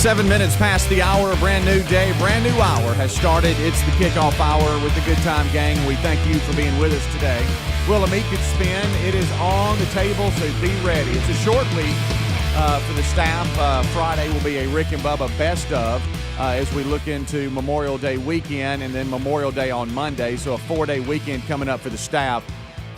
7 minutes past the hour, a brand new day, brand new hour has started. It's the kickoff hour with the Good Time Gang. We thank you for being with us today. Willamette could spin. It is on the table, so be ready. It's a short week for the staff. Friday will be a Rick and Bubba best of as we look into Memorial Day weekend and then Memorial Day on Monday. So a 4-day weekend coming up for the staff.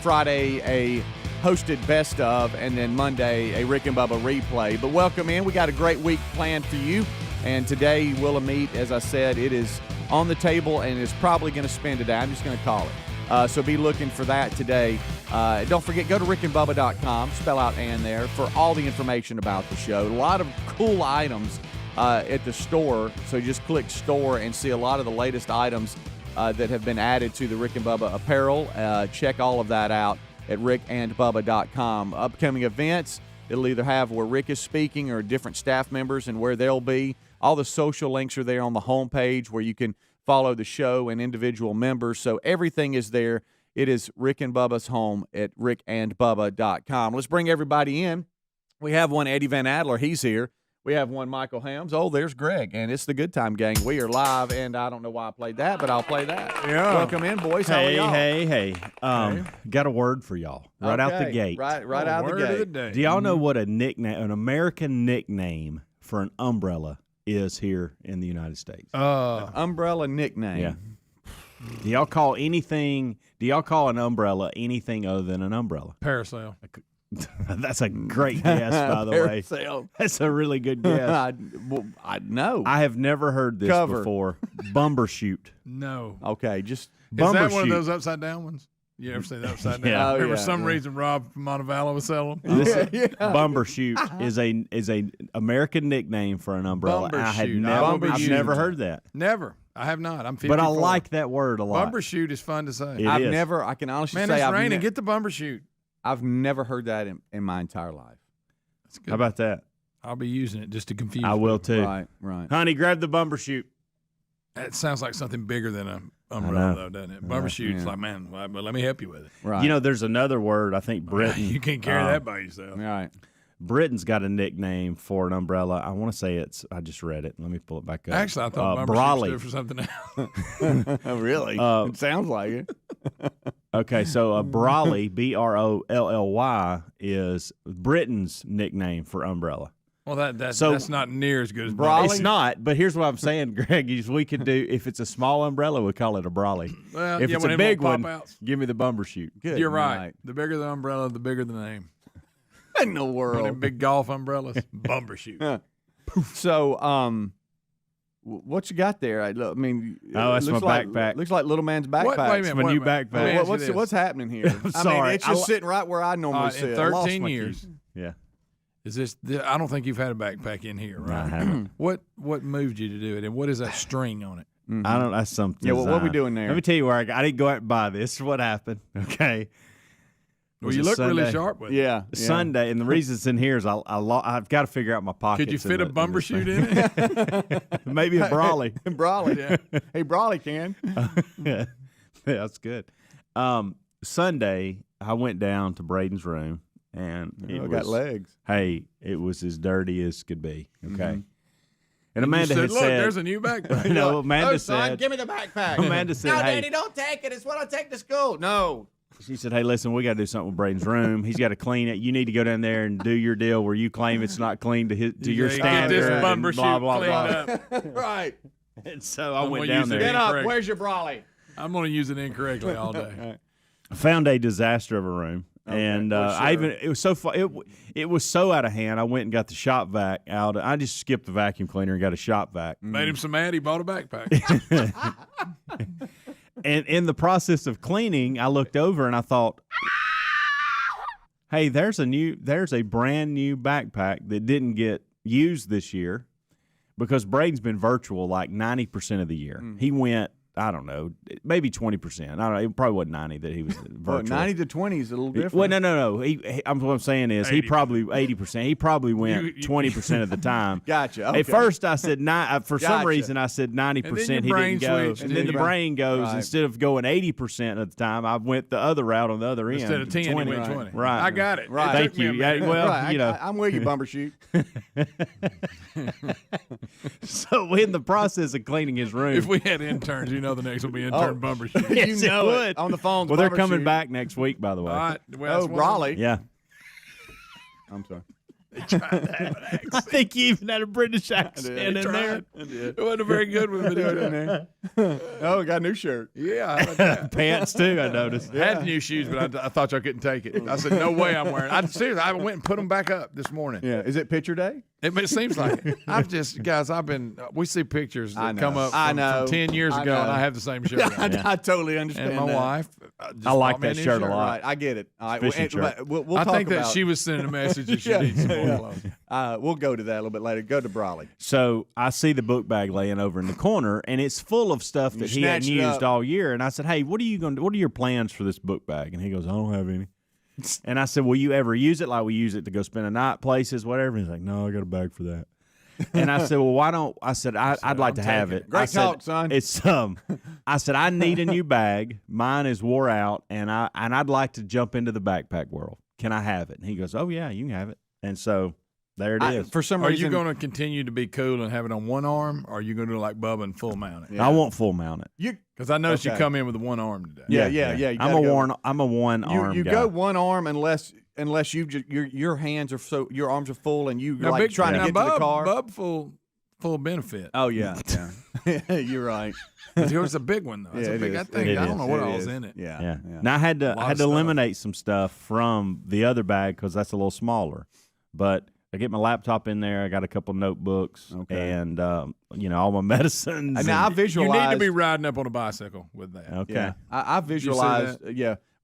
Friday, a hosted best of, and then Monday, a Rick and Bubba replay. But welcome in. We got a great week planned for you. And today, Willamette, as I said, it is on the table and is probably going to spin today. I'm just going to call it. So be looking for that today. Don't forget, go to rickandbubba.com, spell out "and" there, for all the information about the show. A lot of cool items at the store. So just click store and see a lot of the latest items that have been added to the Rick and Bubba apparel. Check all of that out at rickandbubba.com. Upcoming events, it'll either have where Rick is speaking or different staff members and where they'll be. All the social links are there on the homepage where you can follow the show and individual members. So everything is there. It is Rick and Bubba's home at rickandbubba.com. Let's bring everybody in. We have one Eddie Van Adler. He's here. We have one Michael Hams. Oh, there's Greg. And it's the Good Time Gang. We are live, and I don't know why I played that, but I'll play that. Yeah. Welcome in, boys. How are y'all? Hey. Got a word for y'all right out the gate. Right out the gate. Word of the day. Do y'all know what a nickname, an American nickname for an umbrella is here in the United States? Umbrella nickname. Yeah. Do y'all call an umbrella anything other than an umbrella? Parasail. That's a great guess, by the way. Parasail. That's a really good guess. I know. I have never heard this before. Bumbershoot. No. Okay, just Is that one of Bumbershoot. those upside down ones? You ever see the upside down? Yeah. Oh, For some reason, Rob from Montevallo was selling them. Bumbershoot is a American nickname for an umbrella. I've Bumbershoot. never heard that. Never. I have not. I'm 54. But I like that word a lot. Bumbershoot is fun to say. It I is. can honestly Man, say it's raining. Get the bumbershoot. I've never heard that in my entire life. That's good. How about that? I'll be using it just to confuse I you. will too. Right. Honey, grab the bumbershoot. That sounds like something bigger than an I umbrella, know. though, doesn't it? Bumbershoot's Yeah. like, man, well, but let me help you with it. Right. You know, there's another word. I think Britain. You can't carry that by yourself. Right. Britain's got a nickname for an umbrella. I want to say I just read it. Let me pull it back up. Actually, I thought bumbershoot Brawley. stood for something else. Oh, really? It sounds like it. Okay, so a Brawley, Brolly, is Britain's nickname for umbrella. Well, that's not near as good as Brawley? It's not, but here's what I'm saying, Greg, is we could do, if it's a small umbrella, we call it a Brawley. Well, If yeah, it's when a it big won't one, pop out. give me the bumbershoot. Good. You're right. night. The bigger the umbrella, the bigger the name. In the One of world. them big golf umbrellas, bumbershoot. So, what you got there? I mean, Oh, that's it looks my like, backpack. Looks like little man's backpack. Wait a minute. It's my new backpack. Let me ask you this. What's happening here? I mean, sorry. it's just sitting right where I normally sit. In I lost 13 my years, keys. Yeah. is this? I don't think you've had a backpack in here, No, I right? haven't. What moved you to do it, and what is that string on it? I don't. That's something. Yeah, well, what we doing there? Let me tell you where I didn't go out and buy this. This is what happened. Okay. Well, Was you it look really Sunday? sharp with it. Yeah. Sunday, and the reason it's in here is I've got to figure out my pockets. Could you fit a in bumbershoot in it? Maybe a Brawley. Brawley. Yeah. Hey, Brawley can. Yeah, that's good. Sunday, I went down to Braden's room, and I got legs. Hey, it was as dirty as could be. Okay. And You Amanda said, had look, said, there's a new backpack. no, Amanda Oh, son, said, give me the backpack. Amanda said, No, hey, Daddy, don't take it. It's what I take to school. No. she said, hey, listen, we got to do something with Braden's room. He's got to clean it. You need to go down there and do your deal where you claim it's not clean to your Get standard. this and bumbershoot blah, blah, cleaned blah. up. Right. And so I I'm went gonna down use it there. Get up. Incorrect. Where's your Brawley? I'm going to use it incorrectly all day. Found a disaster of a room. Okay, And well, I sure. even it was so far it was so out of hand. I went and got the shop vac out. I just skipped the vacuum cleaner and got a shop vac. Made him so mad he bought a backpack. And in the process of cleaning, I looked over and I thought, "Hey, there's a brand new backpack that didn't get used this year because Braden's been virtual like 90% of the year. He went I don't know, maybe 20%. I don't know. It probably wasn't 90 that he was Well, virtual. 90 to 20 is a little different. Well, no. What I'm saying is he probably 80%. He probably went 20% of the time. Gotcha. Okay. At first, I said for some Gotcha. reason I said 90%. He brain didn't go, switched, and then the brain goes Right. instead of going 80% of the time, I went the other route on the other end. Instead of 10, 20. he went 20. Right. I got it. Right. It Thank took me a you. Yeah, minute. well, Right, you know. I'm with you, Bumbershoot. So in the process of cleaning his room, If we had interns, the next will be intern Bumbershoot. Yes, you know it it. would. On the phone. well, they're coming back next week, by the way. All right. Well, Oh, that's one. Raleigh. Yeah. I'm sorry. I think he even had a British accent in there. It wasn't a very good one, but it Oh, got a new shirt. yeah, I like that. Pants too, I noticed. I had new shoes, but I thought y'all couldn't take it. I said, no way I'm wearing it. Seriously, I went and put them back up this morning. Yeah. Is it picture day? It seems like it. We see pictures I that know. come up I from know. 10 years I ago, and know. I have the same shirt on. I totally understand And my that. wife just I like bought me a that new shirt a lot. Right, I get it. All right, Fishing shirt. but we'll I talk think that about, she was sending a message that she Yeah, needs some more yeah. clothes. We'll go to that a little bit later. Go to Brawley. So I see the book bag laying over in the corner, and it's full of stuff that he hadn't snatched it used up. all year. And I said, "Hey, what are your plans for this book bag?" And he goes, "I don't have any." And I said, "Will you ever use it? Like we use it to go spend a night places, whatever?" And he's like, "No, I got a bag for that." And I said, "Well, why don't?" I said, "I'd like to have taking it." Great I said, talk, son. It's I said, "I need a new bag. Mine is wore out, and I'd like to jump into the backpack world. Can I have it?" And he goes, "Oh yeah, you can have it." And so there it is. For some Are reason, you going to continue to be cool and have it on one arm, or are you going to do like Bubba and full mount it? Yeah. I won't full mount it. you Because I noticed you Okay. come in with the one arm today. Yeah. You I'm gotta a go. I'm a one arm. You guy. go one arm unless your hands are your arms are full and you Now, like trying to get to the car. Bub full benefit. Oh yeah, you're right. But it's a big one though. It's Yeah, a it big. is. I think It I don't is. know what It all's is. in it. Yeah, Yeah. yeah. Now I had to lot of stuff. eliminate some stuff from the other bag because that's a little smaller. But I get my laptop in there. I got a couple notebooks Okay. and all my medicines. I mean, I and- You visualize. need to be riding up on a bicycle with that. okay. Yeah, I see visualize.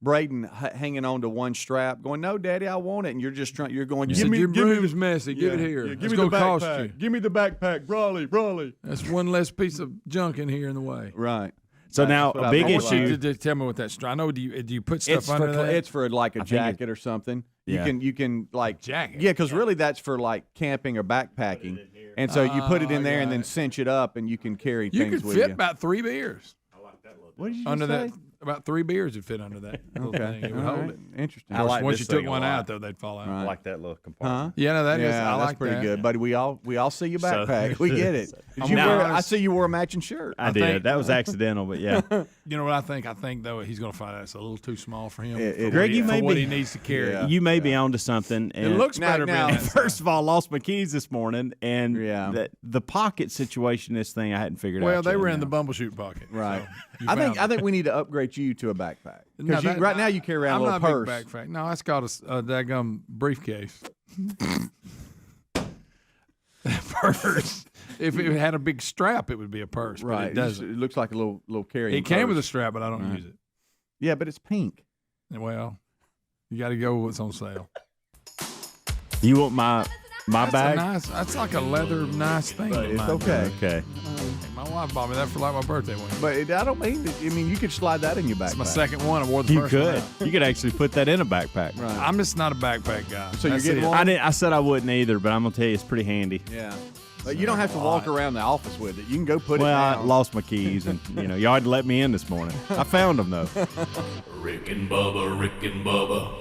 Braden hanging on to one strap, going, "No, Daddy, I want it," and you're just trying. You're going, You "Give said me, your give me room's the, messy. Give it here. yeah, It's give me gonna the cost backpack. you. Give me the backpack, Brawley." That's one less piece of junk in here in the way. Right. So That's now what a I big I want visualize. you issue. to tell me what that strap. I know. Do you put stuff It's under that? it's for like a think jacket or something. Yeah. You can like Jacket? Yeah, because really that's for like camping or backpacking. And so you put it in there and then cinch it up, and you can carry you things could with fit you. about 3 beers What did you under say? that. About 3 beers would fit under that. little Okay, thing. It would all hold right. it. Interesting. I like Once this you took thing a one lot. out, though, they'd fall out. I like that little Huh? compartment. Yeah, no, that is. Yeah, I that's like pretty that. good, buddy. We all see your So- backpack. We get it. Did you now wear, I honest- see you wore a matching shirt. I I did. think- That was accidental, but yeah. You know what I think? I think though he's going to find out it's a little too small for him. It- for it- what Greg, he- you for may what be- he needs to carry. Yeah. You may be onto something. It and- looks Now- better now- being that First size. of all, I lost my keys this morning, and Yeah. the pocket situation, this thing I hadn't figured out. Well, they yet. were in the Bumbleshoot pocket. Right. So you I think found it. we need to upgrade you to a backpack No, because that- right now you carry around I'm a little not purse. Big backpack. No, that's called a daggum briefcase. Purse. If it had a big strap, it would be a purse. But Right. it doesn't. It looks like a little carrying. It came with a purse. strap, but I don't Right. use it. Yeah, but it's pink. Well, you got to go with what's on sale. You want my That's bag? That's like a leather nice thing. But that it's mine okay. Okay. does. My wife bought me that for like my birthday one. But I don't mean. I mean, you could slide that in your backpack. It's my second one. I wore the You first one could. out. You could actually put that in a backpack. Right. I'm just not a backpack guy. So you're That's getting it. one? I didn't. I said I wouldn't either, but I'm gonna tell you, it's pretty handy. Yeah. But you don't have to walk around the office with it. You can go put Well, it I down. lost my keys, and y'all had to let me in this morning. I found them though. Rick and Bubba, Rick and Bubba.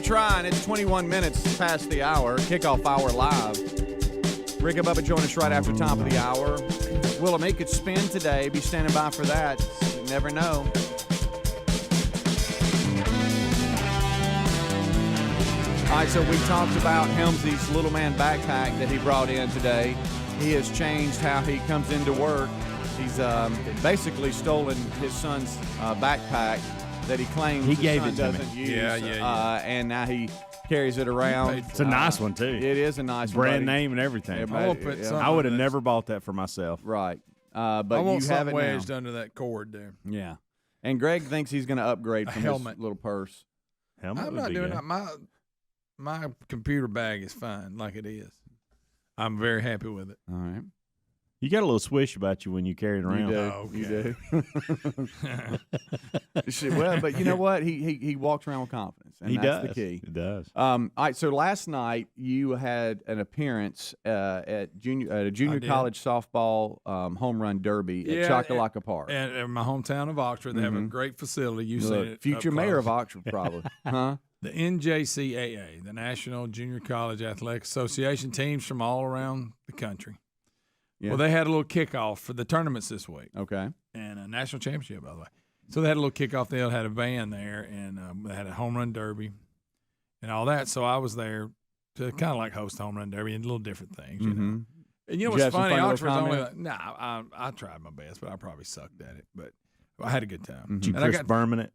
to try, and it's 21 minutes past the hour. Kickoff hour live. Rick and Bubba join us right after top of the hour. Will it make it spin today? Be standing by for that. You never know. All right, so we talked about Helmsley's little man backpack that he brought in today. He has changed how he comes into work. He's basically stolen his son's backpack that he claims He his gave son it to doesn't me. use. Yeah. And now he carries it around. It's a nice one, too. It is a nice Brand one, name and everything. Everybody- I would have never bought that for myself. Right. But I want you have something it wedged now. under that cord there. Yeah. And Greg thinks he's going to upgrade from his helmet. little purse. Helmet I'm would not be doing good. that. My computer bag is fine like it is. I'm very happy with it. All right. You got a little swish about you when you carry it around. You do. Well, but you know what? He walks around with confidence, and He that's does. the key. He does. All right. So last night you had an appearance at a junior college softball home run derby at Chocolaca Park. And in my hometown of Oxford, they have a great facility. You've seen Look, it. future up mayor close. of Oxford, probably. Huh? The NJCAA, the National Junior College Athletic Association, teams from all around the country. Yeah. Well, they had a little kickoff for the tournaments this week, Okay. and a national championship, by the way. So they had a little kickoff. They had a band there, and they had a home run derby and all that. So I was there to kind of like host a home run derby and little different things, you know. And you know Did you what's have some funny? funny little Oxford's only comments? I tried my best, but I probably sucked at it. But I had a good time. Did you And I Chris Berman it?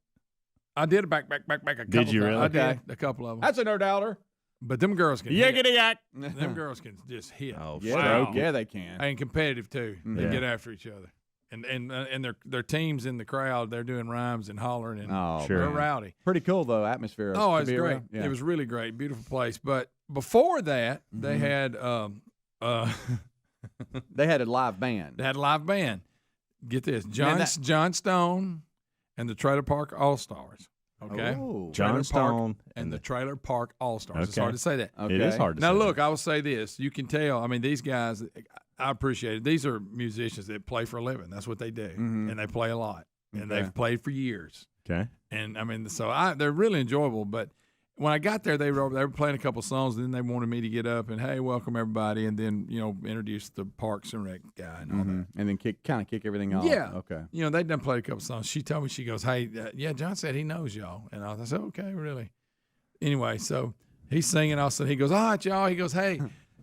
I did a back a couple Did you times. really? I did Okay. a couple of them. That's a no doubter. But them girls can hit. yak. Them girls can just hit. Oh, Yeah, Wow. yeah, they can. And competitive too. They Yeah. get after each other. And their teams in the crowd, they're doing rhymes and hollering and Oh, Sure. they're man. rowdy. Pretty cool though, atmosphere. Oh, to it was be great. around. Yeah. It was really great, beautiful place. But before that, they had They had a live band. they had a live band. Get this, Man, John Stone and the Trailer Park All Stars. Okay, Oh. John Trailer Stone Park and the Trailer Park All Stars. It's Okay. hard to say that. Okay. It is hard to Now, say. look, I will say this. You can tell. I mean, these guys, I appreciate it. These are musicians that play for a living. That's what they do. And they play a lot. And Okay. they've played for years. Okay. And, I mean, so they're really enjoyable. But when I got there, they were playing a couple songs. And then they wanted me to get up and, hey, welcome everybody. And then, introduce the Parks and Rec guy and all that. And then kick everything off. Yeah. Okay. They'd done played a couple songs. She told me, she goes, hey, yeah, John said he knows y'all. And I said, okay, really? Anyway, so he's singing. All of a sudden, he goes, all right, y'all. He goes, hey,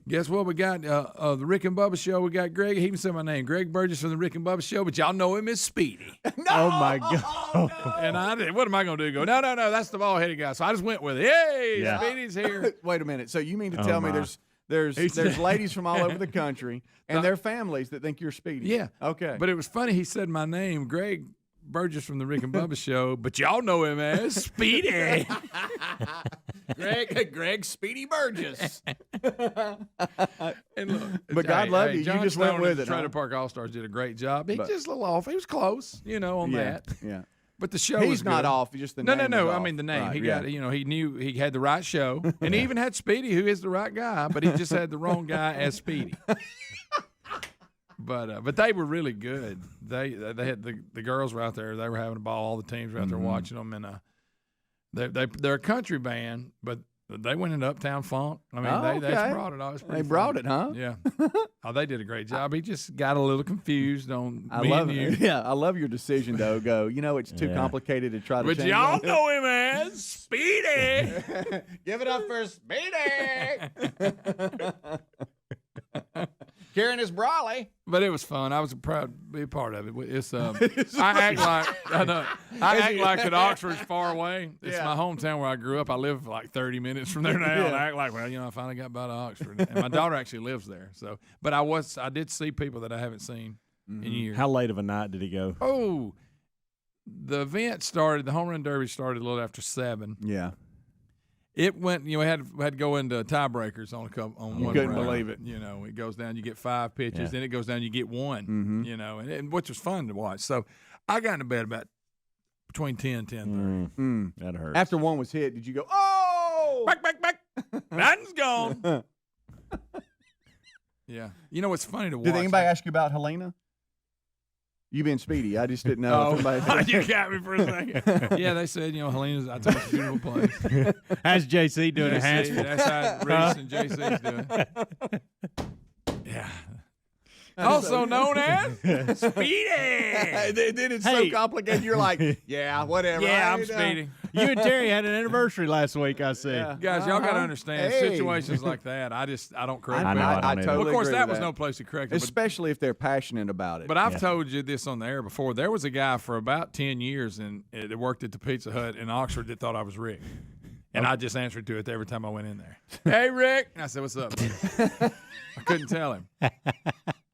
guess what? We got the Rick and Bubba Show. We got Greg. He even said my name, Greg Burgess from the Rick and Bubba Show, but y'all know him as Speedy. Oh, my God. And I did. What am I going to do? Go, no, that's the bald-headed guy. So I just went with it. Hey, Yeah. Speedy's here. Wait a minute. So you mean to Oh, tell me my. there's ladies from all over the country and their families that think you're Speedy? Yeah. Okay. But it was funny. He said my name, Greg Burgess from the Rick and Bubba Show, but y'all know him as Speedy. Greg Speedy Burgess. And look, But God love you. You John just went Stone with and the it, Trailer huh? Park All Stars did a great job. He But- just a little off. He was close, on yeah. that. Yeah. But the show was He's not good. off. Just the No, name. no. is I off. mean the name. Right, He yeah. got. He knew he had the right show, and he even had Speedy, who is the right guy, but he just had the wrong guy as Speedy. But they were really good. They had the girls were out there. They were having a ball. All the teams were out there watching them, and they're a country band, but they went into Uptown Funk. I mean, Oh, they okay. brought it. Oh, it's They pretty brought fun. it, huh? Yeah. Oh, they did a great job. He just got a little confused on I me love and you. it. Yeah, I love your decision though. Go. It's too Yeah. complicated to try to. But change y'all it. know him as Speedy. Give it up for Speedy. Carrying his brolly. But it was fun. I was proud to be a part of it. It's I act like that Oxford's far away. It's Yeah. my hometown where I grew up. I live like 30 minutes from there now, and I act like, I finally got by to Oxford. And my daughter actually lives there. So, but I did see people that I haven't seen in years. How late of a night did he go? Oh, the event started. The home run derby started a little after 7. Yeah. It went. We had to go into tiebreakers on one. couldn't round. believe it. It goes down. You get 5 pitches. Yeah. Then it goes down. You get 1. Mm-hmm. And which was fun to watch. So I got into bed about between 10 and 10:30. That hurts. After one was hit, did you go? Oh! Back. Madden's gone. Yeah. You know what's funny to watch? Did anybody ask you about Helena? You being Speedy. I just didn't know. If somebody You got me for a second. Yeah, they said, Helena's, I told you, it's a beautiful place. How's JC doing? JC, that's how Reese and JC's doing. Yeah. Also known as Speedy. Then it's so complicated. You're like, yeah, whatever. Yeah, I'm Speedy. You and Terry had an anniversary last week, I see. Yeah. Guys, y'all got to understand, situations like that, I don't correct I know, people. I don't totally Of course, agree that with was no place to correct them. Especially if they're passionate about it. But I've told you this on the air before. There was a guy for about 10 years that worked at the Pizza Hut in Oxford that thought I was Rick. And I just answered to it every time I went in there. Hey, Rick. And I said, what's up? I couldn't tell him.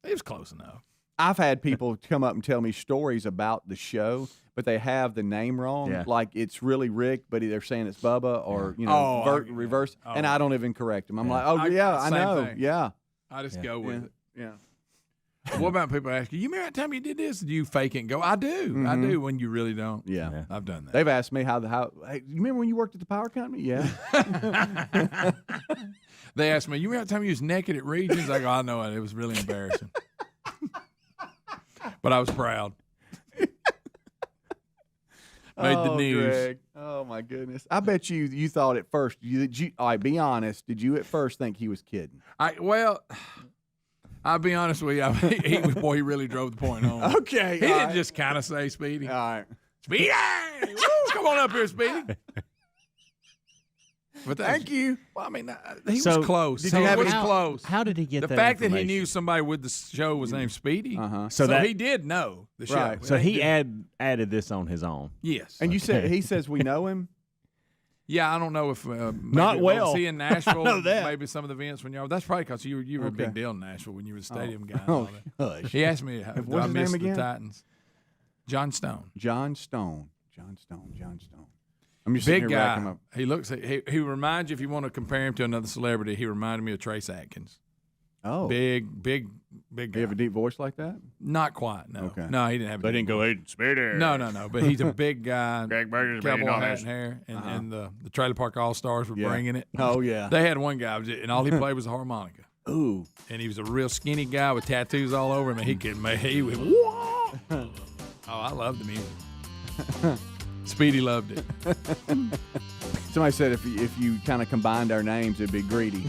He was close enough. I've had people come up and tell me stories about the show, but they have the name wrong. Yeah. Like it's really Rick, but they're saying it's Bubba or, reverse. Oh. And I don't even correct them. I'm like, I Same know. thing. Yeah. I just go with it. Yeah. What about people asking, you remember that time you did this? Do you fake it and go, I do. I do when you really don't. Yeah. I've done that. They've asked me hey, you remember when you worked at the power company? Yeah. They asked me, you remember that time you was naked at Regions? I go, I know it. It was really embarrassing. But I was proud. Made the news. Greg. Oh my goodness! I bet you thought at first. All right, be honest. Did you at first think he was kidding? I'll be honest with you. He really drove the point home. Okay, He didn't just kind of say Speedy. All right. Speedy! Woo! Come on up here, Speedy. But Thank you. Well, I mean, he was close. Did you have was any- close. How did he get The that fact that he information? knew somebody with the show was named Speedy, So that- he did know the show. Right. So he added this on his own. Yes. And you said he says we know him. Yeah, I don't know if Not well. Was he in Nashville? know that. Maybe some of the events when y'all. That's probably because you were a big deal in Nashville when you were the stadium guy. And all that. Hush. He asked me, "Do What's I his miss name the again? Titans?" John Stone. John Stone. I'm just sitting Big here racking guy. up. He looks. He reminds you, if you want to compare him to another celebrity, he reminded me of Trace Atkins. Oh, Big Do guy. you have a deep voice like that? Not quite. No. Okay. No, he didn't have. They didn't go, hey, Speedy. No. But he's a big guy. Greg Burgess, cowboy $1 million. hat and hair, and the Trailer Park All Stars were bringing it. Oh yeah. They had one guy, and all he played was a harmonica. Ooh. And he was a real skinny guy with tattoos all over him, and he would. Whoa! Oh, I love the music. Speedy loved it. Somebody said if you kind of combined our names, it'd be greedy.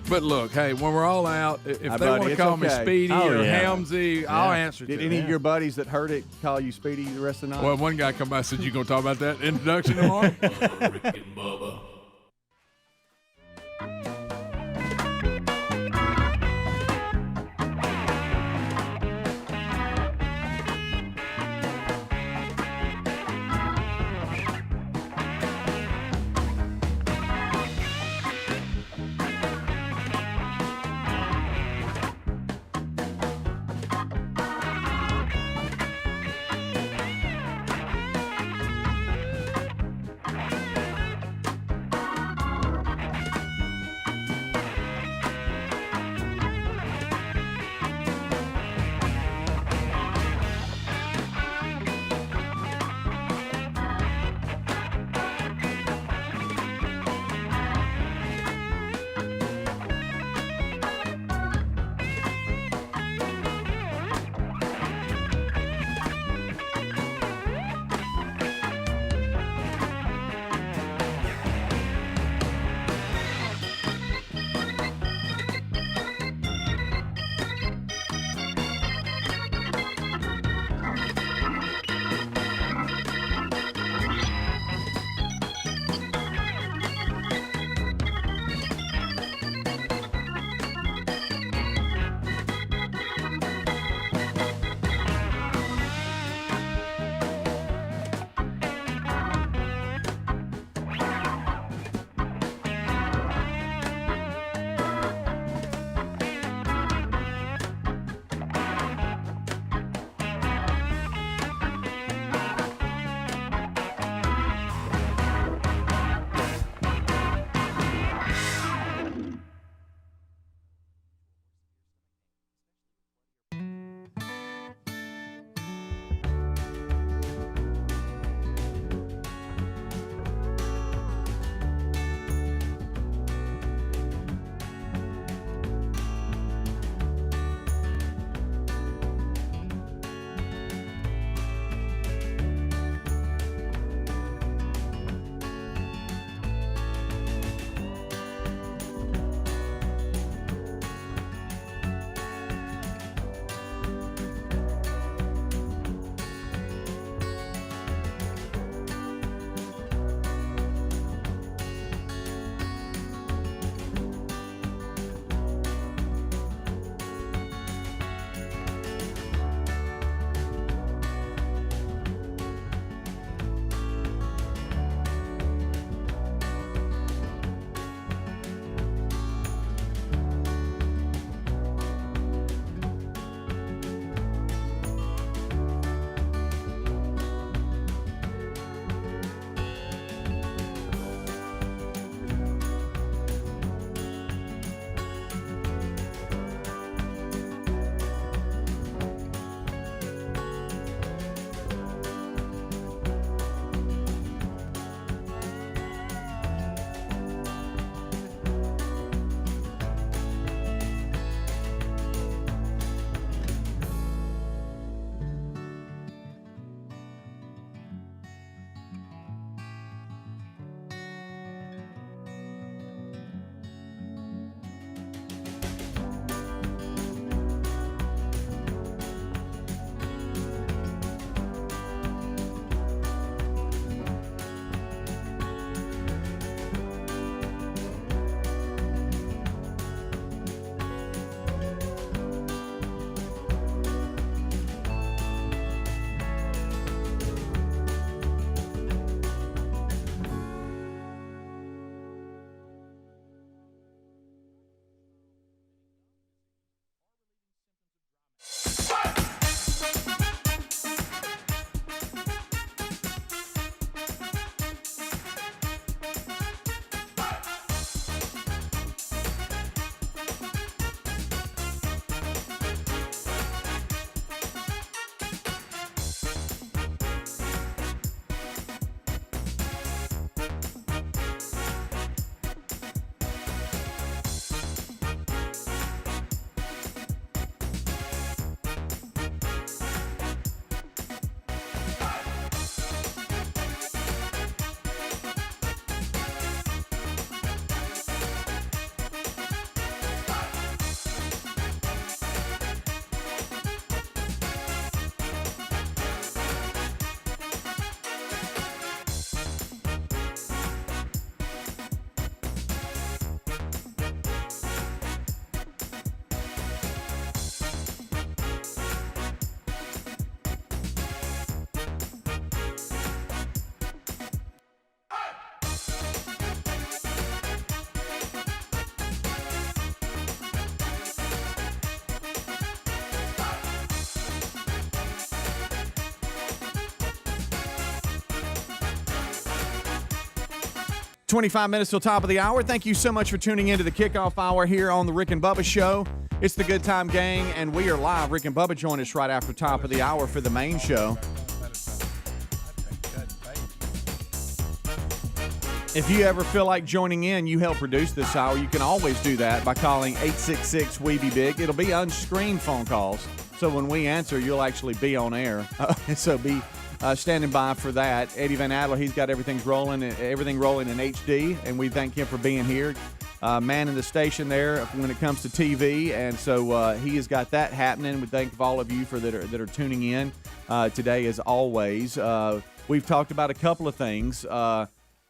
But look, hey, when we're all out, if they buddy, want to it's call me okay. Speedy Oh, or yeah. Helmsy, I'll answer Did to any it. of your buddies that heard it call you Speedy the rest of the night? Well, one guy come by and said, you going to talk about that introduction tomorrow? Rick and Bubba. 25 minutes till top of the hour. Thank you so much for tuning into the kickoff hour here on the Rick and Bubba Show. It's the Good Time Gang, and we are live. Rick and Bubba join us right after top of the hour for the main show. If you ever feel like joining in, you help produce this hour, you can always do that by calling 866-WE-BE-BIG. It'll be unscreened phone calls, so when we answer, you'll actually be on air. So be standing by for that. Eddie Van Adler, he's got everything rolling in HD, and we thank him for being here. Man in the station there when it comes to TV, and so he has got that happening. We thank all of you that are tuning in today, as always. We've talked about a couple of things.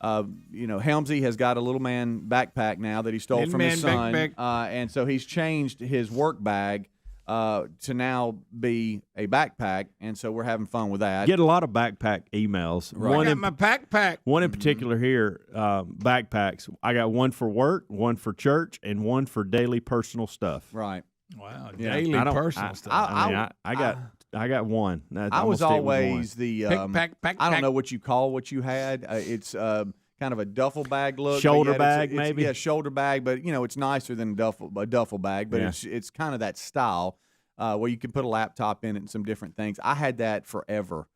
Helmsy has got a little man backpack now that he stole from his son, and so he's changed his work bag to now be a backpack, and so we're having fun with that. Get a lot of backpack emails. Right. I got my backpack. One in particular here, backpacks. I got one for work, one for church, and one for daily personal stuff. Right. Wow. Yeah. Daily personal stuff. I got one. I was always the backpack. I don't know what you call what you had. It's kind of a duffel bag look. Shoulder bag, maybe? Yeah, shoulder bag, but it's nicer than a duffel bag. But it's kind of that style where you can put a laptop in it and some different things. I had that forever,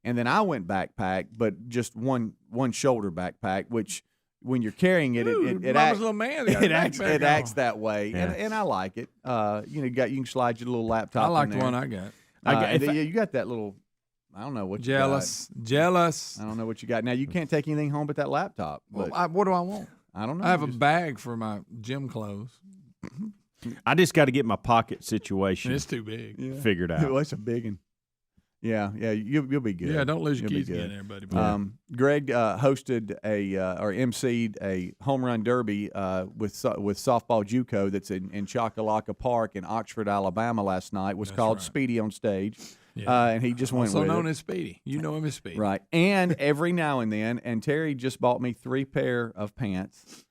and then I went backpack, but just one shoulder backpack, which when you're carrying it, it acts that way, and I like it. You can slide your little laptop. I like in the there. one I got. You got that little. I don't know what you jealous. I don't know what you got. Now, you can't take anything home but that laptop. Well, what do I want? I don't know. I have a bag for my gym clothes. I just got to get my pocket situation. It's too big. Figured out. Well, it's a big one. Yeah, you'll be good. Yeah, don't lose your keys again, everybody. Greg hosted or emceed a home run derby with softball JUCO that's in Chocolaca Park in Oxford, Alabama last night. It was called Speedy on Stage. Yeah. And he just went with it. Also known as Speedy. You know him as Speedy. Right. And every now and then, and Terry just bought me 3 pair of pants.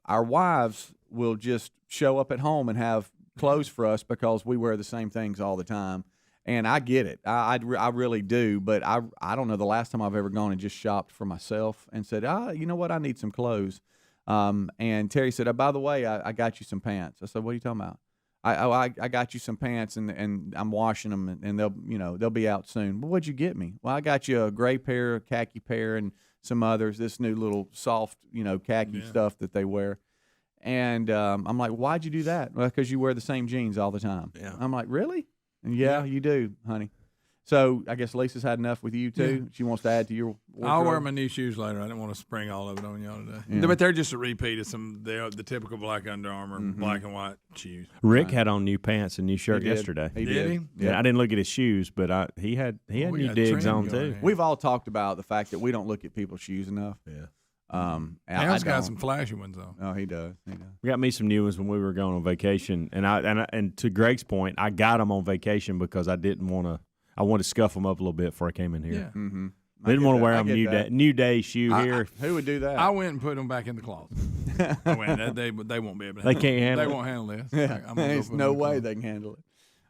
Our wives will just show up at home and have clothes for us because we wear the same things all the time. And I get it. I really do. But I don't know the last time I've ever gone and just shopped for myself and said, you know what, I need some clothes. And Terry said, by the way, I got you some pants. I said, what are you talking about? I got you some pants and I'm washing them and they'll be out soon. Well, what'd you get me? Well, I got you a gray pair, a khaki pair, and some others. This new little soft, khaki stuff that they wear. And I'm like, why'd you do that? Well, because you wear the same jeans all the time. Yeah. I'm like, really? And you do, honey. So I guess Lisa's had enough with you too. Yeah. She wants to add to your wardrobe. I'll wear my new shoes later. I didn't want to spring all of it on y'all today. Yeah. But they're just a repeat of the typical black Under Armour, black and white shoes. Rick had on new pants and new shirt yesterday. He did. Yeah, I didn't look at his shoes, but he had new digs on too. We've all talked about the fact that we don't look at people's shoes enough. Yeah. Al's got some flashy ones on. Oh, he does. We got me some new ones when we were going on vacation, and to Greg's point, I got them on vacation because I didn't want to. I wanted to scuff them up a little bit before I came in here. Yeah. Mm-hmm. Didn't want to wear them new day shoe here. Who would do that? I went and put them back in the closet. I went. They won't be able to. They can't handle it. They won't handle this. Yeah. There's no way they can handle it.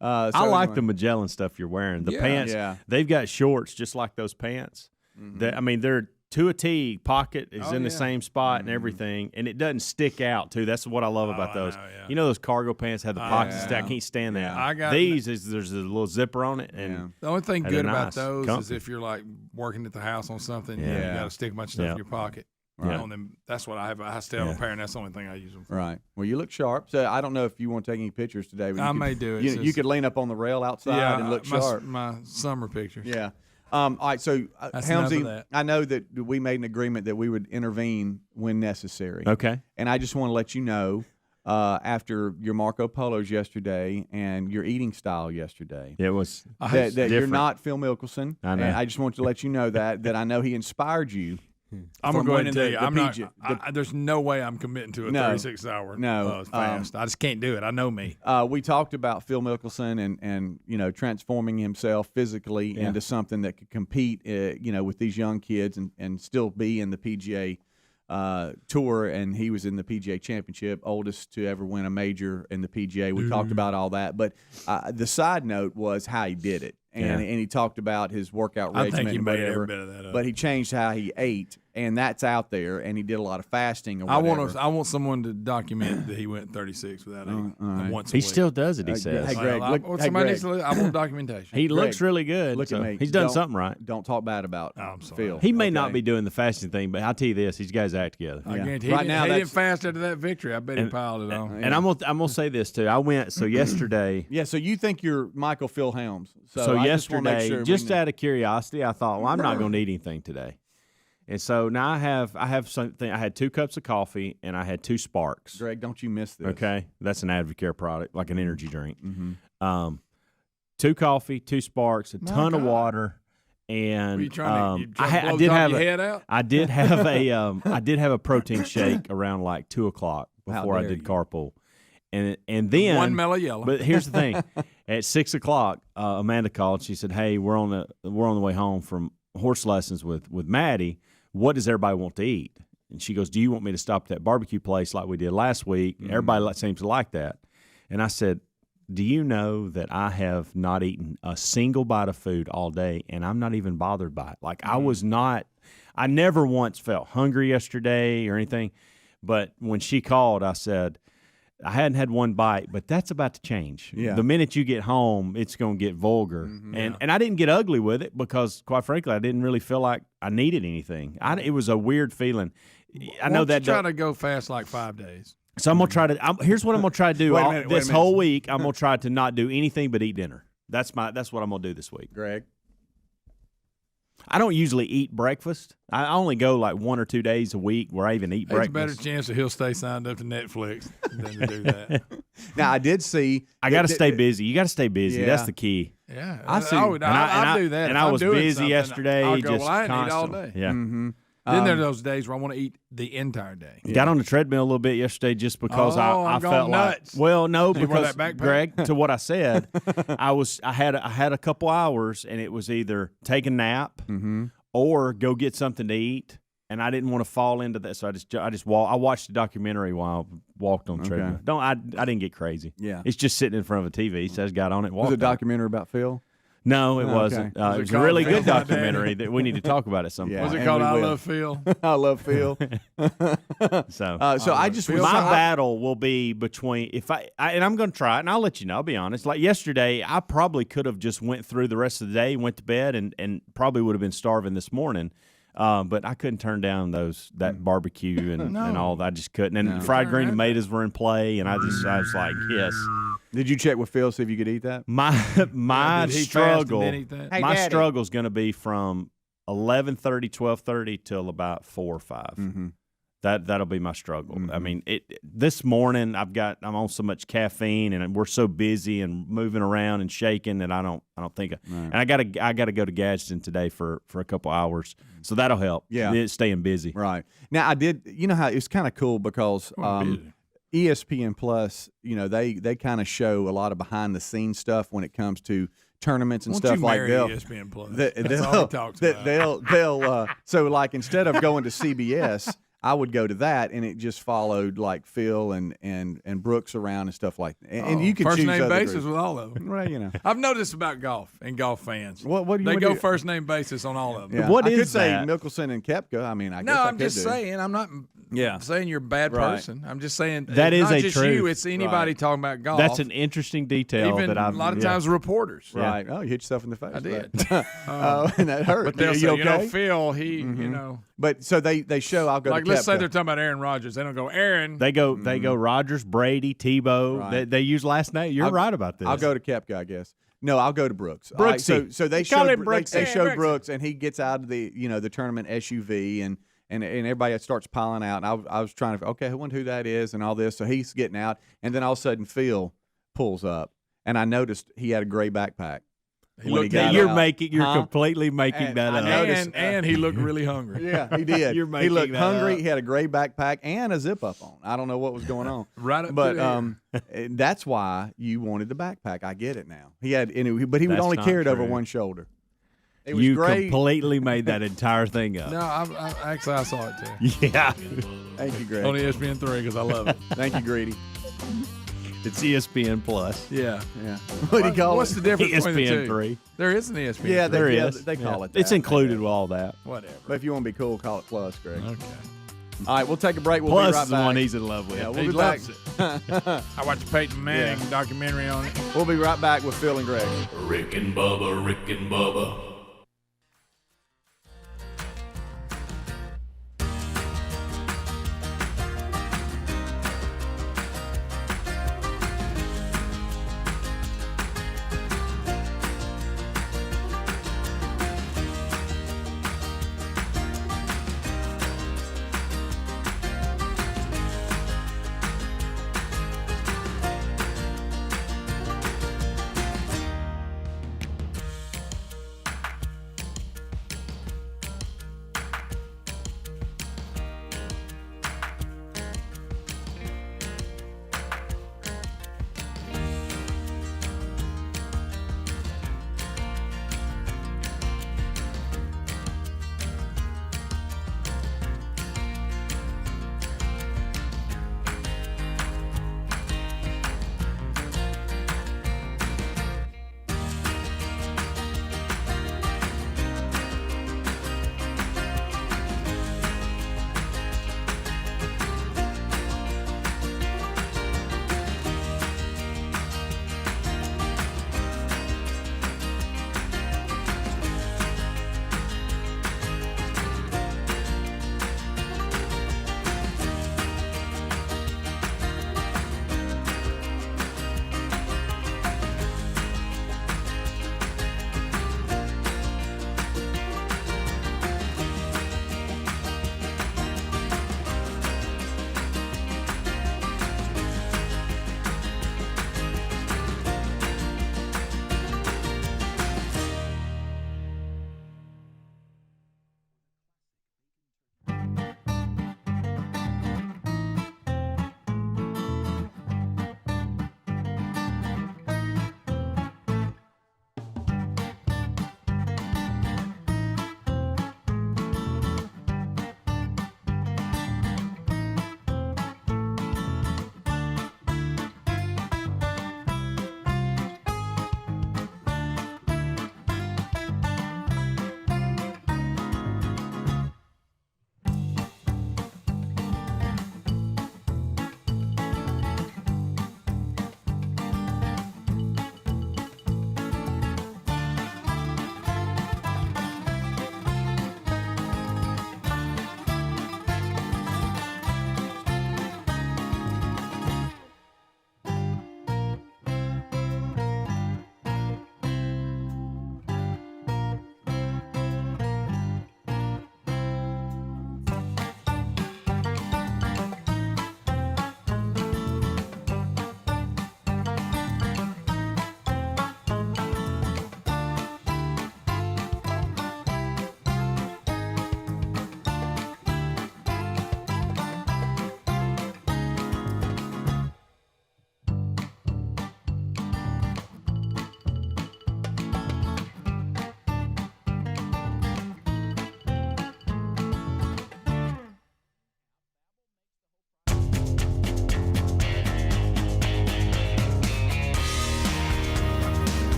I like the Magellan stuff you're wearing. The pants. Yeah. They've got shorts just like those pants. Mm-hmm. They're to a T. Pocket is in the same spot and everything, and it doesn't stick out too. That's what I love about those. You know those cargo pants have the pockets. I can't stand that. I got these. There's a little zipper on it, and the only thing good about those is if you're like working at the house on something, you got to stick a bunch of stuff in your pocket. Right. On them. That's what I have. I still have a pair, and that's the only thing I use them for. Right. Well, you look sharp. So I don't know if you want to take any pictures today. But I may do it. You could lean up on the rail outside and look sharp. My summer pictures. Yeah. All right. So, Helmsy, I know that we made an agreement that we would intervene when necessary. Okay. And I just want to let you know, after your Marco Polos yesterday and your eating style yesterday, it was that you're not Phil Mickelson. I know. And I just want to let you know that I know he inspired you. I'm going to go ahead and tell you, I'm not. There's no way I'm committing to a 36-hour fast. I just can't do it. I know me. We talked about Phil Mickelson and transforming himself physically into something that could compete, with these young kids and still be in the PGA Tour. And he was in the PGA Championship, oldest to ever win a major in the PGA. We talked about all that, but the side note was how he did it. And he talked about his workout regimen. I think he and made whatever, every bit of that up. But he changed how he ate. and that's out there. And he did a lot of fasting. Or I whatever. want someone to document that he went 36 without eating once a He week. still does it. He says. Hey, Greg, Well, look, somebody Greg. needs to. I want documentation. He looks really good. Look so at me. He's done Don't- something right. Don't talk bad about I'm sorry. Phil. He may okay? not be doing the fasting thing, but I'll tell you this: he's got his act together. I Yeah. guarantee Right he, now, he that's- didn't fast after that victory. I bet he piled it on. And I'm gonna say this too. I went yesterday. Yeah, so you think you're Michael Phil Helms. So I just wanna make yesterday, sure just we know. out of curiosity, I thought, well, I'm not going to eat anything today. And so now I have something. I had 2 cups of coffee and I had 2 Sparks. Greg, don't you miss this. Okay, that's an Advocare product, like an energy drink. Mm-hmm. 2 coffee, 2 Sparks, a ton of God. water, and Were you trying to, you I blow did top have your a, head out? I did have a I did have a protein shake around like 2 o'clock How before I dare did you. carpool, and then One mellow yellow. But here's the thing: at 6 o'clock, Amanda called. She said, "Hey, we're on the way home from horse lessons with Maddie. What does everybody want to eat?" And she goes, "Do you want me to stop at that barbecue place like we did last week?" Everybody seems to like that. And I said, "Do you know that I have not eaten a single bite of food all day, and I'm not even bothered by it? Like I never once felt hungry yesterday or anything. But when she called, I said." I hadn't had one bite, but that's about to change. Yeah. The minute you get home, it's going to get vulgar. And I didn't get ugly with it because, quite frankly, I didn't really feel like I needed anything. It was a weird feeling. I know that. Try to go fast like 5 days. So I'm going to try to. Here's what I'm going to try to do. Wait a minute, wait a This minute. whole week, I'm going to try to not do anything but eat dinner. That's what I'm going to do this week. Greg. I don't usually eat breakfast. I only go like 1 or 2 days a week where I even eat There's a breakfast. better chance that he'll stay signed up to Netflix than to do that. Now, I did see. I got to stay busy. You got to stay busy. Yeah. That's the key. Yeah, I see. I'll And I do that. And If I I'm was doing busy something, yesterday. I'll go, just well, I ain't eat all constantly. day. Yeah. Mm-hmm. Then there are those days where I want to eat the entire day. Got on the treadmill a little bit yesterday just because I I'm going felt nuts. like. Well, no, Did you wear because that backpack? Greg, to what I said, I had a couple hours and it was either take a nap or go get something to eat, and I didn't want to fall into that, so I just walked. I watched the documentary while I walked on the treadmill. I didn't get crazy. Yeah. It's just sitting in front of a TV. So I just got on it. And Was walked it a out. documentary about Phil? No, it Oh, wasn't. okay. It was a called really Phil good My documentary that we need to talk about at some Yeah. Was point. it called we I will. Love Phil? I love Phil. So So I just was. my I- battle will be between if I and I'm going to try it, and I'll let you know. I'll be honest. Like yesterday, I probably could have just went through the rest of the day, went to bed, and probably would have been starving this morning. But I couldn't turn down that barbecue and all that. I just couldn't. And fried green tomatoes were in play, and I was like, yes. Did you check with Phil see if you could eat that? My Did he fast and struggle. then eat that? Hey, my Daddy. struggle is going to be from 11:30, 12:30 till about 4 or 5. Mm-hmm. That'll be my struggle. I mean, this morning I'm on so much caffeine and we're so busy and moving around and shaking that I don't think. And I gotta go to Gadsden today for a couple hours, so that'll help. Yeah. It's staying busy. Right. Now I did. You know how it's kind of cool because ESPN Plus. You know they kind of show a lot of behind the scenes stuff when it comes to tournaments and Won't stuff you like marry they'll. ESPN Plus? They'll, That's all he talks about. they'll so like instead of going to CBS, I would go to that, and it just followed like Phil and Brooks around and stuff like that. And you can first choose name other basis groups. with all of them. Well, you know. I've noticed about golf and golf fans. What do you They what go do you- first name basis on all of them. Yeah. What I could is say that? Mickelson and Koepka. I mean, I guess No, I I'm could just do. saying. I'm not Yeah. saying you're a bad Right. person. I'm just saying That it's is not a just truth. you. It's anybody Right. talking about golf. That's an interesting detail Even that I've a lot of times reporters. Right. Oh, you hit yourself in the face. I did. Oh, and that hurt. But they'll Are say, you okay? Phil, he, you know. But so they show. I'll go Like, to let's say Koepka. they're talking about Aaron Rodgers. They don't go, Aaron. They go Rodgers, Brady, Tebow. Right. They use last name. You're right about this. I'll go to Koepka, I guess. No, I'll go to Brooks. Brooksy. So they Call show him Brooksy. they show Brooksy. Brooks, and he gets out of the the tournament SUV, and everybody starts piling out. And I was trying to I wonder who that is and all this. So he's getting out, and then all of a sudden Phil pulls up, and I noticed he had a gray backpack. when he got You're out. you're Huh? completely making And that I up. noticed- and he looked really hungry. Yeah, he did. You're he making looked that hungry. up. He had a gray backpack and a zip up on. I don't know what was going on. Right up But to there. that's why you wanted the backpack. I get it now. He had, but he would That's only not carry it over true. one shoulder. It was You great. completely made that entire thing up. No, actually, I saw it too. Yeah. Thank you, Greg. On ESPN3 because I love it. Thank you, Greedy. It's ESPN Plus. Yeah. Yeah. What do you call What's it? the difference between the two? ESPN 3. There is an ESPN. Yeah, three. There yeah, is. they call Yeah. it that. It's included with all that. Whatever. But if you want to be cool, call it Plus, Greg. Okay. All right, we'll take a break. We'll Plus be right is the back. one he's in love with. Yeah, we'll He be back. loves it. I watched the Peyton Manning documentary on it. We'll be right back with Phil and Greg. Rick and Bubba, Rick and Bubba.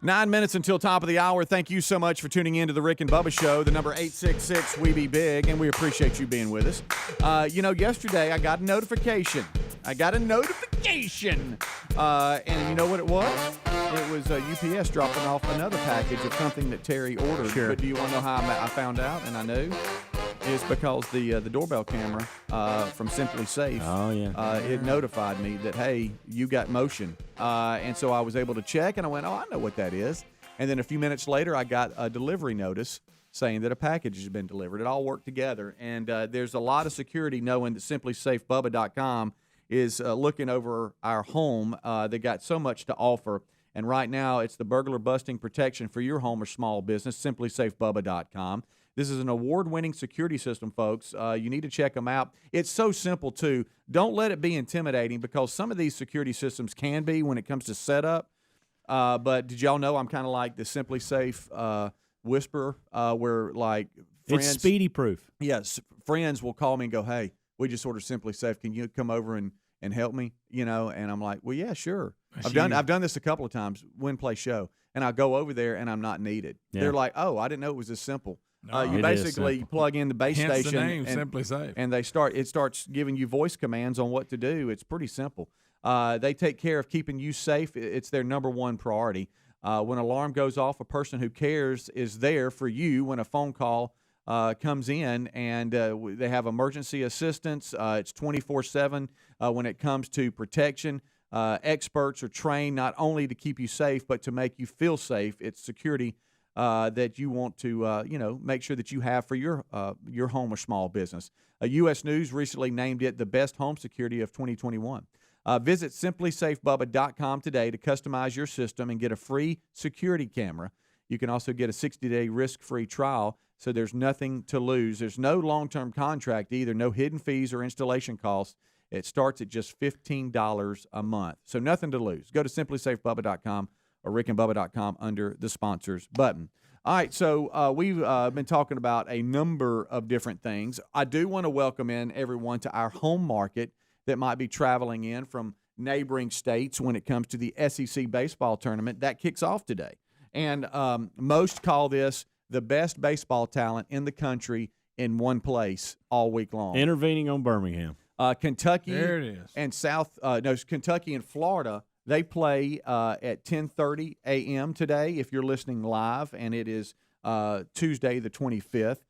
9 minutes until top of the hour. Thank you so much for tuning in to the Rick and Bubba Show, the number 866-WE-BE-BIG, and we appreciate you being with us. Yesterday I got a notification. And you know what it was? It was UPS dropping off another package of something that Terry ordered. Sure. But do you want to know how I found out, and I knew? It's because the doorbell camera from Simply Safe, it notified me that, hey, you got motion. And so I was able to check, and I went, I know what that is. And then a few minutes later, I got a delivery notice saying that a package has been delivered. It all worked together. And there's a lot of security knowing that simplysafebubba.com is looking over our home. They got so much to offer. And right now, it's the burglar busting protection for your home or small business, simplysafebubba.com. This is an award-winning security system, folks. You need to check them out. It's so simple, too. Don't let it be intimidating, because some of these security systems can be when it comes to setup. But did y'all know I'm kind of like the Simply Safe whisperer, where, like, friends... It's speedy proof. Yes. Friends will call me and go, hey, we just ordered Simply Safe. Can you come over and help me? And I'm like, well, yeah, sure. I've done this a couple of times, win, play, show. And I go over there, and I'm not needed. Yeah. They're like, oh, I didn't know it was this simple. No, you basically plug in the base Hence station, the name, Simply Safe. and it starts giving you voice commands on what to do. It's pretty simple. They take care of keeping you safe. It's their number one priority. When an alarm goes off, a person who cares is there for you when a phone call comes in, and they have emergency assistance. It's 24/7 when it comes to protection. Experts are trained not only to keep you safe, but to make you feel safe. It's security that you want to, make sure that you have for your home or small business. U.S. News recently named it the best home security of 2021. Visit simplysafebubba.com today to customize your system and get a free security camera. You can also get a 60-day risk-free trial, so there's nothing to lose. There's no long-term contract either, no hidden fees or installation costs. It starts at just $15 a month, so nothing to lose. Go to simplysafebubba.com or rickandbubba.com under the sponsors button. All right, so we've been talking about a number of different things. I do want to welcome in everyone to our home market that might be traveling in from neighboring states when it comes to the SEC baseball tournament. That kicks off today. And most call this the best baseball talent in the country in one place all week long. Intervening on Birmingham. Kentucky there it is. And Kentucky and Florida, they play at 10:30 a.m. today if you're listening live, and it is Tuesday the 25th.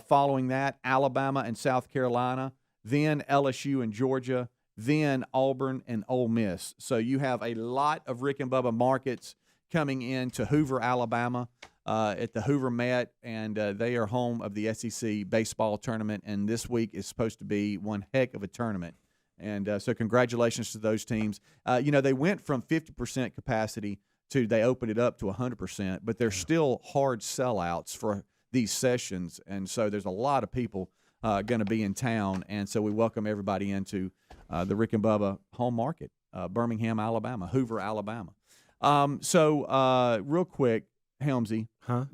Following that, Alabama and South Carolina, then LSU and Georgia, then Auburn and Ole Miss. So you have a lot of Rick and Bubba markets coming into Hoover, Alabama, at the Hoover Met, and they are home of the SEC baseball tournament, and this week is supposed to be one heck of a tournament. And so congratulations to those teams. They went from 50% capacity to they opened it up to 100%, but they're still hard sellouts for these sessions, and so there's a lot of people going to be in town, and so we welcome everybody into the Rick and Bubba home market, Birmingham, Alabama, Hoover, Alabama. Real quick, Helmsy,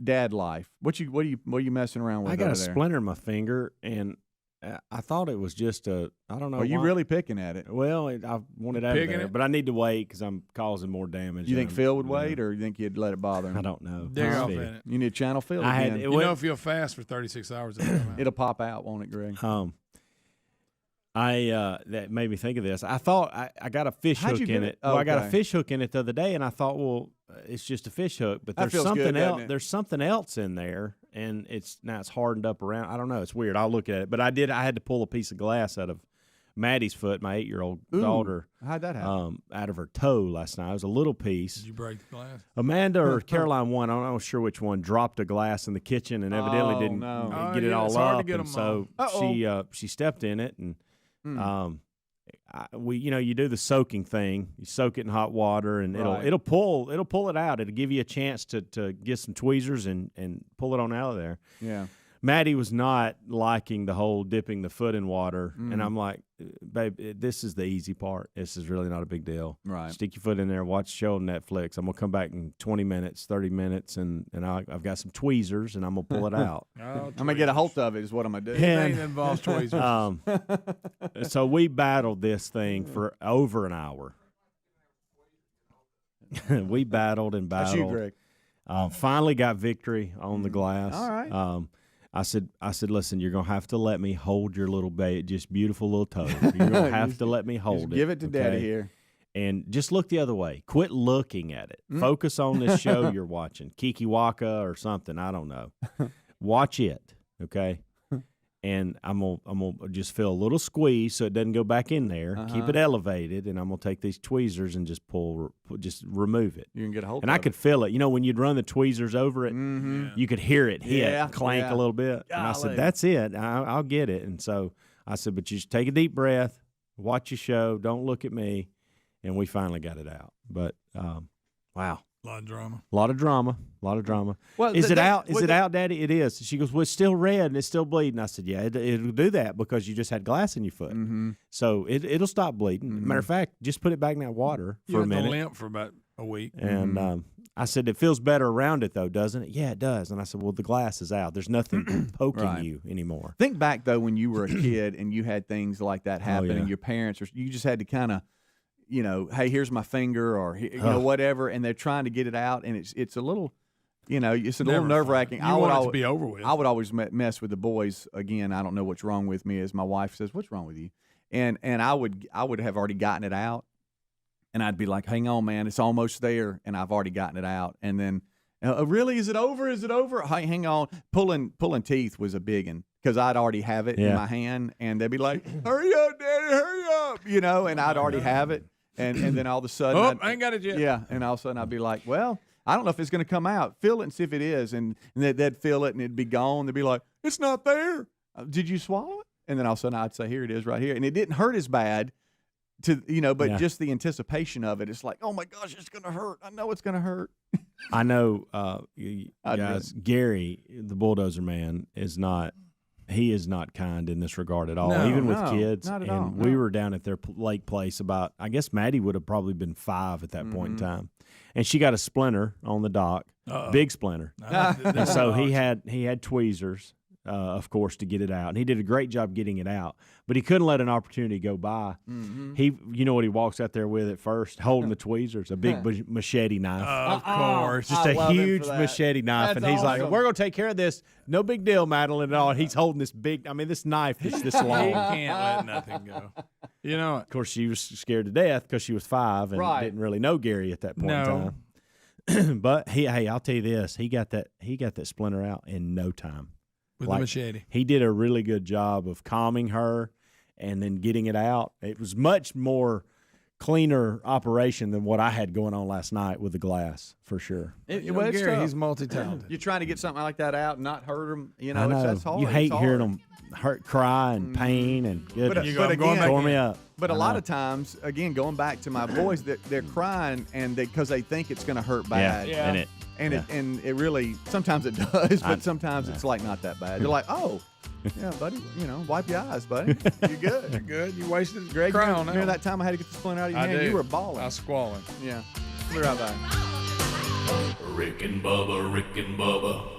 dad life. What are you messing around with? I got over a there? splinter in my finger, and I thought it was just I don't know. Are you why. really picking at it? Well, I wanted out of there, but I need to wait because I'm causing more damage. You think Phil would wait, or you think you'd let it bother him? I don't know. Dig off in it. You need to channel Phil again. If you'll fast for 36 hours, it'll pop out, won't it, Greg? That made me think of this. I thought I got a fish hook in it. Well, I got a fish hook in it the other day, and I thought, well, it's just a fish hook, but there's something else. There's something else in there, and it's hardened up around. I don't know. It's weird. I'll look at it. But I had to pull a piece of glass out of Maddie's foot, my 8-year-old daughter. How'd that happen? Out of her toe last night. It was a little piece. Did you break the glass? Amanda or Caroline one, I'm not sure which one, dropped a glass in the kitchen and evidently didn't get it all up. And so she stepped in it, and you do the soaking thing. You soak it in hot water, and it'll pull it out. It'll give you a chance to get some tweezers and pull it on out of there. Yeah. Maddie was not liking the whole dipping the foot in water, and I'm like, babe, this is the easy part. This is really not a big deal. Right. Stick your foot in there, watch a show on Netflix. I'm going to come back in 20 minutes, 30 minutes, and I've got some tweezers, and I'm going to pull it out. I'm going to get a hold of it is what I'm going to do. Anything that involves tweezers. So we battled this thing for over an hour. We battled and That's you, battled. Greg. Finally got victory on the glass. All right. I said, listen, you're gonna have to let me hold your little just beautiful little toe. You're gonna have to let me hold it. Give it to Daddy okay? here. And just look the other way. Quit looking at it. Focus on this show you're watching, Kiki Waka or something. I don't know. Watch it, okay? And I'm gonna just feel a little squeeze so it doesn't go back in there. Keep it elevated, and I'm gonna take these tweezers and just just remove it. You can get a hold. And I could feel it. You know, when you'd run the tweezers over it, you could hear it hit, clank a little bit. And I said, "That's it. I'll get it." And so I said, "But you just take a deep breath, watch your show, don't look at me." And we finally got it out. But wow. A lot of drama. A lot of drama. Well, is it out? Is it out, Daddy? It is. She goes, well, it's still red and it's still bleeding. I said, yeah, it'll do that because you just had glass in your foot. So it'll stop bleeding. Matter of fact, just put it back in that water for a minute. You limp for about a week. And I said, it feels better around it, though, doesn't it? Yeah, it does. And I said, well, the glass is out. There's nothing poking you anymore. Think back, though, when you were a kid and you had things like that happen and your parents, or you just had to kind of, you know, hey, here's my finger, or you know, whatever, and they're trying to get it out, and it's a little, you know, it's a little nerve wracking. You want it to be over with. I would always mess with the boys. Again, I don't know what's wrong with me. As my wife says, "What's wrong with you?" And I would have already gotten it out, and I'd be like, "Hang on, man, it's almost there," and I've already gotten it out, and then, really, is it over? Is it over? Hang on, pulling teeth was a big one. Because I'd already have it in my hand, and they'd be like, "Hurry up, Daddy, hurry up!" You know, and I'd already have it. And then all of a sudden, I ain't got it yet. Yeah, and all of a sudden I'd be like, well, I don't know if it's going to come out. Feel it and see if it is. And they'd feel it and it'd be gone. They'd be like, it's not there. Did you swallow it? And then all of a sudden I'd say, here it is right here. And it didn't hurt as bad, but just the anticipation of it. It's like, oh my gosh, it's going to hurt. I know it's going to hurt. I know, guys, Gary, the bulldozer man, he is not kind in this regard at all, even with kids. Not at and all. we were down at their lake place about, I guess Maddie would have probably been 5 at that point in time. And she got a splinter on the dock, big splinter. And so he had tweezers, of course, to get it out. And he did a great job getting it out. But he couldn't let an opportunity go by. You know what he walks out there with at first? Holding the tweezers, a big machete knife. Of course. Just a huge machete knife. That's and he's awesome. like, we're going to take care of this. No big deal, Madeline, at all. And he's holding this this knife that's this He long. can't let nothing go. You know it. Of course, she was scared to death because she was 5 and didn't really know Gary at that point in time. But I'll tell you this: he got that splinter out in no time With the machete. He did a really good job of calming her and then getting it out. It was much more cleaner operation than what I had going on last night with the glass, for sure. Well, it's Gary, tough. he's multi-talented. You're trying to get something like that out and not hurt them. You I know, know. that's hard. You hate It's hearing hard. them cry and pain and goodness. But again, tore me up. But a lot of times, again, going back to my boys, they're crying and because they think it's going to hurt bad. Yeah. And it really sometimes it does, but sometimes it's like not that bad. You're like, oh, yeah, buddy, wipe your eyes, buddy. You're good. You're good. You wasted Greg, cry on remember that time I had to get the splinter out of your I hand? did. You were balling. I was squalling. Yeah. We'll be right back. Rick and Bubba, Rick and Bubba.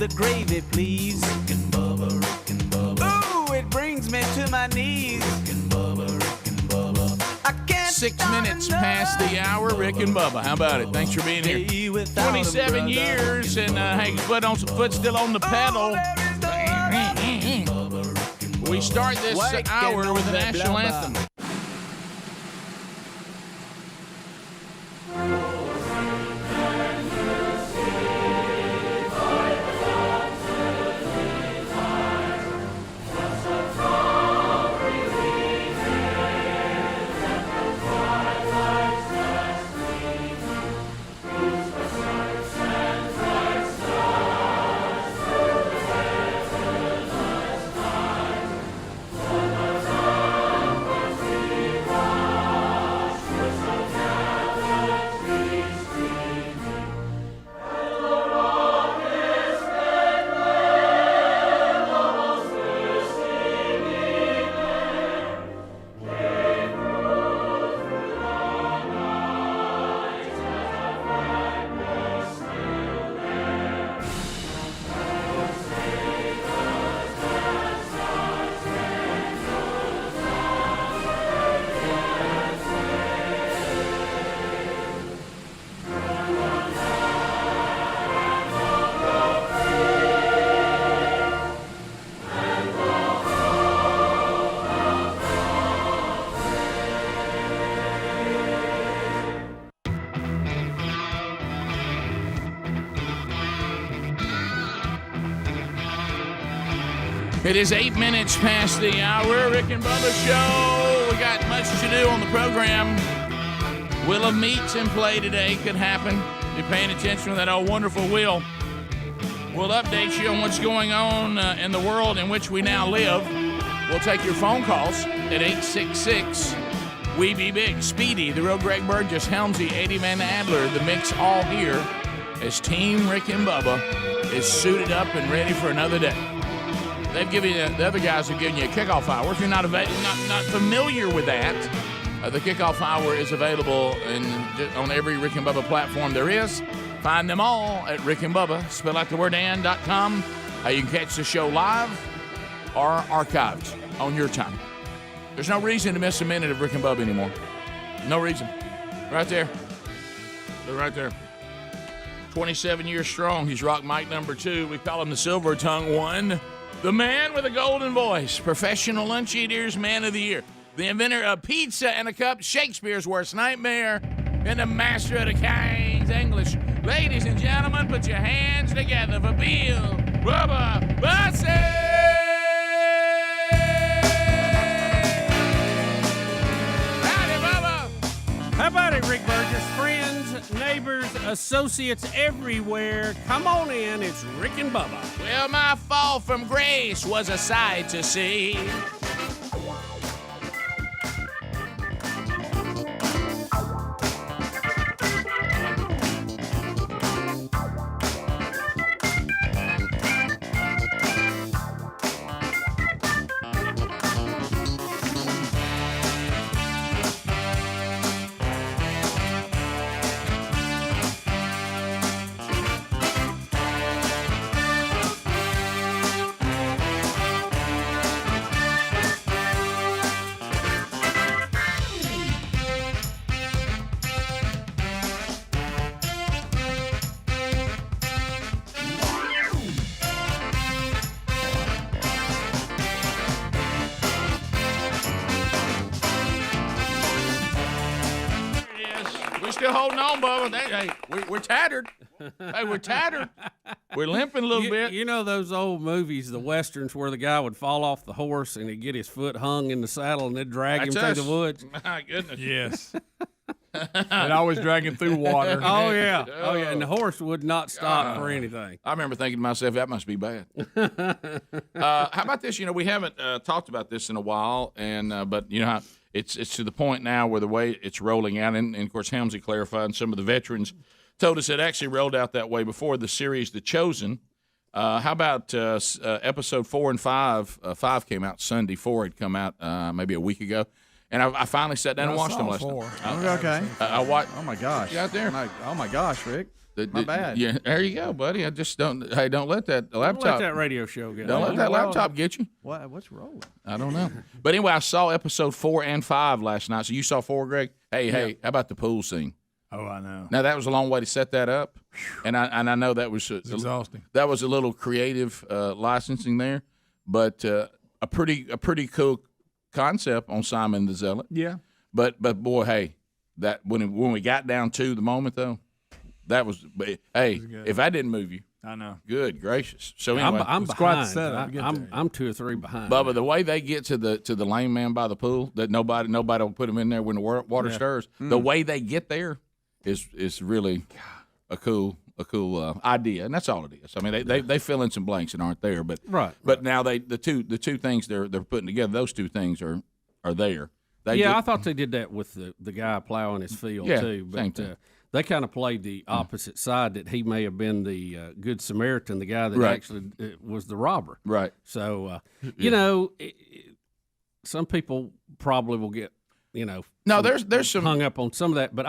the gravy, please. Rick and Bubba, Rick and Bubba. Ooh, it brings me to my knees. Rick and Bubba, Rick and Bubba. I can't 6 start minutes past the hour, Rick and Bubba. How about it? Thanks for being here. day without a 27 brother. years, and hey, foot still on the pedal. We start this hour with the national anthem. It is 8 minutes past the hour. Rick and Bubba Show. We got much to do on the program. Wheel of Meat's in play today. Could happen. You're paying attention to that old wonderful wheel. We'll update you on what's going on in the world in which we now live. We'll take your phone calls at 866 We Be Big. Speedy, the real Greg Burgess, Helmsy, 80-man Adler, the mix all here as Team Rick and Bubba is suited up and ready for another day. They've given you, the other guys have given you a kickoff hour. If you're not familiar with that, the kickoff hour is available on every Rick and Bubba platform there is. Find them all at Rick and Bubba, spell out the word and.com. You can catch the show live or archived on your time. There's no reason to miss a minute of Rick and Bubba anymore. No reason. Right there. They're right there. 27 years strong. He's Rock Mike number 2. We call him the Silver Tongue 1. The man with a golden voice, professional lunch eaters, man of the year, the inventor of pizza and a cup, Shakespeare's worst nightmare, and the master of the King's English. Ladies and gentlemen, put your hands together for Bill Bubba Bussey! Howdy, Bubba! How about it, Rick Burgess? Friends, neighbors, associates everywhere. Come on in. It's Rick and Bubba. Well, my fall from grace was a sight to see. Still holding on, Bubba. Hey, we're tattered. Hey, we're tattered. We're limping a little bit. You know those old movies, the westerns, where the guy would fall off the horse and he'd get his foot hung in the saddle and they'd drag him through the woods? My goodness. Yes. And always dragging through water. Oh, yeah. Oh, yeah. And the horse would not stop for anything. I remember thinking to myself, that must be bad. How about this? You know, we haven't talked about this in a while, and but you know how it's to the point now where the way it's rolling out, and of course Helmsy clarified, and some of the veterans told us it actually rolled out that way before the series The Chosen. How about episode 4 and 5? 5 came out Sunday. 4 had come out maybe a week ago. And I finally sat down and watched them last night. Okay. I watched. Oh my gosh. You out there? Oh my gosh, Rick. My bad. Yeah, there you go, buddy. I just don't let that laptop. Don't let that radio show get. Don't let that laptop get you. What's rolling? I don't know. But anyway, I saw episode 4 and 5 last night. So you saw 4, Greg? Hey, how about the pool scene? Oh, I know. Now that was a long way to set that up, and I know that was Exhausting. That was a little creative licensing there, but a pretty cool concept on Simon the Zealot. Yeah. But boy, hey, that when we got down to the moment though, that was if I didn't move you, I know. Good gracious. So anyway, I'm It's quite the behind. setup. I'm 2 or 3 behind. Bubba, the way they get to the lame man by the pool, that nobody will put him in there when the water stirs. The way they get there is really a cool idea, and that's all it is. I mean, they fill in some blanks that aren't there, but But now the two things they're putting together, those two things are there. I thought they did that with the guy plowing his field too. But same thing. they kind of played the opposite side, that he may have been the Good Samaritan, the guy that actually was the robber. Right. So you know, some people probably will get No, there's some hung up on some of that, but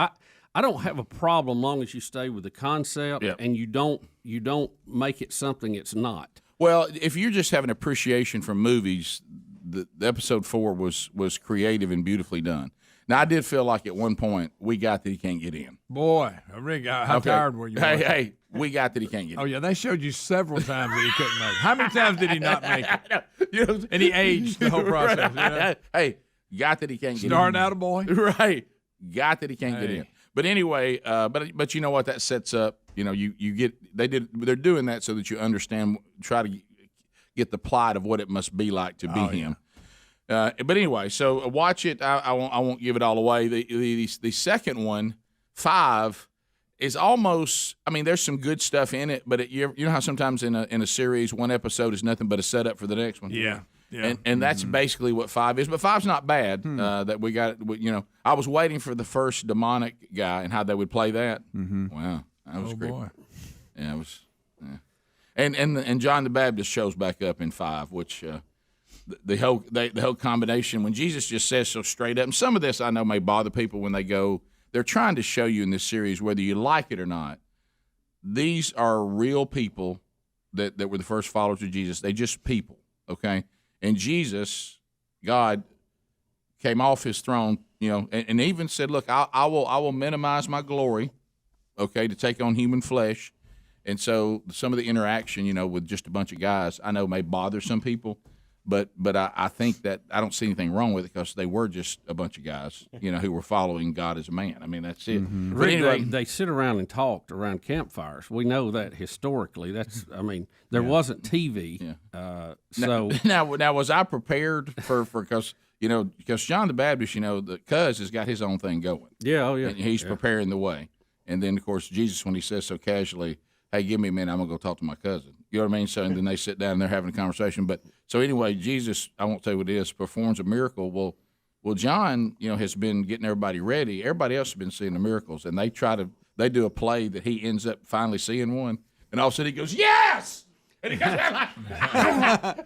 I don't have a problem long as you stay with the concept and you don't make it something it's not. Well, if you're just having appreciation for movies, the episode 4 was creative and beautifully done. Now, I did feel like at one point we got that he can't get in. Boy, Rick, how tired were you? Hey, we got that he can't get in. Oh, yeah, they showed you several times that he couldn't make it. How many times did he not make it? And he aged the whole process. Right. Hey, got that he can't get in. Starting out a boy. Right. Got that he can't get in. But anyway, but you know what that sets up? You get they're doing that so that you understand, try to get the plot of what it must be like to be him. But anyway, so watch it. I won't give it all away. The second one, 5, is almost. I mean, there's some good stuff in it, but you know how sometimes in a series, one episode is nothing but a setup for the next one. Yeah. Yeah. And that's basically what 5 is. But 5's not bad. That we got. I was waiting for the first demonic guy and how they would play that. Wow, that was creepy. Boy. Yeah, it was. Yeah. And John the Baptist shows back up in 5, which the whole combination when Jesus just says so straight up. And some of this I know may bother people when they go. They're trying to show you in this series, whether you like it or not, these are real people that were the first followers of Jesus. They just people, okay. And Jesus, God, came off his throne, and even said, "Look, I will minimize my glory, okay, to take on human flesh." And so some of the interaction, with just a bunch of guys, I know may bother some people, but I think that I don't see anything wrong with it because they were just a bunch of guys, who were following God as a man. I mean, that's it. Mm-hmm. But anyway, they sit around and talked around campfires. We know that historically. There wasn't TV. Yeah. So now was I prepared for because John the Baptist, the cuz has got his own thing going. Yeah, And he's preparing the way. And then of course Jesus, when he says so casually, "Hey, give me a minute, I'm gonna go talk to my cousin." You know what I mean? So and then they sit down and they're having a conversation. But so anyway, Jesus, I won't tell you what it is, performs a miracle. Well, John, has been getting everybody ready. Everybody else has been seeing the miracles, and they do a play that he ends up finally seeing one, and all of a sudden he goes, "Yes!" And he goes,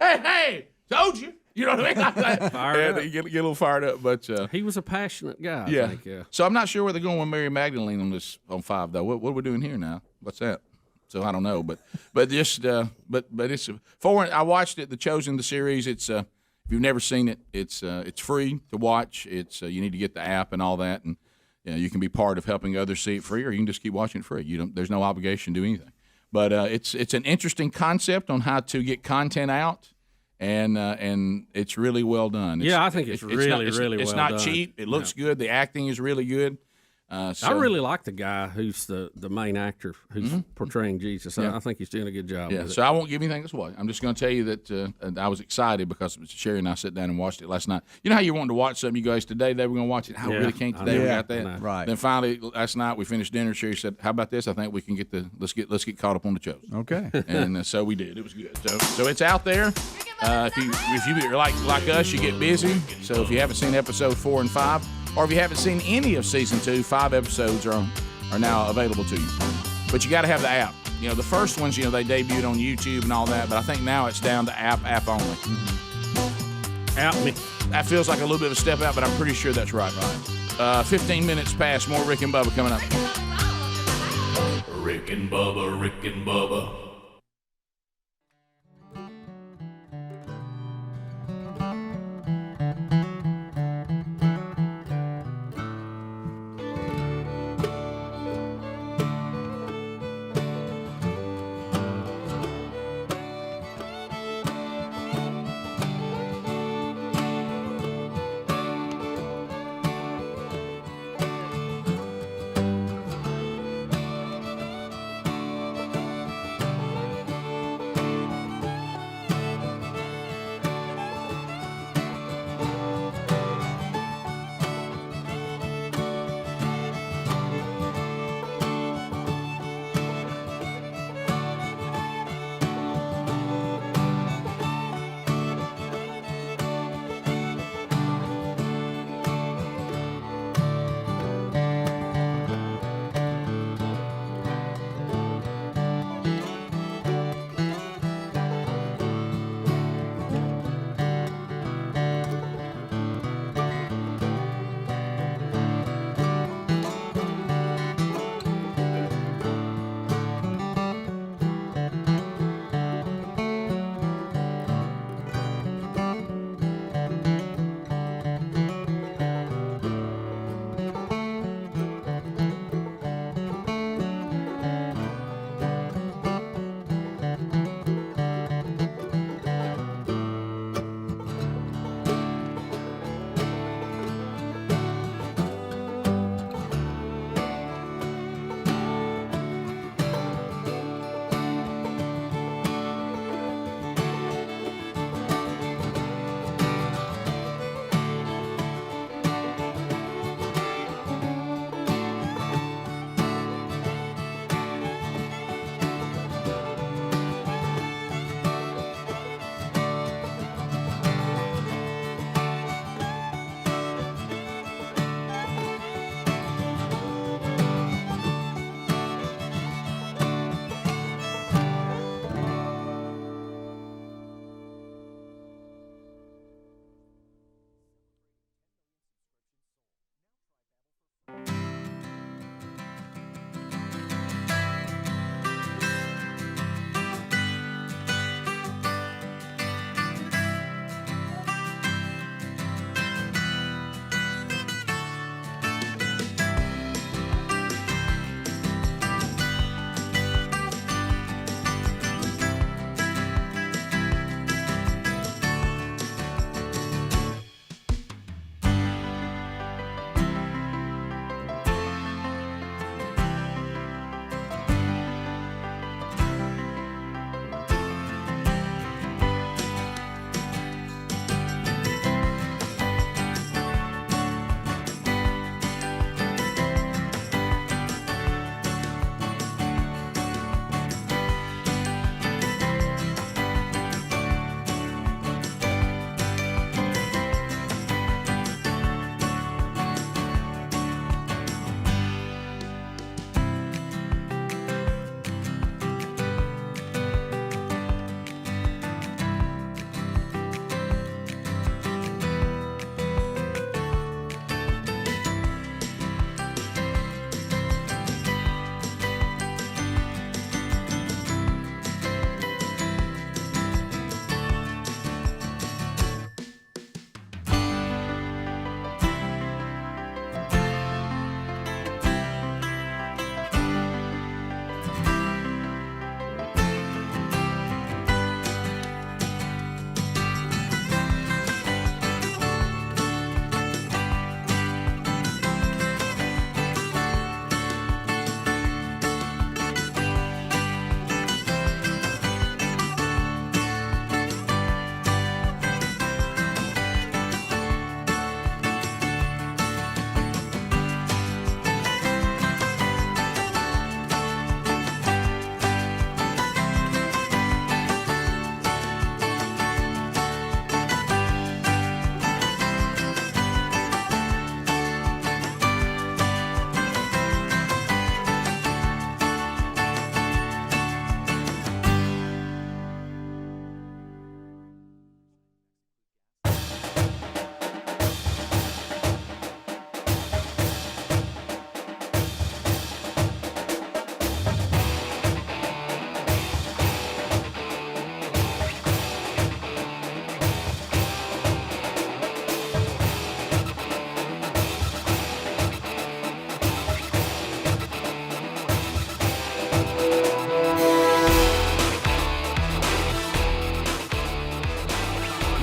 hey, told you. You know what I mean? Fired up. Get a little fired up, but he was a passionate guy. I think, yeah. So I'm not sure where they're going with Mary Magdalene on 5 though. What are we doing here now? What's that? So I don't know, but just but it's 4. I watched it, The Chosen, the series. It's if you've never seen it, it's free to watch. It's you need to get the app and all that, and you can be part of helping others see it free, or you can just keep watching it free. There's no obligation to do anything. But it's an interesting concept on how to get content out, and it's really well done. I think it's really well done. It's not cheap. It looks good. The acting is really good. I really like the guy who's the main actor who's portraying Jesus. I think he's doing a good job with it. So I won't give anything else away. I'm just going to tell you that I was excited because Sherry and I sat down and watched it last night. You know how you wanted to watch something, you guys, today they were going to watch it. How we really can't today. We got that. Right. Then finally last night we finished dinner. Sherry said, "How about this? I think we can let's get caught up on The Chosen." Okay. And so we did. It was good. So it's out there. If you're like us, you get busy. So if you haven't seen episode 4 and 5. Or if you haven't seen any of season 2, 5 episodes are now available to you. But you got to have the app. The first ones, they debuted on YouTube and all that, but I think now it's down to app only. App me. that feels like a little bit of a step out, but I'm pretty sure that's right. 15 minutes past. More Rick and Bubba coming up. Rick and Bubba, Rick and Bubba.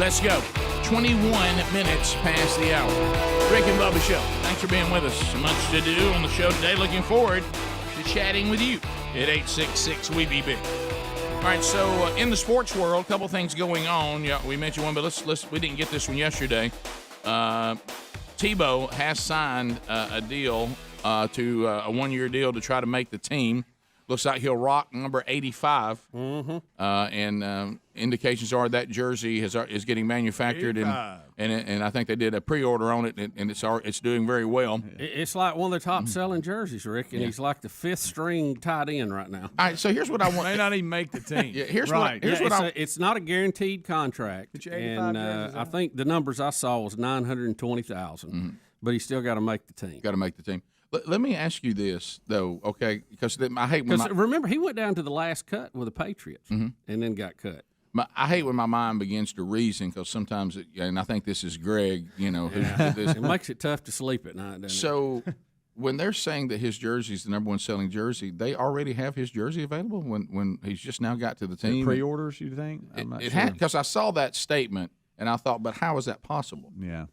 Let's go. 21 minutes past the hour. Rick and Bubba Show. Thanks for being with us. So much to do on the show today. Looking forward to chatting with you at 866-WE-BE-BIG. All right, so in the sports world, a couple things going on. Yeah, we mentioned one, but let's we didn't get this one yesterday. Tebow has signed a deal to a one-year deal to try to make the team. Looks like he'll rock number 85, and indications are that jersey is getting manufactured, and I think they did a pre-order on it, and it's doing very well. It's like one of the top-selling jerseys, Rick, and he's like the fifth-string tight end right now. All right, so here's what I want. May not even make the team. Yeah, here's right. It's not a guaranteed contract, and I think the numbers I saw was $920,000, but he's still got to make the team. Got to make the team. Let me ask you this, though, okay? Because I hate when remember, he went down to the last cut with the Patriots and then got cut. I hate when my mind begins to reason because sometimes, and I think this is Greg, It makes it tough to sleep at night, doesn't it? So when they're saying that his jersey is the number one selling jersey, they already have his jersey available when he's just now got to the team? Pre-orders, you think? I'm not sure. Because I saw that statement, and I thought, but how is that possible? Yeah.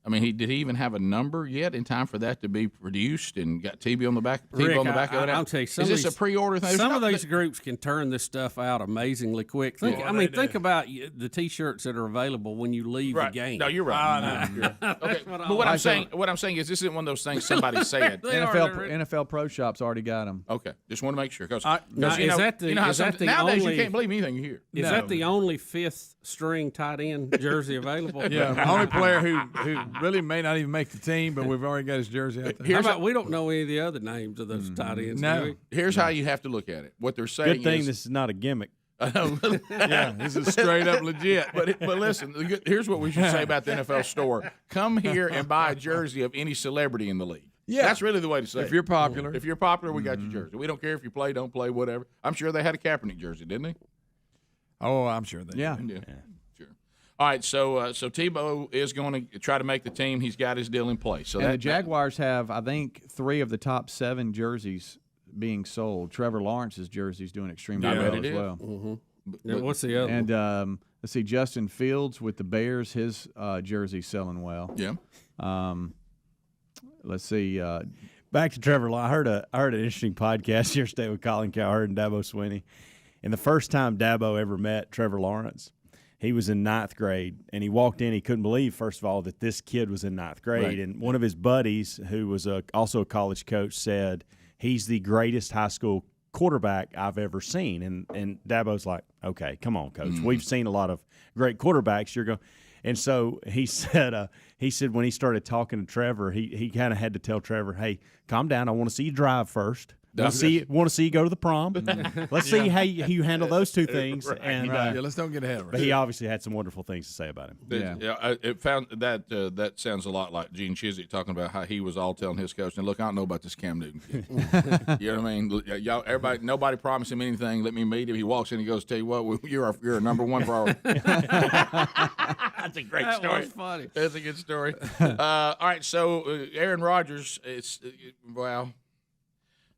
I mean, did he even have a number yet in time for that to be produced and got TV on the back? Rick, on the back of it. I'll tell you, is this a pre-order thing? Some of these groups can turn this stuff out amazingly quick. Think about the T-shirts that are available when you leave the game. No, you're right. Okay, but what I'm saying is, this isn't one of those things somebody said. NFL Pro Shop's already got them. Okay, just want to make sure because nowadays you can't believe anything you hear. Is that the only fifth-string tight end jersey available? Yeah, the only player who really may not even make the team, but we've already got his jersey out there. We don't know any of the other names of those tight ends. No. Here's how you have to look at it. What they're saying Good thing this is not a gimmick. Yeah, this is straight up legit. But listen, here's what we should say about the NFL store. Come here and buy a jersey of any celebrity in the league. Yeah. That's really the way to say it. If you're popular. If you're popular, we got your jersey. We don't care if you play, don't play, whatever. I'm sure they had a Kaepernick jersey, didn't they? Oh, I'm sure they Yeah. did. Yeah. Sure. All right, so Tebow is going to try to make the team. He's got his deal in place. So the Jaguars have, I think, 3 of the top 7 jerseys being sold. Trevor Lawrence's jersey is doing extremely well as well. Now, what's the other one? And let's see, Justin Fields with the Bears, his jersey's selling well. Yeah. Let's see. Back to Trevor Lawrence. I heard an interesting podcast yesterday with Colin Cowherd and Dabo Swinney. And the first time Dabo ever met Trevor Lawrence, he was in 9th grade, and he walked in. He couldn't believe, first of all, that this kid was in 9th grade. Right. And one of his buddies, who was also a college coach, said, he's the greatest high school quarterback I've ever seen. And Dabo's like, okay, come on, coach. We've seen a lot of great quarterbacks. You're going. And so he said when he started talking to Trevor, he kind of had to tell Trevor, hey, calm down. I want to see you drive first. Want to see you go to the prom. Let's see how you handle those two things. Right. And let's don't get ahead of it. But he obviously had some wonderful things to say about him. It found that sounds a lot like Gene Chizik talking about how he was all telling his coach, and look, I don't know about this Cam Newton kid. You know what I mean? Y'all, nobody promised him anything. Let me meet him. He walks in, he goes, tell you what, you're a number one priority. That's a great story. That was funny. That's a good story. All right, so Aaron Rodgers, wow.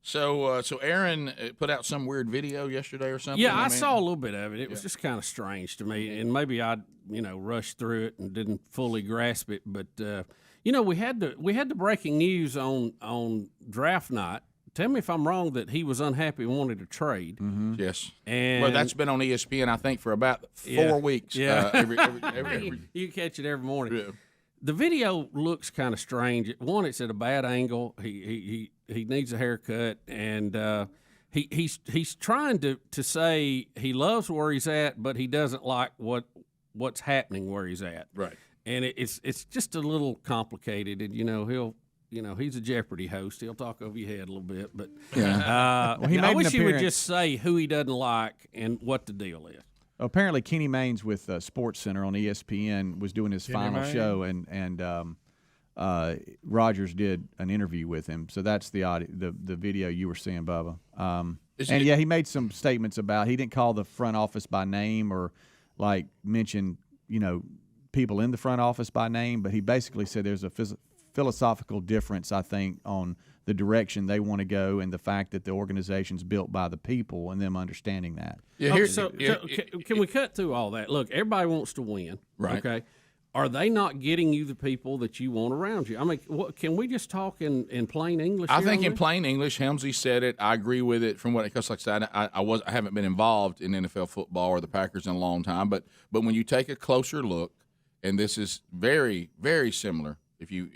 So Aaron put out some weird video yesterday or something. Yeah, I saw a little bit of it. It was just kind of strange to me, and maybe I, rushed through it and didn't fully grasp it. But we had the breaking news on draft night. Tell me if I'm wrong that he was unhappy and wanted to trade. Mm-hmm. Yes, and that's been on ESPN I think for about 4 weeks. Yeah, every you catch it every morning. Yeah. The video looks kind of strange. One, it's at a bad angle. He needs a haircut, and he's trying to say he loves where he's at, but he doesn't like what's happening where he's at. Right. And it's just a little complicated, and he's a Jeopardy host. He'll talk over your head a little bit, but I wish he would just say who he doesn't like and what the deal is. Apparently, Kenny Maynes with Sports Center on ESPN was doing his final show, and Rodgers did an interview with him. So that's the audio, the video you were seeing, Bubba. He made some statements about he didn't call the front office by name or like mention people in the front office by name, but he basically said there's a philosophical difference, I think, on the direction they want to go and the fact that the organization's built by the people and them understanding that. Yeah, Can we cut through all that? Look, everybody wants to win. Right. Okay. Are they not getting you the people that you want around you? I mean, can we just talk in plain English? I think on in this? plain English, Helmsley said it. I agree with it. From what, because like I said, I haven't been involved in NFL football or the Packers in a long time. But when you take a closer look, and this is very, very similar. If you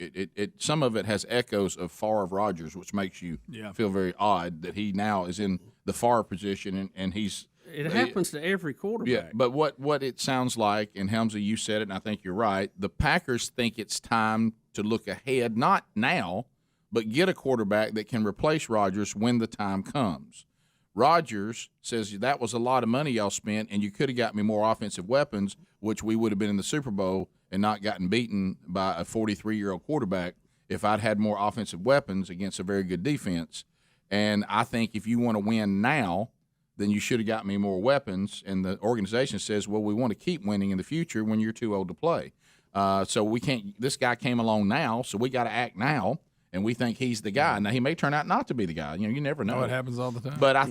some of it has echoes of Favre Rodgers, which makes you feel very odd that he now is in the Favre position and he's. It happens to every quarterback. Yeah, but what it sounds like, and Helmsley, you said it, and I think you're right. The Packers think it's time to look ahead, not now, but get a quarterback that can replace Rodgers when the time comes. Rodgers says that was a lot of money y'all spent, and you could have got me more offensive weapons, which we would have been in the Super Bowl and not gotten beaten by a 43-year-old quarterback if I'd had more offensive weapons against a very good defense. And I think if you want to win now, then you should have got me more weapons. And the organization says, well, we want to keep winning in the future when you're too old to play. So we can't – this guy came along now, so we got to act now, and we think he's the guy. Now, he may turn out not to be the guy. You never know. It happens all the time. But I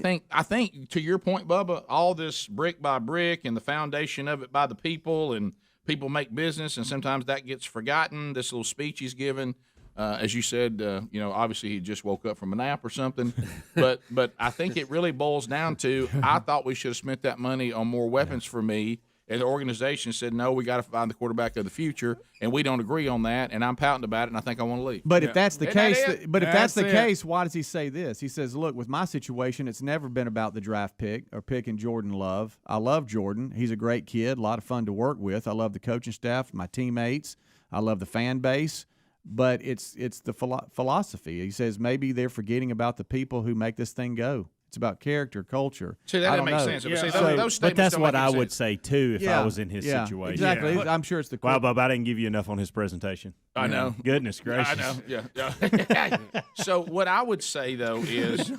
think to your point, Bubba, all this brick by brick and the foundation of it by the people, and people make business, and sometimes that gets forgotten. This little speech he's given, as you said, obviously he just woke up from a nap or something. but I think it really boils down to I thought we should have spent that money on more weapons for me. And the organization said, no, we got to find the quarterback of the future, and we don't agree on that. And I'm pouting about it, and I think I want to leave. But if that's the Isn't case, why does he say this? He says, look, with my situation, it's never been about the draft pick or picking Jordan Love. I love Jordan. He's a great kid, a lot of fun to work with. I love the coaching staff, my teammates. I love the fan base. But it's the philosophy. He says maybe they're forgetting about the people who make this thing go. It's about character, culture. See, that makes sense. Yeah. See, those statements but that's don't what make I any would sense. say, too, if I was in his situation. Exactly. Yeah. I'm sure it's the Wow, Bob, I didn't give you enough on his presentation. I know. Goodness gracious. I know. Yeah. So what I would say though is,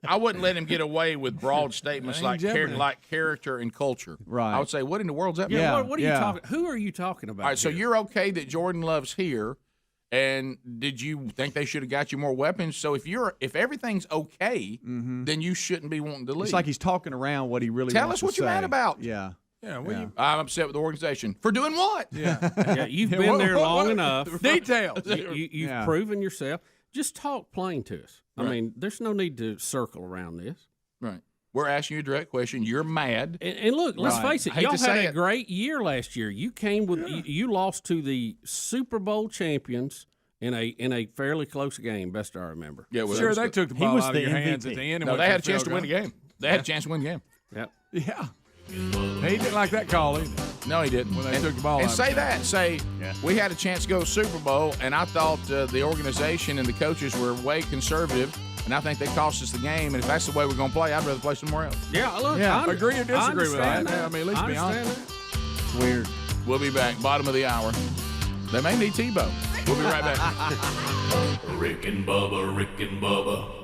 I wouldn't let him get away with broad statements like character and culture. Right. I would say, what in the world's that? Yeah. What are you talking? Who are you talking about? All right. So here? you're okay that Jordan Love's here, and did you think they should have got you more weapons? So if everything's okay, then you shouldn't be wanting to leave. It's like he's talking around what he really Tell wants us what to you're say. mad about. Yeah. Yeah, I'm upset with the organization for doing what? Yeah, you've been there long enough. Details. You've proven yourself. Just talk plain to us. I mean, there's no need to circle around this. Right. We're asking you a direct question. You're mad. And look, let's face it. I hate Y'all to say had a it. great year last year. You came with you lost to the Super Bowl champions in a fairly close game, best I remember. Yeah, well, Sure, they took the ball was out of the your hands MVP. at the end. And No, went they for had a chance to field win the goal. game. They had a chance to win the game. Yep. Yeah. He didn't like that call either. No, he didn't. When they took the ball and out. say that. Say, we had a chance to go to Super Bowl, and I thought the organization and the coaches were way conservative, and I think they cost us the game. And if that's the way we're going to play, I'd rather play somewhere else. Yeah, look, Yeah. Agree or disagree with that? understand I mean, at least I be understand honest. that. It's weird. We'll be back. Bottom of the hour. They may need Tebow. We'll be right back. Rick and Bubba, Rick and Bubba.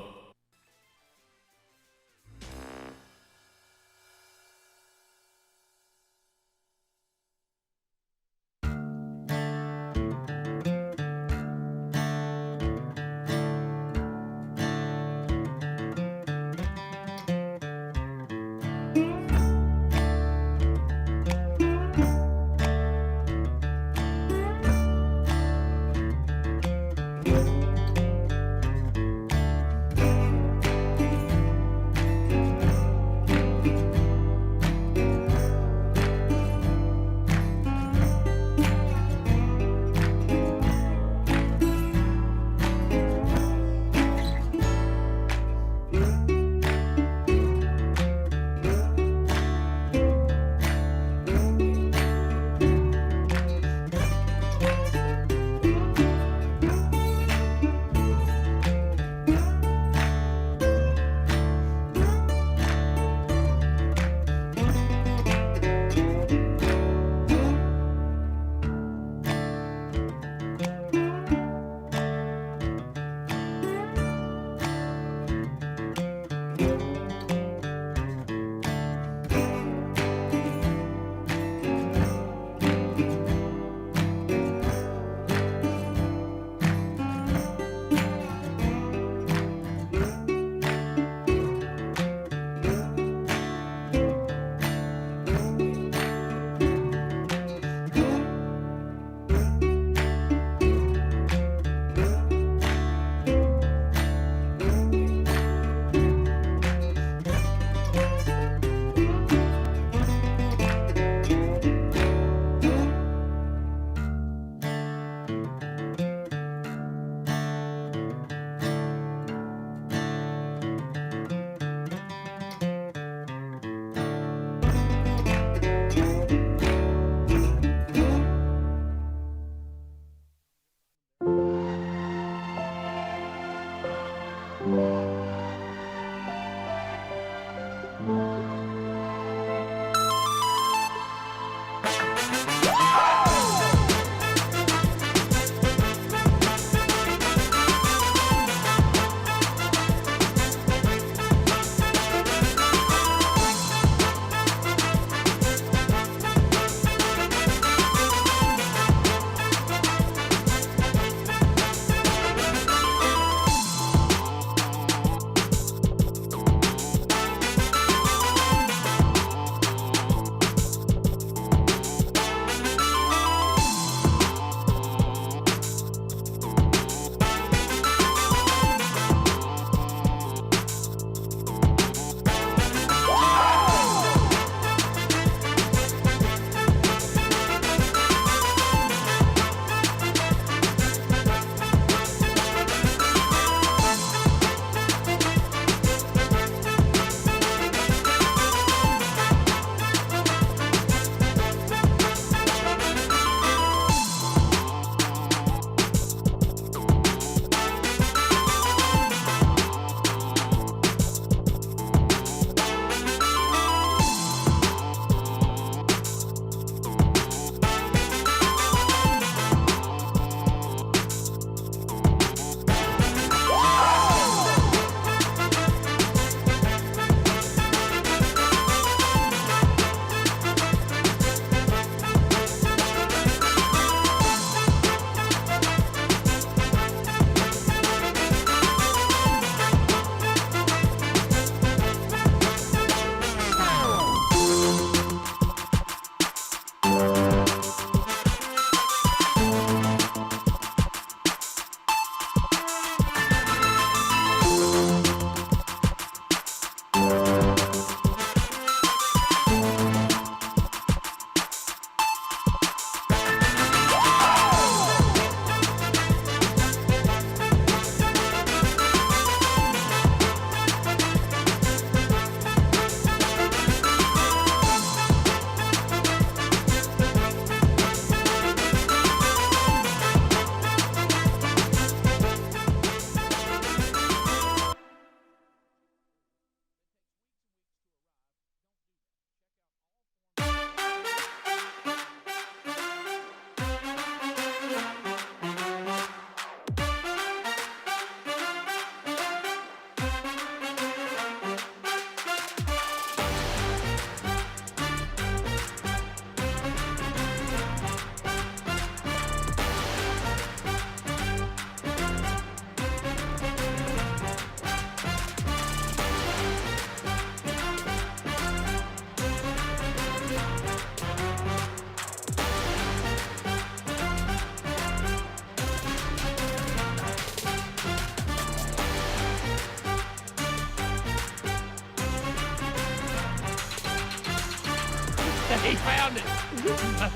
He found it.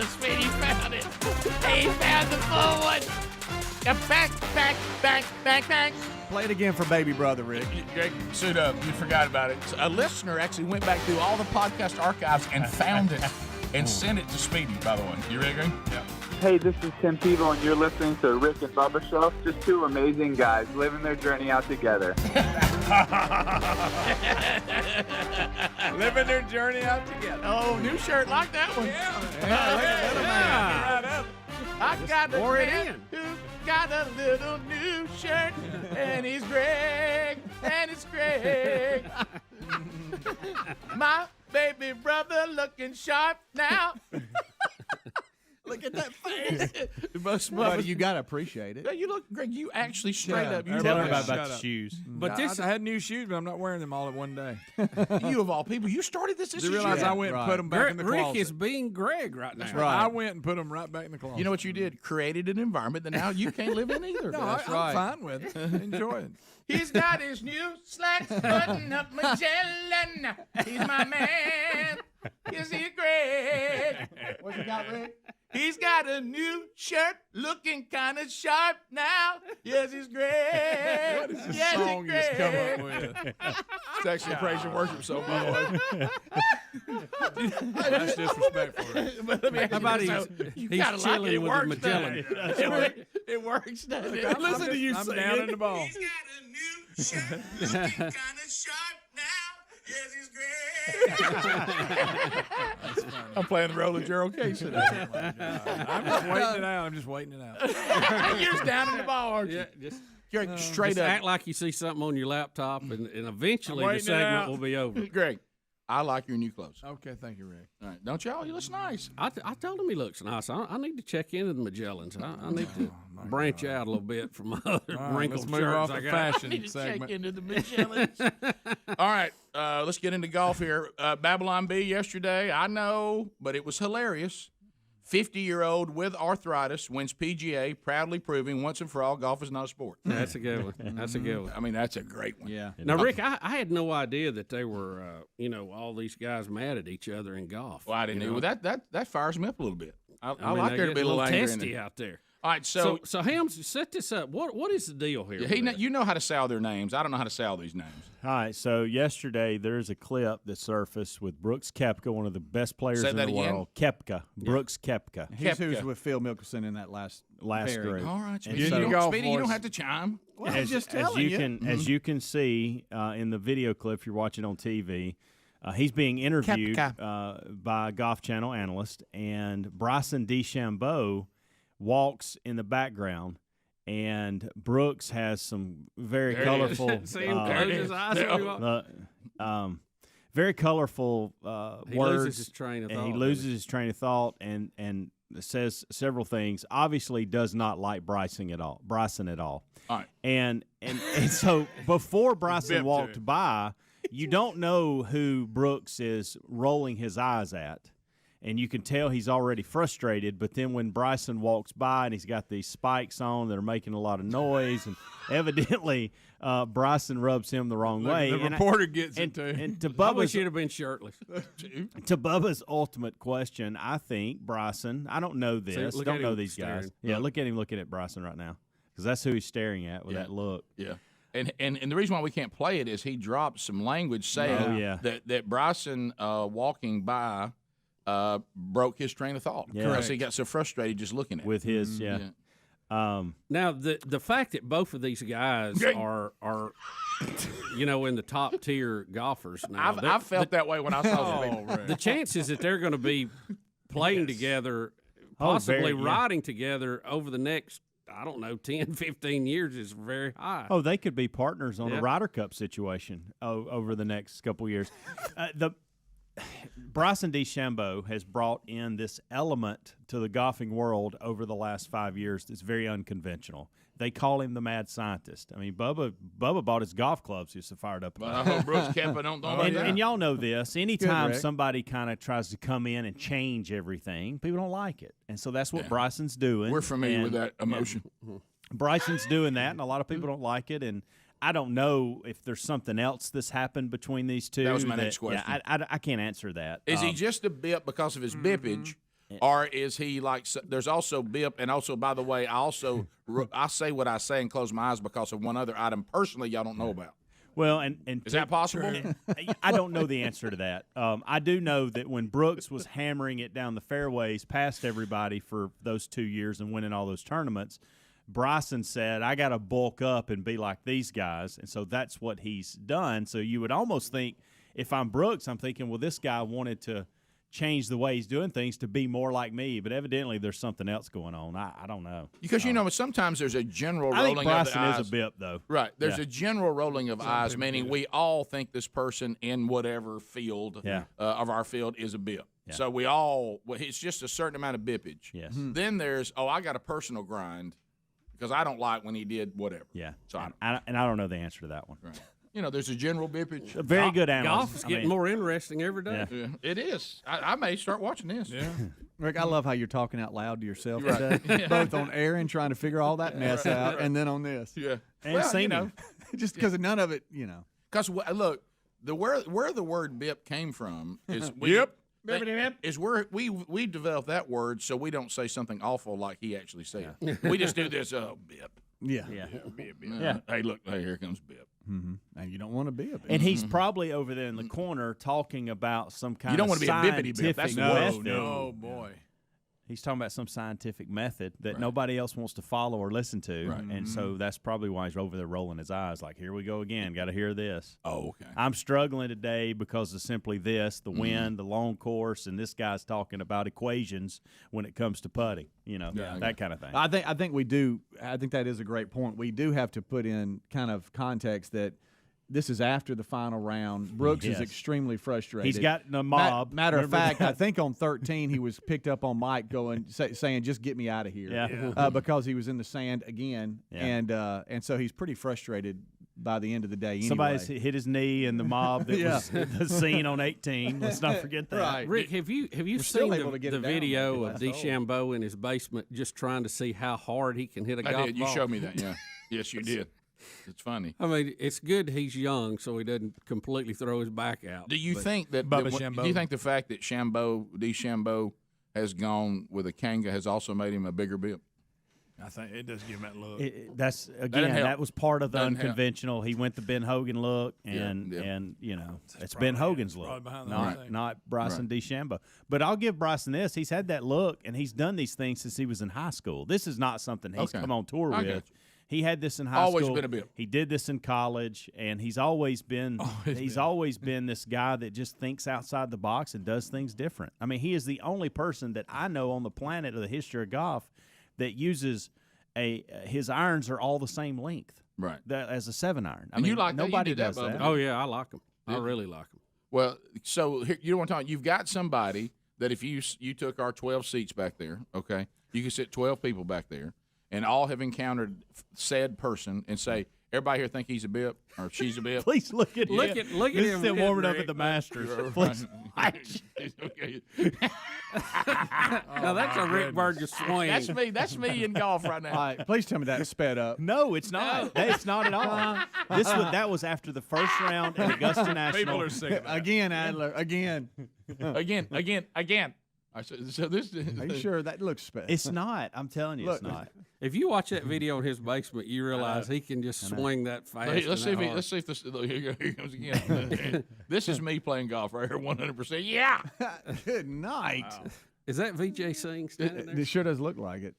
Speedy found it. He found the full one. Back. Play it again for baby brother, Rick. Greg, suit up. You forgot about it. A listener actually went back through all the podcast archives and found it and sent it to Speedy, by the way. You ready, Greg? Yeah. Hey, this is Tim Tebow, and you're listening to Rick and Bubba Show. Just two amazing guys living their journey out together. Living their journey out together. Oh, new shirt. Like that one. Yeah. I got a wore it man who got a little new shirt, and he's Greg, and it's Greg. My baby brother looking sharp now. Look at that face. But you got to appreciate it. You look, Greg, you actually straight up. You Tell look me like- about the shoes. But I had new shoes, but I'm not wearing them all at one day. you of all people, you started this. Did you realize I went and put them back in the Rick closet? is being Greg right now. I went and put them right back in the closet. You know what you did? Created an environment that now you can't live in either. No, I'm fine with it. Enjoy it. He's got his new slacks button up Magellan. He's my man. Is he Greg? What you got, Rick? He's got a new shirt, looking kind of sharp now. Yes, he's great. What is this yes, song he's you just come great. up with? It's actually a praise and worship song, by the way. That's disrespectful. But let me ask How you about this, he's you gotta like chilling it. It with works, the Magellan? doesn't it? It works, doesn't it? Listen to you I'm sing down it. in the ball. He's got a new shirt, looking kind of sharp now. Yes, he's great. I'm playing the role of Gerald Case today. I'm just waiting it out. I'm just waiting it out. You're just down in the ball, aren't you? Yeah, just You're straight just up. act like you see something on your laptop, and eventually I'm the waiting it segment out. will be over. Greg, I like your new clothes. Okay, thank you, Rick. All right, don't y'all? You look nice. I told him he looks nice. I need to check into the Magellans. I need to branch out a little bit from my other All right, wrinkled let's move shirts off I the got. fashion segment. Into the Magellans. All right, let's get into golf here. Babylon B yesterday, I know, but it was hilarious. 50-year-old with arthritis wins PGA, proudly proving once and for all golf is not a sport. That's a good one. That's a good one. I mean, that's a great one. Yeah. Now, Rick, I had no idea that they were, all these guys mad at each other in golf. Well, I didn't know. Well, that fires me up a little bit. I mean, like they there to get be a little anger in testy there. out there. All right, So Hams, set this up. What is the deal here? with that? you know how to say all their names. I don't know how to say all these names. All right, so yesterday there's a clip that surfaced with Brooks Koepka, one of the best players Say in that the again? world. Koepka, Brooks Koepka, He's who was Koepka. with Phil Mickelson in that last last pairing. group. All right, And Speedy, so- you, golf Speedy, you don't voice. have to chime. Well, I'm just as telling you. can as you can see in the video clip if you're watching on TV, he's being interviewed by a Golf Channel analyst, and Bryson DeChambeau walks in the background, and Brooks has some very There he is. colorful, See him close his eyes. There- every walk? very colorful He words. loses his train of and thought. he loses his train of thought, and says several things. Obviously, does not like Bryson at all. All right. And so before Bryson Bip to walked it. by, you don't know who Brooks is rolling his eyes at. And you can tell he's already frustrated, but then when Bryson walks by and he's got these spikes on that are making a lot of noise, and evidently Bryson rubs him the wrong way. The And reporter gets and, it too. and to I wish Bubba's he'd have been shirtless. to Bubba's ultimate question, I think Bryson. I don't know this. look Don't at know him these guys. staring. Yeah, look at him looking at Bryson right now, because that's who he's staring at with Yeah. that look. Yeah. And the reason why we can't play it is he dropped some language saying yeah. that Bryson walking by broke his train of thought. Yeah. Because he got so frustrated just looking at With his it. Now, the fact that both of these guys Great. are in the top tier golfers now. I felt that way when I saw the the chances that they're going to be playing together, possibly very, yeah. riding together over the next, 10, 15 years is very high. Oh, they could be partners on Yeah. a Ryder Cup situation over the next couple years. Bryson DeChambeau has brought in this element to the golfing world over the last 5 years that's very unconventional. They call him the mad scientist. I mean, Bubba bought his golf clubs. He's so fired up But about I hope Brooks Koepka don't and y'all know this. Anytime Rick. somebody kind of tries to come in and change everything, people don't like it. And so that's what Bryson's doing. We're familiar with And that emotion. Bryson's doing that, and a lot of people don't like it. And I don't know if there's something else that's happened between these two. That was my next question. Yeah, I can't answer that. Is he just a bip because of his bippage? Or is he like? There's also bip, and also, by the way, I say what I say and close my eyes because of one other item personally y'all don't know about. Well, and Is that possible? I don't know the answer to that. I do know that when Brooks was hammering it down the fairways past everybody for those 2 years and winning all those tournaments, Bryson said, I got to bulk up and be like these guys. And so that's what he's done. So you would almost think, if I'm Brooks, I'm thinking, well, this guy wanted to change the way he's doing things to be more like me. But evidently there's something else going on. I don't know. Because sometimes there's a general I rolling think of the Bryson eyes. is a bip, though. Right. There's Yeah. a general rolling of eyes, meaning we all think this person in whatever field of our field is a bip. Yeah. So we all, it's just a certain amount of bippage. Yes. Then there's, I got a personal grind because I don't like when he did whatever. Yeah. So I don't know the answer to that one. right. There's a general bippage. A very good analyst. Golf is getting more interesting every day. Yeah. Yeah, it is. I may start watching this. Yeah. Rick, I love how you're talking out loud to yourself today, both on air and trying to figure all that mess out, and then on this. Yeah. And singing. Just because none of it, Because look, where the word bip came from is is we developed that word so we don't say something awful like he actually said. We just do this. Bip. Yeah. Bip. Yeah. Hey, look. Hey, here comes Bip. And you don't want to be a bip. And he's probably over there in the corner talking about some kind You don't of want to be a bippity bip. scientific That's method. No, boy. He's talking about some scientific method that nobody else wants to follow or listen to. Right. And so that's probably why he's over there rolling his eyes like, here we go again. Got to hear this. Oh, okay. I'm struggling today because of simply this, the wind, the long course, and this guy's talking about equations when it comes to putting, that kind of thing. I think we do. I think that is a great point. We do have to put in kind of context that this is after the final round. Brooks is extremely frustrated. He's got the mob. Matter of fact, I think on 13 he was picked up on mic saying, "Just get me out of here," because he was in the sand again, and so he's pretty frustrated by the end of the day. Anyway. Somebody's hit his knee in the mob that was the scene on 18. Let's not forget that. Right. Rick, have you still seen able to get the it down video like of it was. DeChambeau in his basement just trying to see how hard he can hit a golf I did. You ball? showed me that. Yeah. Yes, you did. It's funny. I mean, it's good he's young, so he doesn't completely throw his back out. Do you think that? Bubba Do Shambo. you think the fact that DeChambeau has gone with a Kanga has also made him a bigger bip? I think it does give him that look. That's help. that was part of the Doesn't help. unconventional. He went the Ben Hogan look, Yeah. and it's Ben Hogan's probably look, behind the whole thing. not Bryson DeChambeau. But I'll give Bryson this: he's had that look, and he's done these things since he was in high school. This is not something he's Okay. come on tour I with. got you. He had this in high Always school. been a bip. He did this in college, and he's always been always been this guy that just thinks outside the box and does things different. I mean, he is the only person that I know on the planet of the history of golf that uses his irons are all the same length, Right. as a 7-iron. I And mean, you like that? You nobody did that, does Bubba. that. Oh, yeah, I like him. I really like him. Well, so here, you don't want to talk. You've got somebody that if you took our 12 seats back there, okay, you could sit 12 people back there, and all have encountered said person and say, everybody here think he's a bip or she's a bip. Please look at Look him. at This him is still warming up Rick. at the Masters. Please. Okay. Now, that's a Rick Burgess swing. That's me in golf right now. All right, please tell me that sped up. No, it's not. It's not at all. That was after the first round at Augusta National. People are sick of that. Again, Adler. Again. Again. So this. Are you sure that looks sped? It's not. I'm telling you, it's not. If you watch that video in his basement, you realize he can just swing that fast. Let's see and if this. Look, here comes again. This is me playing golf right here, 100%. Yeah. Good night. Is that VJ Singh standing there? It sure does look like it.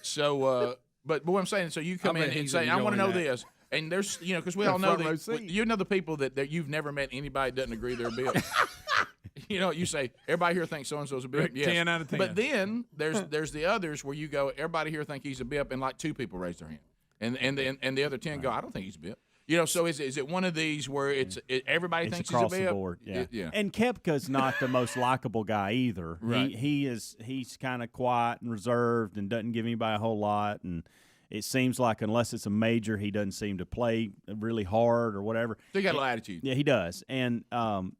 So, but what I'm saying, so you come I bet in and he's say, I want to know enjoying that. this. And there's, because we all know front row that seat. you know the people that you've never met anybody that doesn't agree they're a bip. You say everybody here thinks so and so's a bip. Rick, Yes. 10 out of 10. But then there's the others where you go, everybody here think he's a bip, and like 2 people raise their hand, and the other 10 go, I don't think he's a bip. So is it one of these where everybody It's thinks across he's a bip? the board. Yeah. Yeah. And Koepka's not the most likable guy either. Right. He's kind of quiet and reserved and doesn't give anybody a whole lot. And it seems like unless it's a major, he doesn't seem to play really hard or whatever. They got a little attitude. Yeah, he does. And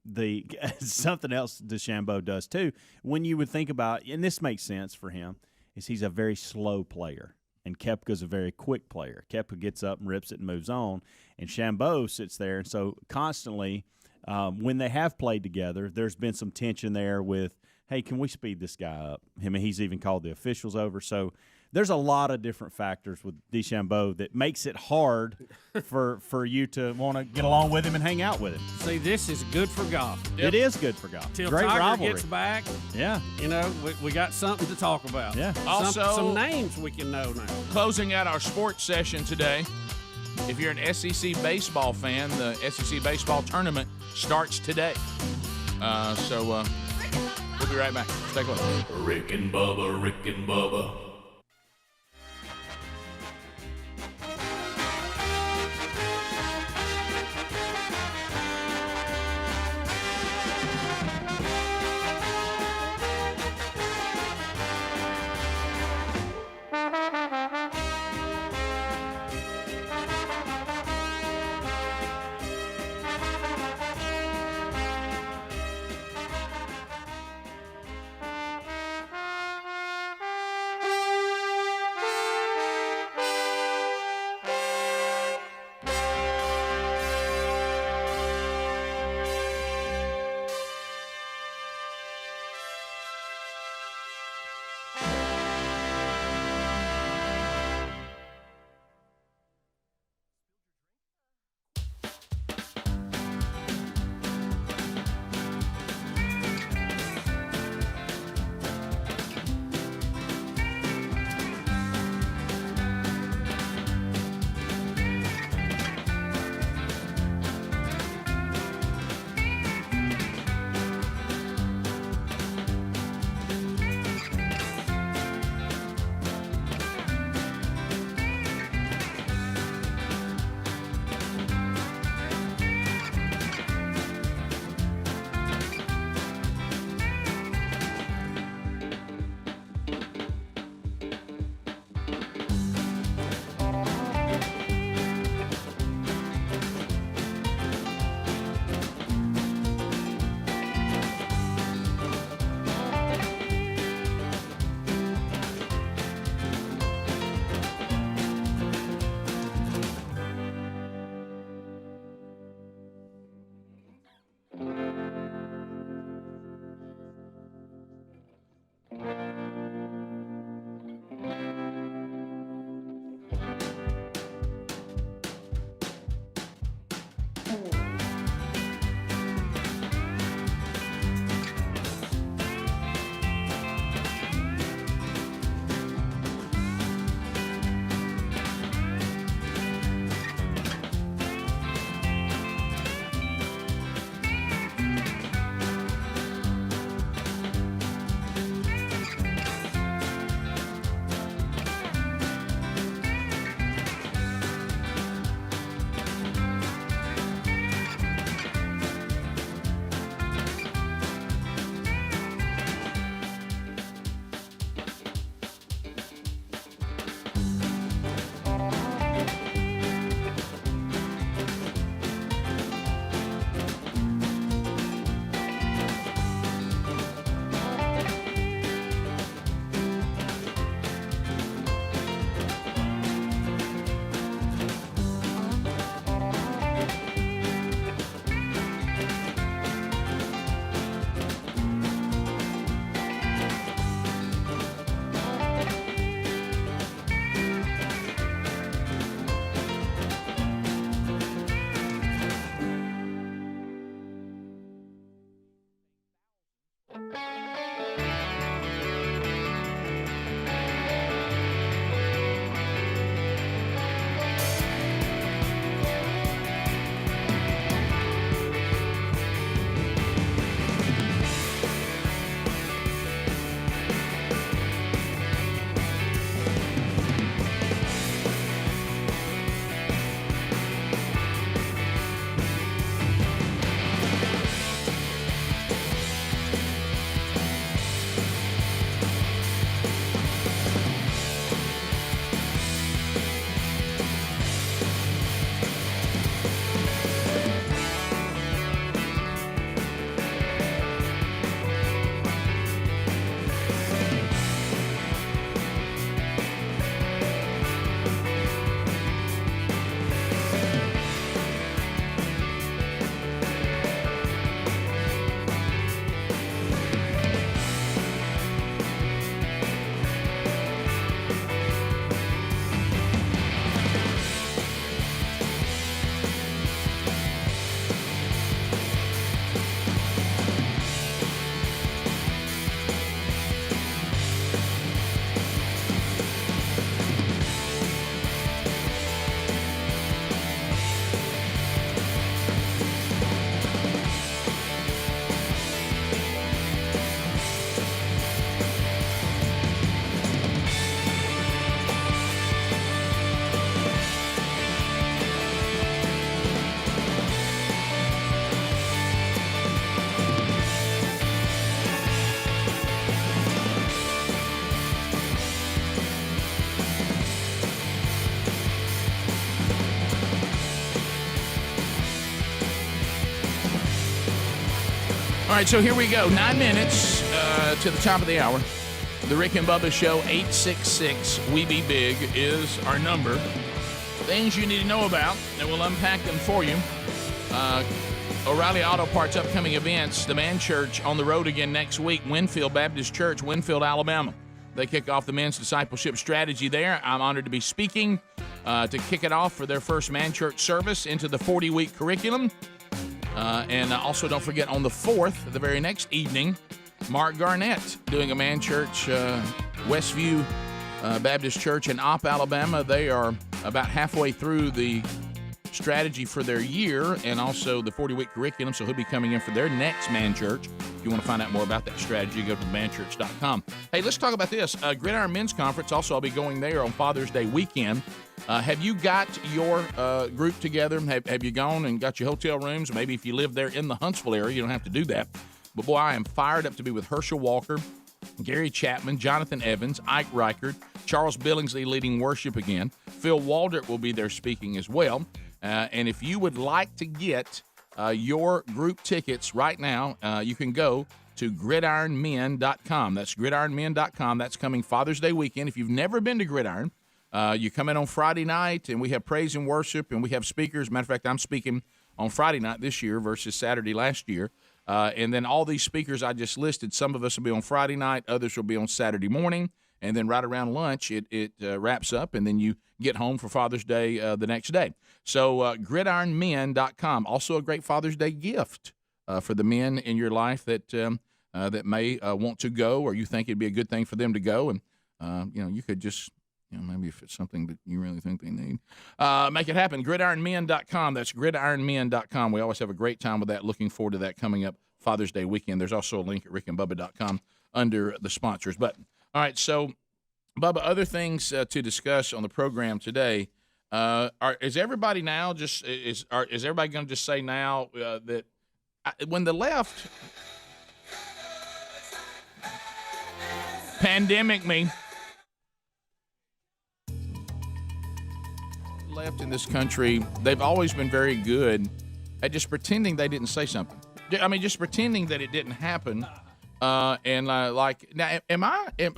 the something else DeChambeau does too. When you would think about, and this makes sense for him, is he's a very slow player. And Koepka's a very quick player. Koepka gets up and rips it and moves on. And Chambeau sits there. And so constantly, when they have played together, there's been some tension there with, hey, can we speed this guy up? He's even called the officials over. So there's a lot of different factors with DeChambeau that makes it hard for you to want to get along with him and hang out with him. See, this is good for golf. It is good for golf. Till Great Tiger rivalry. gets back, Yeah. we got something to talk about. Yeah. Also- some names we can know now. Closing out our sports session today, if you're an SEC baseball fan, the SEC baseball tournament starts today. So we'll be right back. Stay close. Rick and Bubba, Rick and Bubba. All right, so here we go. 9 minutes to the top of the hour. The Rick and Bubba Show, 866-WE-BE-BIG is our number. Things you need to know about, and we'll unpack them for you. O'Reilly Auto Parts upcoming events, the Man Church on the road again next week, Winfield Baptist Church, Winfield, Alabama. They kick off the men's discipleship strategy there. I'm honored to be speaking to kick it off for their first Man Church service into the 40-week curriculum. And also don't forget on the 4th, the very next evening, Mark Garnett doing a Man Church, Westview Baptist Church in Opp, Alabama. They are about halfway through the strategy for their year and also the 40-week curriculum, so he'll be coming in for their next Man Church. If you want to find out more about that strategy, go to manchurch.com. Hey, let's talk about this. Gridiron Men's Conference, also I'll be going there on Father's Day weekend. Have you got your group together? Have you gone and got your hotel rooms? Maybe if you live there in the Huntsville area, you don't have to do that. But boy, I am fired up to be with Herschel Walker, Gary Chapman, Jonathan Evans, Ike Reichert, Charles Billingsley leading worship again. Phil Waldrop will be there speaking as well. And if you would like to get your group tickets right now, you can go to gridironmen.com. That's gridironmen.com. That's coming Father's Day weekend. If you've never been to Gridiron, you come in on Friday night, and we have praise and worship, and we have speakers. Matter of fact, I'm speaking on Friday night this year versus Saturday last year. And then all these speakers I just listed, some of us will be on Friday night, others will be on Saturday morning. And then right around lunch, it wraps up, and then you get home for Father's Day the next day. So gridironmen.com, also a great Father's Day gift for the men in your life that that may want to go, or you think it'd be a good thing for them to go. And, you could just, maybe if it's something that you really think they need, make it happen. Gridironmen.com. That's gridironmen.com. We always have a great time with that. Looking forward to that coming up Father's Day weekend. There's also a link at rickandbubba.com under the sponsors button. All right, so, Bubba, other things to discuss on the program today. Is everybody now just is everybody going to just say now that when the left pandemic left in this country, they've always been very good at just pretending they didn't say something. I mean, just pretending that it didn't happen. Now,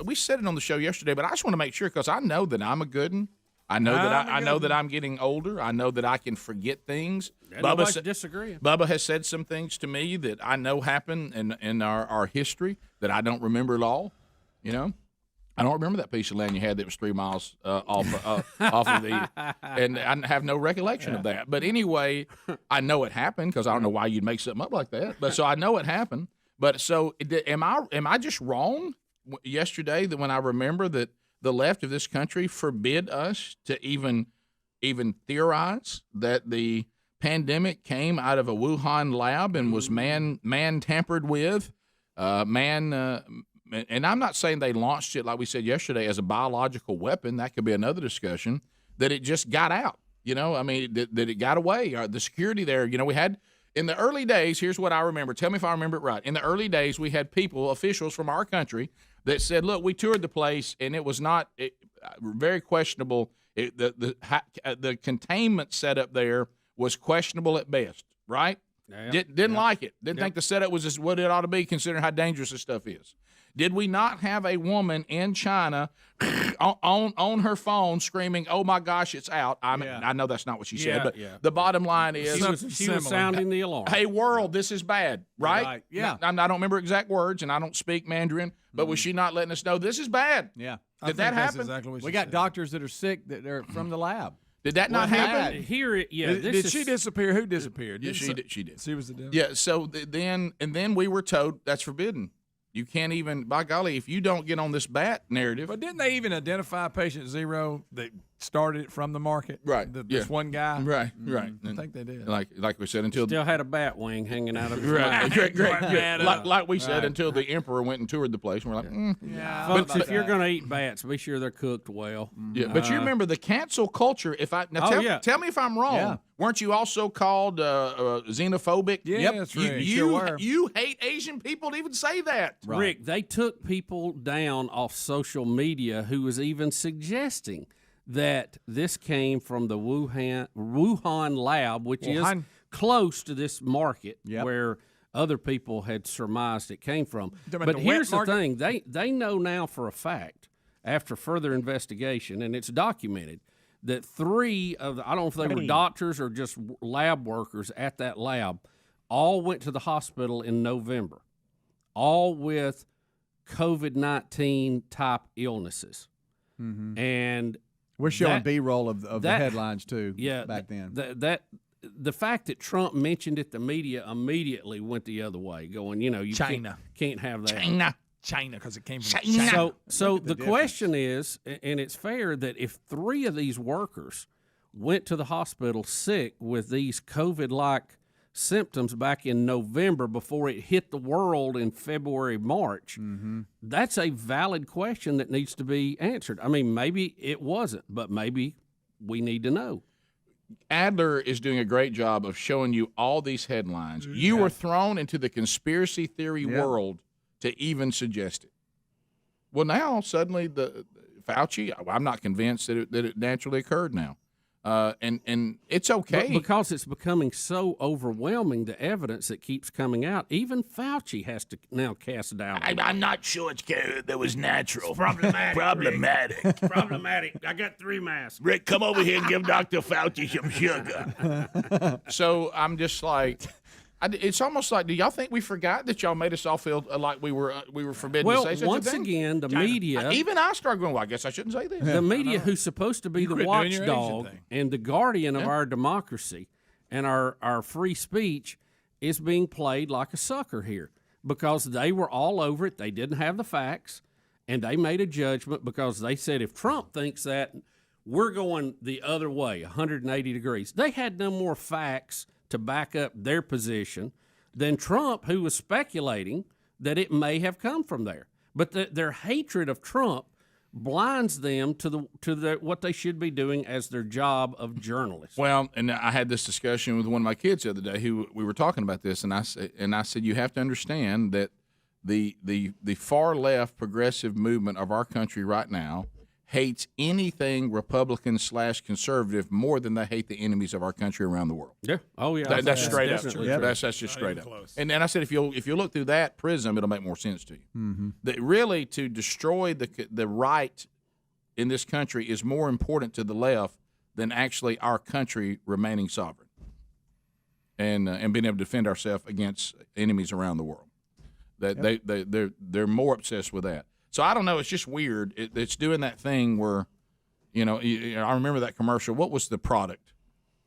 we said it on the show yesterday, but I just want to make sure, because I know that I'm a good one. I know that I'm getting older. I know that I can forget things. Nobody's disagreeing. Bubba has said some things to me that I know happened in our history that I don't remember at all. I don't remember that piece of land you had that was 3 miles off of the, and I have no recollection of that. But anyway, I know it happened, because I don't know why you'd make something up like that. But so I know it happened. But so am I just wrong yesterday that when I remember that the left of this country forbid us to even theorize that the pandemic came out of a Wuhan lab and was man tampered with, and I'm not saying they launched it, like we said yesterday, as a biological weapon. That could be another discussion. That it just got out, that it got away. The security there, we had in the early days. Here's what I remember. Tell me if I remember it right. In the early days, we had officials from our country that said, "Look, we toured the place, and it was not very questionable. The containment setup there was questionable at best, right? Yeah. Didn't like it. Didn't think the setup was just what it ought to be, considering how dangerous this stuff is." Did we not have a woman in China on her phone screaming, "Oh my gosh, it's out"? I know that's not what she said, but the bottom line is she was sounding the alarm. Hey, world, this is bad, right? Right. Yeah. I don't remember exact words, and I don't speak Mandarin, but was she not letting us know this is bad? Yeah. Did that happen? Exactly what We got doctors that are sick that are from the lab. Did that not happen? Did she disappear? Who disappeared? Yeah, she did. She did. She was the devil. Yeah. So then we were told that's forbidden. You can't even, by golly, if you don't get on this bat narrative. But didn't they even identify patient zero that started it from the market? Right. This one guy. Right. I think they did. Like we said, until Still had a bat wing hanging out of his right. mouth. Great. Like we said, until the emperor went and toured the place, and we're like, yeah. Folks, if you're going to eat bats, be sure they're cooked well. Yeah, but you remember the cancel culture. Tell me if I'm wrong. Yeah. Weren't you also called xenophobic? Yeah, that's right. You hate Asian people to even say that. Right. Rick, they took people down off social media who was even suggesting that this came from the Wuhan lab, which is close to this market where other people had surmised it came from. about But the here's wet the market? thing: they know now for a fact, after further investigation, and it's documented, that 3 of the, I don't know if they were doctors or just lab workers at that lab, all went to the hospital in November, all with COVID-19 type illnesses, and We're showing that- B-roll of the that- headlines too. yeah, back then. The fact that Trump mentioned it, the media immediately went the other way, going, you China. can't have that. China, because it came from China. So the question is, and it's fair that if 3 of these workers went to the hospital sick with these COVID-like symptoms back in November before it hit the world in February, March, that's a valid question that needs to be answered. I mean, maybe it wasn't, but maybe we need to know. Adler is doing a great job of showing you all these headlines. You were thrown into the conspiracy theory world to even suggest it. Well, now suddenly the Fauci, I'm not convinced that it naturally occurred now. And it's okay. But because it's becoming so overwhelming, the evidence that keeps coming out, even Fauci has to now cast doubt. I'm not sure that was natural. Problematic. Problematic. I got 3 masks. Rick, come over here and give Dr. Fauci some sugar. So I'm just like, it's almost like, do y'all think we forgot that y'all made us all feel like we were forbidden Well, to say such once a thing? again, the media, Even I started going, well, I guess I shouldn't say this. the media who's supposed to be the quit doing your Asian watchdog thing. and the guardian of our democracy and our free speech is being played like a sucker here because they were all over it. They didn't have the facts, and they made a judgment because they said if Trump thinks that, we're going the other way, 180 degrees. They had no more facts to back up their position than Trump, who was speculating that it may have come from there. But their hatred of Trump blinds them to what they should be doing as their job of journalists. Well, and I had this discussion with one of my kids the other day. Who we were talking about this, and I said you have to understand that the far left progressive movement of our country right now hates anything Republican/conservative more than they hate the enemies of our country around the world. Yeah. Oh, yeah. That's straight up. definitely Yeah, true. that's just straight up. close. And I said if you look through that prism, it'll make more sense to you. Mm-hmm. That really to destroy the right in this country is more important to the left than actually our country remaining sovereign and being able to defend ourselves against enemies around the world. That they're more obsessed with that. So I don't know. It's just weird. It's doing that thing where, I remember that commercial. What was the product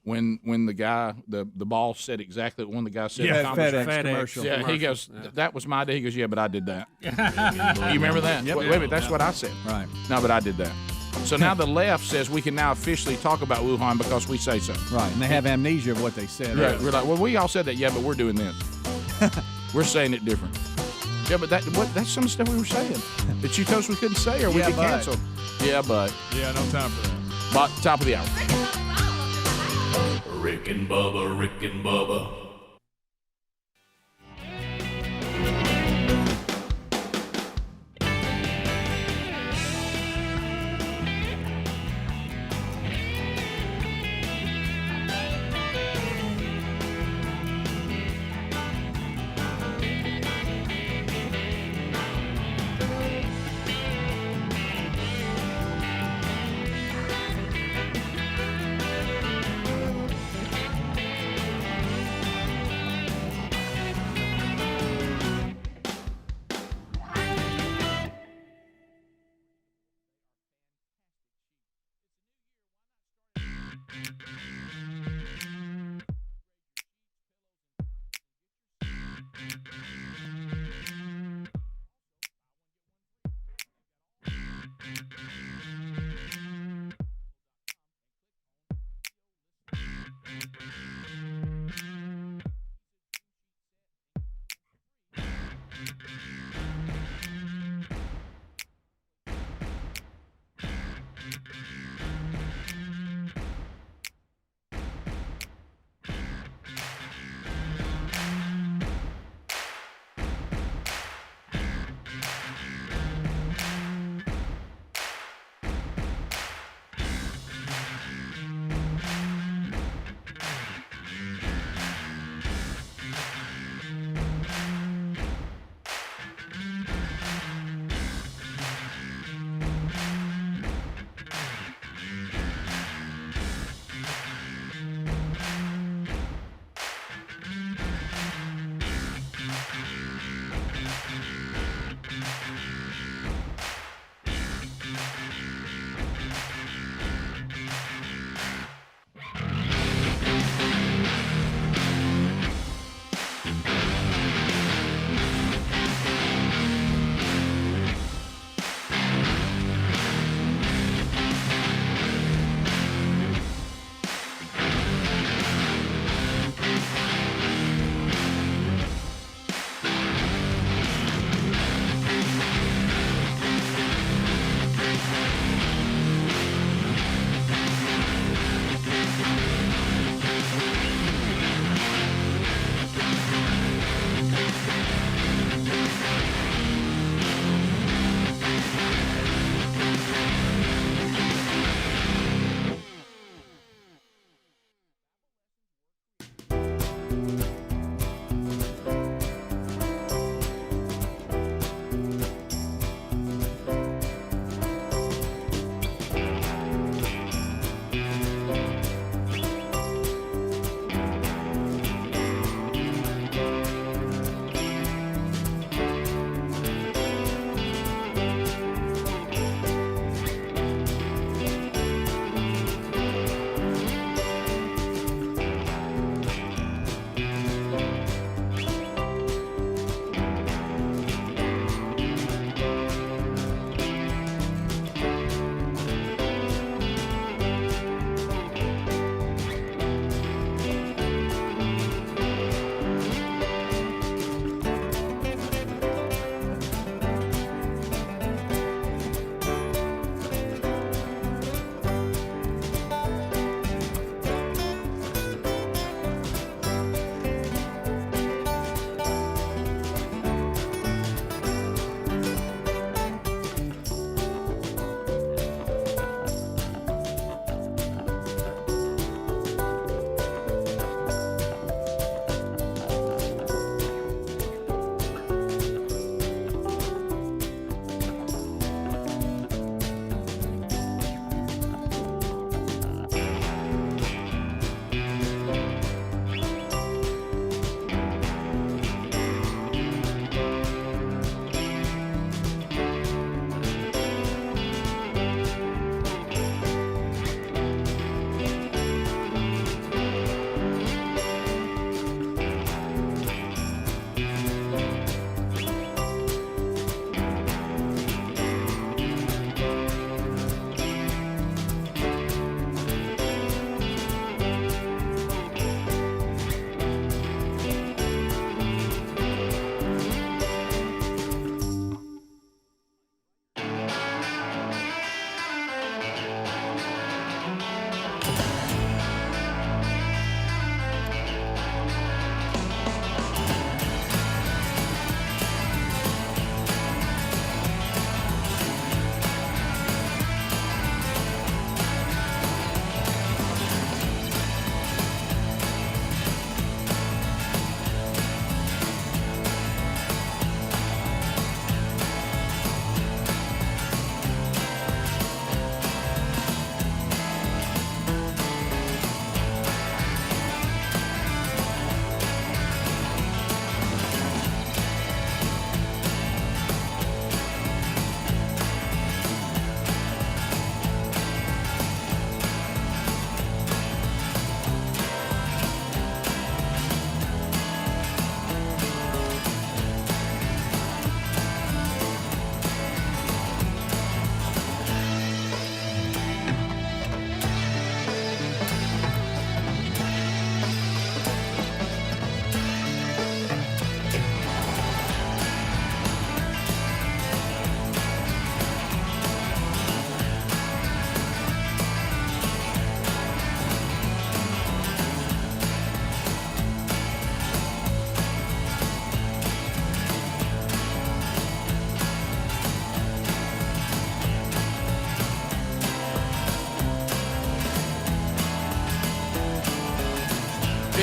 when the guy the boss said exactly what one of the guys said? Yeah, in the conversation? FedEx commercial. Yeah, he goes, that was my day. He goes, yeah, but I did that. You remember that? Wait a minute, that's what I said. Right. No, but I did that. So now the left says we can now officially talk about Wuhan because we say so. Right, and they have amnesia of what they said. Right. We're like, well, we all said that, yeah, but we're doing this. We're saying it different. Yeah, but that's some stuff we were saying that you told us we couldn't say or we'd be canceled. Yeah, but. Yeah, no time for that. But top of the hour. Rick and Bubba, Rick and Bubba.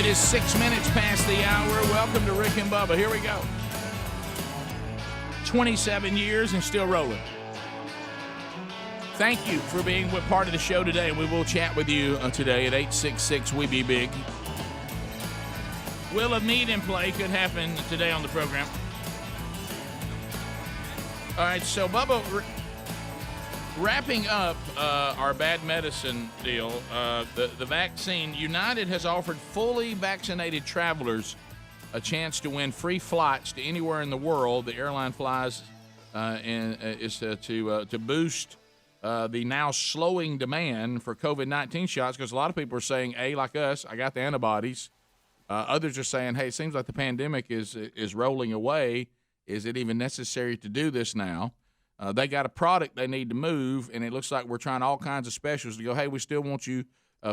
It is 6 minutes past the hour. Welcome to Rick and Bubba. Here we go. 27 years and still rolling. Thank you for being part of the show today. We will chat with you today at 866-WE-BE-BIG. Will a meet and play could happen today on the program. All right, so Bubba, wrapping up our bad medicine deal, the vaccine, United has offered fully vaccinated travelers a chance to win free flights to anywhere in the world. The airline flies is to boost the now slowing demand for COVID-19 shots, because a lot of people are saying, like us, I got the antibodies. Others are saying, hey, it seems like the pandemic is rolling away. Is it even necessary to do this now? They got a product they need to move, and it looks like we're trying all kinds of specials to go, hey, we still want you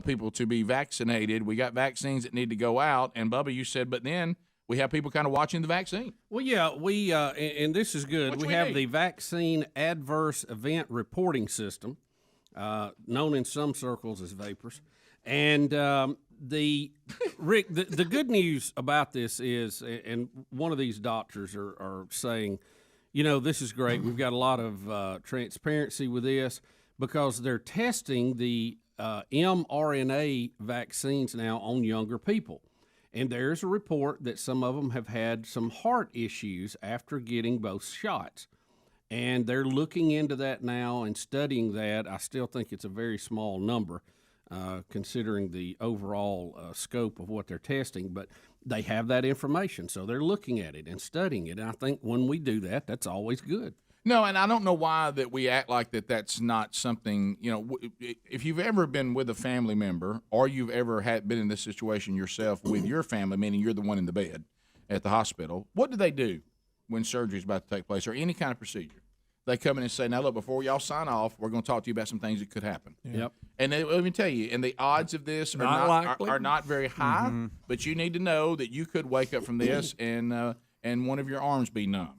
people to be vaccinated. We got vaccines that need to go out. And, Bubba, you said, but then we have people kind of watching the vaccine. Well, yeah, we and this is good. We have the Vaccine Adverse Event Reporting System, known in some circles as VAPORS. And Rick, the good news about this is, and one of these doctors are saying, this is great. We've got a lot of transparency with this because they're testing the mRNA vaccines now on younger people. And there's a report that some of them have had some heart issues after getting both shots. And they're looking into that now and studying that. I still think it's a very small number, considering the overall scope of what they're testing. But they have that information, so they're looking at it and studying it. And I think when we do that, that's always good. No, and I don't know why that we act like that's not something, if you've ever been with a family member or you've ever been in this situation yourself with your family, meaning you're the one in the bed at the hospital, what do they do when surgery is about to take place or any kind of procedure? They come in and say, now, look, before y'all sign off, we're going to talk to you about some things that could happen. Yep. And let me tell you, and the odds of this are not very high, but you need to know that you could wake up from this and one of your arms be numb.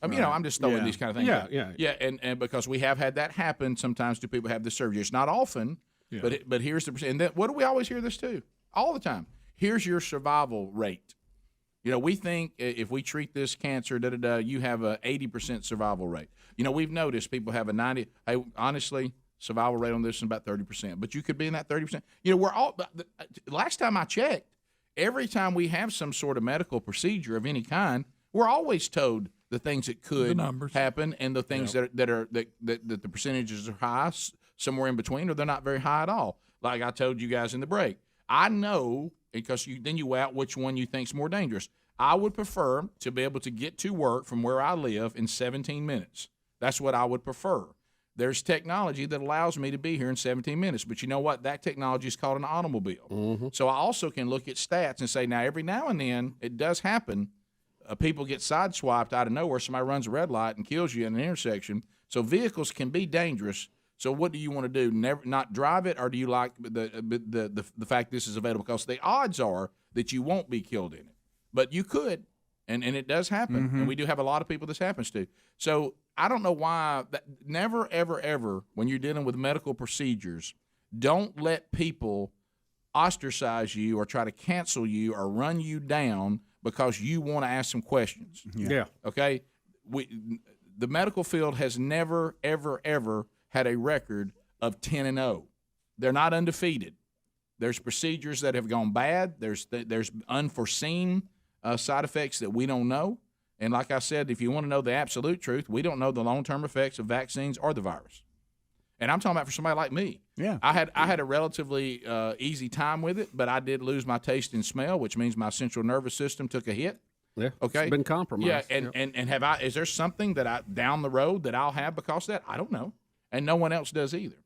I'm just throwing these kind of things out. Yeah, and because we have had that happen sometimes to people who have this surgery. It's not often, but here's the percent. And then, what do we always hear this too? All the time. Here's your survival rate. We think if we treat this cancer, you have a 80% survival rate. We've noticed people have a 90. Hey, honestly, survival rate on this is about 30%. But you could be in that 30%. We're all. Last time I checked, every time we have some sort of medical procedure of any kind, we're always told the things that could happen and the things that the percentages are high, somewhere in between, or they're not very high at all. Like I told you guys in the break, I know because then you weigh out which one you think is more dangerous. I would prefer to be able to get to work from where I live in 17 minutes. That's what I would prefer. There's technology that allows me to be here in 17 minutes, but you know what? That technology is called an automobile. So I also can look at stats and say, now every now and then it does happen. People get sideswiped out of nowhere. Somebody runs a red light and kills you in an intersection. So vehicles can be dangerous. So what do you want to do? Never not drive it, or do you like the fact this is available? Because the odds are that you won't be killed in it, but you could, and it does happen, and we do have a lot of people this happens to. So I don't know why. Never, ever, ever, when you're dealing with medical procedures, don't let people ostracize you or try to cancel you or run you down because you want to ask some questions. Yeah. Okay? The medical field has never, ever, ever had a record of 10-0. They're not undefeated. There's procedures that have gone bad. There's unforeseen side effects that we don't know. And like I said, if you want to know the absolute truth, we don't know the long-term effects of vaccines or the virus. And I'm talking about for somebody like me. Yeah. I had a relatively easy time with it, but I did lose my taste and smell, which means my central nervous system took a hit. Yeah. Okay. It's been compromised. Yeah. And have I? Is there something that down the road that I'll have because of that? I don't know, and no one else does either.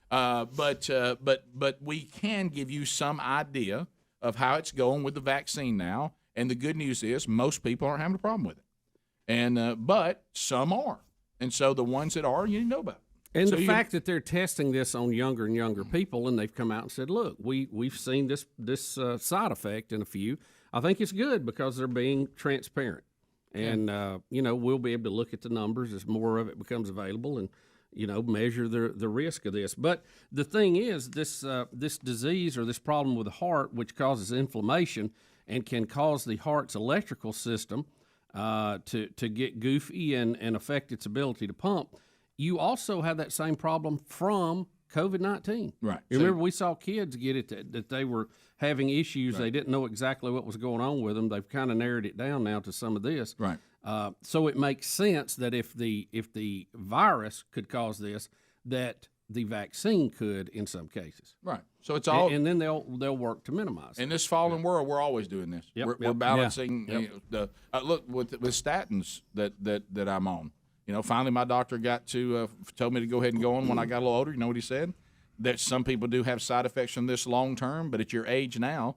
But we can give you some idea of how it's going with the vaccine now. And the good news is most people aren't having a problem with it, and but some are, and so the ones that are, you know about it. And the fact that they're testing this on younger and younger people, and they've come out and said, "Look, we've seen this side effect in a few." I think it's good because they're being transparent, and we'll be able to look at the numbers as more of it becomes available, and measure the risk of this. But the thing is, this disease or this problem with the heart, which causes inflammation and can cause the heart's electrical system to get goofy and affect its ability to pump. You also have that same problem from COVID-19. Right. You remember we saw kids get it that they were having issues. Right. They didn't know exactly what was going on with them. They've kind of narrowed it down now to some of this. Right. So it makes sense that if the virus could cause this, that the vaccine could in some cases. Right. So it's all, and then they'll work to minimize it. In this fallen world, we're always doing this. Yep, We're balancing look with statins that I'm on. Finally my doctor told me to go ahead and go on when I got a little older. You know what he said? That some people do have side effects from this long term, but at your age now,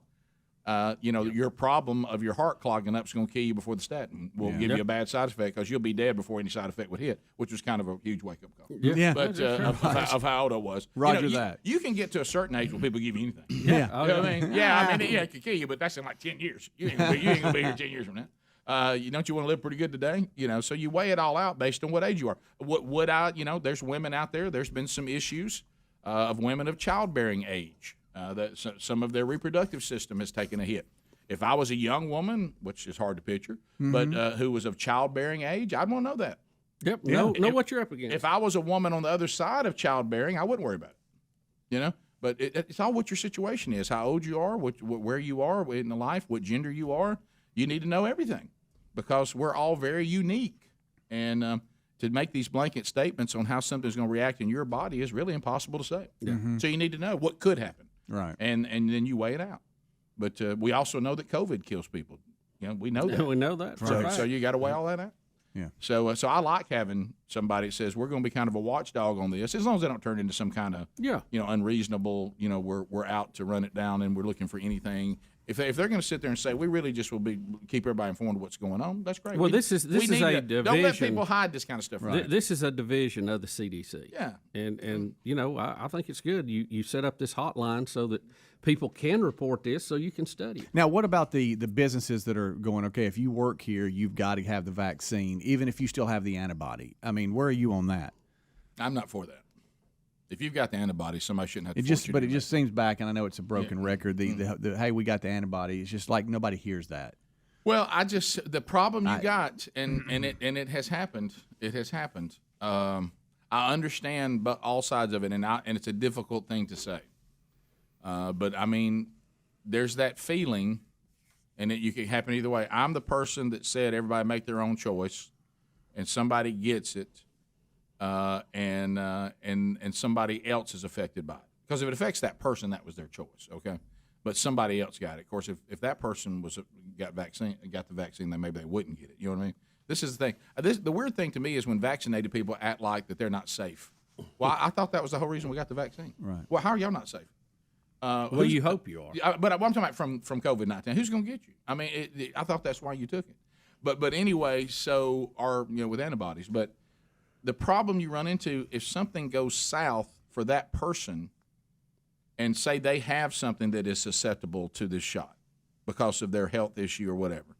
your problem of your heart clogging up is going to kill you before the statin will give you a bad side effect, because you'll be dead before any side effect would hit, which was kind of a huge wake up call. Yeah. But of how old I was. Roger that. You can get to a certain age where people give you anything. Yeah. You know what I mean? Yeah, it could kill you, but that's in like 10 years. You ain't going to be here 10 years from now. Don't you want to live pretty good today? So you weigh it all out based on what age you are. Would I, there's women out there, there's been some issues of women of childbearing age. That some of their reproductive system has taken a hit. If I was a young woman, which is hard to picture, but who was of childbearing age, I'd want to know that. Yep. Know what you're up against. If I was a woman on the other side of childbearing, I wouldn't worry about it. But it's all what your situation is, how old you are, where you are in the life, what gender you are. You need to know everything, because we're all very unique. And to make these blanket statements on how something's going to react in your body is really impossible to say. Yeah. So you need to know what could happen. Right. And then you weigh it out. But we also know that COVID kills people. We know that. We know that. So you got to weigh all that out. Yeah. So I like having somebody that says we're going to be kind of a watchdog on this, as long as they don't turn into some kind of unreasonable. We're out to run it down and we're looking for anything. If they're going to sit there and say we really just will keep everybody informed of what's going on, that's great. Well, this is a division. Don't let people hide this kind of stuff. Right. This is a division of the CDC. Yeah. And I think it's good. You set up this hotline so that people can report this, so you can study it. Now, what about the businesses that are going, okay, if you work here, you've got to have the vaccine, even if you still have the antibody? I mean, where are you on that? I'm not for that. If you've got the antibody, somebody shouldn't have to It just seems back, and I know it's a broken record. The hey, we got the antibody. It's just like nobody hears that. Well, the problem you got, and it has happened. It has happened. I understand, but all sides of it, and it's a difficult thing to say. But I mean, there's that feeling, and you can happen either way. I'm the person that said everybody make their own choice, and somebody gets it. And somebody else is affected by it. Because if it affects that person, that was their choice, okay? But somebody else got it. Of course, if that person got the vaccine, then maybe they wouldn't get it. You know what I mean? This is the thing. The weird thing to me is when vaccinated people act like that they're not safe. Well, I thought that was the whole reason we got the vaccine. Right. Well, how are y'all not safe? Well, you hope you are. But I'm talking about from COVID-19. Who's going to get you? I mean, I thought that's why you took it. But anyway, with antibodies, but the problem you run into, if something goes south for that person and say they have something that is susceptible to this shot because of their health issue or whatever,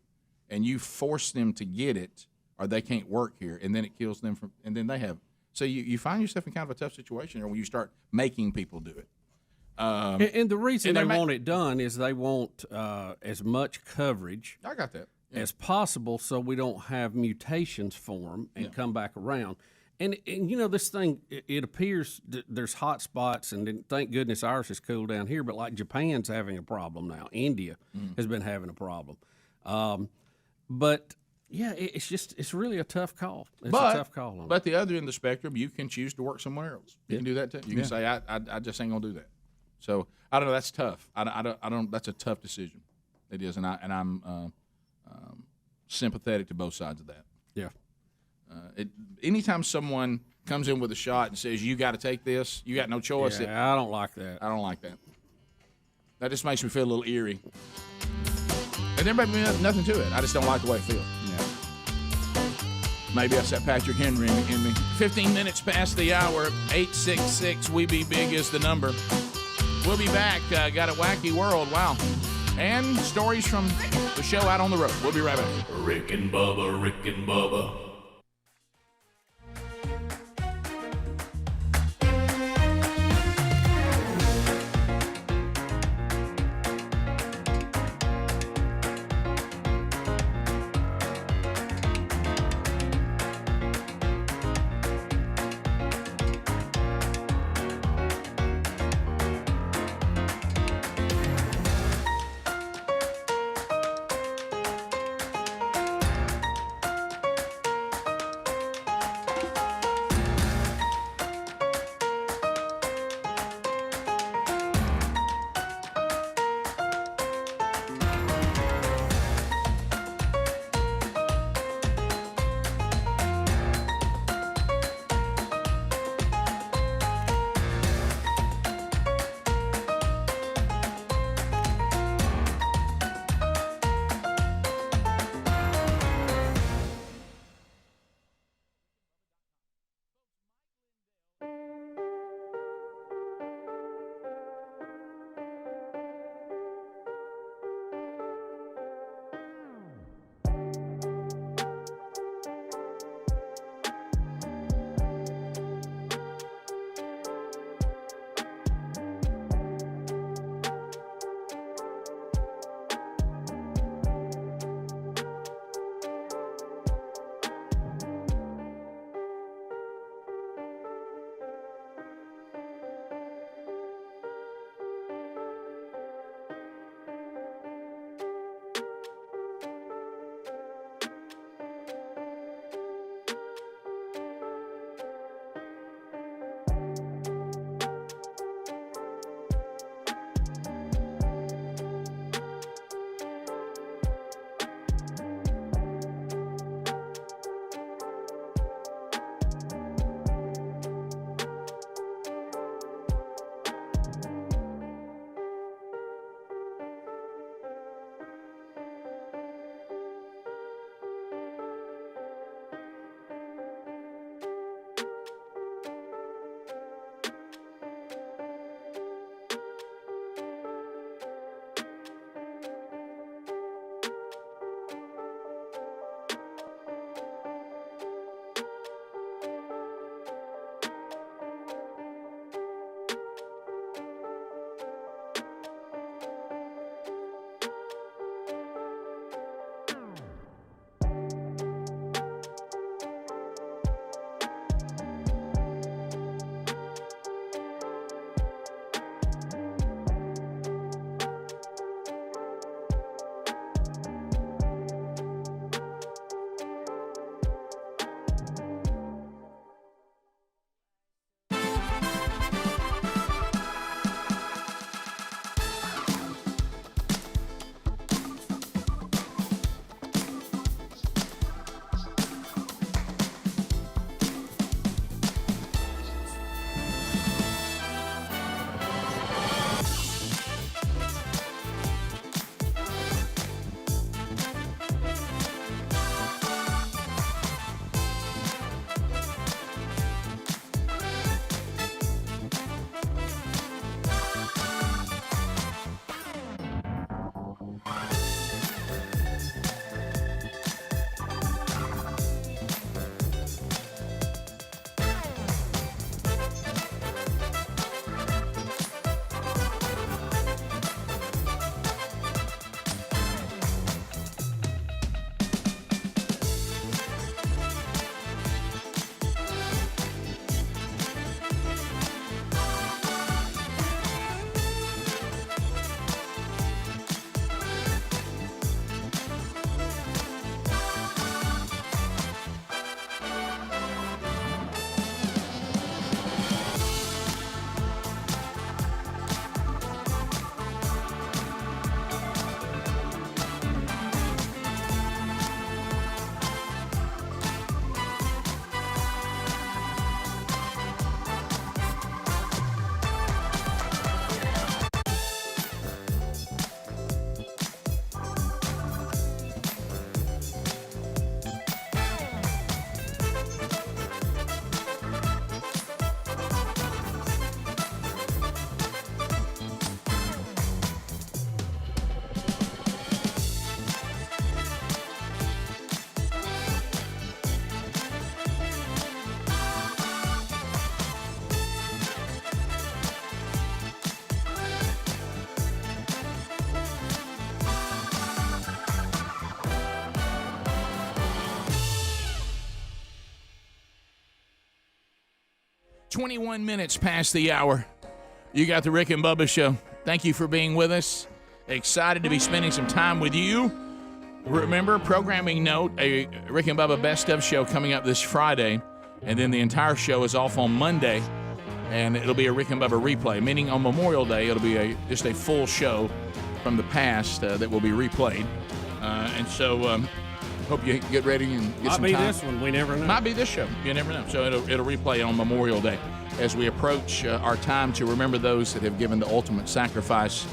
and you force them to get it or they can't work here, and then it kills them and then they have it. So you find yourself in kind of a tough situation when you start making people do it. And the reason they want it done is they want as much coverage I got that. as possible, so we don't have mutations form and come back around. And this thing, it appears there's hot spots, and thank goodness ours is cool down here, but like Japan's having a problem now. India has been having a problem. But, yeah, it's really a tough call. It's a tough call on it. But the other end of the spectrum, you can choose to work somewhere else. You can do that too. You can say, I just ain't going to do that. So, I don't know, that's tough. I don't. That's a tough decision. It is, and I'm sympathetic to both sides of that. Yeah. Anytime someone comes in with a shot and says, you got to take this, you got no choice. Yeah, I don't like that. I don't like that. That just makes me feel a little eerie. And there may be nothing to it. I just don't like the way it feels. Yeah. Maybe that's that Patrick Henry in me. 15 minutes past the hour. 866-WE-BE-BIG is the number. We'll be back. Got a wacky world. Wow. And stories from the show out on the road. We'll be right back. Rick and Bubba, Rick and Bubba. 21 minutes past the hour. You got the Rick and Bubba Show. Thank you for being with us. Excited to be spending some time with you. Remember, programming note, a Rick and Bubba Best Of show coming up this Friday, and then the entire show is off on Monday, and it'll be a Rick and Bubba replay, meaning on Memorial Day, it'll be just a full show from the past that will be replayed. And so hope you get ready and get some time. Might be this one. We never know. Might be this show. You never know. So it'll replay on Memorial Day as we approach our time to remember those that have given the ultimate sacrifice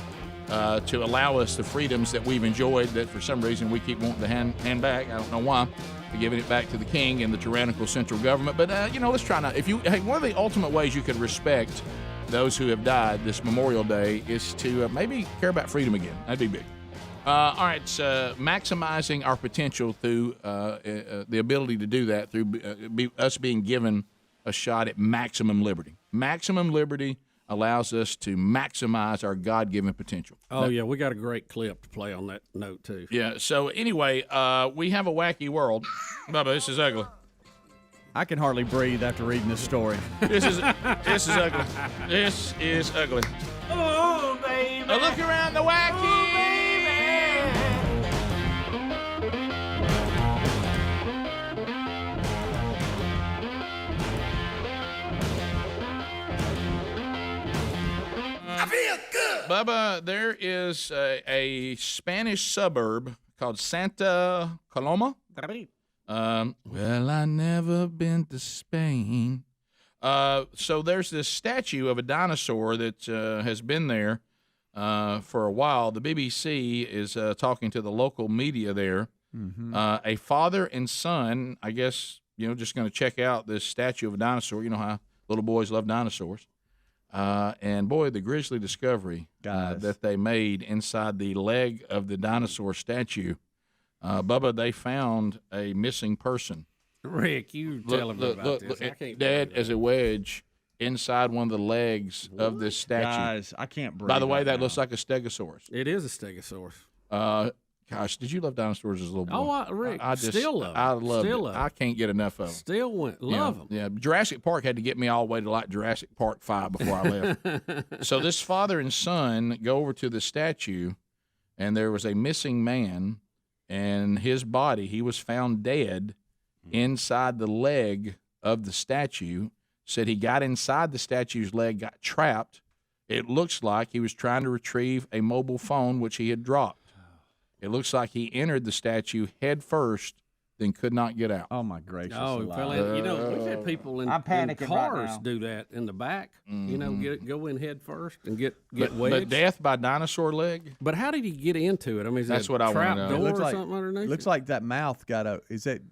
to allow us the freedoms that we've enjoyed that for some reason we keep wanting to hand back. I don't know why. We're giving it back to the king and the tyrannical central government. But, let's try not. One of the ultimate ways you can respect those who have died this Memorial Day is to maybe care about freedom again. That'd be big. All right, maximizing our potential through the ability to do that through us being given a shot at maximum liberty. Maximum liberty allows us to maximize our God-given potential. Yeah, we got a great clip to play on that note, too. Yeah, so anyway, we have a wacky world. Bubba, this is ugly. I can hardly breathe after reading this story. This is ugly. This is ugly. Oh, baby. A look around the wacky. I feel good. Bubba, there is a Spanish suburb called Santa Coloma. Well, I never been to Spain. So there's this statue of a dinosaur that has been there for a while. The BBC is talking to the local media there. Mm-hmm. A father and son, I guess, just going to check out this statue of a dinosaur. You know how little boys love dinosaurs. And boy, the grisly discovery that they made inside the leg of the dinosaur statue. Bubba, they found a missing person. Rick, you tell me about this. I can't dead as a wedge inside one of the legs of this statue. Guys, I can't breathe. By the way, right that now. looks like a stegosaurus. It is a stegosaurus. Gosh, did you love dinosaurs as a little boy? Oh, Rick, I just, still love them. I love Still it. love 'em. I can't get enough of them. Still love them. Yeah, Jurassic Park had to get me all the way to like Jurassic Park 5 before I left. So this father and son go over to the statue, and there was a missing man, and his body, he was found dead inside the leg of the statue. Said he got inside the statue's leg, got trapped. It looks like he was trying to retrieve a mobile phone, which he had dropped. It looks like he entered the statue head first, then could not get out. Oh my gracious! Oh, alive. fell in. We've had people in panicking right cars now. do that in the back. Go in head first and get But wedged. death by dinosaur leg? But how did he get into it? I mean, is That's that what a I wanna trap know. door It looks or like- something underneath? Looks it? like that mouth got a.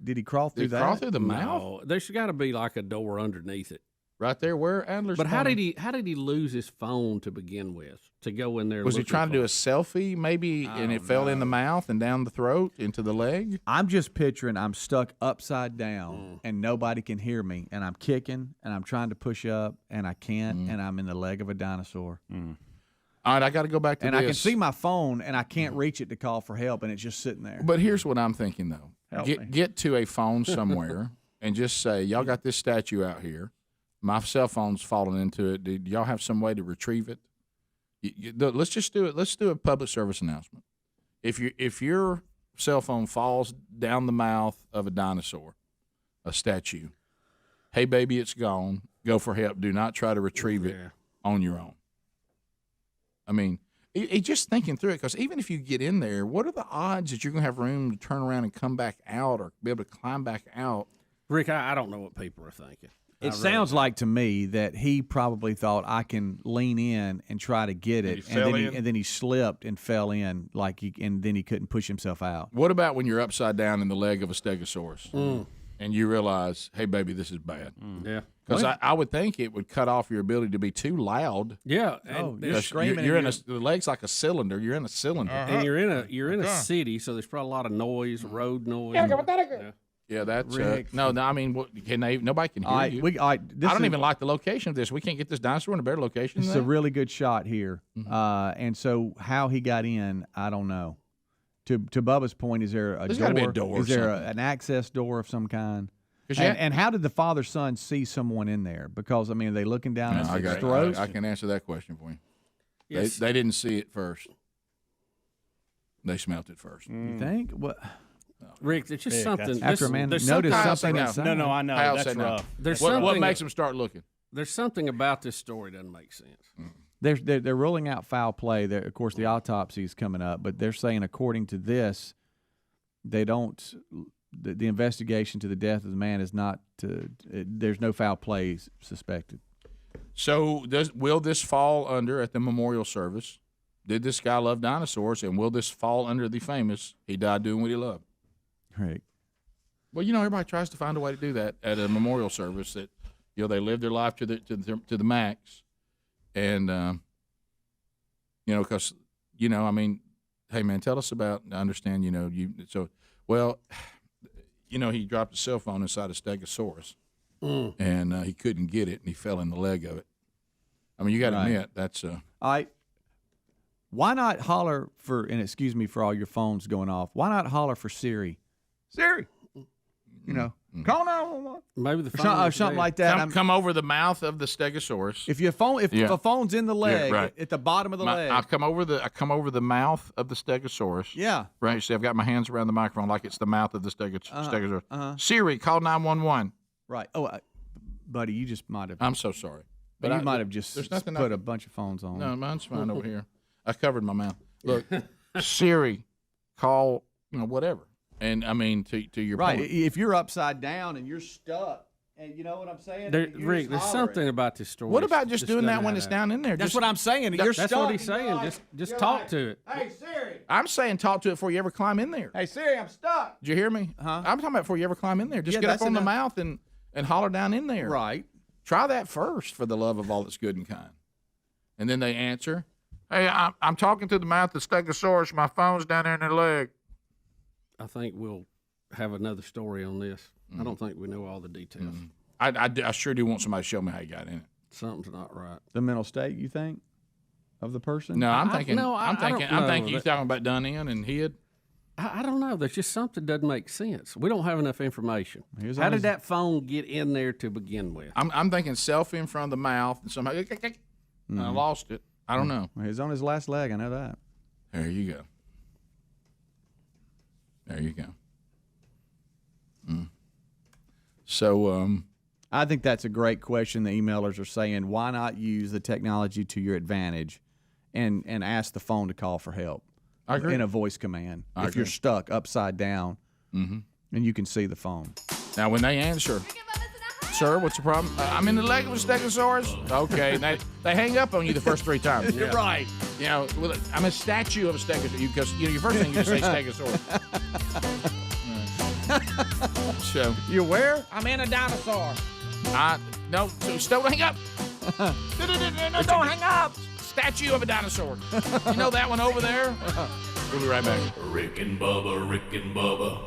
Did he crawl through Did that? he crawl through the mouth? No, there's got to be like a door underneath it. Right there where Adler's But how pointing? did he lose his phone to begin with? To go in there? Was he looking trying to do a for selfie maybe, and it fell in the mouth and down the throat into the leg? I'm just picturing I'm stuck upside down and nobody can hear me, and I'm kicking and I'm trying to push up and I can't, and I'm in the leg of a dinosaur. All right, I got to go back to And this. I can see my phone and I can't reach it to call for help, and it's just sitting there. But here's what I'm thinking though: Help me. get to a phone somewhere and just say, "Y'all got this statue out here. My cell phone's falling into it. Do y'all have some way to retrieve it?" Let's just do it. Let's do a public service announcement. If your cell phone falls down the mouth of a dinosaur, a statue, hey baby, it's gone. Go for help. Do not try to retrieve it on your own. I mean, just thinking through it, because even if you get in there, what are the odds that you're going to have room to turn around and come back out or be able to climb back out? Rick, I don't know what people are thinking. It sounds like to me that he probably thought I can lean in and try to get it, and then he slipped and fell in and then he couldn't push himself out. What about when you're upside down in the leg of a stegosaurus and you realize, hey baby, this is bad? Yeah. Because I would think it would cut off your ability to be too loud. Yeah. You're screaming. You're in the leg's like a cylinder. You're in a cylinder. And you're in a city, so there's probably a lot of noise, road noise. Yeah, that's Rick. no. I mean, nobody can hear you. I don't even like the location of this. We can't get this dinosaur in a better location. It's than a that? really good shot here, and so how he got in, I don't know. To Bubba's point, is there a There's door? gotta be a door or Is there something. an access door of some kind? And how did the father son see someone in there? Because I mean, are they looking down his throat? I can answer that question for you. Yes. They didn't see it first. They smelt it first. You think? What? Rick, there's just something. After a man there's noticed something- something inside. No, I know. Kyle That's said no. rough. There's What something. makes them start looking? There's something about this story that doesn't make sense. They're ruling out foul play. Of course, the autopsy is coming up, but they're saying, according to this, they don't. The investigation to the death of the man is not. There's no foul play suspected. So will this fall under at the memorial service? Did this guy love dinosaurs, and will this fall under the famous he died doing what he loved? Right. Well, everybody tries to find a way to do that at a memorial service. That they live their life to the max, and because I mean, hey man, tell us about. I understand, he dropped a cell phone inside a Stegosaurus, and he couldn't get it, and he fell in the leg of it. I mean, you got to admit that's. All right. Why not holler for? And excuse me for all your phones going off. Why not holler for Siri? Siri. Call 911. Maybe the or something like that. Come over the mouth of the Stegosaurus. If a phone's in the leg, at the bottom of the leg, I come over the mouth of the Stegosaurus. Yeah. Right. See, I've got my hands around the microphone like it's the mouth of the Stegosaurus. Siri, call 911. Right. Oh, buddy, you just might have. I'm so sorry. But you might have just put a bunch of phones on. No, mine's fine over here. I covered my mouth. Look, Siri, call whatever. And I mean to your right. point. If you're upside down and you're stuck, and you know what I'm saying, Rick, there's something about this story. What about just doing that when it's down in there? That's what I'm saying. You're stuck. That's what he's saying. Just talk to it. Hey Siri. I'm saying talk to it before you ever climb in there. Hey Siri, I'm stuck. Did you hear me? Huh? I'm talking about before you ever climb in there. Just get up on the mouth and holler down in there. Right. Try that first, for the love of all that's good and kind. And then they answer, hey, I'm talking to the mouth of Stegosaurus. My phone's down there in their leg. I think we'll have another story on this. I don't think we know all the details. I sure do want somebody to show me how you got in it. Something's not right. The mental state, you think, of the person? No, I'm thinking you're talking about done in and hid. I don't know. There's just something that doesn't make sense. We don't have enough information. How did that phone get in there to begin with? I'm thinking selfie in front of the mouth and somehow I lost it. I don't know. He's on his last leg. I know that. There you go. There you go. So I think that's a great question. The emailers are saying, why not use the technology to your advantage and ask the phone to call for help? I agree. In a voice command. I if you're agree. stuck upside down and you can see the phone. Now, when they answer, sir, what's the problem? I'm in the leg of a Stegosaurus. Okay, they hang up on you the first 3 times. You're right. I'm a statue of a Stegosaurus because your first thing you say Stegosaurus. So You where? I'm in a dinosaur. no, so don't hang up. No, don't hang up. Statue of a dinosaur. You know that one over there? We'll be right back. Rick and Bubba, Rick and Bubba.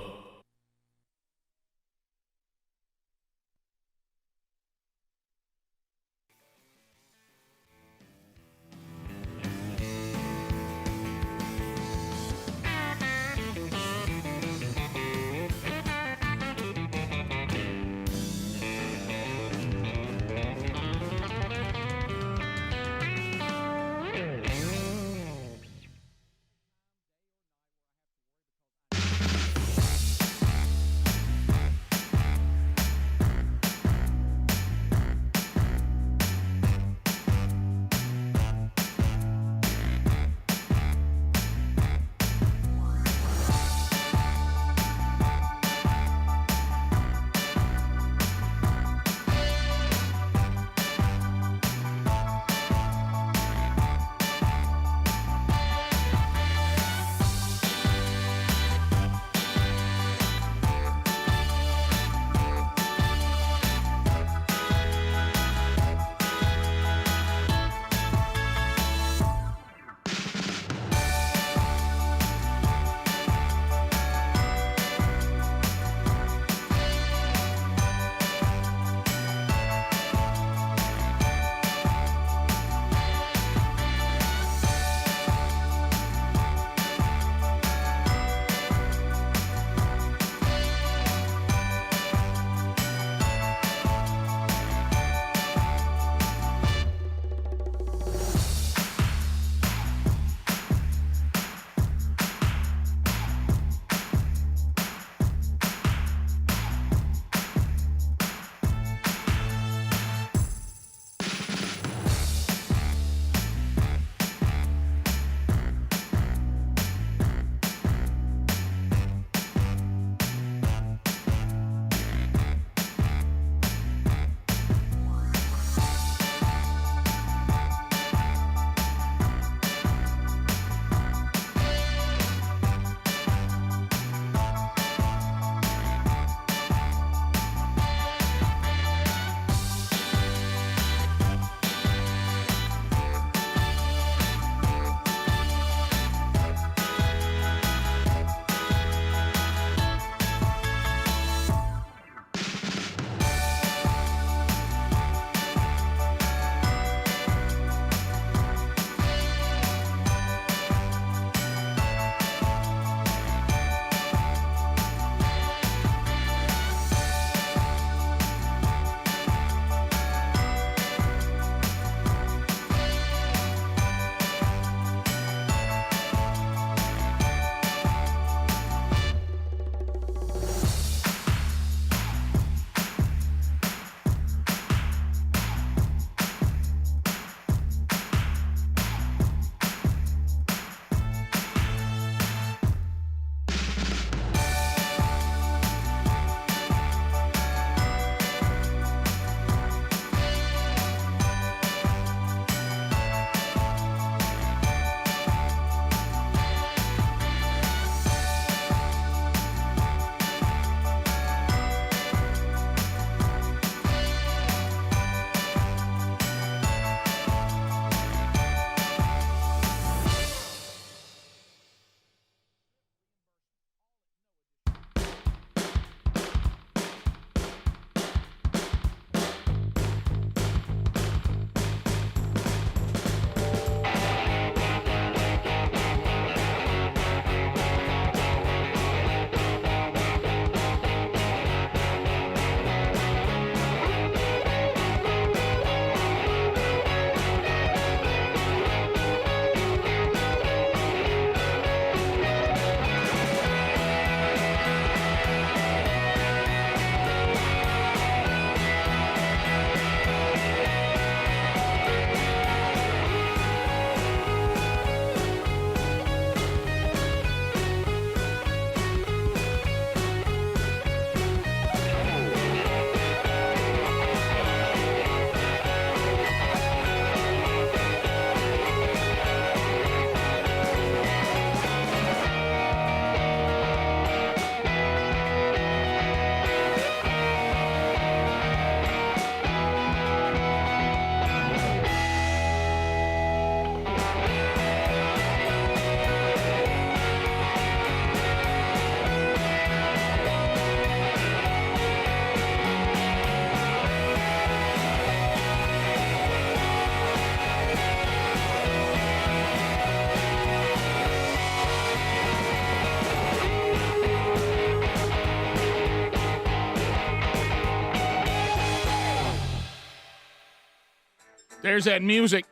There's that music.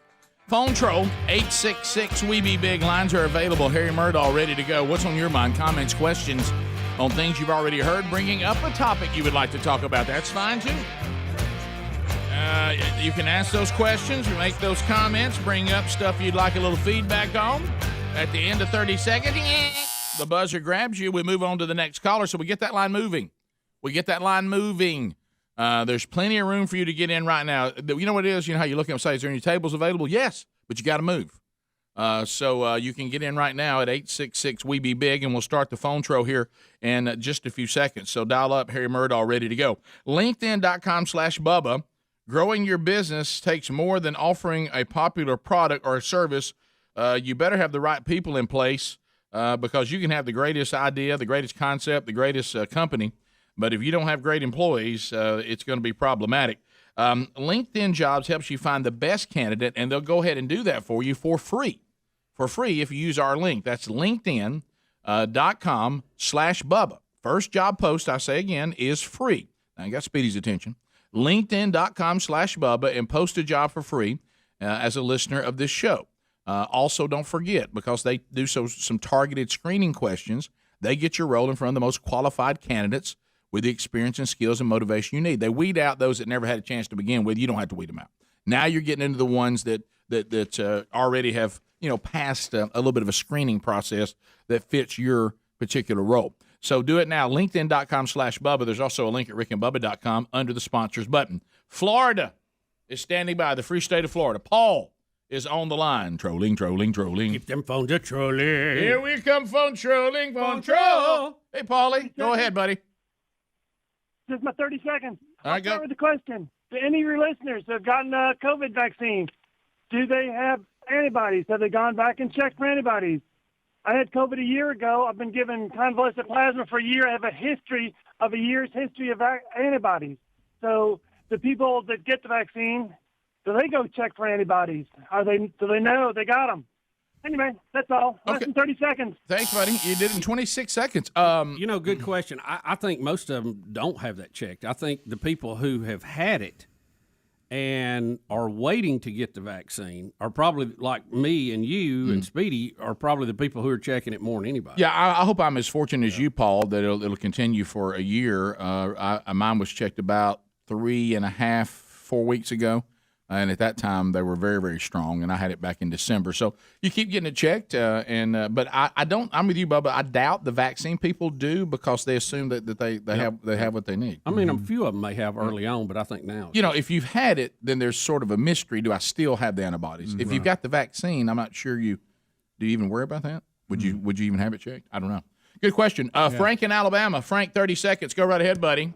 Phone troll, 866-WE-BE-BIG. Lines are available. Harry Murdahl ready to go. What's on your mind? Comments, questions on things you've already heard, bringing up a topic you would like to talk about. That's fine, too. You can ask those questions, make those comments, bring up stuff you'd like a little feedback on. At the end of 30 seconds, the buzzer grabs you. We move on to the next caller, so we get that line moving. There's plenty of room for you to get in right now. You know what it is? You know how you look at them and say, is there any tables available? Yes, but you got to move. So you can get in right now at 866-WE-BE-BIG, and we'll start the phone troll here in just a few seconds. So dial up. Harry Murdahl ready to go. LinkedIn.com/Bubba. Growing your business takes more than offering a popular product or a service. You better have the right people in place because you can have the greatest idea, the greatest concept, the greatest company. But if you don't have great employees, it's going to be problematic. LinkedIn Jobs helps you find the best candidate, and they'll go ahead and do that for you for free. For free if you use our link. That's LinkedIn.com/Bubba. First job post, I say again, is free. Now, I got Speedy's attention. LinkedIn.com/Bubba and post a job for free as a listener of this show. Also, don't forget, because they do some targeted screening questions, they get your role in front of the most qualified candidates with the experience and skills and motivation you need. They weed out those that never had a chance to begin with. You don't have to weed them out. Now you're getting into the ones that already have passed a little bit of a screening process that fits your particular role. So do it now. LinkedIn.com/Bubba. There's also a link at rickandbubba.com under the sponsors button. Florida is standing by, the free state of Florida. Paul is on the line. Trolling. Keep them phones a trolling. Here we come, phone trolling. Phone troll. Hey, Paulie. Go ahead, buddy. This is my 30 seconds. All right, I'll start go. with the question. To any of your listeners that have gotten a COVID vaccine, do they have antibodies? Have they gone back and checked for antibodies? I had COVID a year ago. I've been given convalescent plasma for a year. I have a year's history of antibodies. So the people that get the vaccine, do they go check for antibodies? Do they know they got them? Anyway, that's all. Less than 30 seconds. Thanks, buddy. You did it in 26 seconds. Good question. I think most of them don't have that checked. I think the people who have had it and are waiting to get the vaccine are probably, like me and you and Speedy, are probably the people who are checking it more than anybody. Yeah, I hope I'm as fortunate as you, Paul, that it'll continue for a year. Mine was checked about 4 weeks ago. And at that time, they were very, very strong, and I had it back in December. So you keep getting it checked, but I don't. I'm with you, Bubba. I doubt the vaccine people do because they assume that they have what they need. I mean, a few of them may have early on, but I think now. If you've had it, then there's sort of a mystery. Do I still have the antibodies? If you've got the vaccine, I'm not sure do you even worry about that? Would you even have it checked? I don't know. Good question. Frank in Alabama. Frank, 30 seconds. Go right ahead, buddy.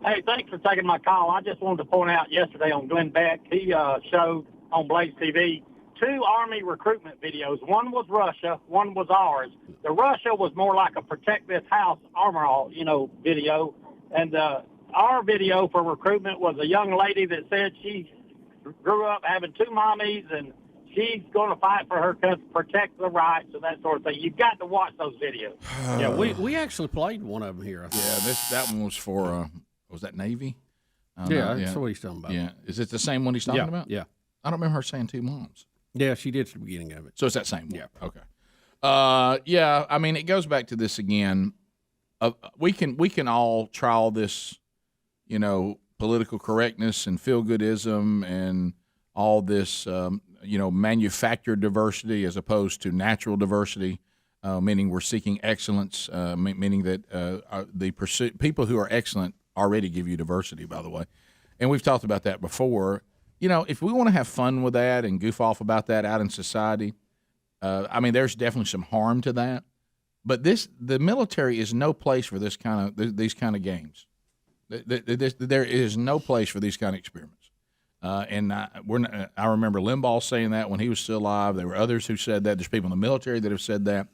Hey, thanks for taking my call. I just wanted to point out yesterday on Glenn Beck, he showed on Blaze TV 2 Army recruitment videos. One was Russia, one was ours. The Russia was more like a protect this house armor, video. And our video for recruitment was a young lady that said she grew up having 2 mommies and she's going to fight for her country, protect the rights and that sort of thing. You've got to watch those videos. Yeah, we actually played one of them here. I think. Yeah, that one was for. Was that Navy? That's what he's talking about. Yeah. Is it the same one he's talking about? Yeah. I don't remember her saying 2 moms. Yeah, she did at the beginning of it. So it's that same one? Yeah. Okay. I mean, it goes back to this again. We can all try all this, political correctness and feel-goodism and all this, manufactured diversity as opposed to natural diversity, meaning we're seeking excellence, meaning that the pursuit people who are excellent already give you diversity, by the way. And we've talked about that before. If we want to have fun with that and goof off about that out in society, there's definitely some harm to that. But the military is no place for these kind of games. There is no place for these kind of experiments. I remember Limbaugh saying that when he was still alive. There were others who said that. There's people in the military that have said that.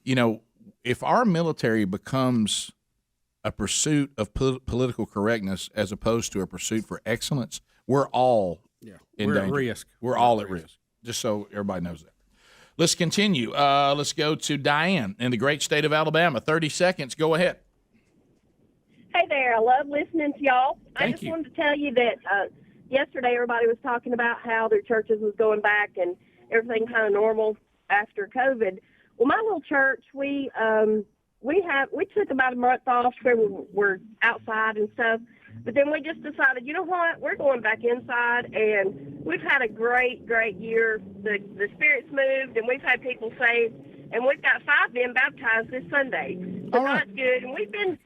If our military becomes a pursuit of political correctness as opposed to a pursuit for excellence, we're all in danger. At risk. We're all at risk, just so everybody knows that. Let's continue. Let's go to Diane in the great state of Alabama. 30 seconds. Go ahead. Hey there. I love listening to y'all. I just wanted to tell you that, yesterday everybody was talking about how their churches was going back and everything kind of normal after COVID. Well, my little church, we took about a month off where we're outside and stuff, but then we just decided, you know what, we're going back inside, and we've had a great year. The Spirit's moved, and we've had people saved, and we've got 5 being baptized this Sunday. So that's good, and we've been,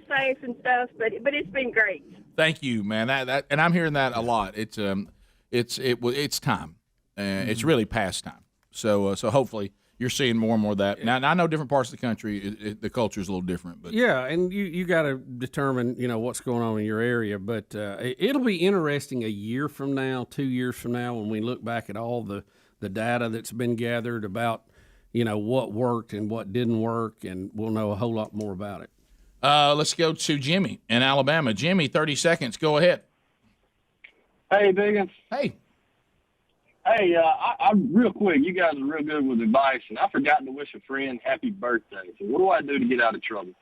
safe and stuff, but it's been great. Thank you, man. That and I'm hearing that a lot. It's time. It's really past time. So hopefully you're seeing more and more of that. Now I know different parts of the country, the culture is a little different. But yeah, and you got to determine what's going on in your area. But it'll be interesting a year from now, 2 years from now, when we look back at all the data that's been gathered about what worked and what didn't work, and we'll know a whole lot more about it. Let's go to Jimmy in Alabama. Jimmy, 30 seconds. Go ahead. Hey, Biggins. Hey. Hey, I'm real quick. You guys are real good with advice, and I forgot to wish a friend happy birthday. So what do I do to get out of trouble?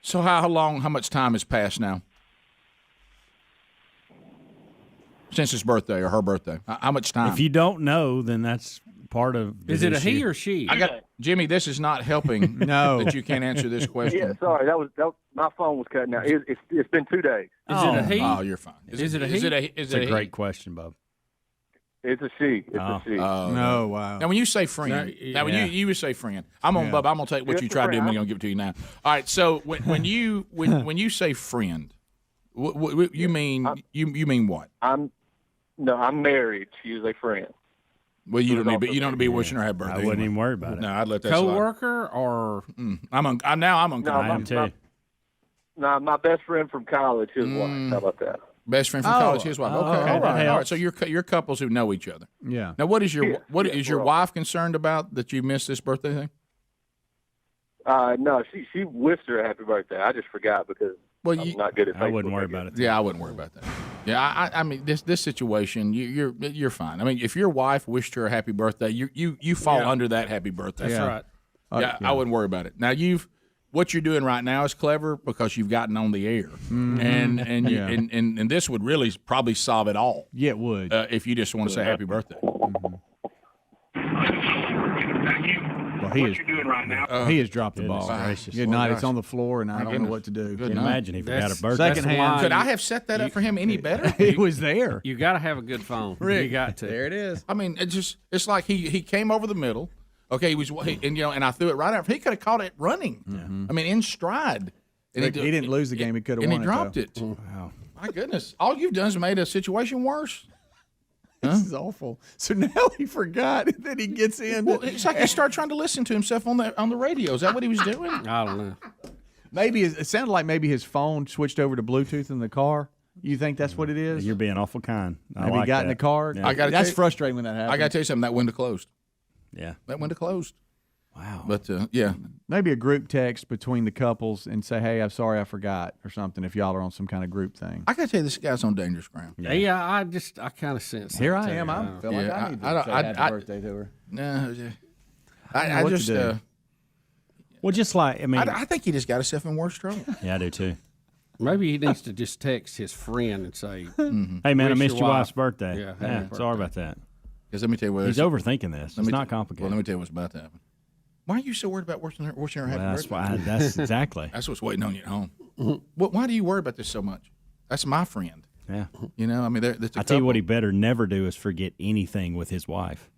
So how much time has passed now? Since his birthday or her birthday? How much time? If you don't know, then that's part of the Is it a issue. he or she? Jimmy, this is not helping No. that you can't answer this question. Yeah, sorry, that was my phone was cutting out. It's been 2 days. Is it a he? Oh, you're fine. Is it a he? It's a great question, Bub. It's a she. It's a she. No, wow. Now, when you say friend, when you would say friend, I'm on Bubba. I'm gonna take what Just you a tried to do. I'm friend. gonna give it to you now. All right. So when you say friend, what you mean what? I'm married. She's a friend. Well, you don't need to be wishing her happy birthday. I wouldn't even worry about it. No, I'd let that slide. Co-worker or I'm uncomfortable. I am too. No, my best friend from college, his wife. How about that? Best friend from college, his wife. Okay, all right. So you're couples who know each other. Yeah. Now, what is your wife concerned about that you missed this birthday thing? No, she wished her a happy birthday. I just forgot because I'm not good at Facebook. I wouldn't worry about it. Yeah, I wouldn't worry about that. Yeah, I mean this situation, you're fine. I mean, if your wife wished her a happy birthday, you fall under that happy birthday. That's right. Yeah, I wouldn't worry about it. Now what you're doing right now is clever because you've gotten on the air, and this would really probably solve it all. Yeah, it would. If you just want to say happy birthday. Well, he has dropped the ball. Good night. It's on the floor, and I don't know what to do. Good Can night. imagine he forgot a birthday. Second hand. Could I have set that up for him any better? He was there. You got to have a good phone. You got to. There it is. I mean, it's like he came over the middle. Okay, and I threw it right out. He could have caught it running. Mm-hmm. I mean, in stride. And He didn't lose the game. He could have and won he dropped it. it. Wow. My goodness. All you've done is made a situation worse. This is awful. So now he forgot that he gets in. Well, it's like he started trying to listen to himself on the radio. Is that what he was doing? I don't know. Maybe it sounded like maybe his phone switched over to Bluetooth in the car. You think that's what it is? You're being awful kind. Maybe he got in the car. Yeah. That's frustrating when that happens. I got to tell you something. That window closed. Yeah. That window closed. Wow. But, yeah. Maybe a group text between the couples and say, hey, I'm sorry I forgot or something if y'all are on some kind of group thing. I got to tell you, this guy's on dangerous ground. Yeah, I kind of sense Here that I am. too. I feel like I need to say happy birthday to her. No, I just well, just like, I mean. I think he just got himself in worse trouble. Yeah, I do too. Maybe he needs to just text his friend and say, Hey, man, I wish missed your your wife's wife- birthday. Yeah, happy Sorry birthday. about that. Because let me tell you what. He's overthinking this. It's not complicated. Well, let me tell you what's about to happen. Why are you so worried about wishing her happy That's birthday? why. That's exactly. That's what's waiting on you at home. Why do you worry about this so much? That's my friend. Yeah. You know, I mean, that's a I tell you what, he couple. better never do is forget anything with his wife.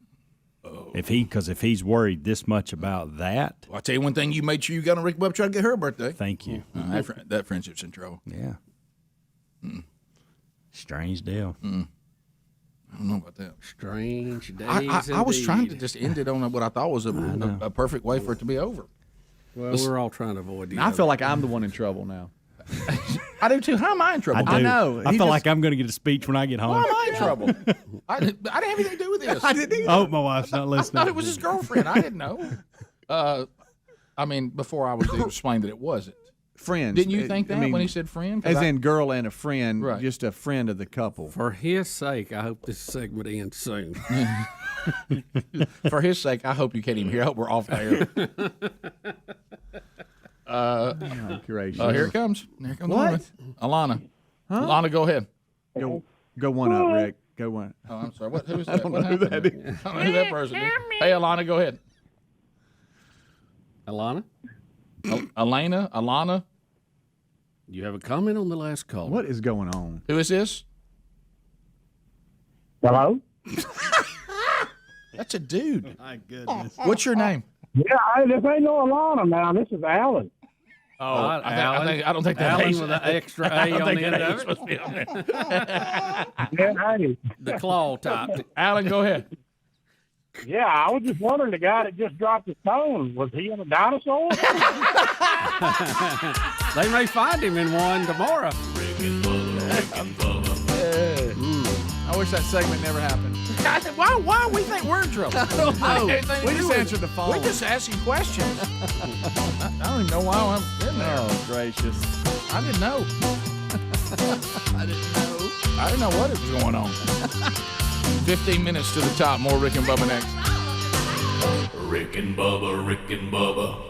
Because if he's worried this much about that, Well, I'll tell you one thing. You made sure you got on Rick Bubba try to get her birthday. thank you. That friendship's in trouble. Yeah. Strange deal. I don't know about that. strange days. I was trying to indeed. just end it on what I thought was a perfect way for it to be over. Well, we're all trying to avoid the I other. feel like I'm the one in trouble now. I do too. How am I in trouble? I do. know. I He feel just- like I'm going to get a speech when I get home. Why am I in trouble? I didn't have anything to do with this. I didn't either. Oh, my wife's not I listening. thought it was his girlfriend. I didn't know. I mean, before I was explained that it wasn't. Friends. Didn't you think that I mean, when he said friend? 'Cause As in girl and a friend, Right. just a friend of the couple. For his sake, I hope this segment ends soon. For his sake, I hope you can't even hear. I hope we're off air. Gracious. Here it comes. Here comes What? Alana. Alana, go ahead. Yo. Go one up, Rick. Go one. Oh, I'm sorry. Who is that? I don't know who that is. I don't know who that person is. Hey, Alana, go ahead. Alana? Alana? You have a comment on the last call. What is going on? Who is this? Hello? That's a dude. My goodness. What's your name? Yeah, this ain't no Alana now. This is Alan. Oh, I don't think that Alan A's- with an extra I A don't on think the that end A's of supposed to be on there. Yeah, hey. The claw type. Alan, go ahead. Yeah, I was just wondering, the guy that just dropped his phone, was he in a dinosaur? They may find him in one tomorrow. I wish that segment never happened. Why we think we're in trouble? I don't know. Anything We to just do with answered it. the phone. We just asking questions. I don't even know why I'm in there. Oh, gracious. I didn't know. I didn't know what was going on. 15 minutes to the top. More Rick and Bubba next. Rick and Bubba, Rick and Bubba.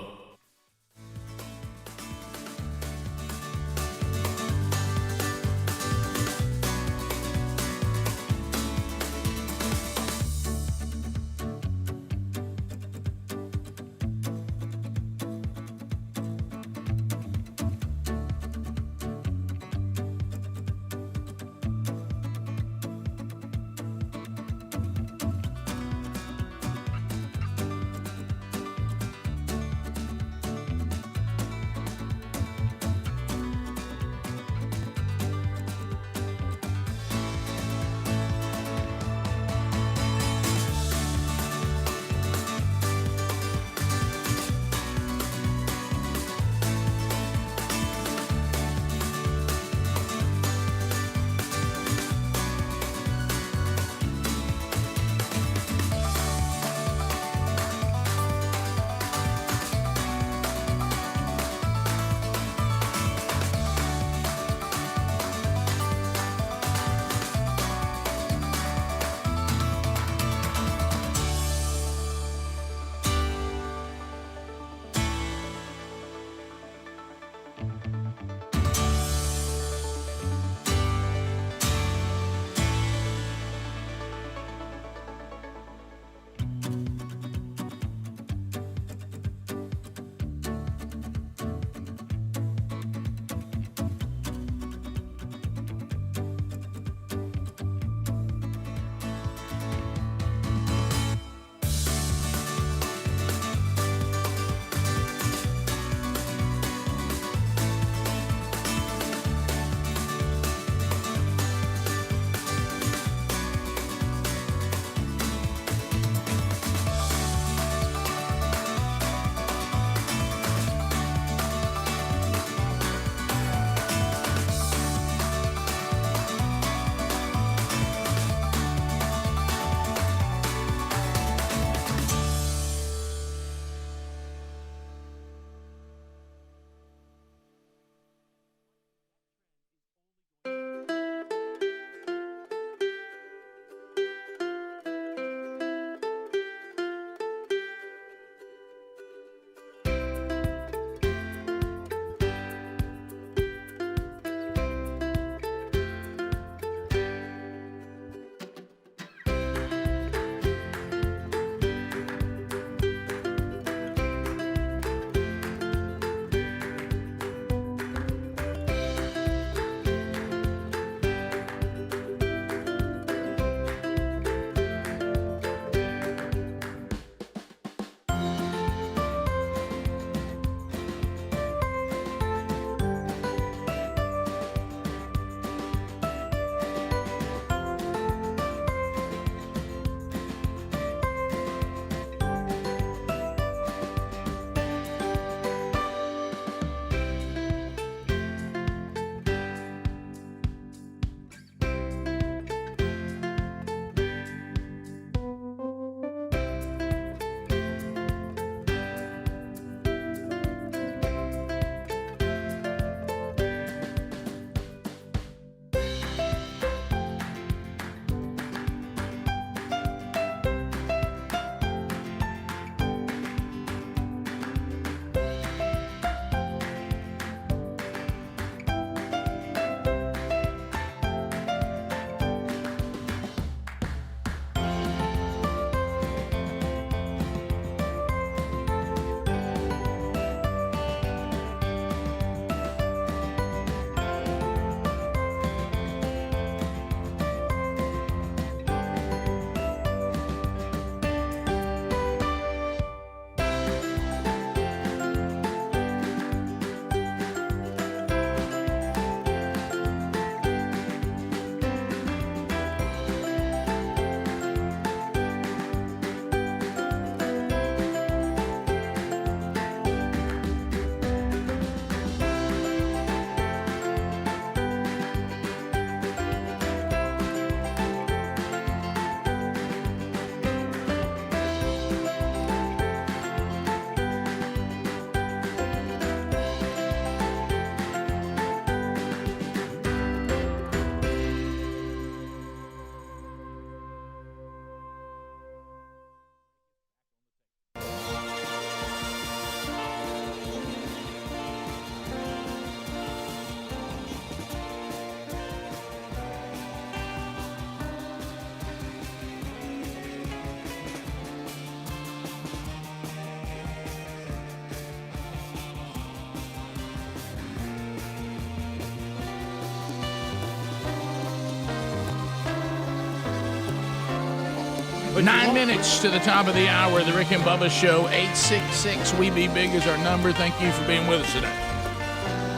9 minutes to the top of the hour, the Rick and Bubba Show. 866-WE-BE-BIG is our number. Thank you for being with us today.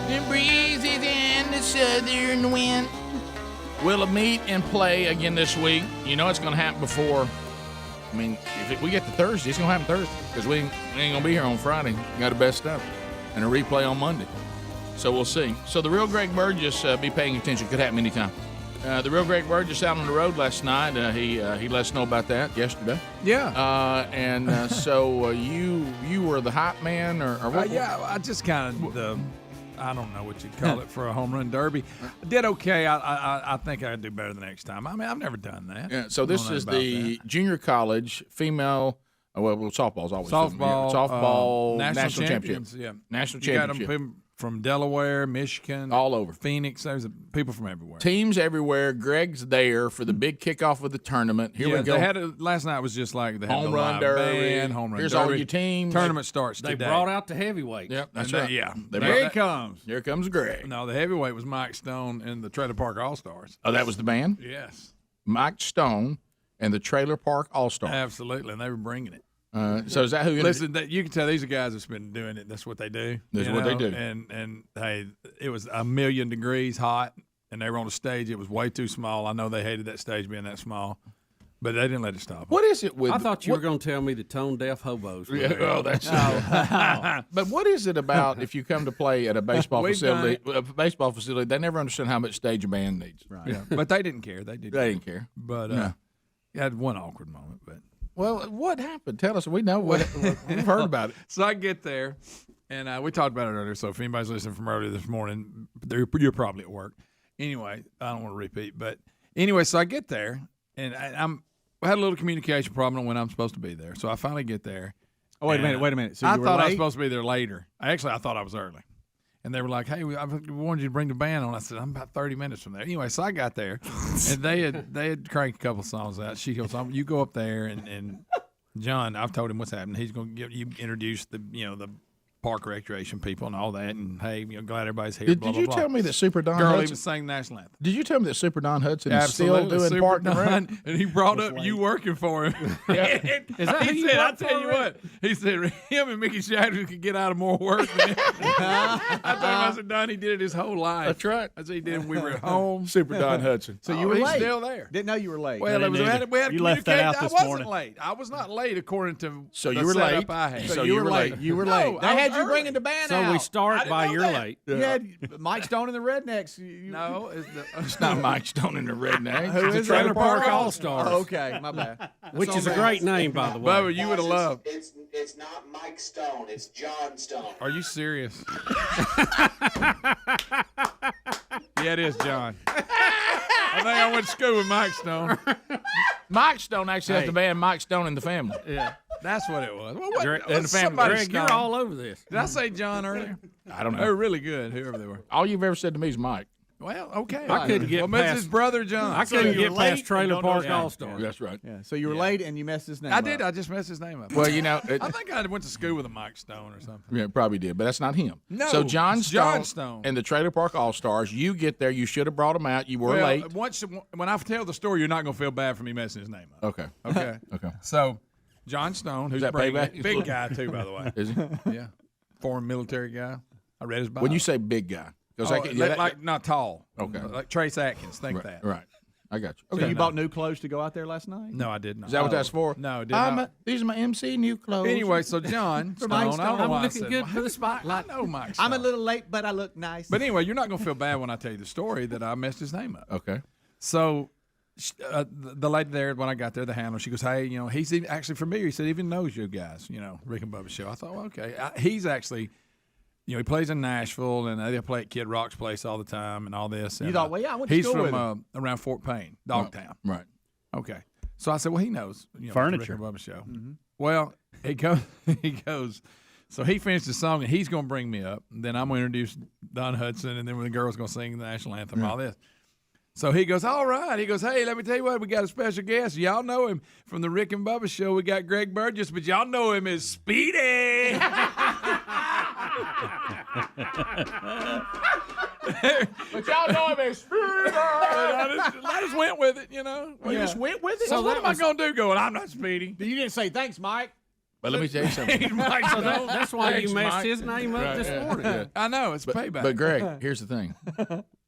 The breezes and the southern wind. We'll meet and play again this week. You know it's going to happen before. I mean, if we get to Thursday, it's going to happen Thursday because we ain't going to be here on Friday. We got the best stuff and a replay on Monday. So we'll see. So the real Greg Burgess, be paying attention. Could happen anytime. The real Greg Burgess out on the road last night. He let us know about that yesterday. Yeah. So you were the hype man or what? Yeah, I just kind of I don't know what you'd call it for a home run derby. I did okay. I think I'd do better the next time. I mean, I've never done that. Yeah. So this is the junior college female. Well, softball's always softball national championships. Yeah, national you championship. Got them from Delaware, Michigan, all over Phoenix. There's people from everywhere. Teams everywhere. Greg's there for the big kickoff of the tournament. Here we go. They had last night was just like they had home the run derby. Home run Here's derby. all your teams. Tournament starts They today. brought out the heavyweight. Yep, that's And right. Yeah, Here he comes. Here comes Greg. No, the heavyweight was Mike Stone and the Trailer Park All Stars. Oh, that was the band? Yes. Mike Stone and the Trailer Park All Stars. Absolutely, and they were bringing it. So is that who? Listen, you can tell these are guys that's been doing it. That's what they do. That's what they do. And hey, it was 1,000,000 degrees hot, and they were on a stage. It was way too small. I know they hated that stage being that small, but they didn't let it stop. What is it with? I thought you were going to tell me the tone deaf hobos. Were there. Oh, that's But what is it about if you come to play at a baseball facility? They never understand how much stage a band needs. Right. Yeah. But they didn't care. They didn't care. But you had one awkward moment. But well, what happened? Tell us. We know what we've heard about it. So I get there, and we talked about it earlier. So if anybody's listening from earlier this morning, you're probably at work. Anyway, I don't want to repeat, but anyway, so I get there, and I had a little communication problem on when I'm supposed to be there. So I finally get there. Oh, wait a minute. So I you were thought I was late? supposed to be there later. I thought I was early. And they were like, "Hey, I wanted you to bring the band on." I said, "I'm about 30 minutes from there." Anyway, so I got there, and they had cranked a couple songs out. She goes, "You go up there, and John, I've told him what's happening. He's going to get you introduce the park recreation people and all that. And hey, glad everybody's here." Did you tell me that Super Don Girl Hudson even sang national anthem? Did you tell me that Super Don Hudson Absolutely. is still doing Super Park and Rec? Don, and he brought up you working for him. Is that who He you said, "I work tell for, you Rick?" what," he said, "him and Mickey Shadows could get out of more work than him." I said, "Don, he did it his whole life." That's right. I said, "He did it when we were at home." Super Don Hudson. So you were he's late. still there. Didn't know you were late. Well, we had You left that out I this wasn't morning. late. I was not late according to So the you were setup late. I had. So you were late. You were No, late. They I was had you early. bringing the band So out. we I start didn't by know you're that. late. You had Mike Stone and the Rednecks. No, It's not Mike Stone and the Redneck. Who It's is the Trailer that? Park All Stars. Oh, okay, my bad. Which is a great name, by the way. Bubba, you would have loved. It's not Mike Stone. It's John Stone. Are you serious? Yeah, it is, John. I think I went to school with Mike Stone. Mike Stone actually has the band Mike Stone and the Family. Yeah, that's what it was. Well, what, Greg, and the family. Greg, you're all over this. Did I say John earlier? I don't They know. were really good, whoever they were. All you've ever said to me is Mike. Well, okay. I couldn't get well, maybe it's past- his brother, John. I couldn't you get were late past Trailer and don't know Park his name. All Stars. That's right. Yeah, so you were late and you messed his name I up. did. I just messed his name up. Well, I think I went to school with a Mike Stone or something. yeah, probably did, but that's not him. No, So John it's Stone, John Stone. and the Trailer Park All Stars. You get there. You should have brought them out. You were Well, late. when I tell the story, you're not going to feel bad for me messing his name up. Okay. Okay. Okay. So, John Stone, who's that bringing payback? it, big guy too, by the way. Is he? Yeah, foreign military guy. I read his bio. When you say big guy, because like not tall. Okay. Like Trace Atkins. Think right, that. right. I got you. So you bought new clothes to go out there last night? No, I did not. Is that what that's for? No, it did not. These are my MC new clothes. Anyway, so John Stone, Mike I don't know Stone. why I looking said, good for the spotlight. I know Mike Stone. I'm a little late, but I look nice. But anyway, you're not going to feel bad when I tell you the story that I messed his name up. Okay. So the lady there, when I got there, the handler, she goes, "Hey, he's actually familiar." He said, "Even knows you guys, Rick and Bubba show." I thought, well, okay. He's actually, he plays in Nashville, and they play at Kid Rock's place all the time and all this. You And, thought, well, yeah, I went to he's school from with him. around Fort Payne, Dogtown. Right. Okay. So I said, well, he knows Furniture. The Rick and Bubba show. Well, he goes. So he finished the song, and he's going to bring me up. And then I'm going to introduce Don Hudson, and then the girl's going to sing the national anthem and all this. So he goes, all right. He goes, hey, let me tell you what, we got a special guest. Y'all know him from the Rick and Bubba show. We got Greg Burgess, but y'all know him as Speedy. But y'all know him as Speedy. I just went with it, you know. You just went with it. So what am I going to do going, I'm not Speedy? You didn't say thanks, Mike. But let me tell you something. Mike, So that's why Thanks, you messed Mike. his name up this morning. Yeah. I know, it's payback. But Greg, here's the thing.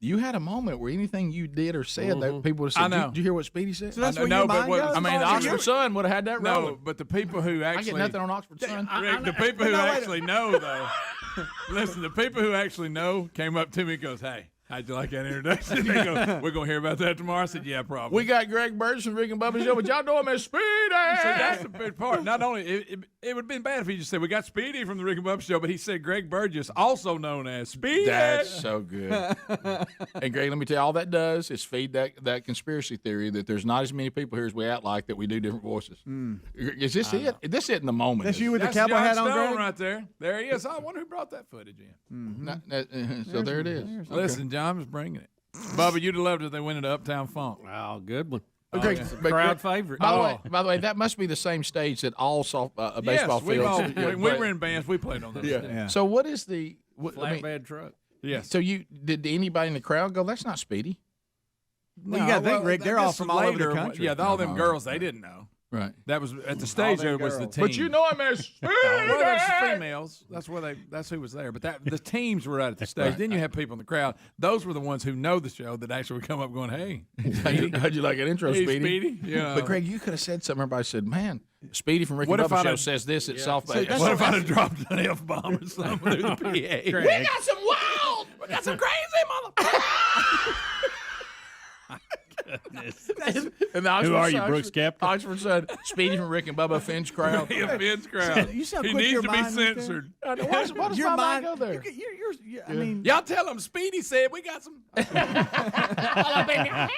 You had a moment where anything you did or said that people would have said, I know. Did you hear what Speedy said? So that's I where know, your but mind what- goes? I mean, the Oxford Sun would have had that No, rolling. but the people who I actually get nothing on Oxford Sun. Rick, the people who actually know, though. Listen, the people who actually know came up to me and goes, "Hey, how'd you like that introduction?" They go, "We're gonna hear about that tomorrow." I said, "Yeah, probably." We got Greg Burgess from Rick and Bubba Show, but y'all know him as Speedy. See, that's the big part. Not only it would have been bad if he just said we got Speedy from the Rick and Bubba Show, but he said Greg Burgess, also known as Speedy. That's so good. And Greg, let me tell you, all that does is feed that conspiracy theory that there's not as many people here as we act like that we do different voices. Is this it? This it in the moment? That's you with the That's cowboy John hat on, Stone Greg? right there. There he is. I wonder who brought that footage in. So there it is. Listen, John was bringing it. Bubba, you'd have loved it if they went into Uptown Funk. Oh, good one. Greg, but Crowd Greg, favorite. By the way, that must be the same stage that all baseball Yes, we fields. were in bands. We played on those. Yeah. So what is the Flatbed truck. Yes. So did anybody in the crowd go? That's not Speedy. Well, you got to think, Rick, they're all from all over the country. Yeah, all them girls, they didn't know. Right. That was at the stage. There was the team. But you know him as Speedy. Well, there's females. That's who was there. But the teams were right at the stage. Right. Then you have people in the crowd. Those were the ones who know the show that actually would come up going, "Hey, How'd you like an intro, hey, Speedy? Speedy?" Yeah. But Greg, you could have said something. Everybody said, "Man, Speedy from Rick and What if Bubba I'd Show have- says this at South Bay." What if I'd have dropped an F bomb or something through the PA? We got some wild. We got some crazy motherfuckers. And the Who are you, Oxford- Brooks Koepka? Oxford said, Speedy from Rick and Bubba offends crowd. He offends crowd. You see how He quick needs your to be mind went there? censored. Why does Your my mind mind go there? I mean, Y'all tell him Speedy said we got some. We got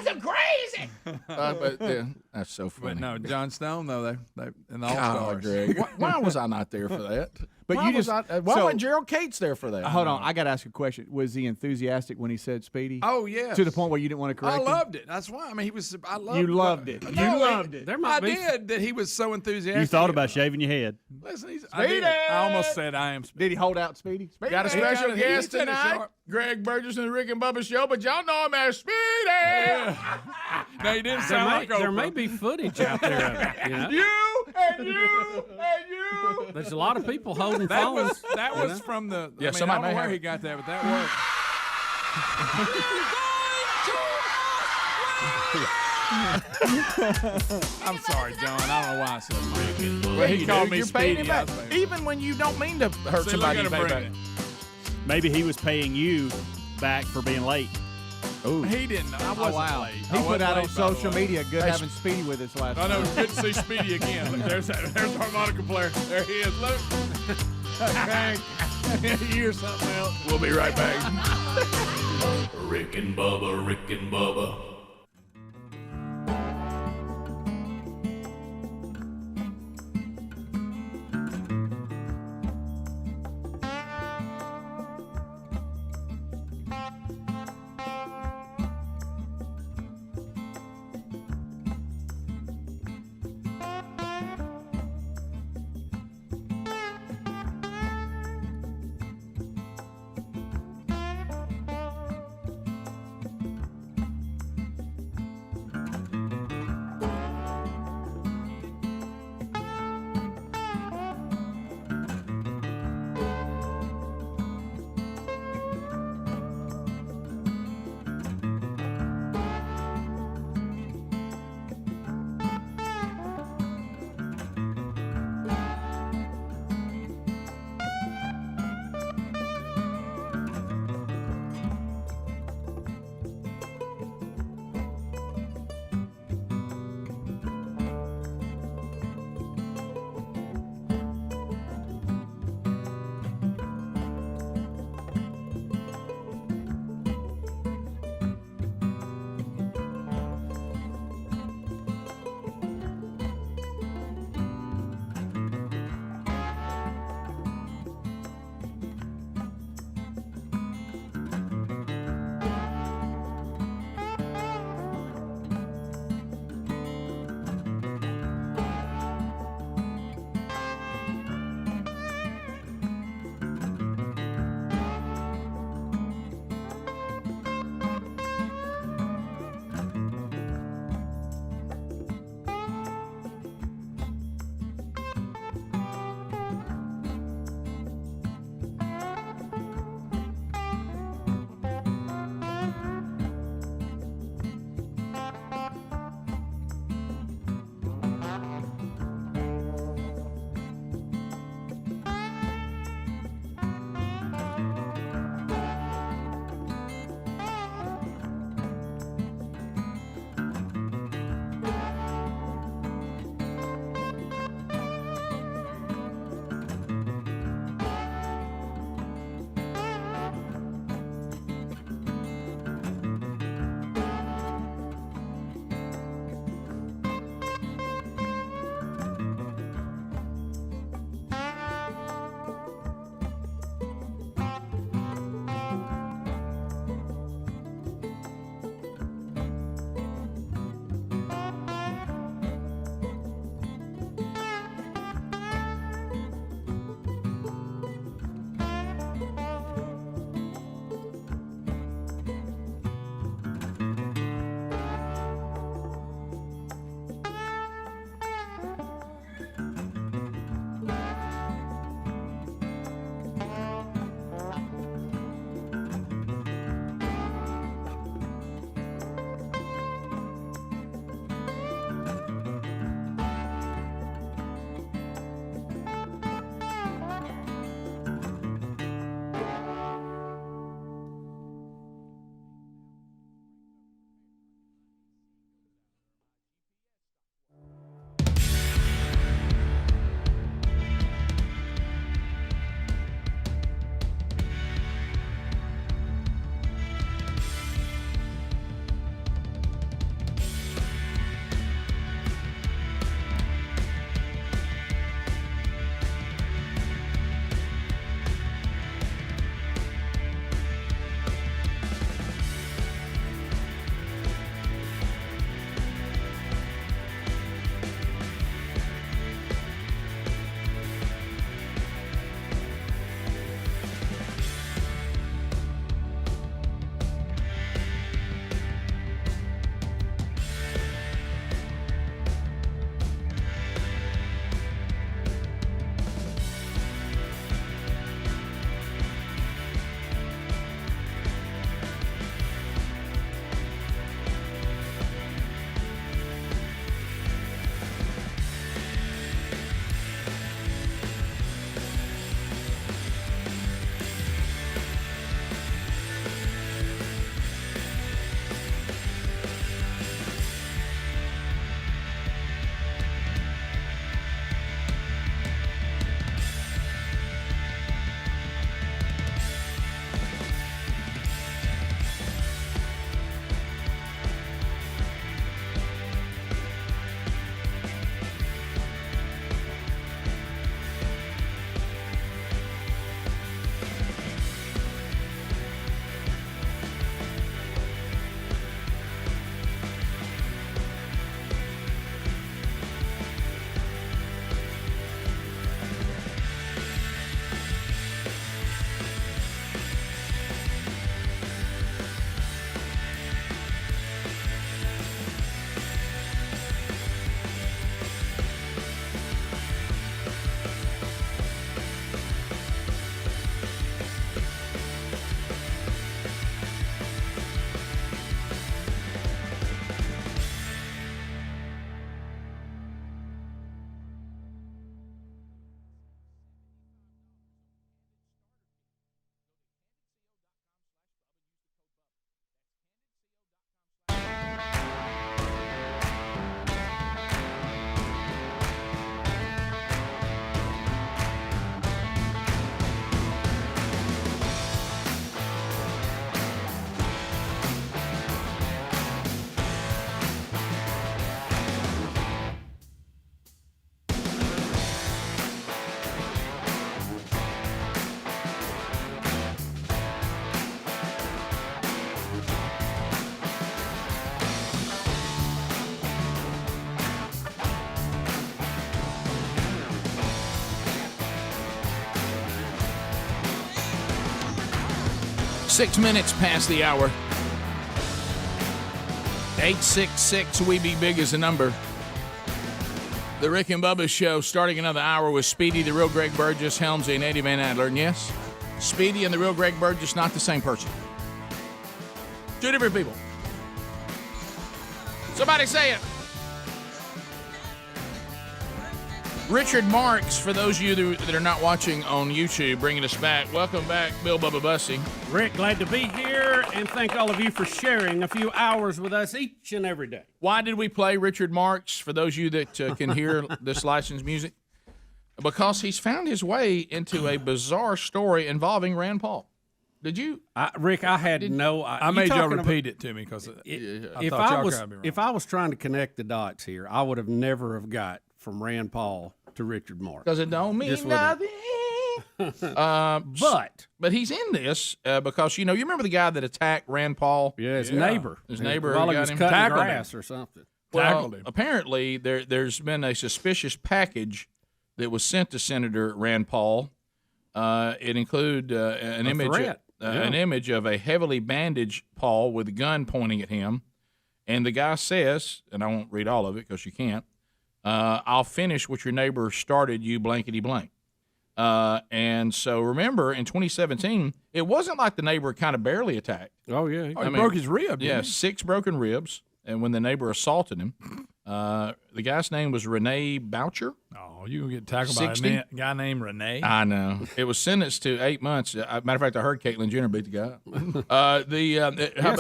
some crazy. But that's so funny. But no, John Stone though they and the All God, Stars. Greg. Why was I not there for that? But why you just- why so- wasn't Gerald Cates there for that? hold on. I got to ask a question. Was he enthusiastic when he said Speedy? Oh yes. To the point where you didn't want to correct I him? loved it. That's why. I mean, he was. I loved. You loved it. You loved it. There might I be. did that. He was so enthusiastic. You thought about shaving your head. Listen, I did. I almost said I am. Speedy. Did he hold out Speedy? Got a He special kinda- he guest said it tonight, sharp. Greg Burgess and the Rick and Bubba Show, but y'all know him as Speedy. No, he didn't sound There like may Oprah. be footage out there of it. You know? You and you and you. There's a lot of people holding That phones. was from the. Yeah, I mean, somebody I don't may know where have he it. got that, but that worked. I'm sorry, John. I don't know why I said Speedy. Well, He called me you're paying Speedy. him back. I was like- Even when you don't mean to hurt See, look somebody, at you him pay bring back. it. Maybe he was paying you back for being late. He didn't. I wasn't late. He put out on social media. media, good having Speedy with us last I know. night. It's good to see Speedy again. Look, there's our harmonica player. There he is. Look. Okay. Here's something else. We'll be right back. Rick and Bubba, Rick and Bubba. 6 minutes past the hour. 866 We Be Big is the number. The Rick and Bubba Show starting another hour with Speedy, the real Greg Burgess, Helmsy, and Eddie Van Adler. And yes, Speedy and the real Greg Burgess, not the same person. Two different people. Somebody say it. Richard Marx, for those of you that are not watching on YouTube, bringing us back. Welcome back, Bill Bubba Bussy. Rick, glad to be here, and thank all of you for sharing a few hours with us each and every day. Why did we play Richard Marx, for those of you that can hear this licensed music? Because he's found his way into a bizarre story involving Rand Paul. Did you? Rick, I had no idea. I made y'all repeat it to me because if I was trying to connect the dots here, I would have never have got from Rand Paul to Richard Marx. Because it don't mean nothing. But he's in this because, you remember the guy that attacked Rand Paul? Yeah, his neighbor. His neighbor while he was cutting grass or something. Well, apparently there's been a suspicious package that was sent to Senator Rand Paul. It included an image of a heavily bandaged Paul with a gun pointing at him. And the guy says, and I won't read all of it because you can't, I'll finish what your neighbor started, you blankety blank. And so remember, in 2017, it wasn't like the neighbor kind of barely attacked. Oh, yeah. He broke his rib. Yeah, 6 broken ribs. And when the neighbor assaulted him, the guy's name was Rene Boucher. Oh, you get tackled by a guy named Rene? I know. It was sentenced to 8 months. Matter of fact, I heard Caitlyn Jenner beat the guy.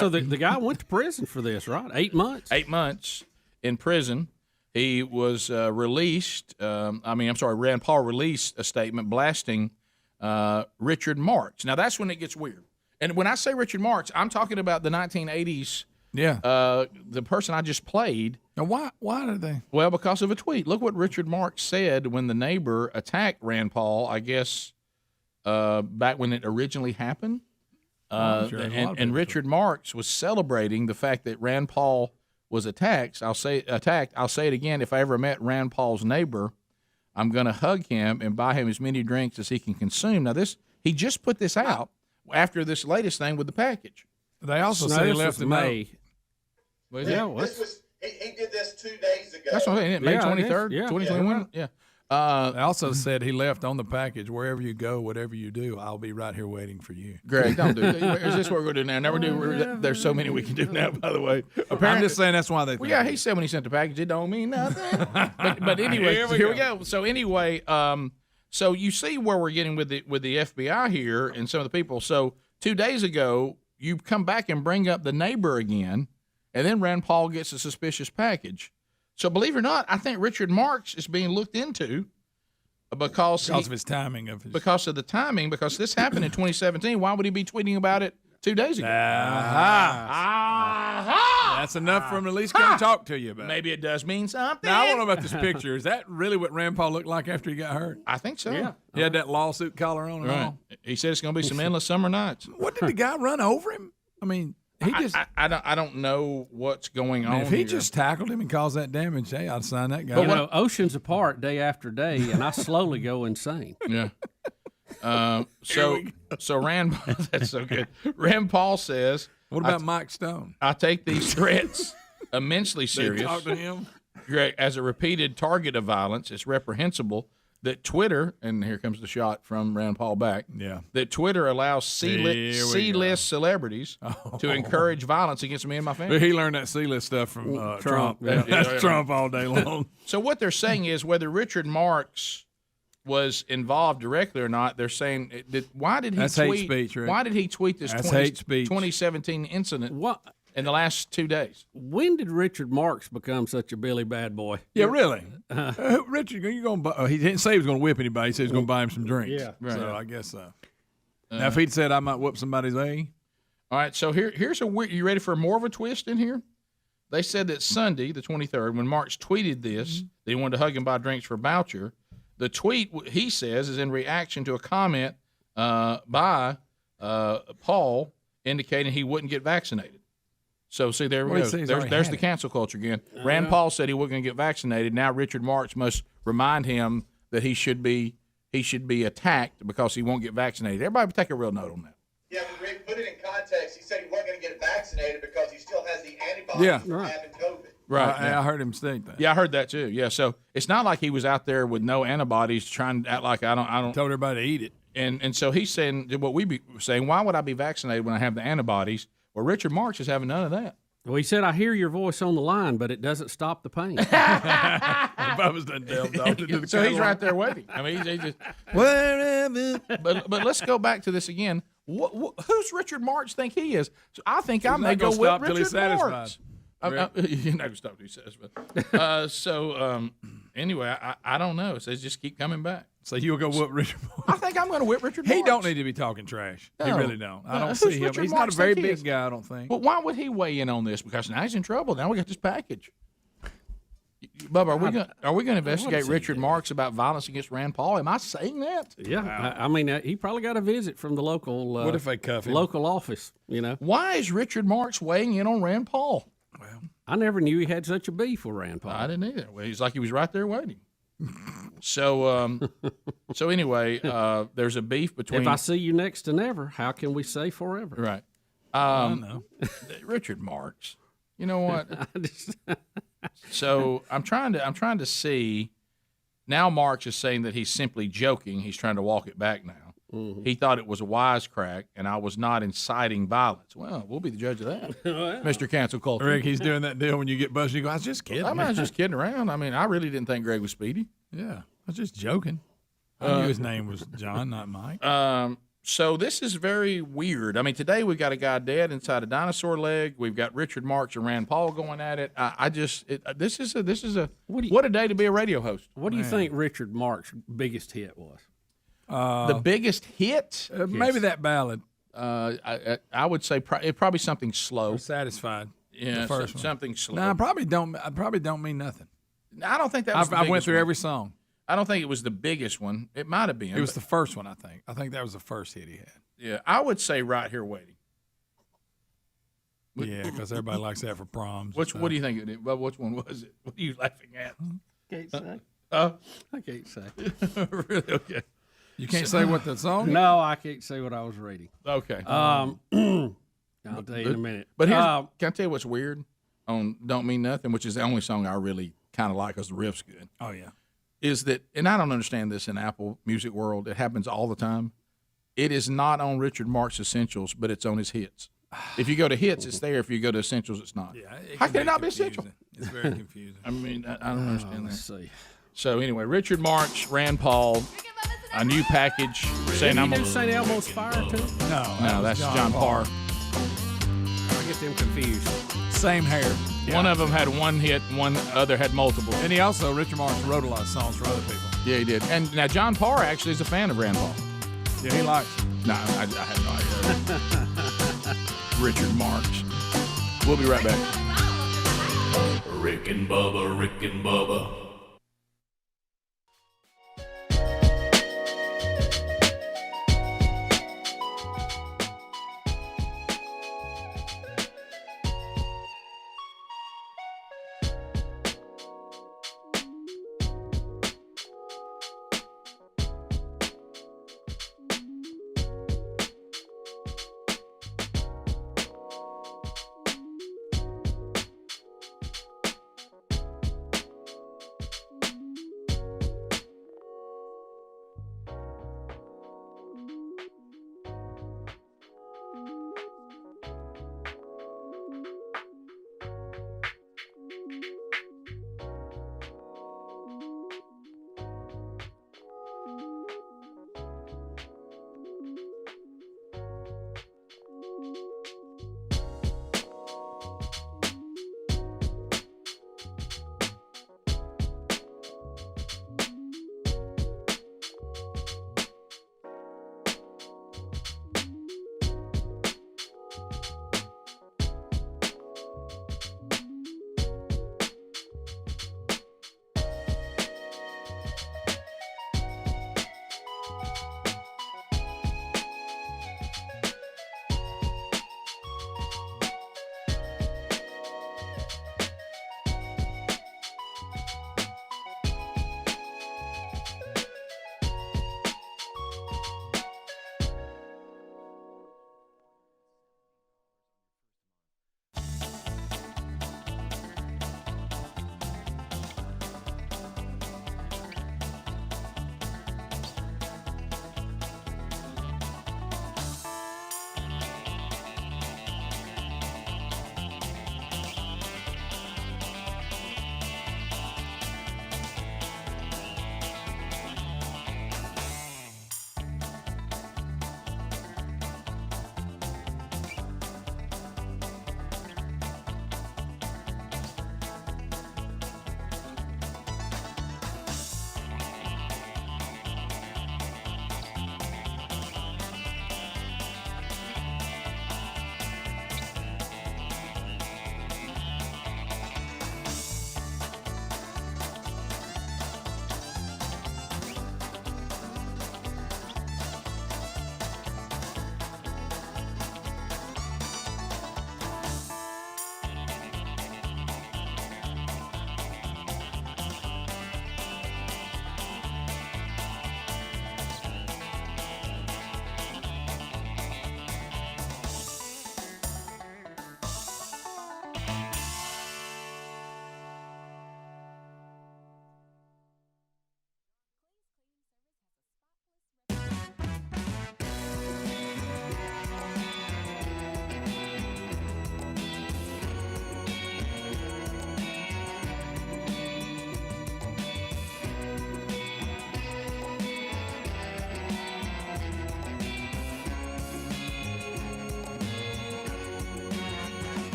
So the guy went to prison for this, right? 8 months? 8 months in prison. He was released. Rand Paul released a statement blasting Richard Marx. Now, that's when it gets weird. And when I say Richard Marx, I'm talking about the 1980s. Yeah. The person I just played. Now, why did they? Well, because of a tweet. Look what Richard Marx said when the neighbor attacked Rand Paul, I guess, back when it originally happened. And Richard Marx was celebrating the fact that Rand Paul was attacked. I'll say it again. If I ever met Rand Paul's neighbor, I'm going to hug him and buy him as many drinks as he can consume. Now, he just put this out after this latest thing with the package. They also say he left in May. He did this 2 days ago. That's what I'm saying. May 23rd, 2021. Yeah. They also said he left on the package, wherever you go, whatever you do, I'll be right here waiting for you. Greg, don't do that. Is this what we're going to do now? Never do. There's so many we can do now, by the way. I'm just saying that's why they think. Well, he said when he sent the package, it don't mean nothing. but anyway, here we go. So anyway, so you see where we're getting with the FBI here and some of the people. So 2 days ago, you come back and bring up the neighbor again, and then Rand Paul gets a suspicious package. So believe it or not, I think Richard Marx is being looked into because of his timing. Because of the timing, because this happened in 2017. Why would he be tweeting about it 2 days ago? That's enough for him to at least come talk to you about it. Maybe it does mean something. Now, I want to know about this picture. Is that really what Rand Paul looked like after he got hurt? I think so. Yeah. He had that lawsuit collar on and all. He said it's going to be some endless summer nights. What, did the guy run over him? I mean, he just. I don't know what's going on. If he just tackled him and caused that damage, hey, I'd sign that guy. But oceans apart day after day, and I slowly go insane. Yeah. So Rand, that's so good. Rand Paul says, "What about Mike Stone? I take these threats immensely serious. They talk to him as a repeated target of violence. It's reprehensible that Twitter, and here comes the shot from Rand Paul back. Yeah, that Twitter allows C-list celebrities to encourage violence against me and my family. He learned that C-list stuff from Trump. Yeah. That's Trump all day long. So what they're saying is whether Richard Marx was involved directly or not, they're saying why did he That's tweet? Hate speech, right? Why did he tweet this hate speech. 2017 incident in the last 2 days? When did Richard Marx become such a Billy Bad Boy? Yeah, really. Richard, you going to? He didn't say he was going to whip anybody. He said he was going to buy him some drinks. Yeah, right. So I guess so. Now, if he'd said I might whoop somebody's A. All right. So here's a weird. You ready for more of a twist in here? They said that Sunday, the 23rd, when Marx tweeted this, that he wanted to hug and buy drinks for Boucher. The tweet, he says, is in reaction to a comment by Paul indicating he wouldn't get vaccinated. So, see, there we go. There's the cancel culture again. Rand Paul said he wasn't going to get vaccinated. Now Richard Marx must remind him that he should be attacked because he won't get vaccinated. Everybody take a real note on that. Yeah, but Rick, put it in context. He said he wasn't going to get vaccinated because he still has the antibodies from having COVID. Right. I heard him think that. Yeah, I heard that too. Yeah, so it's not like he was out there with no antibodies trying to act like I don't. Told everybody to eat it. And so he's saying what we be saying. Why would I be vaccinated when I have the antibodies? Well, Richard Marx is having none of that. Well, he said, I hear your voice on the line, but it doesn't stop the pain. Bubba's done delved off into the So he's catalog. right there waiting. I mean, he's just whatever. But let's go back to this again. Who's Richard Marx think he is? So I think I may go with Richard Marx. You're not going to stop till he's satisfied. Anyway, I don't know. So just keep coming back. So you'll go whip Richard Marx. I think I'm going to whip Richard Marx. He don't need to be talking trash. He No. really don't. I No, don't who's see him. Richard He's Marx not a very think he big is? guy, I don't think. But why would he weigh in on this? Because now he's in trouble. Now we got this package. Bubba, are we going to investigate Richard Marx about violence against Rand Paul? Am I saying that? Yeah, I mean, he probably got a visit from the local. What if they cuff him? Local office? You know. Why is Richard Marx weighing in on Rand Paul? Well, I never knew he had such a beef with Rand Paul. I didn't either. Well, he's like he was right there waiting. So anyway, there's a beef between. If I see you next to never, how can we say forever? Right. I know. Richard Marx. You know what? So I'm trying to see. Now Marx is saying that he's simply joking. He's trying to walk it back now. Mm-hmm. He thought it was a wisecrack, and I was not inciting violence. Well, we'll be the judge of that, Mr. Cancel Culture. Rick, he's doing that deal when you get busted. You go, I was just kidding. I was just kidding around. I mean, I really didn't think Greg was speedy. Yeah, I was just joking. I knew his name was John, not Mike. So this is very weird. I mean, today we've got a guy dead inside a dinosaur leg. We've got Richard Marx and Rand Paul going at it. This is a what a day to be a radio host. What do you think Richard Marx's biggest hit was? The biggest hit? Maybe that ballad. I would say probably something slow. We're satisfied. Yeah, the first one. something slow. No, I probably don't mean nothing. I don't think that was. I went through one. every song. I don't think it was the biggest one. It might have been. It was the first one, I think. I think that was the first hit he had. Yeah, I would say Right Here Waiting. Yeah, because everybody likes that for proms. What do you think it is? Well, which one was it? What are you laughing at? Can't say. I can't say. Really? Okay. You can't say what the song is? No, I can't say what I was reading. Okay. I'll tell you in a minute. But here's, can I tell you what's weird on Don't Mean Nothing, which is the only song I really kind of like because the riff's good. Oh, yeah. Is that, and I don't understand this in Apple Music world, it happens all the time. It is not on Richard Marx Essentials, but it's on his hits. If you go to hits, it's there. If you go to Essentials, it's not. Yeah, How can it not be Essential? It's very confusing. I mean, I don't understand that. Let's see. So anyway, Richard Marx, Rand Paul, a new package. Did you do St. Elmo's Fire too? No, that's John Parr. I get them confused. Same hair. Yeah. One of them had one hit, one other had multiple. And he also, Richard Marx, wrote a lot of songs for other people. Yeah, he did. And now John Parr actually is a fan of Rand Paul. Yeah, he likes it. No, I have no idea. Richard Marx. We'll be right back. Rick and Bubba, Rick and Bubba.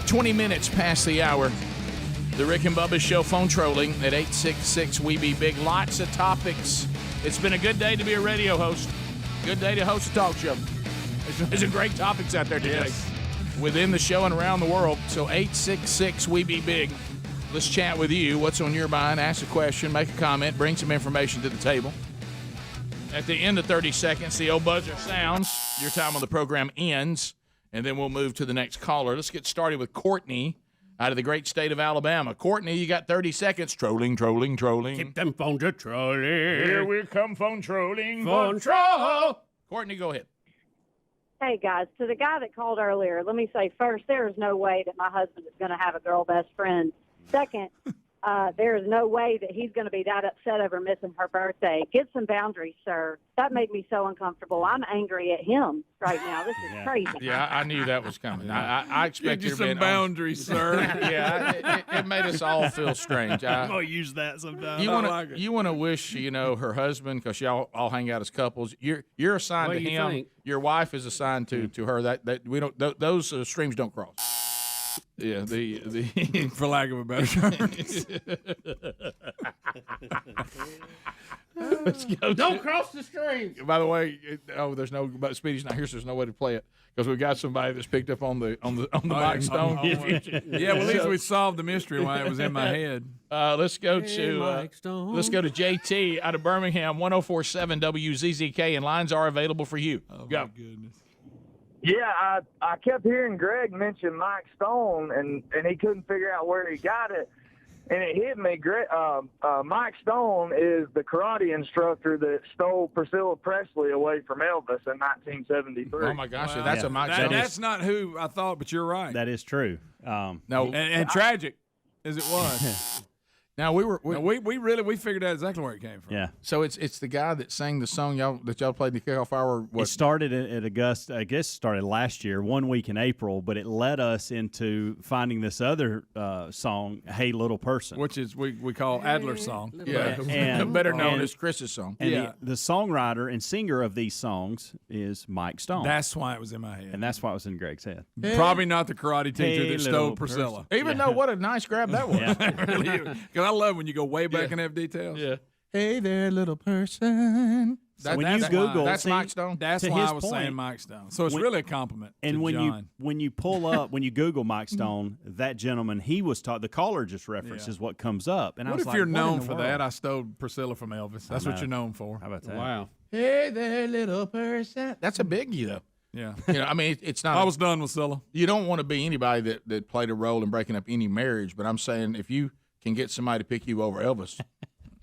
20 minutes past the hour. The Rick and Bubba Show phone trolling at 866-WE-BE-BIG. Lots of topics. It's been a good day to be a radio host. Good day to host a talk show. There's some great topics out there today. Yes. Within the show and around the world. So 866-WE-BE-BIG. Let's chat with you. What's on your mind? Ask a question, make a comment, bring some information to the table. At the end of 30 seconds, the old buzzer sounds. Your time on the program ends, and then we'll move to the next caller. Let's get started with Courtney out of the great state of Alabama. Courtney, you got 30 seconds. Trolling. Keep them phones a trolling. Here we come, phone trolling. Phone troll. Courtney, go ahead. Hey, guys, to the guy that called earlier, let me say first, there is no way that my husband is going to have a girl best friend. Second, there is no way that he's going to be that upset over missing her birthday. Get some boundaries, sir. That made me so uncomfortable. I'm angry at him right now. This is crazy. Yeah, I knew that was coming. I expected you some boundaries, sir. Yeah, it made us all feel strange. I'm going to use that sometime. You want to wish, her husband, because y'all all hang out as couples. You're assigned What to do you him. think? Your wife is assigned to her. That we don't. Those streams don't cross. Yeah, the For lack of a better term. Let's go. Don't cross the stream. By the way, there's no. But Speedy's not here, so there's no way to play it because we've got somebody that's picked up on the Mike Stone. Yeah, well, at least we solved the mystery why it was in my head. Let's go to JT out of Birmingham, 104.7 WZZK, and lines are available for you. Go. My goodness. Yeah, I kept hearing Greg mention Mike Stone, and he couldn't figure out where he got it. And it hit me. Mike Stone is the karate instructor that stole Priscilla Presley away from Elvis in 1973. Oh, my gosh. That's a Mike Stone. That's not who I thought, but you're right. That is true. No, and tragic as it was. Now we figured out exactly where it came from. Yeah. So it's the guy that sang the song y'all played in the kickoff hour. It started at Augusta. I guess it started last year, 1 week in April, but it led us into finding this other song, "Hey Little Person," which is we call Adler's song. Yeah, and better known as Chris's song. And the songwriter and singer of these songs is Mike Stone. That's why it was in my head, and that's why it was in Greg's head. Probably not the karate teacher that stole Priscilla. Even though what a nice grab that was. Because I love when you go way back and have details. Yeah. Hey there, little person. When you Google, that's Mike Stone. That's why I was saying Mike Stone. So it's really a compliment. And to when John. you pull up, when you Google Mike Stone, that gentleman he was taught, the caller just references what comes up. And what I was if like, you're what known in the for world? that? I stole Priscilla from Elvis. That's what you're known for. How about that? Wow. Hey there, little person. That's a biggie though. Yeah. I mean, it's not. I was done with Scylla. You don't want to be anybody that played a role in breaking up any marriage, but I'm saying if you can get somebody to pick you over Elvis.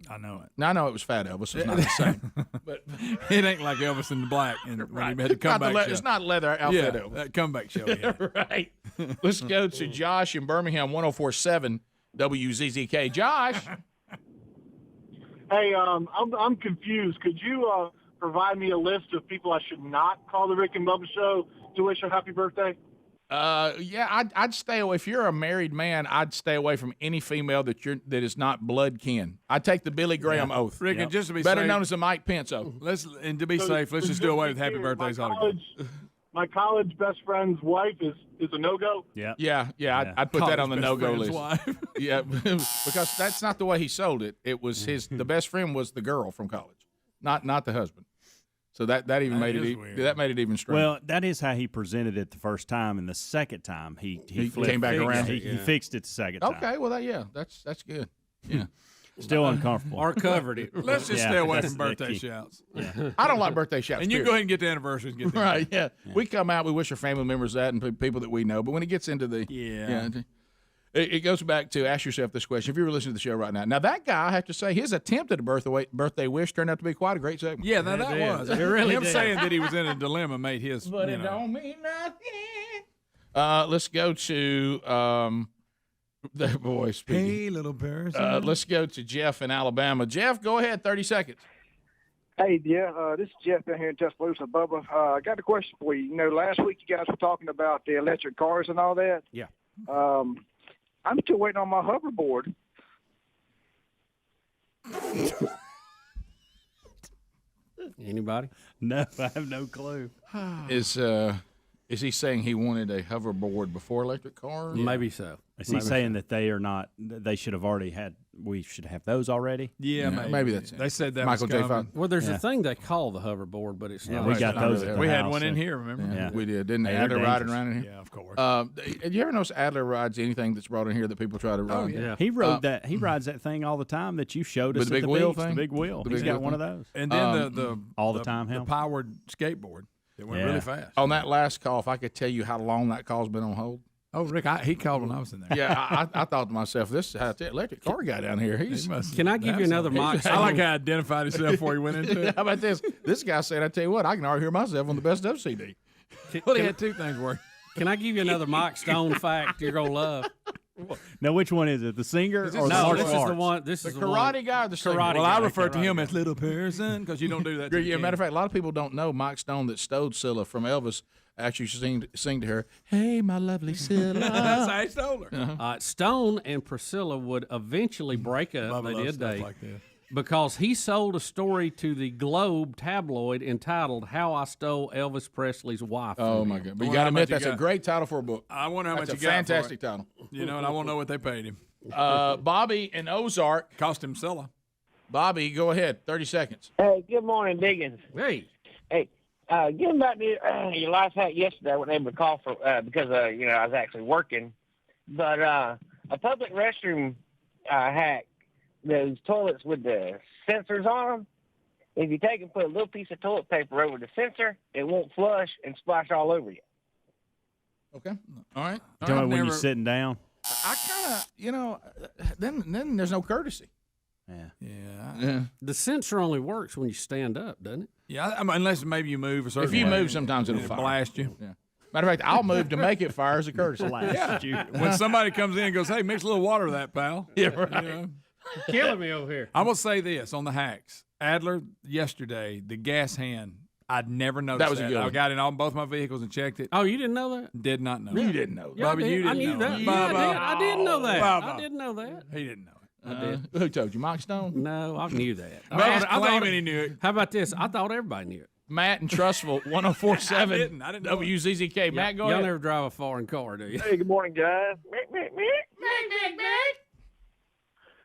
I know it. Now I know it was Fat Elvis. It's not the same. But it ain't like Elvis in the Black when he had the comeback show. It's not leather outfit Elvis. That comeback show. Yeah. Right. Let's go to Josh in Birmingham, 104.7 WZZK. Josh. Hey, I'm confused. Could you provide me a list of people I should not call the Rick and Bubba Show to wish a happy birthday? Yeah, I'd stay away. If you're a married man, I'd stay away from any female that is not blood kin. I'd take the Billy Graham oath. Rick, and just to be better safe, known as the Mike Pence oath. Let's just do away with happy birthdays altogether. My college best friend's wife is a no-go. Yeah. I'd put that on the no-go list. Yeah, because that's not the way he sold it. It was the best friend was the girl from college, not the husband. So that even made it even strange. Well, that is how he presented it the first time, and the second time he came back around. He fixed it the second time. Okay, well that's good. Yeah. Still uncomfortable. Or covered it. Let's just stay away from birthday shouts. Yeah. I don't like birthday shouts. And you go ahead and get the anniversaries. And get them. Right, yeah. We come out, we wish our family members that and people that we know. But when it gets into the it goes back to ask yourself this question. If you were listening to the show right now. Now, that guy, I have to say, his attempt at a birthday wish turned out to be quite a great segment. Yeah, that was. It really Him did. saying that he was in a dilemma made his. But it don't mean nothing. Let's go to that boy speaking. Hey, little person. Let's go to Jeff in Alabama. Jeff, go ahead. 30 seconds. Hey, this is Jeff down here in Tuscaloosa, Bubba. I got a question for you. You know, last week you guys were talking about the electric cars and all that. Yeah. I'm still waiting on my hoverboard. Anybody? No, I have no clue. Is Is he saying he wanted a hoverboard before electric cars? Maybe so. Is he saying that they are not? They should have already had. We should have those already. Yeah, maybe that's it. They said that Michael was J. coming. Fox. Well, there's a thing they call the hoverboard, but it's not. We got those. At the We had house, one in here. Remember? Yeah, we did. Didn't Yeah, Adler they're riding dangerous. around in here? Yeah, of course. Did you ever notice Adler rides anything that's brought in here that people try to ride? yeah. He rode that. He rides that thing all the time that you showed us. With the at big the wheel beach, thing? The big wheel. The He's big got wheel one of thing? those. And then the all the time the help. powered skateboard. It went really fast. On that last call, if I could tell you how long that call's been on hold. Oh, Rick, he called when I was in there. Yeah, I thought to myself, this electric car guy down here, Can I give you another Mike? I like how he identified himself before he went into it. How about this? This guy said, I tell you what, I can already hear myself on the best of CD. Well, he had two things working. Can I give you another Mike Stone fact you're gonna love? Now, which one is it? The singer or the No, martial this is the arts? one. This The is karate guy or the singer? karate. Well, I guy, refer to karate him guy. as Little Pearson because you don't do that. To Yeah, matter of fact, a lot of people don't know Mike Stone that stole Scylla from Elvis actually sing to her, "Hey, my lovely Scylla." That's how he stole her. Stone and Priscilla would eventually break up. Bubba They loves did. stuff They like this. because he sold a story to the Globe tabloid entitled "How I Stole Elvis Presley's Wife." Oh from my Him." God! But you Wonder got to how much admit he that's a got. great title for a book. I wonder how That's much a he got fantastic for it. title. You know, and I want to know what they paid him. Bobby in Ozark. Cost him Scylla. Bobby, go ahead. 30 seconds. Hey, good morning, Diggins. Hey, getting back to your last hack yesterday, I wasn't able to call for because I was actually working. But a public restroom hack, those toilets with the sensors on them. If you take and put a little piece of toilet paper over the sensor, it won't flush and splash all over you. Okay. All right. Tell me when you're sitting down. I kind of, then there's no courtesy. Yeah. the sensor only works when you stand up, doesn't it? Yeah, I mean, unless maybe you move a certain If you way. move, sometimes it'll fire. blast you. Yeah. Matter of fact, I'll move to make it fire as a courtesy. Blast you. When somebody comes in and goes, "Hey, mix a little water with that, pal." Yeah, right. You know? Killing me over here. I'm gonna say this on the hacks. Adler yesterday, the gas hand. I'd never noticed That was a good I one. got in on both my vehicles and checked it. Oh, you didn't know that? Did not know. You that. didn't know. Yeah, I Bubba, did. you didn't I knew know that. it. Yeah, Bubba. I didn't know that. Bubba. I didn't know that. He didn't know it. I did. Who told you, Mike Stone? No, I knew that. Bubba's I thought- claiming he knew it. How about this? I thought everybody knew it. Matt in Trussville, 104.7 I didn't know it. WZZK. Matt, go Y'all ahead. never drive a foreign car, do you? Hey, good morning, guys.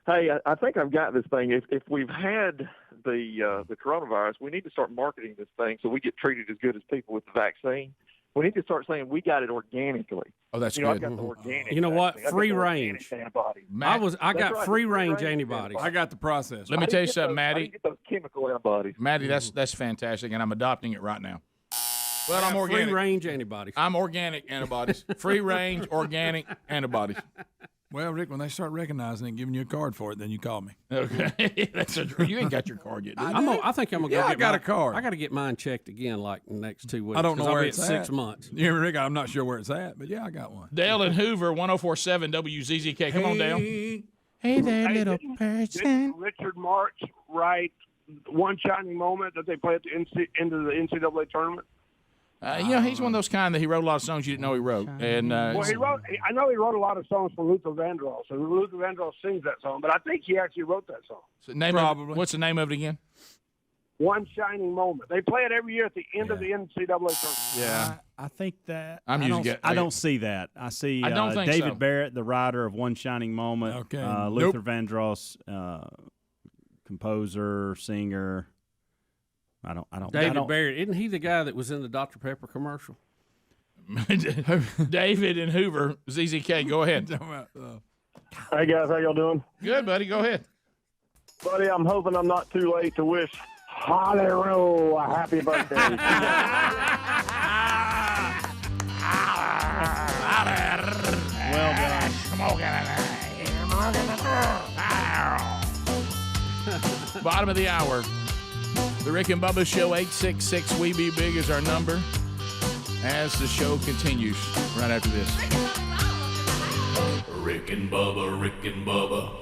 Hey, I think I've got this thing. If we've had the coronavirus, we need to start marketing this thing so we get treated as good as people with the vaccine. We need to start saying we got it organically. Oh, that's I've good. got the organic. You know what? vaccine. I've got Free the range. organic antibodies. Matt, I got right, free free range range antibodies. I got the process. let me I tell you didn't get something, those- I Maddie. didn't get those chemical antibodies. Maddie, that's fantastic, and I'm adopting it right now. But I'm Free organic. range antibodies. I'm organic antibodies. Free range organic antibodies. Well, Rick, when they start recognizing it and giving you a card for it, then you call me. Okay. You ain't got your card yet, do you? I think I'm gonna go Yeah, get I got mine. a card. I got to get mine checked again, like in the next 2 weeks. I don't know 'cause I'll where be it's at at. 6 months. Yeah, Rick, I'm not sure where it's at, but yeah, I got one. Dale and Hoover, 104.7 WZZK. Come on, Dale. Hey. Hey there, Hey, little didn't person. Richard Marx write One Shining Moment that they play at the end of the NCAA tournament? He's one of those kind that he wrote a lot of songs you didn't know he wrote. And Well, I know he wrote a lot of songs for Luther Vandross, so Luther Vandross sings that song, but I think he actually wrote that song. so what's the name of it again? One Shining Moment. They play it every year at the end of the NCAA tournament. Yeah. I think that I'm I using don't, it. I don't see that. I see I don't think David so. Barrett, the writer of One Shining Moment. Okay. Luther Vandross, composer, singer. I don't. David Barrett, isn't he the guy that was in the Dr. Pepper commercial? David and Hoover, ZZK, go ahead. Hey, guys, how y'all doing? Good, buddy. Go ahead. Buddy, I'm hoping I'm not too late to wish Hollywood a happy birthday. Well done. Bottom of the hour. The Rick and Bubba Show, 866 We Be Big is our number. As the show continues, right after this. Rick and Bubba, Rick and Bubba.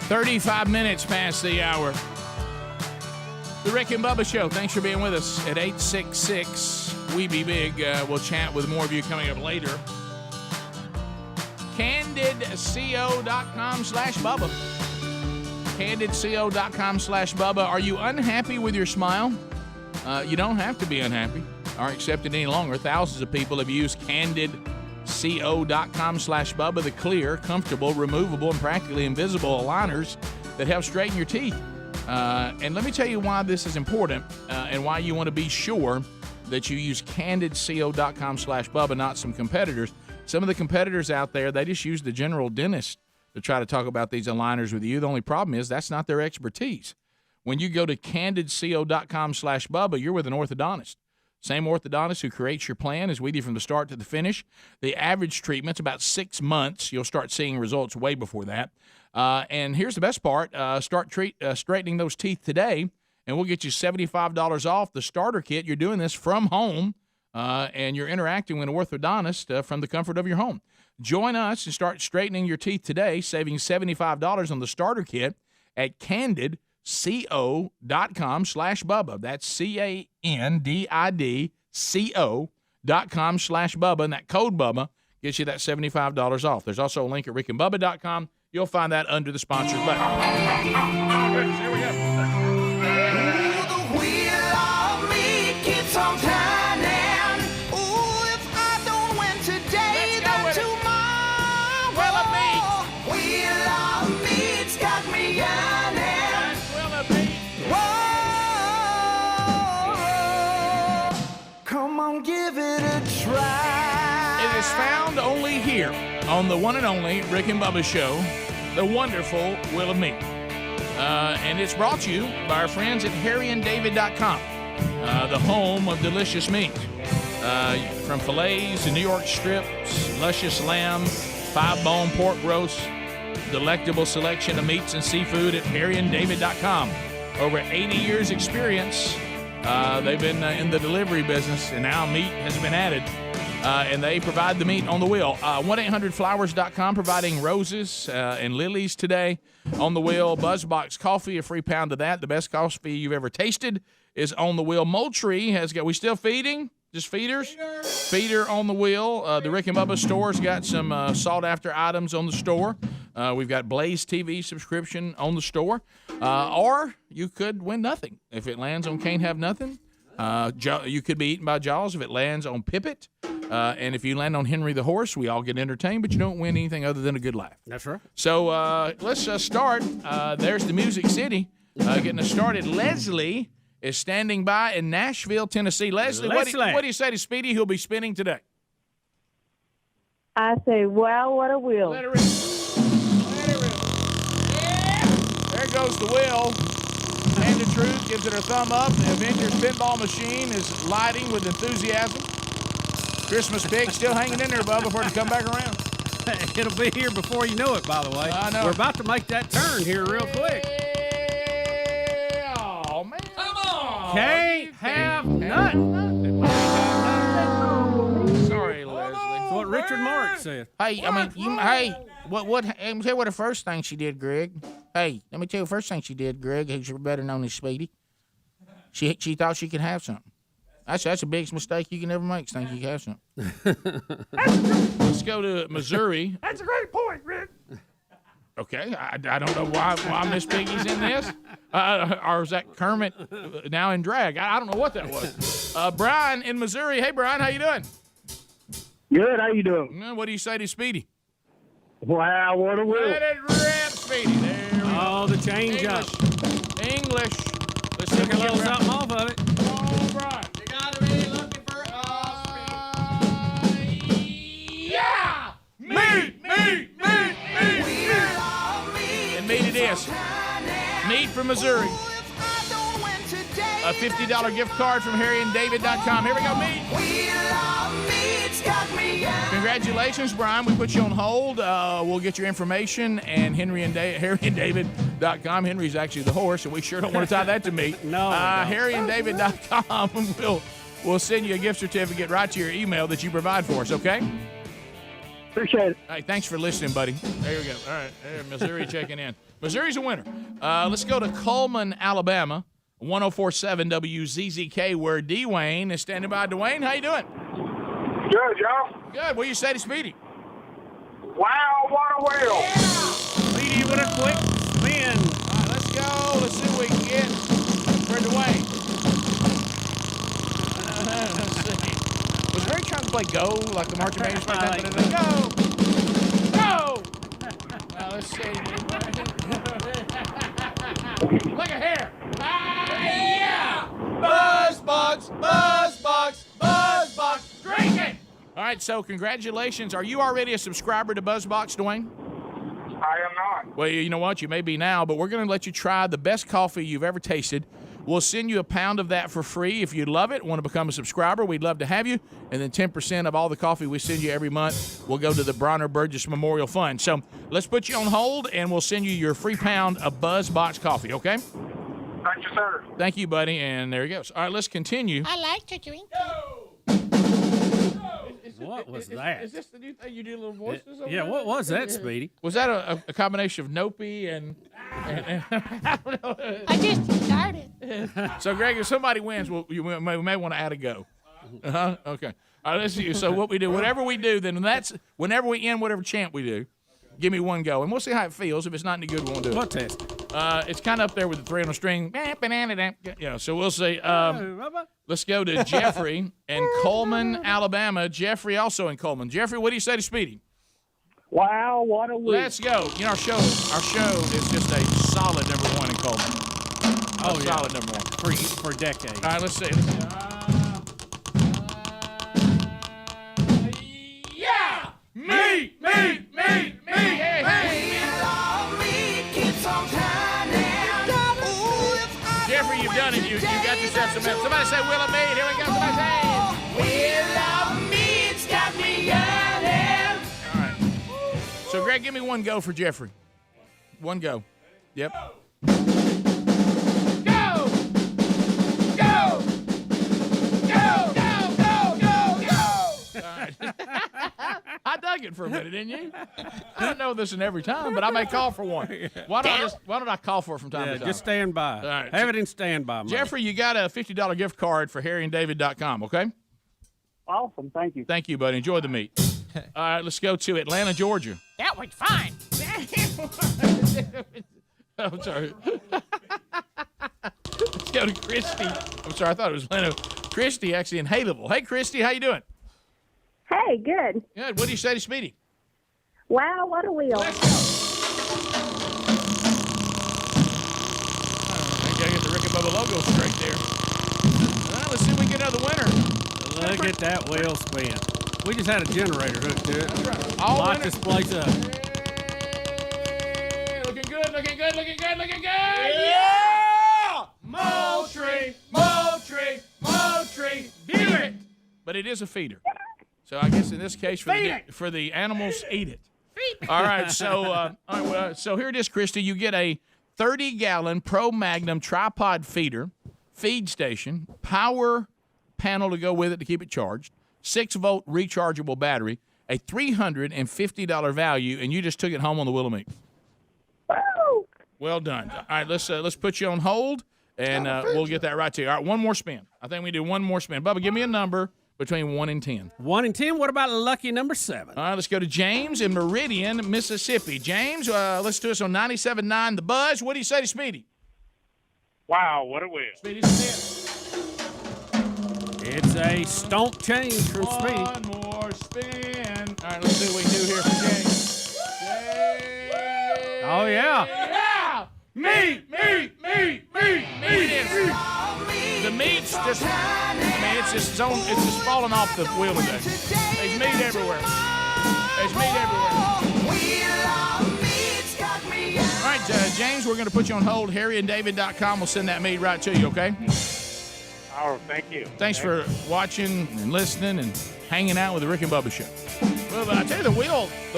35 minutes past the hour. The Rick and Bubba Show. Thanks for being with us at 866 We Be Big. We'll chat with more of you coming up later. CandidCO.com/Bubba. CandidCO.com/Bubba. Are you unhappy with your smile? You don't have to be unhappy or accept it any longer. Thousands of people have used CandidCO.com/Bubba, the clear, comfortable, removable, and practically invisible aligners that help straighten your teeth. And let me tell you why this is important and why you want to be sure that you use CandidCO.com/Bubba, not some competitors. Some of the competitors out there, they just use the general dentist to try to talk about these aligners with you. The only problem is that's not their expertise. When you go to CandidCO.com/Bubba, you're with an orthodontist. Same orthodontist who creates your plan is with you from the start to the finish. The average treatment's about 6 months. You'll start seeing results way before that. And here's the best part. Start straightening those teeth today, and we'll get you $75 off the starter kit. You're doing this from home, and you're interacting with an orthodontist from the comfort of your home. Join us and start straightening your teeth today, saving $75 on the starter kit at CandidCO.com/Bubba. That's CandidCO.com/Bubba, and that code Bubba gets you that $75 off. There's also a link at rickandbubba.com. You'll find that under the sponsors button. There we go. The wheel of me keeps on turning. Ooh, if I don't win today, then tomorrow. Wheel of meat. Wheel of meat's got me yearning. Wheel of meat. Whoa. Come on, give it a try. It is found only here on the one and only Rick and Bubba Show, the wonderful Wheel of Meat. And it's brought to you by our friends at harryanddavid.com, the home of delicious meat. From fillets to New York strips, luscious lamb, 5-bone pork roast, delectable selection of meats and seafood at harryanddavid.com. Over 80 years experience. They've been in the delivery business, and now meat has been added. And they provide the meat on the wheel. 1-800-Flowers.com providing roses and lilies today on the wheel. Buzzbox Coffee, a free pound of that. The best coffee you've ever tasted is on the wheel. Moultrie has got, we still feeding? Just feeders? Feeder on the wheel. The Rick and Bubba store's got some sought-after items on the store. We've got Blaze TV subscription on the store. Or you could win nothing. If it lands on Can't Have Nothing, you could be eaten by Jaws if it lands on Pippet. And if you land on Henry the Horse, we all get entertained, but you don't win anything other than a good laugh. That's right. So let's start. There's the Music City getting us started. Leslie is standing by in Nashville, Tennessee. Leslie. What do you say to Speedy, who'll be spinning today? I say, wow, what a wheel. Let it rip. Let it rip. Yeah. There goes the wheel. And the Truth gives it a thumb up. The Avengers pinball machine is lighting with enthusiasm. Christmas pig still hanging in there, Bubba, before it come back around. It'll be here before you know it, by the way. I know. We're about to make that turn here real quick. Oh, man. Come on. Can't have nothing. Sorry, Leslie. That's what Richard Marx said. Hey, I mean, let me tell you what the first thing she did, Greg. Hey, let me tell you the first thing she did, Greg, who's better known as Speedy. She thought she could have something. That's the biggest mistake you can ever make, think you can have something. Let's go to Missouri. That's a great point, Rick. Okay, I don't know why Miss Piggy's in this. Or is that Kermit now in drag? I don't know what that was. Brian in Missouri. Hey, Brian, how you doing? Good, how you doing? What do you say to Speedy? Wow, what a wheel. Let it rip, Speedy. There we go. The change up. English. Let's take a little something off of it. Oh, Brian. You gotta be looking for yeah! Meat! And meat it is. Meat from Missouri. A $50 gift card from harryanddavid.com. Here we go, meat. Congratulations, Brian. We put you on hold. We'll get your information and harryanddavid.com. Henry's actually the horse, and we sure don't want to tie that to meat. No. harryanddavid.com. We'll send you a gift certificate right to your email that you provide for us, okay? Appreciate it. Hey, thanks for listening, buddy. There you go. All right, there, Missouri checking in. Missouri's a winner. Let's go to Coleman, Alabama. 104.7 WZZK, where Dwayne is standing by. Dwayne, how you doing? Good, y'all. Good. What do you say to Speedy? Wow, what a wheel. Yeah. Speedy with a quick spin. All right, let's go. Let's see what we can get for Dwayne. Let's see. Was Ray trying to play Go, like the marching band? Go! Go! Now, let's see. Look at here. Yeah! Buzzbox, Buzzbox, Buzzbox. Drink it! All right, so congratulations. Are you already a subscriber to Buzzbox, Dwayne? I am not. Well, you know what? You may be now, but we're going to let you try the best coffee you've ever tasted. We'll send you a pound of that for free. If you love it, want to become a subscriber, we'd love to have you. And then 10% of all the coffee we send you every month will go to the Burgess Memorial Fund. So let's put you on hold, and we'll send you your free pound of Buzzbox coffee, okay? Thank you, sir. Thank you, buddy. And there he goes. All right, let's continue. I like to drink. What was that? Is this the new thing you do, little voices? Yeah, what was that, Speedy? Was that a combination of Nopi and I don't know. I just started. So, Greg, if somebody wins, we may want to add a go. Okay. All right, let's see. So what we do, whatever we do, then whenever we end whatever chant we do, give me one go, and we'll see how it feels. If it's not any good, we won't do it. What test? It's kind of up there with the 3 on a string. Yeah, so we'll see. Let's go to Jeffrey in Coleman, Alabama. Jeffrey also in Coleman. Jeffrey, what do you say to Speedy? Wow, what a week. Let's go. You know, our show is just a solid #1 in Coleman. Solid #1 for decades. All right, let's see. Yeah! Me! Hey, hey! Jeffrey, you've done it. You got yourself some. Somebody say Will of Mead. Here we go. Somebody say Will of Mead's got me yearning. All right. So, Greg, give me one go for Jeffrey. One go. Yep. Go! Go! Go! All right. I dug it for a minute, didn't you? I don't know this in every time, but I may call for one. Why don't I call for it from time to time? Just stand by. All right. Have it in standby mode. Jeffrey, you got a $50 gift card for harryanddavid.com, okay? Awesome, thank you. Thank you, buddy. Enjoy the meet. All right, let's go to Atlanta, Georgia. That was fine. I'm sorry. Let's go to Christy. I'm sorry, I thought it was Atlanta. Christy, actually, in Haleville. Hey, Christy, how you doing? Hey, good. Good. What do you say to Speedy? Wow, what a wheel. Let's go. I gotta get the Rick and Bubba logo straight there. All right, let's see if we can get another winner. Look at that wheel spin. We just had a generator hooked to it. That's right. All Light this place up. Hey, looking good, looking good, looking good, looking good. Yeah! Moultrie, Moultrie, Moultrie. View it. But it is a feeder. So I guess in this case, for the animals, eat it. All right, so so here it is, Christy. You get a 30-gallon Pro Magnum tripod feeder, feed station, power panel to go with it to keep it charged, 6-volt rechargeable battery, a $350 value, and you just took it home on the Will of Meat. Well done. All right, let's put you on hold, and we'll get that right to you. All right, one more spin. I think we do one more spin. Bubba, give me a number between 1 and 10. 1 and 10. What about lucky number 7? All right, let's go to James in Meridian, Mississippi. James, let's do this on 97.9 The Buzz. What do you say to Speedy? Wow, what a wheel. Speedy Smith. It's a stomp change from Speedy. One more spin. All right, let's see what we can do here for James. Oh, yeah. Yeah! Me! The meat's just, it's just falling off the wheel today. There's meat everywhere. All right, James, we're going to put you on hold. harryanddavid.com will send that meat right to you, okay? Oh, thank you. Thanks for watching and listening and hanging out with the Rick and Bubba Show. Well, I tell you, the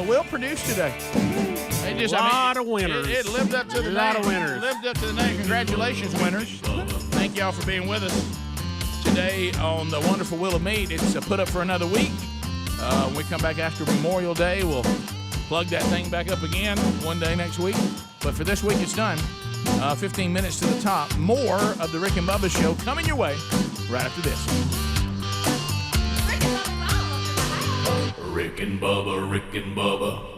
wheel produced today. They just, a lot of winners. It lived up to the name. A lot of winners. Lived up to the name. Congratulations, winners. Thank y'all for being with us today on the wonderful Will of Meat. It's put up for another week. When we come back after Memorial Day, we'll plug that thing back up again one day next week. But for this week, it's done. 15 minutes to the top. More of the Rick and Bubba Show coming your way right after this. Rick and Bubba, Rick and Bubba.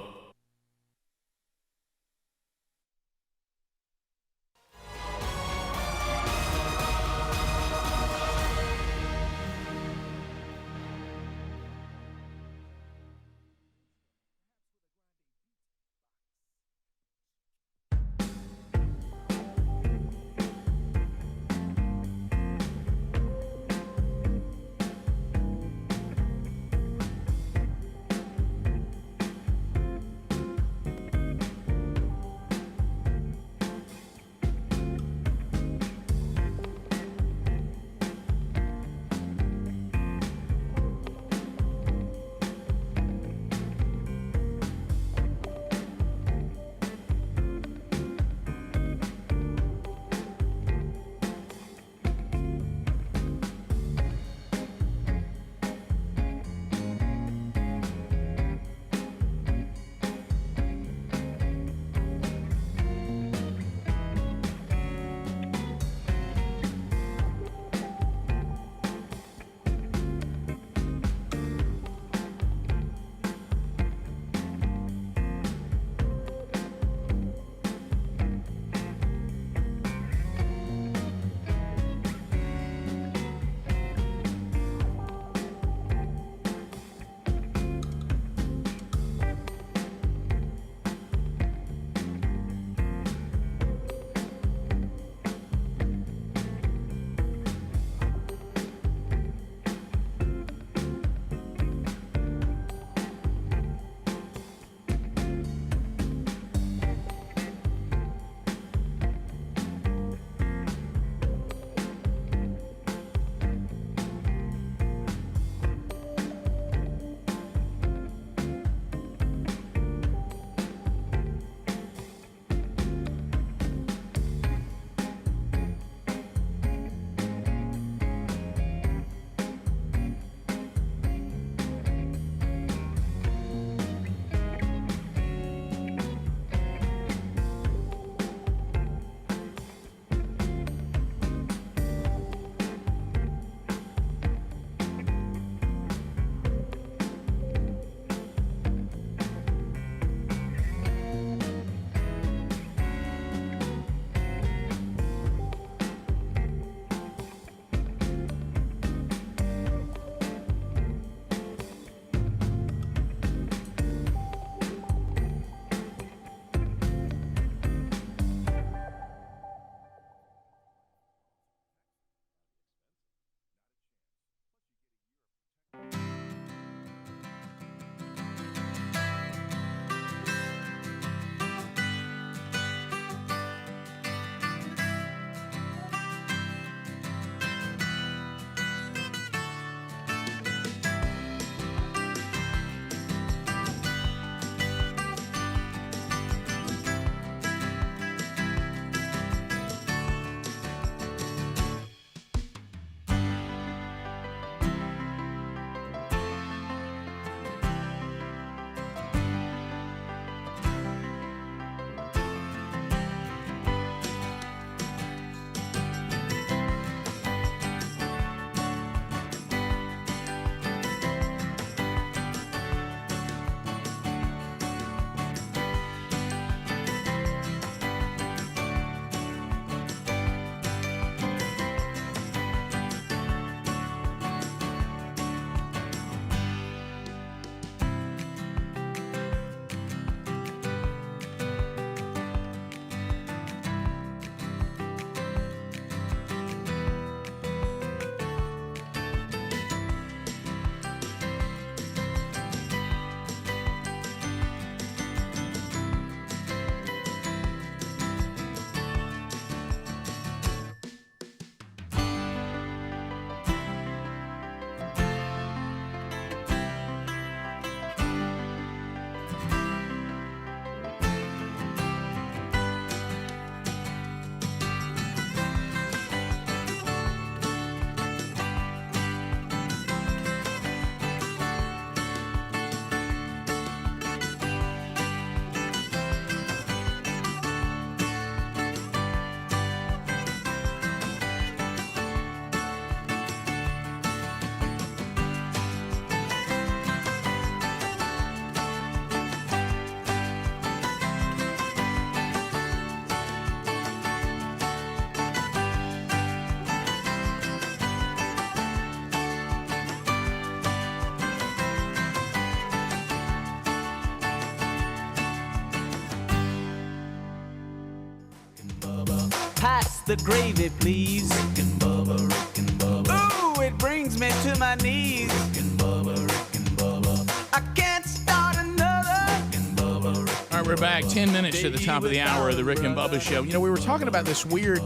the gravy, please. Rick and Bubba, Rick and Bubba. Ooh, it brings me to my knees. Rick and Bubba, Rick and Bubba. I can't start another. Rick and Bubba, Rick and All right, we're back 10 minutes to the top of the hour of the Rick and Bubba Show. You know, we were talking about this weird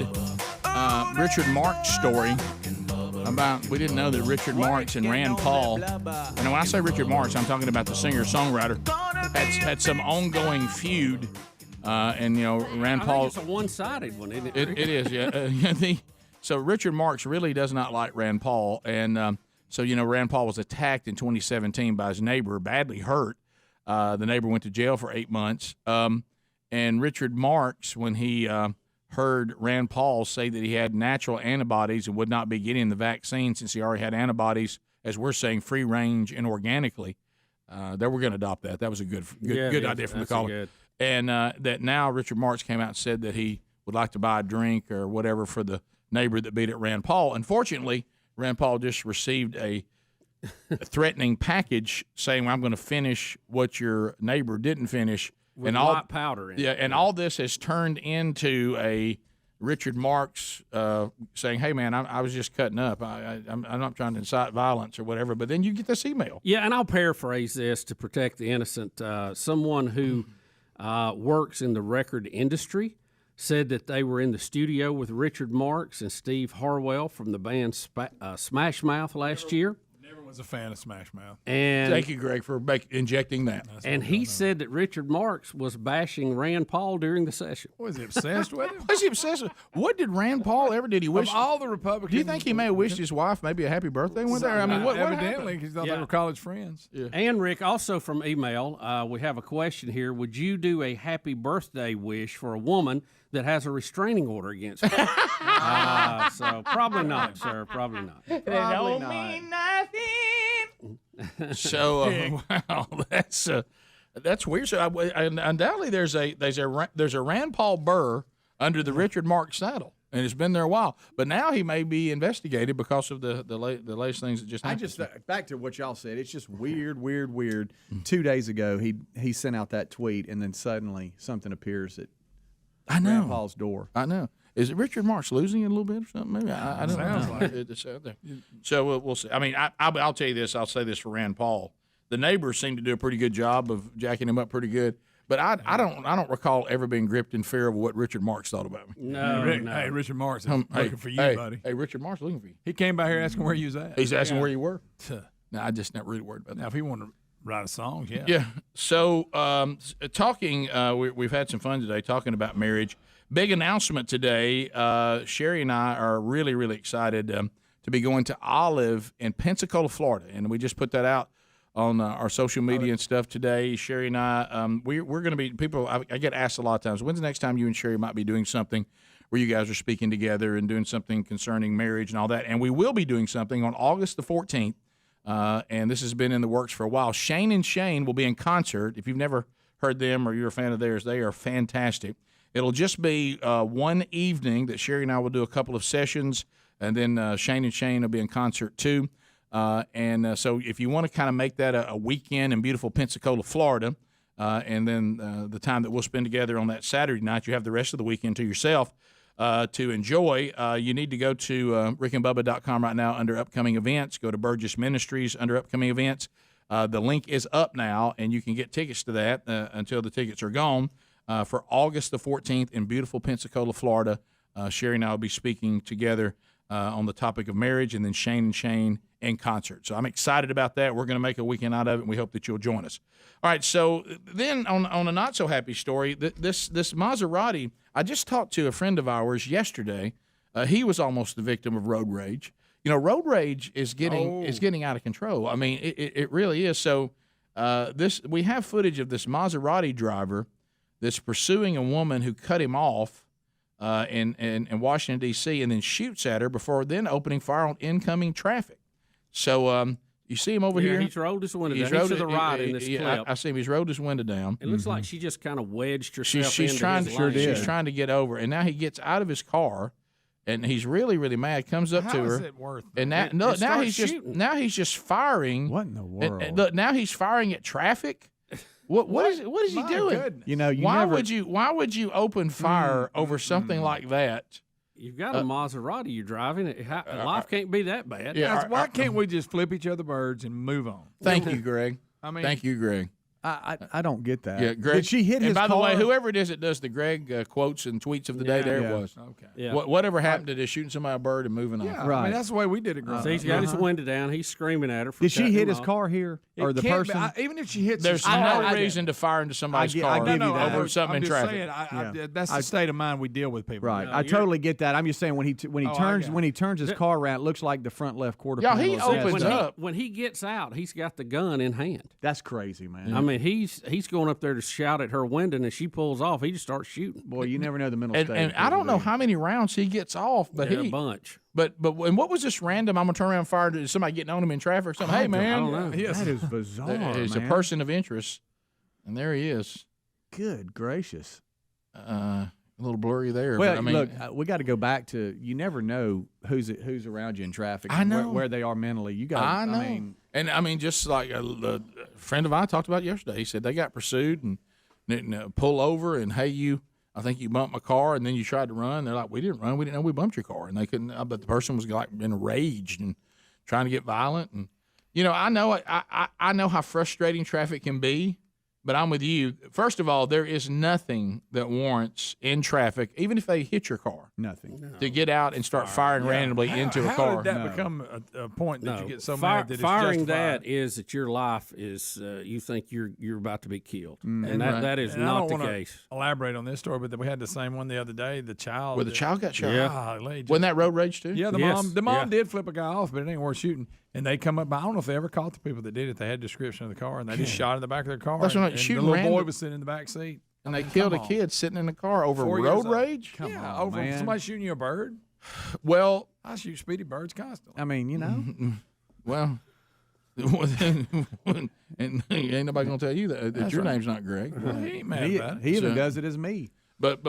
Richard Marx story about, we didn't know that Richard Marx and Rand Paul, and when I say Richard Marx, I'm talking about the singer-songwriter, had some ongoing feud. And, you know, Rand Paul. I think it's a one-sided one, isn't it? It is, yeah. So Richard Marx really does not like Rand Paul. And so, you know, Rand Paul was attacked in 2017 by his neighbor, badly hurt. The neighbor went to jail for 8 months. And Richard Marx, when he heard Rand Paul say that he had natural antibodies and would not be getting the vaccine since he already had antibodies, as we're saying, free range and organically, that we're going to adopt that. That was a good idea from the caller. And that now Richard Marx came out and said that he would like to buy a drink or whatever for the neighbor that beat at Rand Paul. Unfortunately, Rand Paul just received a threatening package saying, well, I'm going to finish what your neighbor didn't finish. With white powder in it. Yeah, and all this has turned into a Richard Marx saying, hey, man, I was just cutting up. I'm not trying to incite violence or whatever. But then you get this email. Yeah, and I'll paraphrase this to protect the innocent. Someone who works in the record industry said that they were in the studio with Richard Marx and Steve Harwell from the band Smash Mouth last year. Never was a fan of Smash Mouth. And thank you, Greg, for injecting that. And he said that Richard Marx was bashing Rand Paul during the session. Was he obsessed with him? Was he obsessed with? What did Rand Paul ever did he wish? Of all the Republicans, do you think he may have wished his wife maybe a happy birthday one day? I mean, what evidently because he thought they were college friends. Yeah. And Rick, also from email, we have a question here. Would you do a happy birthday wish for a woman that has a restraining order against her? So probably not, sir. Probably not. Probably not. So wow, that's weird. So undoubtedly there's a Rand Paul Burr under the Richard Marx saddle, and it's been there a while. But now he may be investigated because of the latest things that just happened. Back to what y'all said. It's just weird. 2 days ago, he sent out that tweet, and then suddenly something appears at Rand Paul's door. I know. Is it Richard Marx losing it a little bit or something? Maybe I don't know. Sounds like it's out there. So we'll see. I mean, I'll tell you this. I'll say this for Rand Paul. The neighbors seem to do a pretty good job of jacking him up pretty good. But I don't recall ever being gripped in fear of what Richard Marx thought about me. No. Hey, Richard Marx is looking for you, buddy. Hey, Richard Marx looking for you. He came by here asking where you was at. He's asking where you were. No, I just never really worried about that. Now, if he wanted to write a song, yeah. Yeah. So talking, we've had some fun today talking about marriage. Big announcement today. Sherry and I are really, really excited to be going to Olive in Pensacola, Florida, and we just put that out on our social media and stuff today. Sherry and I, we're going to be people. I get asked a lot of times, when's the next time you and Sherry might be doing something where you guys are speaking together and doing something concerning marriage and all that? And we will be doing something on August the 14th, and this has been in the works for a while. Shane and Shane will be in concert. If you've never heard them or you're a fan of theirs, they are fantastic. It'll just be one evening that Sherry and I will do a couple of sessions, and then Shane and Shane will be in concert too. So if you want to kind of make that a weekend in beautiful Pensacola, Florida, and then the time that we'll spend together on that Saturday night, you have the rest of the weekend to yourself to enjoy. You need to go to rickandbubba.com right now under upcoming events. Go to Burgess Ministries under upcoming events. The link is up now, and you can get tickets to that until the tickets are gone. For August the 14th in beautiful Pensacola, Florida. Sherry and I will be speaking together on the topic of marriage, and then Shane and Shane in concert. So I'm excited about that. We're going to make a weekend out of it, and we hope that you'll join us. All right, so then on a not-so-happy story, this Maserati, I just talked to a friend of ours yesterday. He was almost the victim of road rage. You know, road rage is getting out of control. I mean, it really is. So we have footage of this Maserati driver that's pursuing a woman who cut him off in Washington, D.C., and then shoots at her before then opening fire on incoming traffic. So you see him over here? He's rolled his window down. He's to the right in this clip. I see him. He's rolled his window down. It looks like she just kind of wedged herself she's into trying his to, lane. She's trying to get over, and now he gets out of his car, and he's really, really mad. Comes up to her. How is it worth it? And now he's just firing. What in the world? And look, now he's firing at traffic. What is he doing? Goodness. You know, why would you open fire over something like that? You've got a Maserati you're driving. Life can't be that bad. Yeah, why can't we just flip each other birds and move on? Thank you, Greg. I mean, thank you, Greg. I don't get that. Yeah, Greg. Did she hit his and by car? the way, whoever it is that does the Greg quotes and tweets of the day, there it was. Okay. Yeah. Whatever happened to just shooting somebody a bird and moving on? Yeah, I mean, that's the way we did it growing So he's up. got his window down. He's screaming at her. For Did she cutting hit him his off. car here or the Can't be- person? even if she hits There's his car, no reason to fire into somebody's car give you that. over something I'm in just traffic. saying, that's the state of mind we deal with people. Right, in. I totally get that. I'm just saying when he turns his car around, it looks like the front left quarter. Yeah, panel he is opens messed up. When he gets out, he's got the gun in hand. That's crazy, man. I mean, he's going up there to shout at her window, and as she pulls off, he just starts shooting. Boy, you never know the mental And, state. and I don't know how many rounds he gets off, but Yeah, a he bunch. But and what was this random? I'm gonna turn around and fire to somebody getting on him in traffic or something. Hey man, I don't know. That is bizarre. He's a man. person of interest, and there he is. Good gracious. A little blurry there. Well, but I mean, look, we got to go back to you never know who's around you in traffic. I and know. where they are mentally. You got. I know. mean, and I mean, just like a friend of mine talked about yesterday. He said they got pursued and didn't pull over and hey, I think you bumped my car and then you tried to run. They're like, we didn't run. We didn't know we bumped your car. And they couldn't. But the person was like enraged and trying to get violent. And I know how frustrating traffic can be. But I'm with you. First of all, there is nothing that warrants in traffic, even if they hit your car, nothing to get out and start firing randomly into a car. How did that become a point that you get so mad that it's firing justified? that is that your life is you think you're about to be killed, Mm. and that is And I not don't the wanna case. Elaborate on this story, but we had the same one the other day. The child, Where the child got shot. Golly, Wasn't that road rage too? Yeah, the Yes. mom did flip a guy off, but it ain't worth shooting. And they come up. I don't know if they ever caught the people that did it. They had a description of the car, and they just shot in the back of their car. That's right, and shooting the little boy random- was sitting in the back seat. And they killed a kid sitting in the car over 4 years road old. rage? Come on, over man. somebody shooting you a bird. Well, I shoot speedy birds constantly. I mean, well, and ain't nobody gonna tell you that your name's not Greg. He ain't mad he about it. he even So- does it as me. But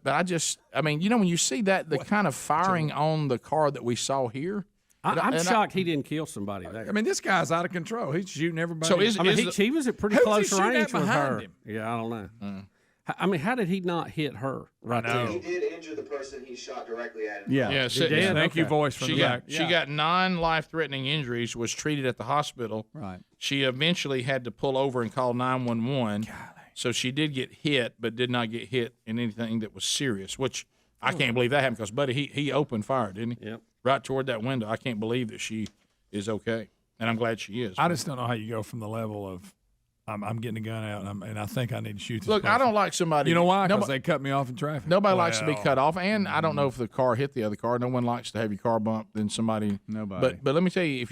I just when you see that the kind of firing on the car that we saw here, I'm shocked he didn't kill somebody there. I mean, this guy's out of control. He's shooting everybody. So is- I mean, is he was at pretty Who's he close shooting range at with behind her. him? Yeah, I don't know. I mean, how did he not hit her right there? He did injure the person he shot directly at him. Yeah. Yeah, He did? Thank you, Okay. voice from she the got back. she got non-life-threatening injuries. Was treated at the hospital. Right. She eventually had to pull over and call 911. So she did get hit, but did not get hit in anything that was serious. Which I can't believe that happened because, buddy, he opened fire, didn't he? Yep. Right toward that window. I can't believe that she is okay, and I'm glad she is. I just don't know how you go from the level of I'm getting a gun out and I think I need to shoot this Look, I person. don't like somebody. You know why? Because Nobody, they cut me off in traffic. nobody likes to be Well, cut off, and I don't know if the car hit the other car. No one likes to have your car bumped. Then somebody. Nobody. But let me tell you, if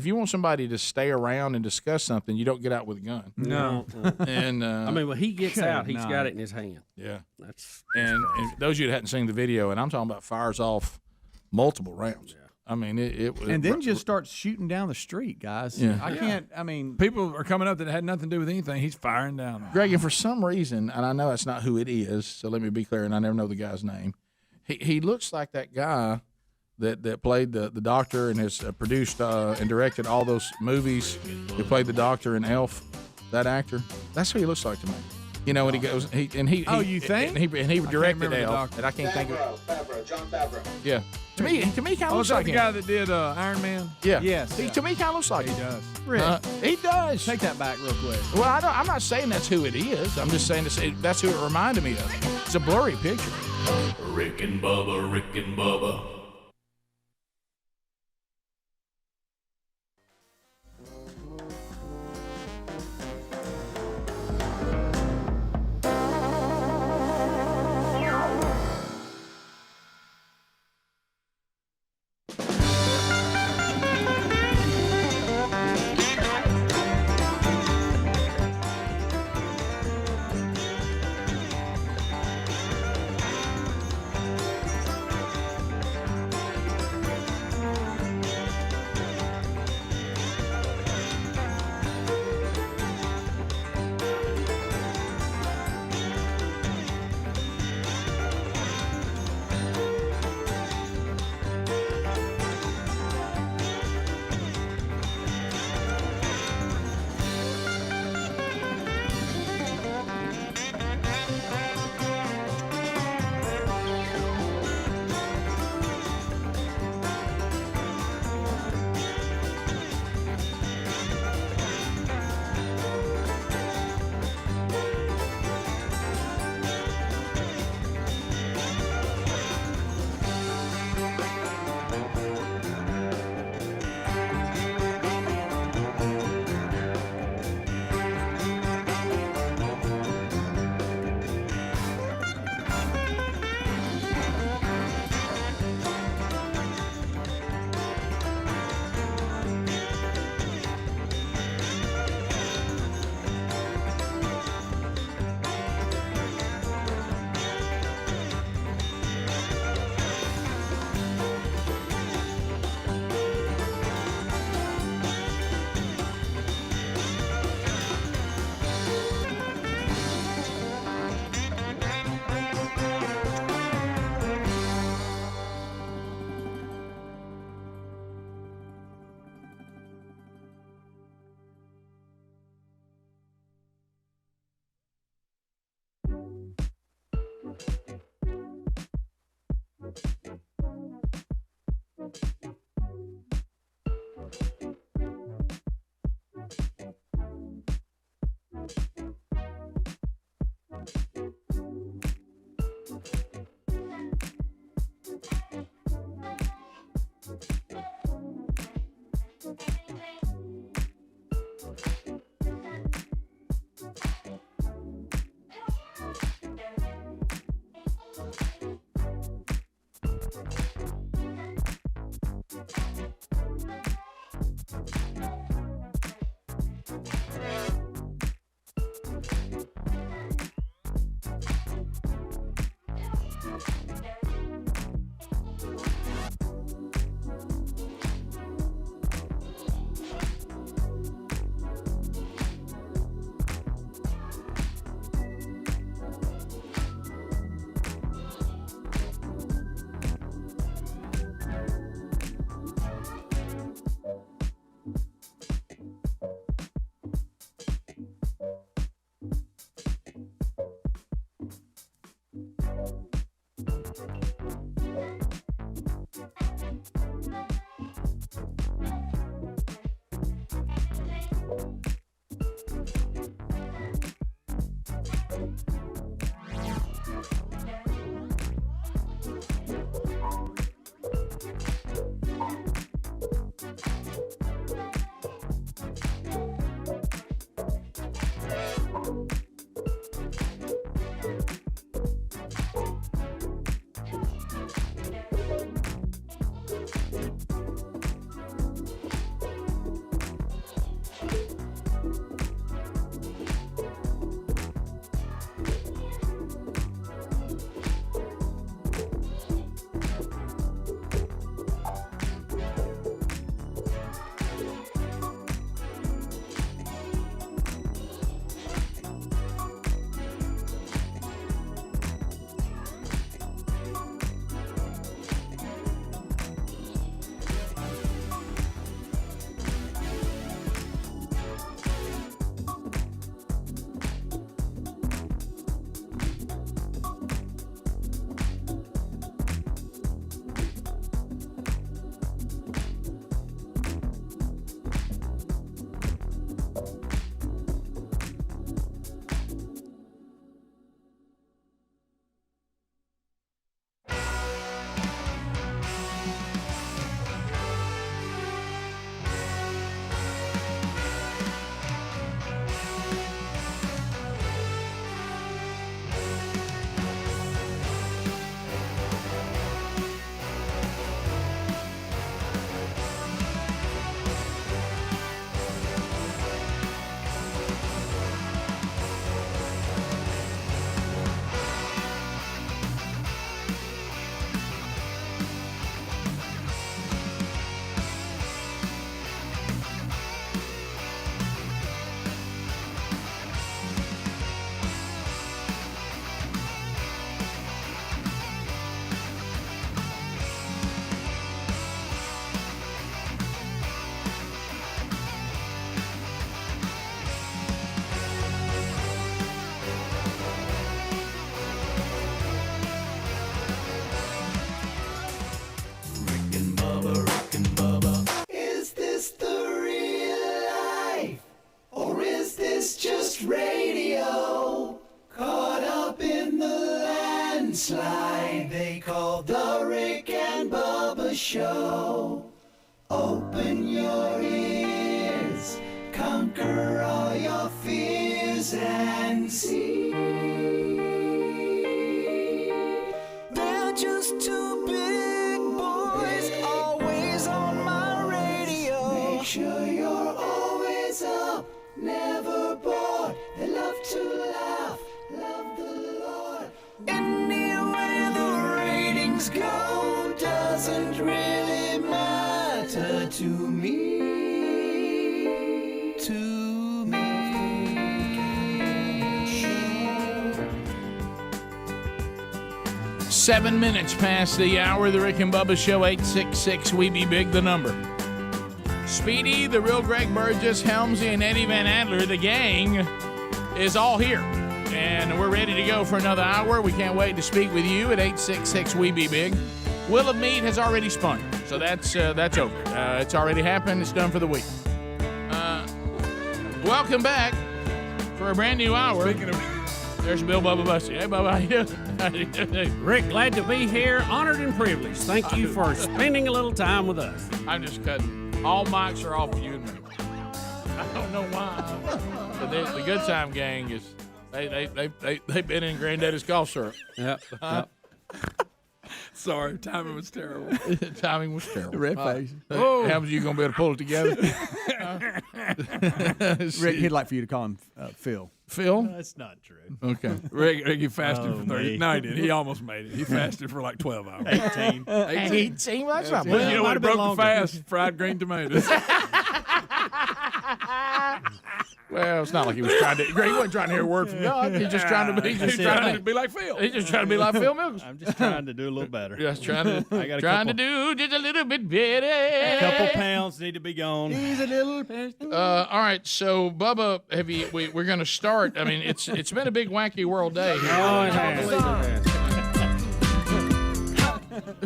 you want somebody to stay around and discuss something, you don't get out with a gun. No. And I mean, when he gets Good out, he's night. got it in his hand. yeah. That's And those of you that hadn't seen the video, and I'm talking about fires off multiple rounds. I mean, it was. And then just starts shooting down the street, guys. Yeah. I can't. I mean, People are coming up that had nothing to do with anything. He's firing down. Greg, and for some reason, and I know that's not who it is, so let me be clear, and I never know the guy's name. He looks like that guy that played the doctor and has produced and directed all those movies. He played the doctor in Elf. That actor. That's who he looks like to me. You know, when he goes, he Oh, you think? And he directed remember the Elf, doctor. and I can't think of. Favreau, John Favreau. Yeah, to me, kind of Oh, looks is that like the him. guy that did Iron Man? Yeah. Yes. To me, kind of looks like He him. does. He does. take that back real quick. Well, I'm not saying that's who it is. I'm just saying that's who it reminded me of. It's a blurry picture. Rick and Bubba, Rick and Bubba. Show. Open your ears, conquer all your fears and see. They're just two big boys, always on my radio. Make sure you're always up, never bored. They love to laugh, love the Lord. Anywhere the ratings go doesn't really matter to me. 7 minutes past the hour of the Rick and Bubba Show. 866 We Be Big, the number. Speedy, the real Greg Burgess, Helmsy, and Eddie Van Adler, the gang, is all here. And we're ready to go for another hour. We can't wait to speak with you at 866 We Be Big. Will of Meat has already spun, so that's over. It's already happened. It's done for the week. Welcome back for a brand new hour. Speaking of, there's Bill Bubba Bussy. Hey, Bubba, how you doing? Rick, glad to be here. Honored and privileged. Thank you for spending a little time with us. I'm just cutting. All mics are off for you and me. I don't know why. But the Good Time Gang is they've been in Granddaddy's cough syrup. Yep. Sorry, timing was terrible. Timing was terrible. Red face. How you gonna be able to pull it together? Rick, he'd like for you to call him Phil. Phil? That's not true. Okay. Rick, he fasted for 30. me. No, he did. He almost made it. He fasted for like 12 hours. 18. 18? That's not Well, bad. you know what might have been broke the longer. fast? Fried green tomatoes. Well, it's not like he was trying to. He wasn't trying to hear a word from God. He's just trying to be. He's trying to be like Phil. He's just trying to be like Phil Mills. I'm just trying to do a little better. Just trying to. I got a trying couple, to do just a little bit better. a couple pounds need to be gone. He's a little person. All right, so Bubba, we're going to start. I mean, it's been a big wacky world day here. Oh, it has.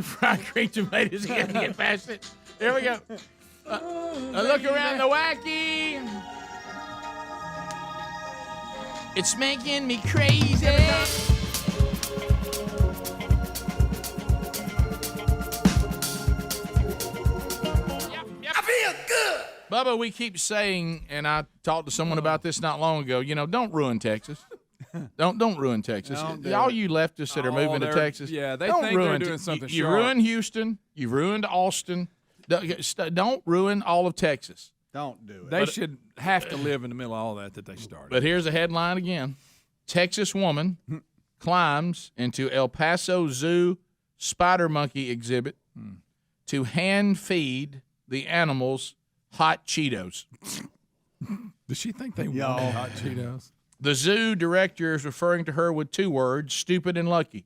Fried green tomatoes. You got to get past it. Here we go. Look around the wacky. It's making me crazy. I feel good. Bubba, we keep saying, and I talked to someone about this not long ago, don't ruin Texas. Don't ruin Texas. All you leftists that are moving to Texas. Yeah, they don't think ruin they're doing something You sharp. ruined Houston. You ruined Austin. Don't ruin all of Texas. Don't do it. They should have to live in the middle of all that they started. But here's a headline again. Texas woman climbs into El Paso Zoo spider monkey exhibit to hand feed the animals hot Cheetos. Does she think they want hot Cheetos? The zoo director is referring to her with two words, stupid and lucky.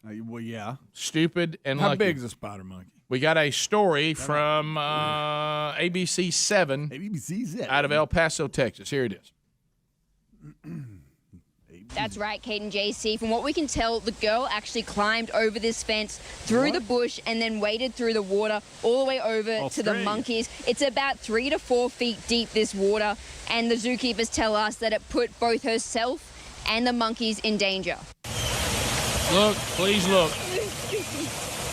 Well, yeah. Stupid and How lucky. big is a spider monkey? We got a story from ABC 7 out of El Paso, Texas. Here it is. That's right, Kate and JC. From what we can tell, the girl actually climbed over this fence, through the bush, and then waded through the water all the way over to the monkeys. It's about 3 to 4 feet deep, this water, and the zookeepers tell us that it put both herself and the monkeys in danger. Look, please look.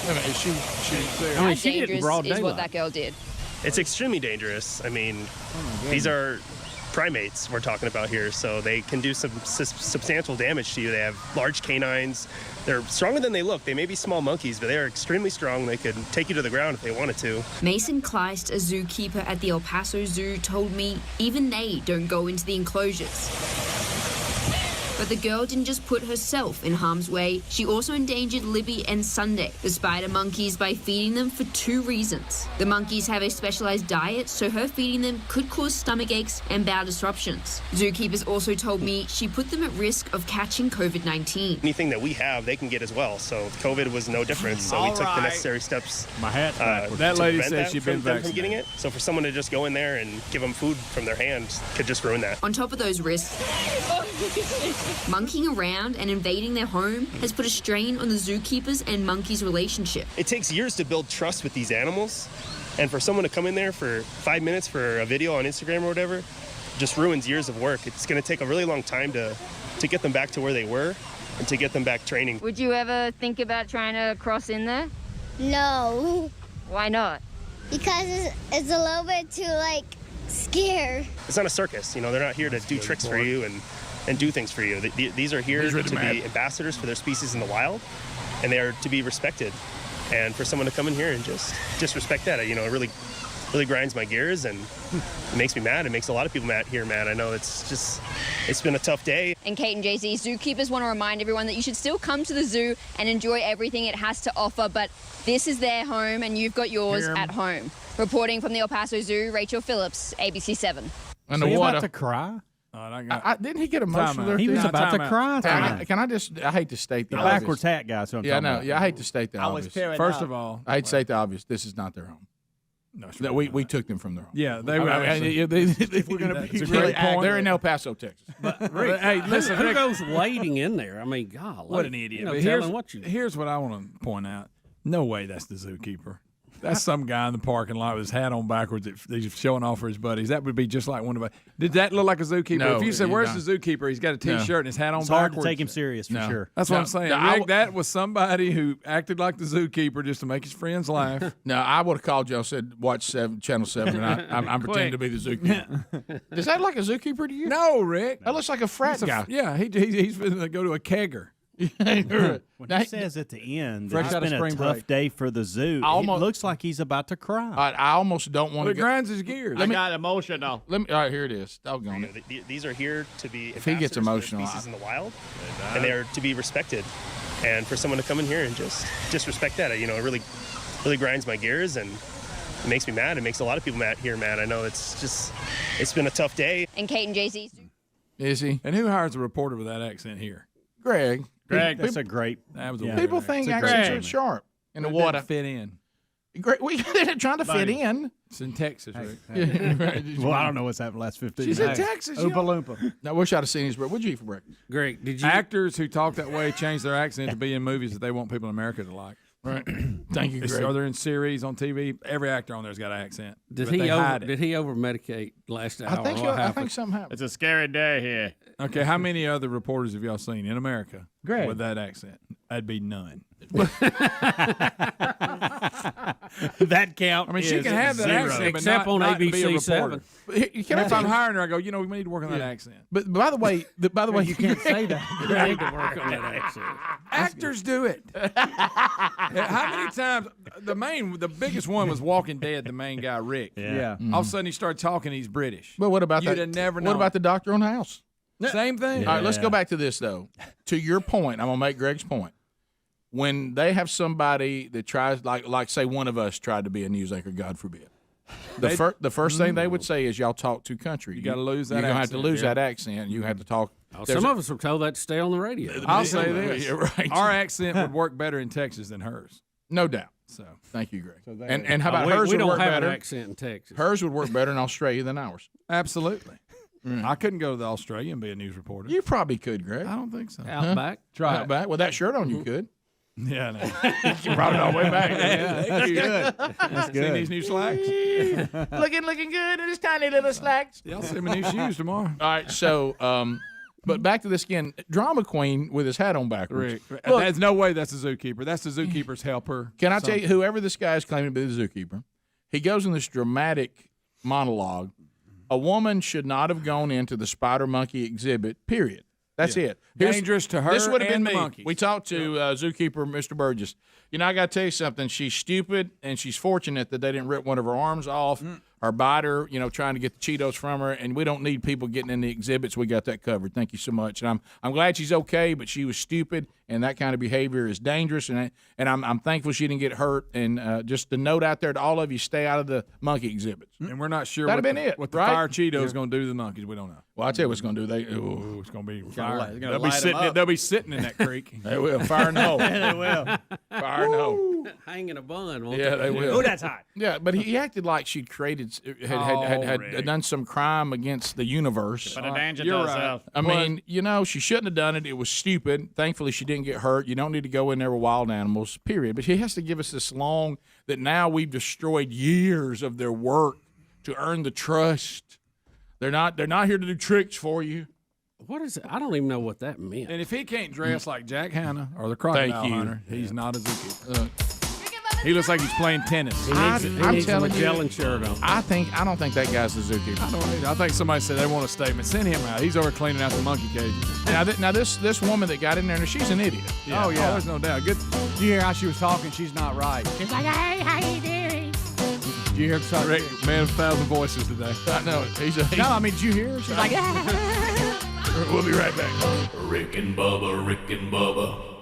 How dangerous is what that girl did? It's extremely dangerous. I mean, these are primates we're talking about here, so they can do some substantial damage to you. They have large canines. They're stronger than they look. They may be small monkeys, but they are extremely strong. They could take you to the ground if they wanted to. Mason Kleist, a zookeeper at the El Paso Zoo, told me even they don't go into the enclosures. But the girl didn't just put herself in harm's way, she also endangered Libby and Sunday, the spider monkeys, by feeding them for 2 reasons. The monkeys have a specialized diet, so her feeding them could cause stomach aches and bowel disruptions. Zookeepers also told me she put them at risk of catching COVID-19. Anything that we have, they can get as well. So COVID was no different. So we took the necessary steps. My hat. That to lady prevent said that she'd been from them vaccinated. from getting it. So for someone to just go in there and give them food from their hands could just ruin that. On top of those risks, monkeying around and invading their home has put a strain on the zookeepers and monkeys' relationship. It takes years to build trust with these animals, and for someone to come in there for 5 minutes for a video on Instagram or whatever just ruins years of work. It's going to take a really long time to get them back to where they were and to get them back training. Would you ever think about trying to cross in there? No. Why not? Because it's a little bit too, like, scared. It's not a circus. They're not here to do tricks for you and do things for you. These are here to be ambassadors for their species in the wild, and they are to be respected. And for someone to come in here and just disrespect that, it really grinds my gears, and it makes me mad. It makes a lot of people mad. I know it's been a tough day. And Kate and JC, zookeepers want to remind everyone that you should still come to the zoo and enjoy everything it has to offer, but this is their home and you've got yours at home. Reporting from the El Paso Zoo, Rachel Phillips, ABC 7. And the water. About to cry? Didn't he get emotional there? He was about to cry. I hate to state the backwards hat guy. So I hate to state the obvious. First of all, I hate to state the obvious. This is not their home. No, we took them from their home. Yeah, they were. If we're going to be really accurate, they're in El Paso, Texas. Hey, listen, who goes wading in there? I mean, God, what an idiot! Here's what I want to point out. No way, that's the zookeeper. That's some guy in the parking lot with his hat on backwards. He's showing off for his buddies. That would be just like one of us. Did that look like a zookeeper? No, if you said, "Where's the zookeeper?" He's got a T-shirt and his hat on it's backwards. Hard to take him serious for sure. That's what I'm saying. Rick, that was somebody who acted like the zookeeper just to make his friends laugh. No, I would have called you and said, "Watch Channel 7," and I'm pretending to be the zookeeper. Does that look like a zookeeper to you? No, Rick. That looks like a frat guy. Yeah, he's going to go to a kegger. When he says at the end that it's been a tough day for the zoo, it looks like he's about to cry. I almost don't want to. It grinds his gears. I got emotional. All right, here it is. Doggone it. These are here to be if he gets emotional, species in the wild, and they are to be respected. And for someone to come in here and just disrespect that, it really grinds my gears, and it makes me mad. It makes a lot of people mad. I know it's been a tough day. And Kate and JC. Is he? And who hires a reporter with that accent here? Greg. That's a great. People think accents are sharp in the water. Fit in. Greg, they're trying to fit in. It's in Texas, Rick. Well, I don't know what's happened the last 15 She's years. in Texas. Oompa Loompa. I wish I'd have seen his breakfast. What'd you eat for breakfast? Greg, did you? Actors who talk that way change their accent to be in movies that they want people in America to like. Right. Thank you, Greg. Or they're in series on TV. Every actor on there's got an accent. Did he over medicate last hour? I think something happened. It's a scary day here. Okay, how many other reporters have y'all seen in America with that accent? That'd be none. That count. I mean, she can have that accent, except on ABC 7. If I'm hiring her, I go, we need to work on that accent. But by the way, you can't say that. You need to work on that accent. Actors do it. How many times? The biggest one was Walking Dead. The main guy, Rick. Yeah. All of a sudden, he started talking. He's British. But what about You'd have never known. What about the doctor on the house? Same thing. All right, let's go back to this though. To your point, I'm gonna make Greg's point. When they have somebody that tries, like say one of us tried to be a news anchor, God forbid, the first thing they would say is, "Y'all talk too country. You got to lose that. You're gonna have to lose that accent. You have to talk." Some of us were told that to stay on the radio. I'll say this: right. Our accent would work better in Texas than hers. No doubt. So thank you, Greg. And how about hers we would don't work have better? An accent in Texas. Hers would work better in Australia than ours. Absolutely. I couldn't go to the Australia and be a news reporter. You probably could, Greg. I don't think so. Outback. Try Outback. With that shirt on, you could. Yeah, no. You brought it all the way back. Yeah, that's good. That's good. Seen these new slacks? looking good in his tiny little slacks. Y'all see my new shoes tomorrow. All right, so but back to this again. Drama queen with his hat on backwards. Rick, there's no way that's a zookeeper. That's the zookeeper's helper. Can I tell you, whoever this guy is claiming to be the zookeeper, he goes in this dramatic monologue. A woman should not have gone into the spider monkey exhibit, period. That's it. Dangerous to her this would have been and the me. monkeys. We talked to zookeeper Mr. Burgess. I got to tell you something. She's stupid, and she's fortunate that they didn't rip one of her arms off or bite her, trying to get the Cheetos from her. And we don't need people getting in the exhibits. We got that covered. Thank you so much. And I'm glad she's okay, but she was stupid, and that kind of behavior is dangerous. And I'm thankful she didn't get hurt. And just the note out there to all of you: stay out of the monkey exhibits. And we're not sure what the fire Cheetos is going to do to the monkeys. We don't know. Well, I'll tell you what's going to do. It's going to be fire. They'll They'll be sitting in that creek. They will. Fire in the hole. They will. Fire in the hole. Hanging a bun. Yeah, they will. Oh, that's hot. Yeah, but he acted like she'd created, had done some crime against the universe. But a danger to You're herself. I mean, she shouldn't have done it. It was stupid. Thankfully, she didn't get hurt. You don't need to go in there with wild animals, period. But he has to give us this long that now we've destroyed years of their work to earn the trust. They're not here to do tricks for you. What is it? I don't even know what that meant. And if he can't dress like Jack Hanna or the Crocodile Hunter, he's not a zookeeper. He looks like he's playing tennis. I'm telling you, Magellan shirt on. I don't think that guy's the zookeeper. I don't either. I think somebody said they want a statement. Send him out. He's over cleaning out the monkey cages. Now this woman that got in there, she's an idiot. Yeah. Oh, yeah. there's no doubt. Good. Did you hear how she was talking? She's not right. She's like, hey, how you doing? Did you hear her Rick, man of 1,000 voices today. I know. No, I mean, did you hear her? She's like, We'll be right back. Rick and Bubba, Rick and Bubba.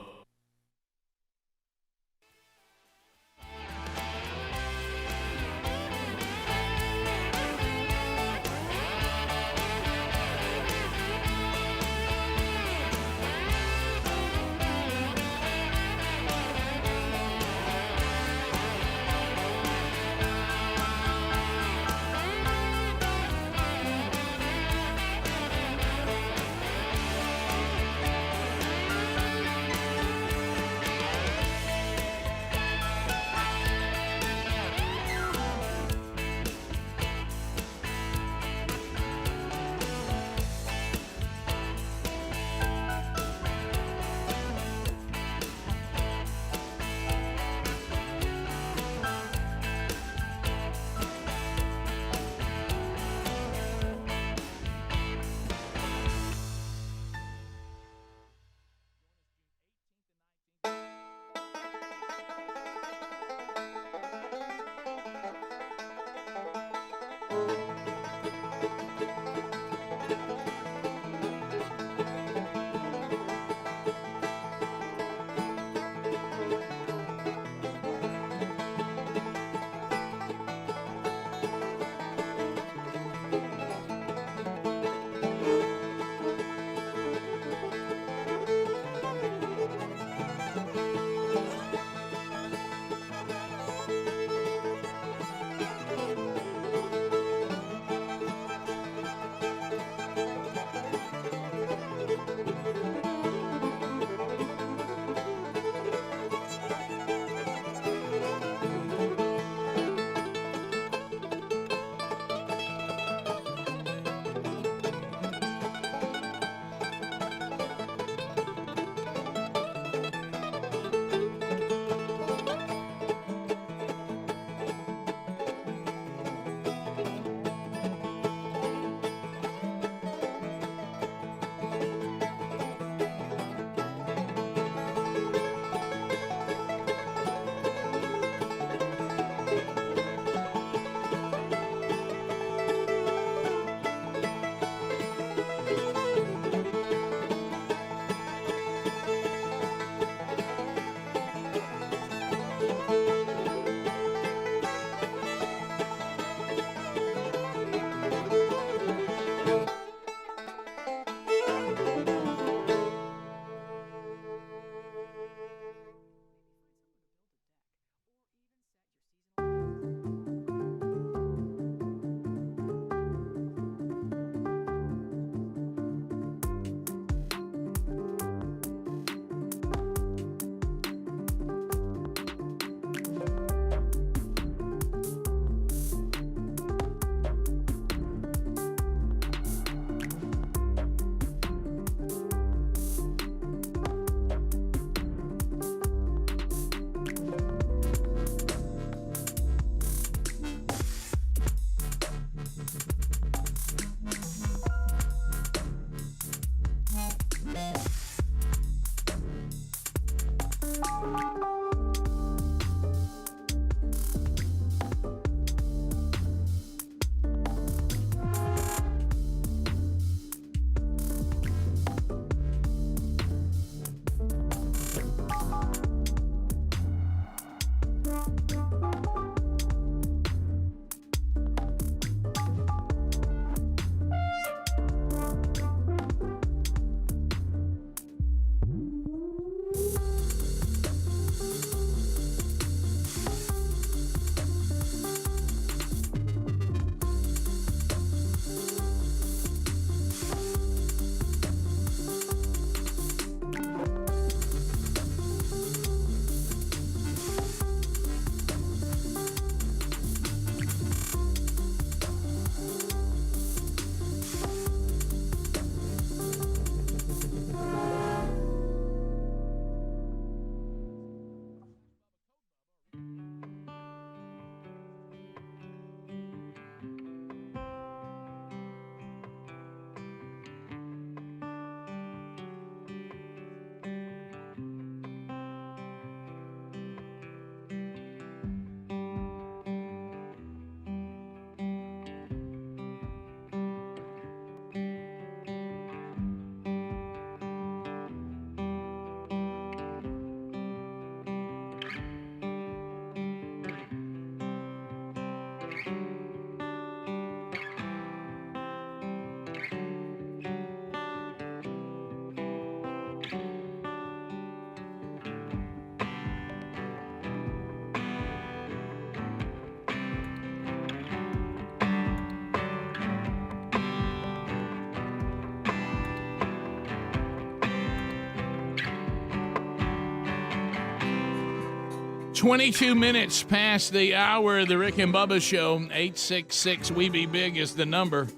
22 minutes past the hour of the Rick and Bubba Show. 866 We Be Big is the number.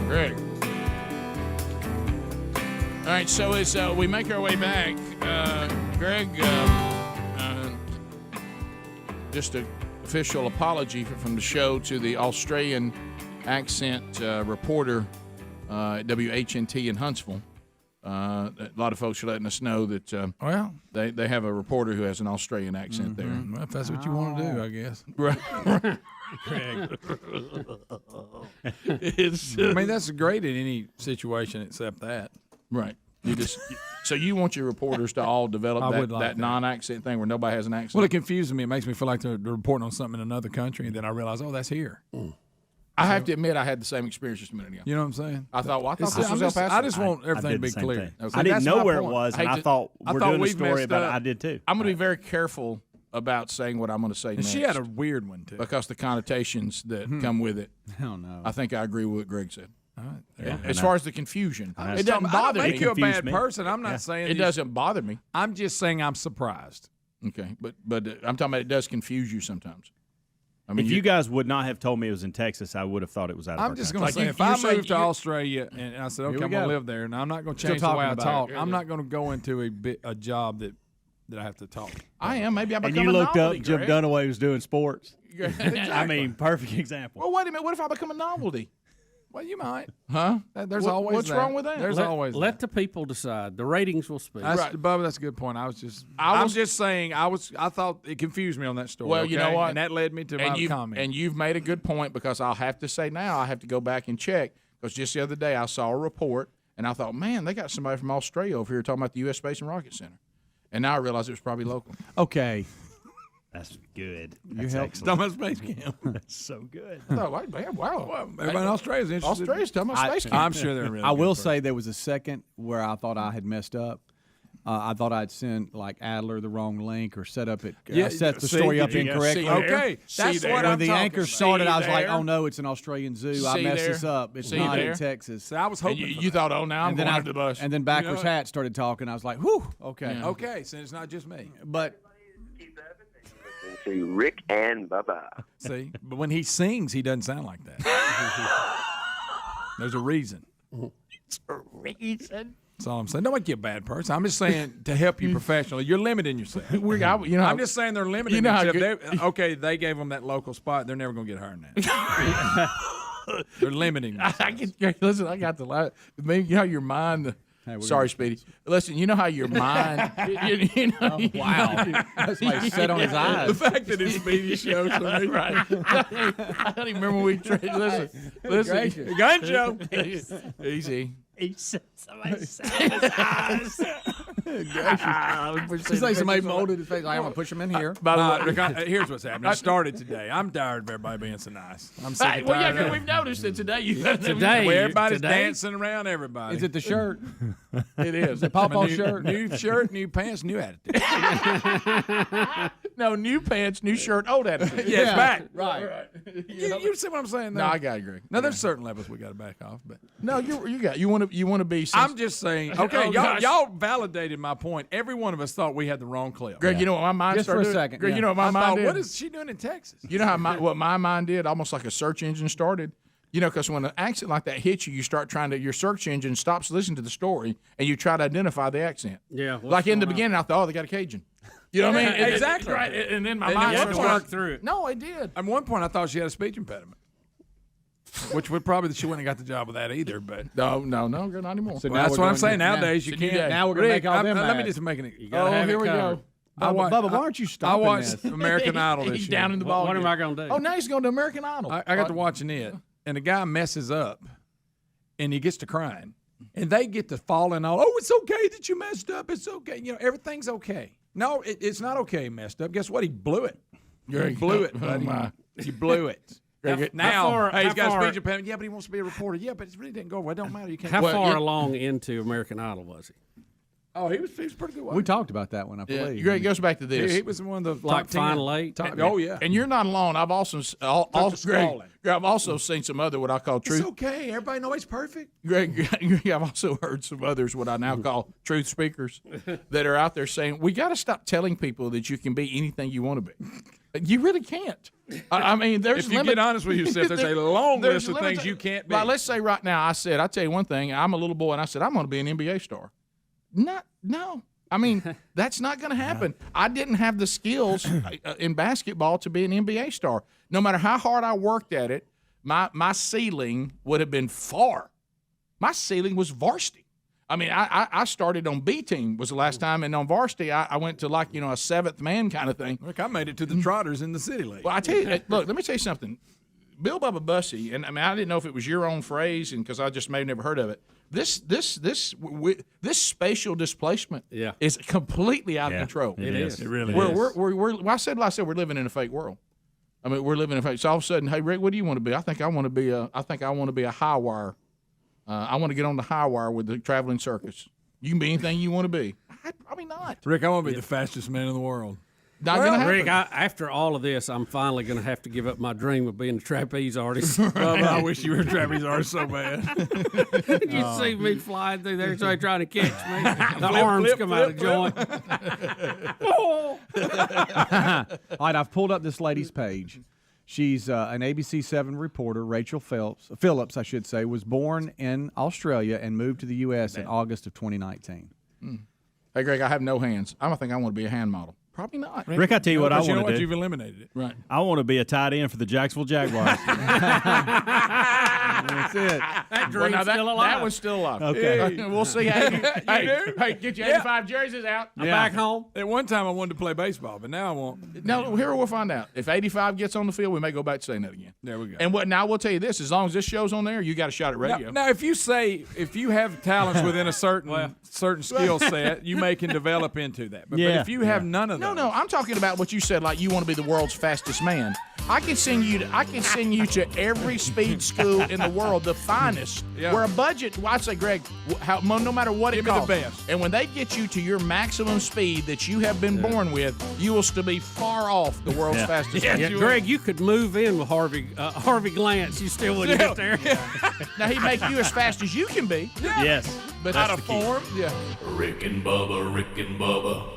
Greg. All right, so as we make our way back, Greg, just an official apology from the show to the Australian accent reporter at WHNT in Huntsville. A lot of folks are letting us know that they have a reporter who has an Australian accent there. Well, if that's what you want to do, I guess. Right. Greg. I mean, that's great in any situation except that. Right. So you want your reporters to all develop that non-accent thing where nobody has an accent? Well, it confuses me. It makes me feel like they're reporting on something in another country, and then I realize, oh, that's here. I have to admit, I had the same experience just a minute ago. You know what I'm saying? I thought this was El Paso. I just want everything to be clear. Okay. I didn't know where it was, and I thought we're doing a story about it. I did too. I'm going to be very careful about saying what I'm going to say next. She had a weird one, too. Because the connotations that come with it. Hell no. I think I agree with what Greg said. All right. As far as the confusion. It doesn't bother me. I don't make you a bad person. I'm not saying it doesn't bother me. I'm just saying I'm surprised. Okay, but I'm talking about it does confuse you sometimes. I mean, if you guys would not have told me it was in Texas, I would have thought it was out of our I'm just going country. to say, if I moved to Australia and I said, okay, I'm going to live there, and I'm not going to change the way I talk, I'm not going to go into a job that I have to talk. I am. Maybe I become and you a looked novelty, up Jim Greg. Dunaway was doing sports. Exactly. I mean, perfect example. Well, wait a minute. What if I become a novelty? Well, you might. Huh? There's always what's wrong with that? There's always let the people decide. The ratings will speak. Bubba, that's a good point. I'm just saying I thought it confused me on that story. Well, you know what? And that led me to my comment. And you've made a good point because I'll have to say now I have to go back and check because just the other day I saw a report and I thought, man, they got somebody from Australia over here talking about the U.S. Space and Rocket Center. And now I realize it was probably local. Okay. That's good. You helped talking about space camp. That's so good. I thought, wow. Everybody in Australia's interested. Australia's talking about space camp. I'm sure they're really I will good say there was a second where I thought I had messed up. I thought I'd sent like Adler the wrong link or set the story up incorrectly. Okay, that's what when the anchor started, I was like, "Oh no, it's an Australian zoo. I messed this up. It's not in Texas." So I was hoping you thought, "Oh, now I'm going under the bus." And then Backwards Hat started talking. I was like, "Whew, okay, Yeah. Okay." So it's not just me, but. To Rick and Bubba. See, but when he sings, he doesn't sound like that. There's a reason. It's a reason. That's all I'm saying. Don't make you a bad person. I'm just saying to help you professionally. You're limiting yourself. I'm just saying they're limiting themselves. They gave them that local spot. They're never going to get higher than that. They're limiting themselves. Listen, I got the line. You know your mind. Sorry, Speedy. Listen, you know how your mind. Wow. That's why he set on his eyes. The fact that it's Speedy show for me. Right. I don't even remember we traded. Listen. Gun show. Easy. He said somebody set on his eyes. It's like somebody molded his face. I'm going to push him in here. By the way, here's what's happening. I started today. I'm tired of everybody being so nice. I'm sick and tired of it. We've noticed that today. Everybody's dancing around everybody. Is it the shirt? It is. The pawpaw shirt? New shirt, new pants, new attitude. No, new pants, new shirt, old attitude. Yeah, it's back. Right. You see what I'm saying? No, I got to agree. Now, there's certain levels we got to back off, but no, you want to be. I'm just saying. Okay, y'all validated my point. Every one of us thought we had the wrong clip. Greg, you know what my mind Just started for a doing? second. Greg, Yeah. you know what my mind did? What is she doing in Texas? You know what my mind did? Almost like a search engine started. You know, because when an accent like that hits you, you start your search engine stops listening to the story, and you try to identify the accent. Yeah. Like in the beginning, I thought, oh, they got a Cajun. You know what I mean? Exactly. Right. And then my And mind you had started to work through it. No, I did. At one point, I thought she had a speech impediment, which would probably she wouldn't have got the job with that either. But no, not anymore. So well, that's what I'm saying. Nowadays, you can't. Now we're going to make all them Let me mad. just make it. Here we go. Bubba, why aren't you stopping I watched this? American Idol this He's year. down in the ball. What am I going to do? Oh, now he's going to American Idol. I got to watching it, and the guy messes up, and he gets to crying, and they get to falling all. Oh, it's okay that you messed up. It's okay. You know, everything's okay. No, it's not okay. He messed up. Guess what? He blew it. He blew it, buddy. He blew it. Now, he's got a speech impediment. Yeah, but he wants to be a reporter. Yeah, but it really didn't go well. It don't matter. You can't. How far along into American Idol was he? Oh, he was pretty good. We talked about that one, I Yeah, believe. Greg, it goes back to this. He was one of the Like top 10. Final Eight? Oh, yeah. And you're not alone. I've also scrolling. Greg, I've also seen some other what I call truth. It's okay. Everybody knows he's perfect. Greg, I've also heard some others what I now call truth speakers that are out there saying we got to stop telling people that you can be anything you want to be. You really can't. I mean, there's if you get honest with yourself, there's a long list of things you can't be. Like, let's say right now, I tell you one thing. I'm a little boy, and I said I'm going to be an NBA star. No. I mean, that's not going to happen. I didn't have the skills in basketball to be an NBA star. No matter how hard I worked at it, my ceiling would have been far. My ceiling was varsity. I mean, I started on B team was the last time, and on varsity I went to like a seventh man kind of thing. Look, I made it to the Trotters in the City League. Well, I tell you, look, let me tell you something. Bill Bubba Bussy, and I mean, I didn't know if it was your own phrase, and because I just may have never heard of it. This spatial displacement is completely out of control. It is. It really is. Well, I said we're living in a fake world. I mean, we're living in a fake. So all of a sudden, hey Rick, what do you want to be? I think I want to be a high wire. I want to get on the high wire with the traveling circus. You can be anything you want to be. Probably not. Rick, I want to be the fastest man in the world. Not gonna happen. Rick, after all of this, I'm finally going to have to give up my dream of being a trapeze artist. I wish you were a trapeze artist so bad. You see me flying through there, somebody trying to catch me. The arms come out of joint. All right, I've pulled up this lady's page. She's an ABC7 reporter, Rachel Phillips, I should say, was born in Australia and moved to the U.S. in August of 2019. Hey, Greg, I have no hands. I don't think I want to be a hand model. Probably not. Rick, I tell you what I want to do. You've eliminated it. Right. I want to be a tight end for the Jacksonville Jaguars. That's it. That dream's still alive. That one's still alive. Okay. We'll see. Hey, get your 85 jerseys out. I'm back home. At one time, I wanted to play baseball, but now I won't. No, here we'll find out. If 85 gets on the field, we may go back to saying that again. There we go. And now I will tell you this: as long as this show's on there, you got a shot at radio. Now, if you have talents within a certain skill set, you can develop into that. But if you have none of those, no, I'm talking about what you said. Like you want to be the world's fastest man. I can send you to every speed school in the world, the finest. Yeah. Where a budget, I'd say, Greg, no matter what it costs, the best. And when they get you to your maximum speed that you have been born with, you will still be far off the world's fastest man. Yeah, Greg, you could move in with Harvey Glance. You still wouldn't get there. Now he'd make you as fast as you can be. Yes. But out of form. Yeah. Rick and Bubba, Rick and Bubba.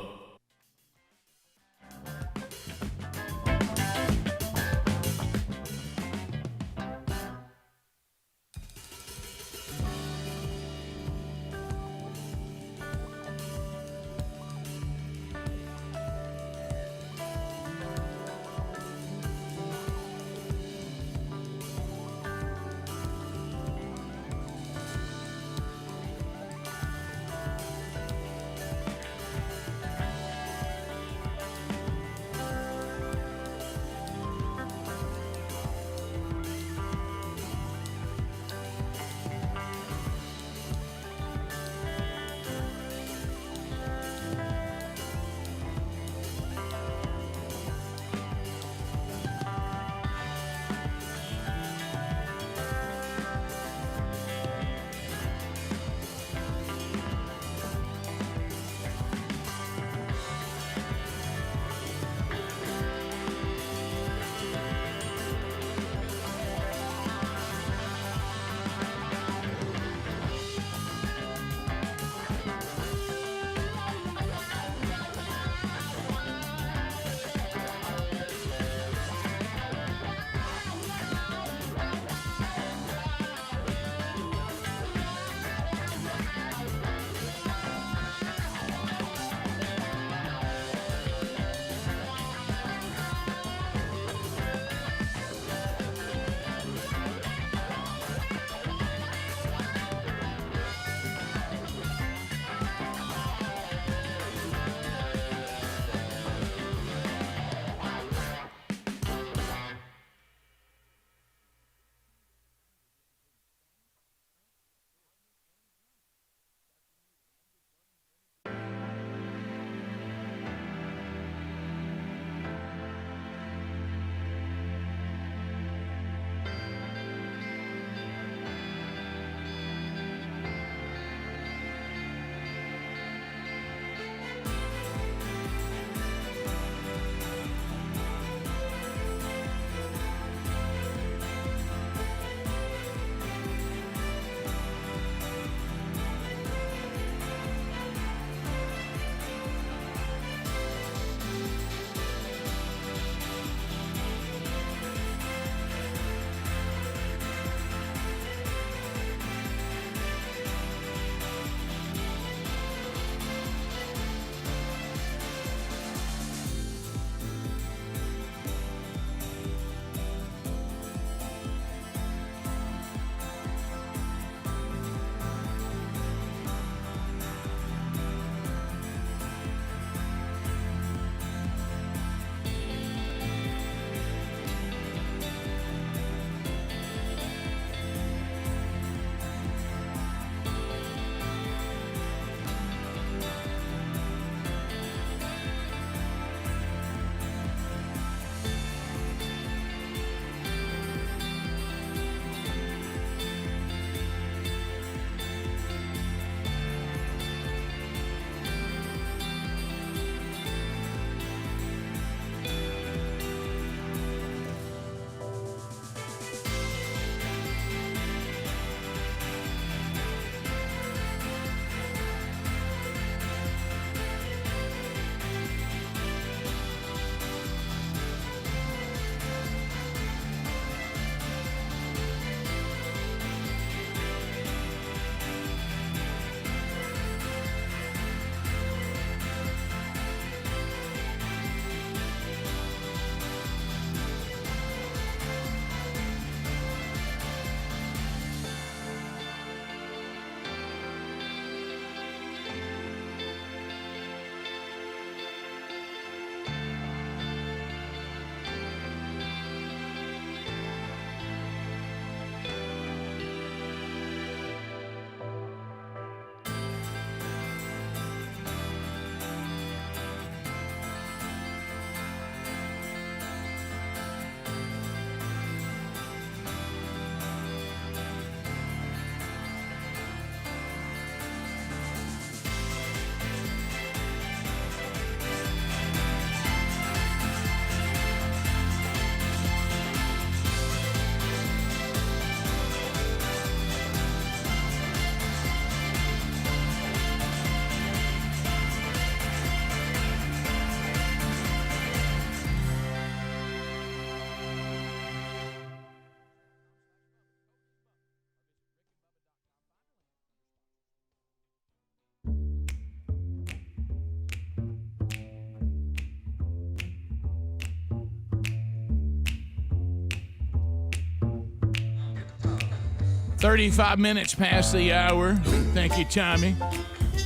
35 minutes past the hour. Thank you, Tommy.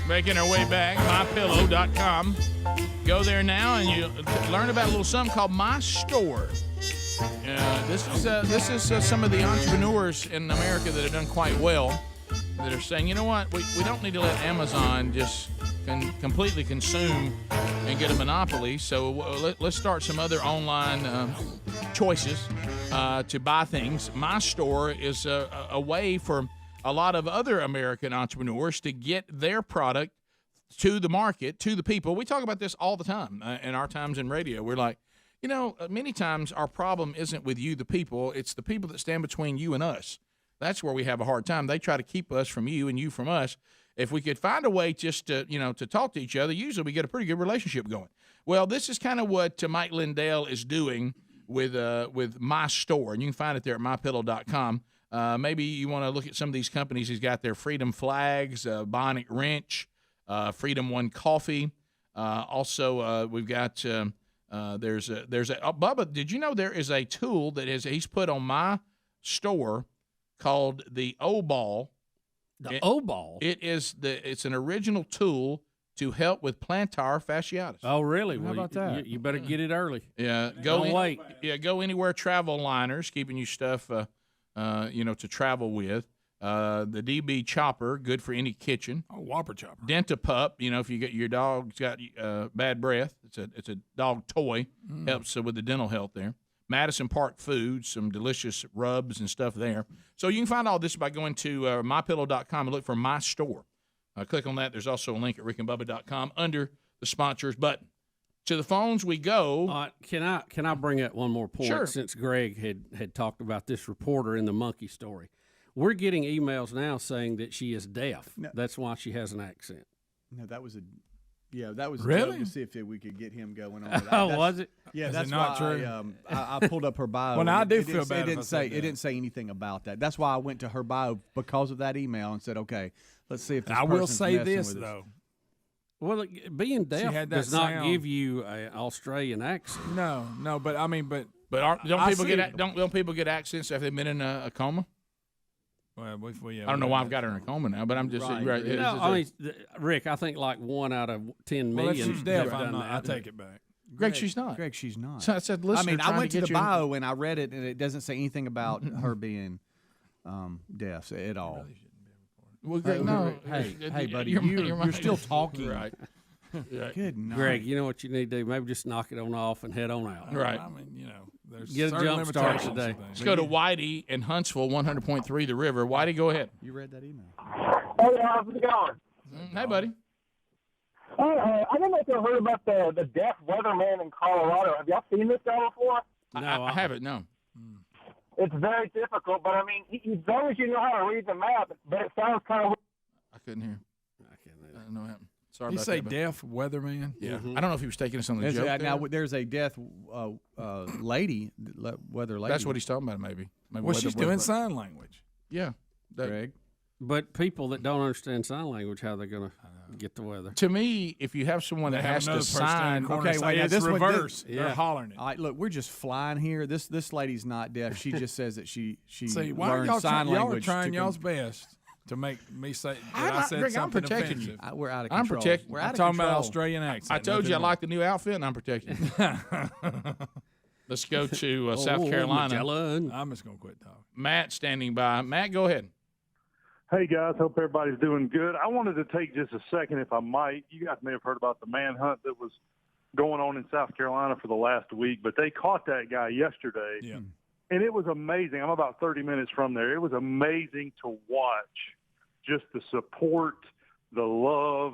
Making our way back, mypillow.com. Go there now and you learn about a little something called My Store. This is some of the entrepreneurs in America that have done quite well that are saying, you know what, we don't need to let Amazon just completely consume and get a monopoly. So let's start some other online choices to buy things. My Store is a way for a lot of other American entrepreneurs to get their product to the market, to the people. We talk about this all the time in our times in radio. We're like, you know, many times our problem isn't with you, the people. It's the people that stand between you and us. That's where we have a hard time. They try to keep us from you and you from us. If we could find a way just to, to talk to each other, usually we get a pretty good relationship going. Well, this is kind of what Mike Lindell is doing with My Store, and you can find it there at mypillow.com. Maybe you want to look at some of these companies. He's got their Freedom Flags, Bionic Wrench, Freedom One Coffee. Also, we've got there's a Bubba. Did you know there is a tool that he's put on My Store called the O-Ball? The O-Ball. It's an original tool to help with plantar fasciitis. Oh, really? How about that? You better get it early. Yeah, Don't wait. Yeah, go anywhere. Travel liners, keeping you stuff, to travel with. The DB Chopper, good for any kitchen. Oh, Whopper Chopper. Dentapup, if you get your dog's got bad breath, it's a dog toy. Helps with the dental health there. Madison Park Foods, some delicious rubs and stuff there. So you can find all this by going to mypillow.com and look for My Store. Click on that. There's also a link at rickandbubba.com under the sponsors button. To the phones we go. Can I bring up one more point? Sure. Since Greg had talked about this reporter in the monkey story. We're getting emails now saying that she is deaf. No. That's why she has an accent. No, that was a joke Really? to see if we could get him going on. Was it? Yeah, Is that's it not why true? I pulled up her bio. Well, now I do It feel didn't- bad It if I didn't said say that. it didn't say anything about that. That's why I went to her bio because of that email and said, okay, let's see if this I will person's say messing this, with us. though. Well, being deaf had that does not sound. give you an Australian accent. No, but I mean, but Don't I people see- don't people get accents if they've been in a coma? well, I don't know why I've got her in a coma now, but I'm just right. No, I mean, Rick, I think like 1 out of 10 well, if million. she's deaf, have I'm done not. I that. take it back. Greg, she's not. Greg, she's not. So I said, I listener, mean, I trying went to get the you in- bio and I read it, and it doesn't say anything about her being deaf at all. Well, Greg, no. Hey, buddy, You're you're still talking. Right. Good night. Greg, you know what you need to do? Maybe just knock it on off and head on out. Right. I mean, there's Get a certain jump start limitations today. to things. Let's go to Whitey in Huntsville, 100.3 The River. Whitey, go ahead. You read that email. Hey, how's it going? Hey, buddy. I don't know if you've heard about the deaf weatherman in Colorado. Have y'all seen this guy before? I haven't, no. It's very difficult, but I mean, as long as you know how to read the map, but it sounds kind of. I couldn't hear. I don't know what happened. Sorry You about say that. deaf weatherman? Yeah. I don't know if he was taking us on the joke. Now there. there's a deaf lady, weather lady. That's what he's talking about, maybe. Well, she's doing sign language. Yeah. Greg. But people that don't understand sign language, how are they going to get the weather? To me, if you have someone that They have has to another person standing sign, in the corner and say, now it's this one- reverse. Yeah. They're hollering it. All right, look, we're just flying here. This lady's not deaf. She just says that she See, why are learned y'all sign y'all are language. trying y'all's best to make me say that I said Greg, I'm something protecting offensive. you. We're out of I'm control. protecting- We're I'm out of talking control. about Australian accent. I told you I nothing like the new outfit, and I'm protecting you. Let's go to South Carolina. Magellan. more. I'm just gonna quit talking. Matt standing by. Matt, go ahead. Hey, guys. Hope everybody's doing good. I wanted to take just a second, if I might. You guys may have heard about the manhunt that was going on in South Carolina for the last week, but they caught that guy yesterday. Yeah. And it was amazing. I'm about 30 minutes from there. It was amazing to watch just the support, the love,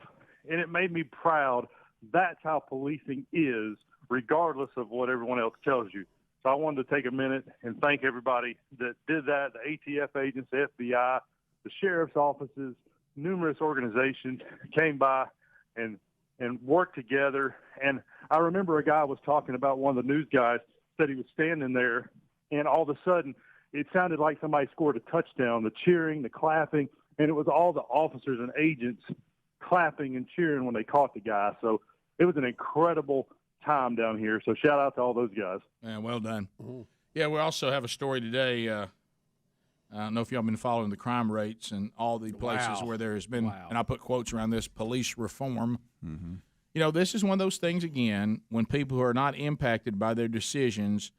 and it made me proud. That's how policing is, regardless of what everyone else tells you. So I wanted to take a minute and thank everybody that did that, the ATF agents, the FBI, the sheriff's offices, numerous organizations came by and worked together. And I remember a guy was talking about, one of the news guys said he was standing there, and all of a sudden it sounded like somebody scored a touchdown, the cheering, the clapping, and it was all the officers and agents clapping and cheering when they caught the guy. So it was an incredible time down here. So shout out to all those guys. Yeah, well done. Yeah, we also have a story today. I don't know if y'all been following the crime rates and all the places where there has been, and I put quotes around this, police reform. Mm-hmm. You know, this is one of those things, again, when people who are not impacted by their decisions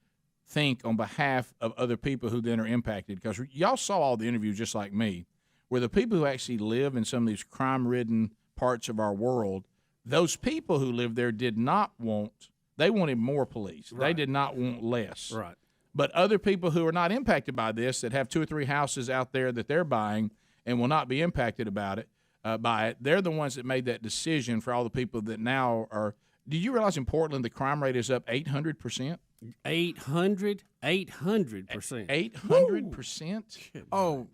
think on behalf of other people who then are impacted. Because y'all saw all the interviews just like me, where the people who actually live in some of these crime-ridden parts of our world, those people who live there did not want, they wanted more police. Right. They did not want less. Right. But other people who are not impacted by this, that have 2 or 3 houses out there that they're buying and will not be impacted by it, they're the ones that made that decision for all the people that now are. Do you realize in Portland the crime rate is up 800%? 800%. 800%? Oh,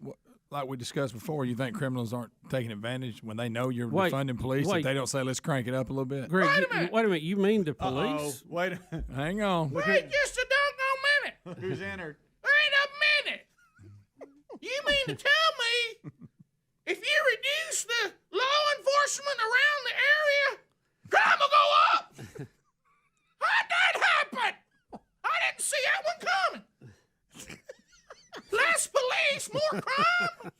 like we discussed before, you think criminals aren't taking advantage when they know you're defunding police, if they don't say, let's crank it up a little bit? Greg, wait a minute. You mean the police? Wait a minute. Hang on. Wait just a doggone minute. Who's entered? Wait a minute. You mean to tell me if you reduce the law enforcement around the area, crime will go up? How'd that happen? I didn't see that one coming. Less police, more crime.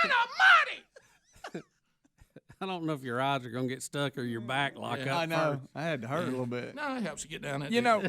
Almighty. I don't know if your eyes are going to get stuck or your back lock up. I know. First. I had to hurt a little bit. No, it helps you get down that. You know,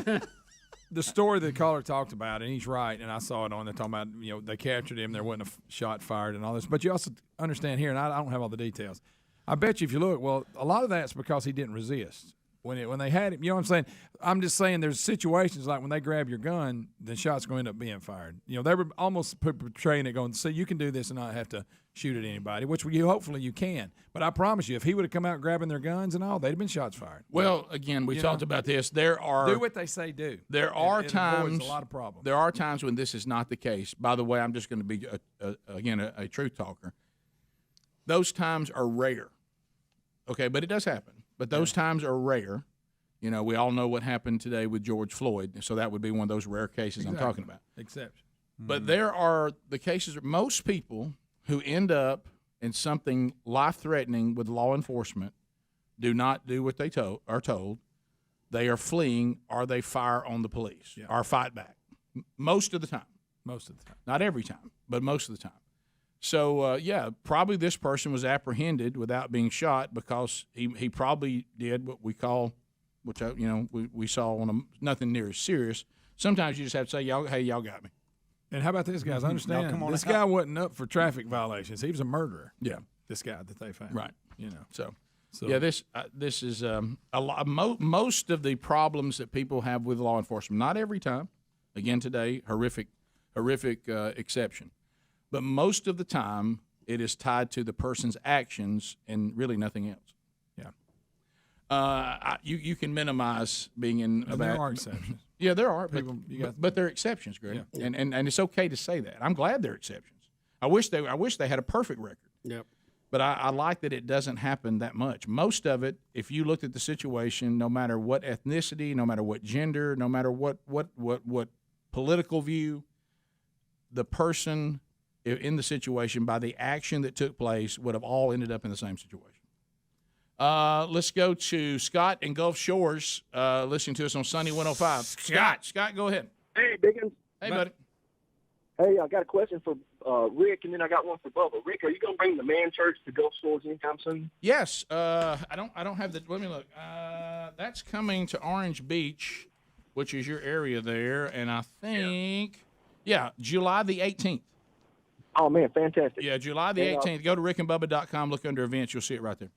the story the caller talked about, and he's right, and I saw it on. They're talking about, they captured him, there wasn't a shot fired and all this. But you also understand here, and I don't have all the details. I bet you if you look, well, a lot of that's because he didn't resist. When they had him, you know what I'm saying? I'm just saying there's situations like when they grab your gun, the shot's going to end up being fired. They were almost portraying it going, see, you can do this and not have to shoot at anybody, which hopefully you can. But I promise you, if he would have come out grabbing their guns and all, they'd have been shots fired. Well, again, we talked about this. There are do what they say do. There are times avoids a lot of problems. There are times when this is not the case. By the way, I'm just going to be a truth talker. Those times are rare. Okay, but it does happen. But those times are rare. We all know what happened today with George Floyd, so that would be one of those rare cases I'm talking about. Exception. But there are the cases, most people who end up in something life-threatening with law enforcement do not do what they are told. They are fleeing or they fire on the police or fight back. Most of the time. Most of the time. Not every time, but most of the time. So, probably this person was apprehended without being shot because he probably did what we call, which, we saw on nothing near as serious. Sometimes you just have to say, y'all got me. And how about this, guys? I understand. This guy wasn't up for traffic violations. He was a murderer. Yeah. This guy that they found. Right. So yeah, this is a lot. Most of the problems that people have with law enforcement, not every time. Again, today, horrific exception. But most of the time, it is tied to the person's actions and really nothing else. Yeah. You can minimize being in a bad. There are exceptions. Yeah, there are people, but they're exceptions, Greg. Yeah. And it's okay to say that. I'm glad they're exceptions. I wish they had a perfect record. Yep. But I like that it doesn't happen that much. Most of it, if you looked at the situation, no matter what ethnicity, no matter what gender, no matter what political view, the person in the situation, by the action that took place, would have all ended up in the same situation. Let's go to Scott in Gulf Shores, listening to us on Sunny 105. Scott, go ahead. Hey, Biggins. Hey, buddy. Hey, I got a question for Rick, and then I got one for Bubba. Rick, are you going to bring the man church to Gulf Shores anytime soon? Yes. I don't have the. Let me look. That's coming to Orange Beach, which is your area there, and I think, July the 18th. Oh man, fantastic. Yeah, July the 18th. Go to rickandbubba.com. Look under events. You'll see it right there.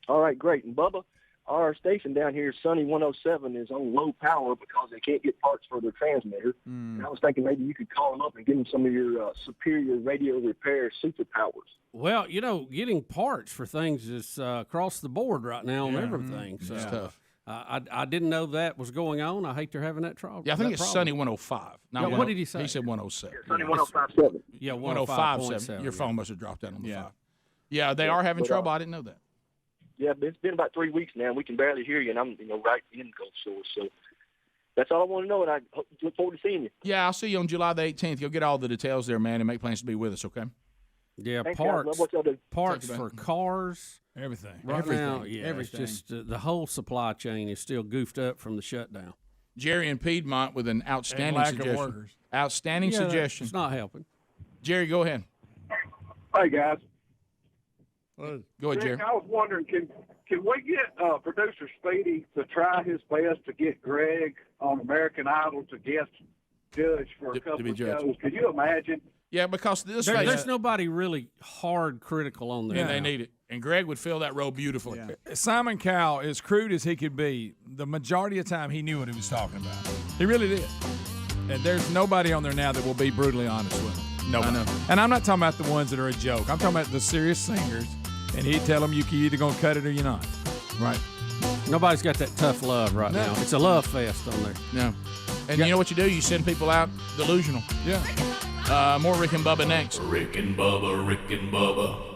All right, great. And Bubba, our station down here, Sunny 107, is on low power because they can't get parts for their transmitter. And I was thinking maybe you could call them up and give them some of your superior radio repair superpowers. Well, getting parts for things is across the board right now on everything. So it's tough. I didn't know that was going on. I hate they're having that trouble. Yeah, I think it's Sunny 105. What did he say? He said 107. Sunny 105.7. Yeah, 105.7. Your phone must have dropped out on the 5. Yeah, they are having trouble. I didn't know that. Yeah, it's been about 3 weeks now, and we can barely hear you, and I'm right in Gulf Shores. So that's all I want to know, and I look forward to seeing you. Yeah, I'll see you on July the 18th. You'll get all the details there, man, and make plans to be with us, okay? Yeah, Thanks, guys. Love what y'all do. Parts for cars. Everything. Right now, everything. It's just the whole supply chain is still goofed up from the shutdown. Jerry in Piedmont with an outstanding lack suggestion. of workers. Outstanding suggestion. It's not helping. Jerry, go ahead. Hey, guys. Go ahead, Jerry. Rick, I was wondering, can we get producer Speedy to try his best to get Greg on American Idol to guest judge for a couple of shows? Could you imagine? Yeah, because there's nobody really hard critical on there. And they need it. And Greg would fill that role beautifully. Simon Cowell, as crude as he could be, the majority of the time he knew what he was talking about. He really did. And there's nobody on there now that will be brutally honest with him. Nobody. I know. And I'm not talking about the ones that are a joke. I'm talking about the serious singers. And he'd tell them you either going to cut it or you're not. Right. Nobody's got that tough love right now. It's a love fest on there. No. And you know what you do? You send people out delusional. Yeah. More Rick and Bubba next. Rick and Bubba, Rick and Bubba.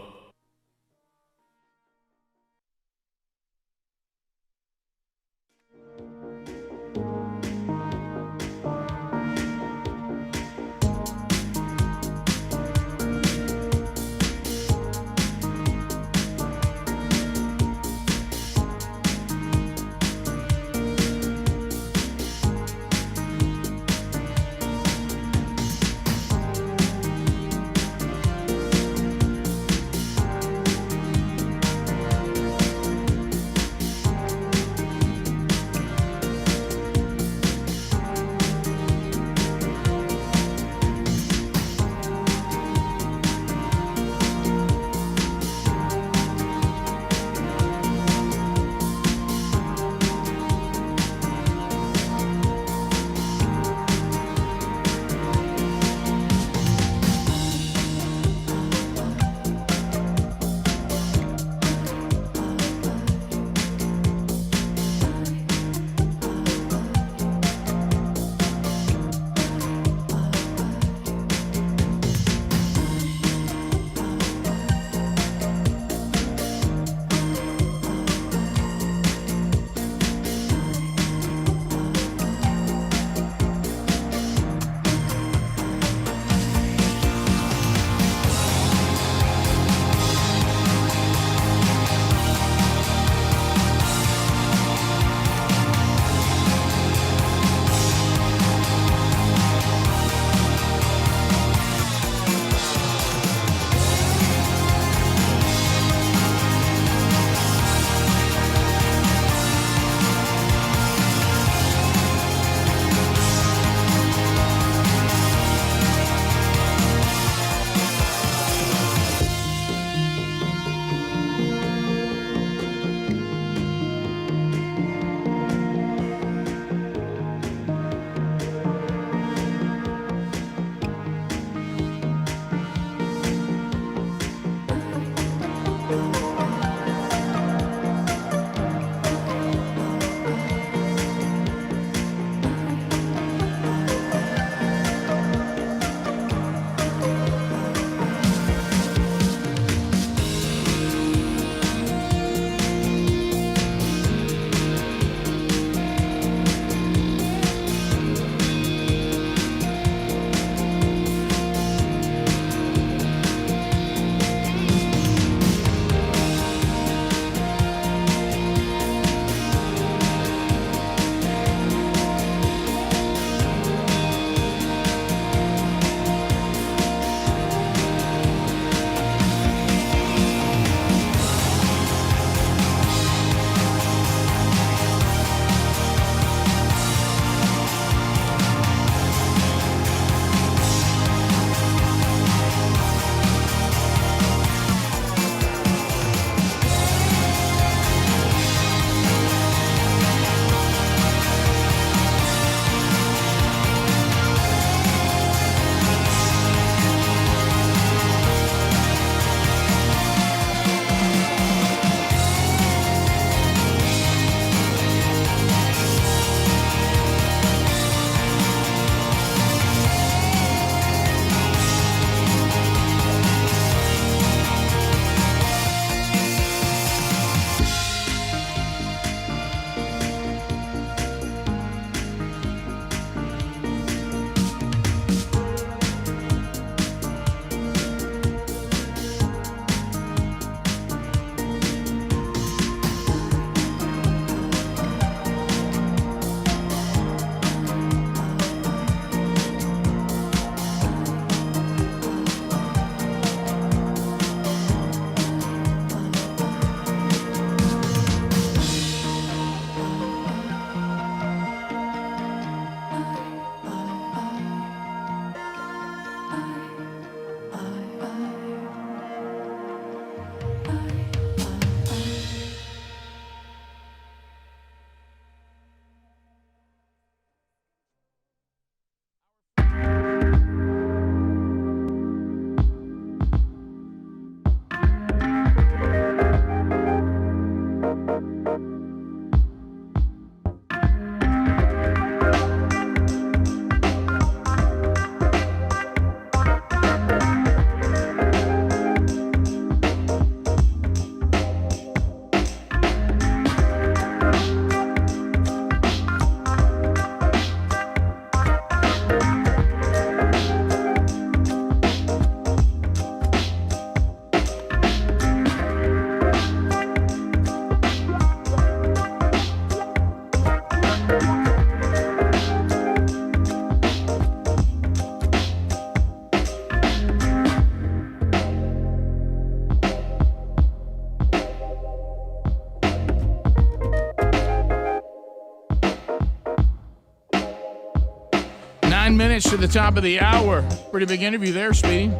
9 minutes to the top of the hour. Pretty big interview there, Speedy.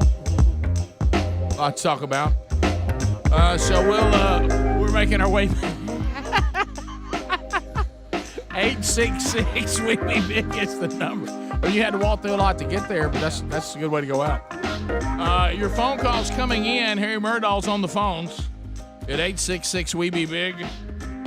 A lot to talk about. So we're making our way. 866 We Be Big is the number. Well, you had to walk through a lot to get there, but that's a good way to go out. Your phone calls coming in. Harry Murdahl's on the phones at 866 We Be Big.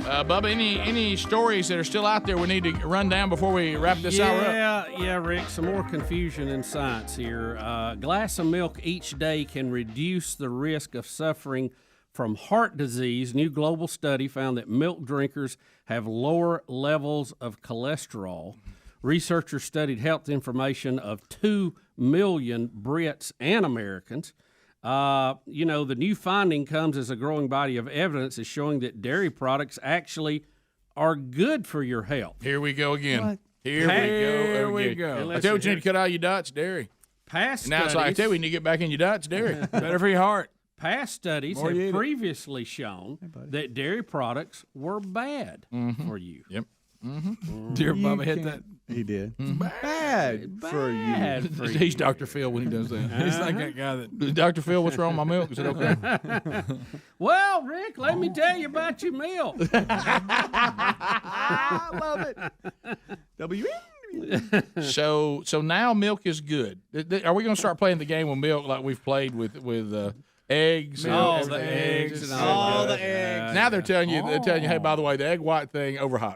Bubba, any stories that are still out there we need to run down before we wrap this hour up? Yeah, Rick, some more confusion in science here. A glass of milk each day can reduce the risk of suffering from heart disease. New global study found that milk drinkers have lower levels of cholesterol. Researchers studied health information of 2 million Brits and Americans. The new finding comes as a growing body of evidence is showing that dairy products actually are good for your health. Here we go again. What? Here we go. I tell you what you need to cut out your diets, dairy. Past now studies, it's like, I tell you, you need to get back in your diets, dairy. Better for your heart. Past studies More you eat have it. previously shown that dairy products were bad for you. Yep. Dear Bubba hit that. He did. Bad for you. He's Dr. Phil when he does that. He's like that guy that. Dr. Phil, what's wrong with my milk? Is it okay? Well, Rick, let me tell you about your milk. I love it. So now milk is good. Are we going to start playing the game with milk like we've played with eggs? All the eggs and all the eggs. Now they're telling you, hey, by the way, the egg white thing overhyped.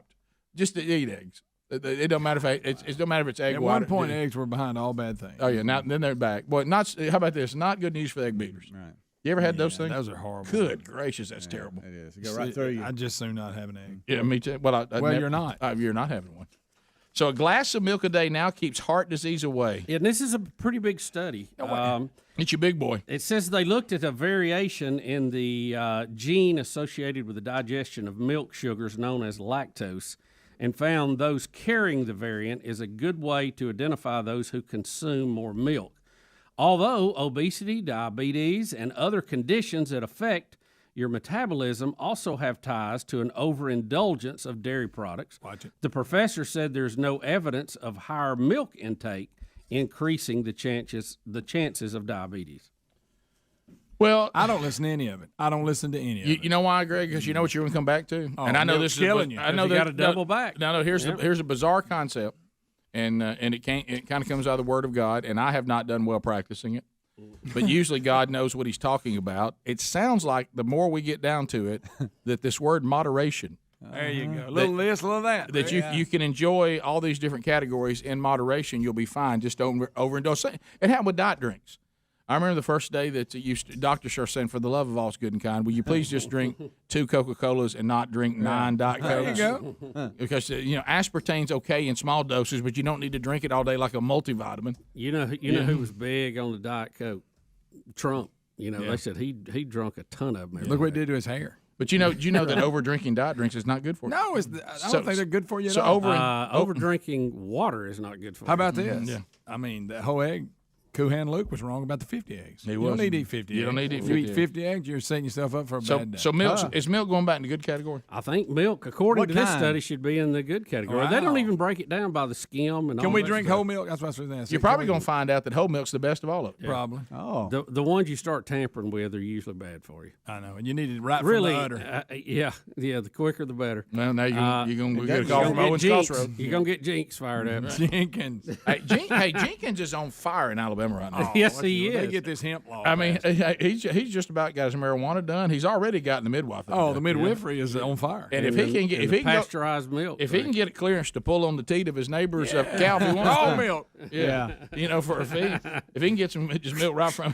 Just to eat eggs. It don't matter if it don't matter if it's egg At white. one point, eggs were behind all bad things. Oh yeah, now then they're back. Boy, how about this? Not good news for egg beaters. Right. You ever had those things? Those are horrible. Good gracious, that's terrible. It is. It go right through you. I just soon not have an egg. Yeah, me too. Well, you're not. You're not having one. So a glass of milk a day now keeps heart disease away. Yeah, and this is a pretty big study. It's your big boy. It says they looked at a variation in the gene associated with the digestion of milk sugars known as lactose, and found those carrying the variant is a good way to identify those who consume more milk. Although obesity, diabetes, and other conditions that affect your metabolism also have ties to an overindulgence of dairy products. Watch it. The professor said there's no evidence of higher milk intake increasing the chances of diabetes. Well, I don't listen to any of it. I don't listen to any of it. You know why, Greg? Because you know what you're going to come back to. And I know this is killing you. I know you got to double back. No. Here's a bizarre concept, and it kind of comes out of the Word of God, and I have not done well practicing it. But usually God knows what He's talking about. It sounds like the more we get down to it, that this word moderation. There you go. A little this, a little that. That you can enjoy all these different categories in moderation. You'll be fine. Just don't overindulge. It happened with diet drinks. I remember the first day that doctors started saying, for the love of all's good and kind, will you please just drink 2 Coca-Colas and not drink 9 Diet Cokes? There you go. Because, aspartane's okay in small doses, but you don't need to drink it all day like a multivitamin. You know who was big on the Diet Coke? Trump. They said he drunk a ton of them. Look what it did to his hair. But you know that over drinking diet drinks is not good for you. No, I don't think they're good for you at all. Over drinking water is not good for you. How about this? Yeah. I mean, the whole egg. Kuhan Luke was wrong about the 50 eggs. He you was. don't need to eat 50 eggs. You don't need to eat 50 You eggs. eat 50 eggs, you're setting yourself up for a bad day. So is milk going back in the good category? I think milk, according What to this kind? study, should be in the good category. Wow. They don't even break it down by the skim and all Can we that drink stuff. whole milk? That's what I was going to say. You're probably going to find out that whole milk's the best of all of them. Probably. Oh. The ones you start tampering with are usually bad for you. I know. And you need it right Really, from the udder. yeah, the quicker the better. Well, now you're going to get a You're call gonna from get Owens Jinx. Crossroad. You're going to get Jinx fired up. Jenkins. Hey, Jenkins is on fire in Alabama right now. Yes, he They is. get this hemp law. I mean, he's just about got his marijuana done. He's already gotten the midwife. Oh, the midwifery is on fire. And if he can get pasteurized milk, if he can get clearance to pull on the teat of his neighbor's cow, if he wants Raw to. milk. Yeah. For a fee. If he can get some just milk right from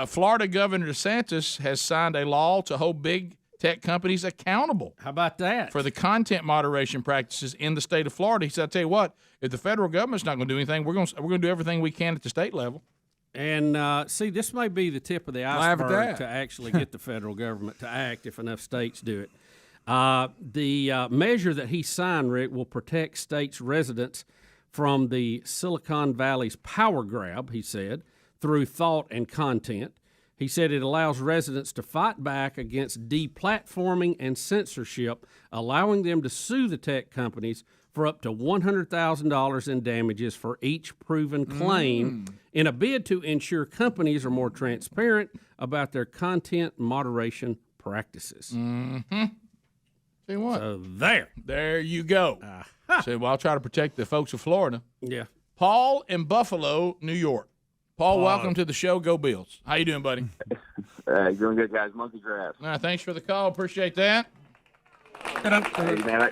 Florida Governor DeSantis has signed a law to hold big tech companies accountable. How about that? For the content moderation practices in the state of Florida. He said, I tell you what, if the federal government's not going to do anything, we're going to do everything we can at the state level. And see, this may be the tip of the iceberg to actually get the federal government to act if enough states do it. The measure that he signed, Rick, will protect states' residents from the Silicon Valley's power grab, he said, through thought and content. He said it allows residents to fight back against deplatforming and censorship, allowing them to sue the tech companies for up to $100,000 in damages for each proven claim in a bid to ensure companies are more transparent about their content moderation practices. Mm-hmm. See what? So there you go. So well, I'll try to protect the folks of Florida. Yeah. Paul in Buffalo, New York. Paul, welcome to the show. Go Bills. How you doing, buddy? Doing good, guys. Monkey grass. Thanks for the call. Appreciate that. Hey, man, I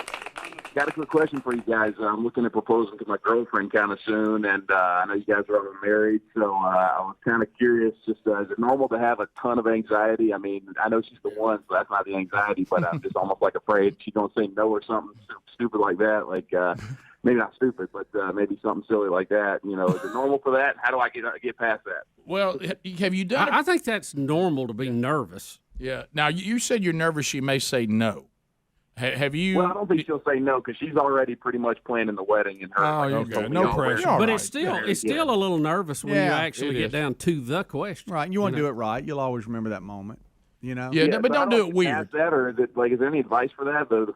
got a quick question for you guys. I'm looking at proposing to my girlfriend kind of soon, and I know you guys are already married, so I was kind of curious, just is it normal to have a ton of anxiety? I mean, I know she's the one, so that's not the anxiety, but I'm just almost like afraid she's going to say no or something stupid like that, like maybe not stupid, but maybe something silly like that. You know, is it normal for that? How do I get past that? Well, have you done I think that's normal to be nervous. Yeah. Now, you said you're nervous she may say no. Have you? Well, I don't think she'll say no because she's already pretty much planning the wedding and her. Oh, you're good. No pressure. But it's still a little nervous when you actually get down to the question. Right. You want to do it right. You'll always remember that moment. You know. Yeah, but don't do it weird. Ask that, or is it like? Is there any advice for that? The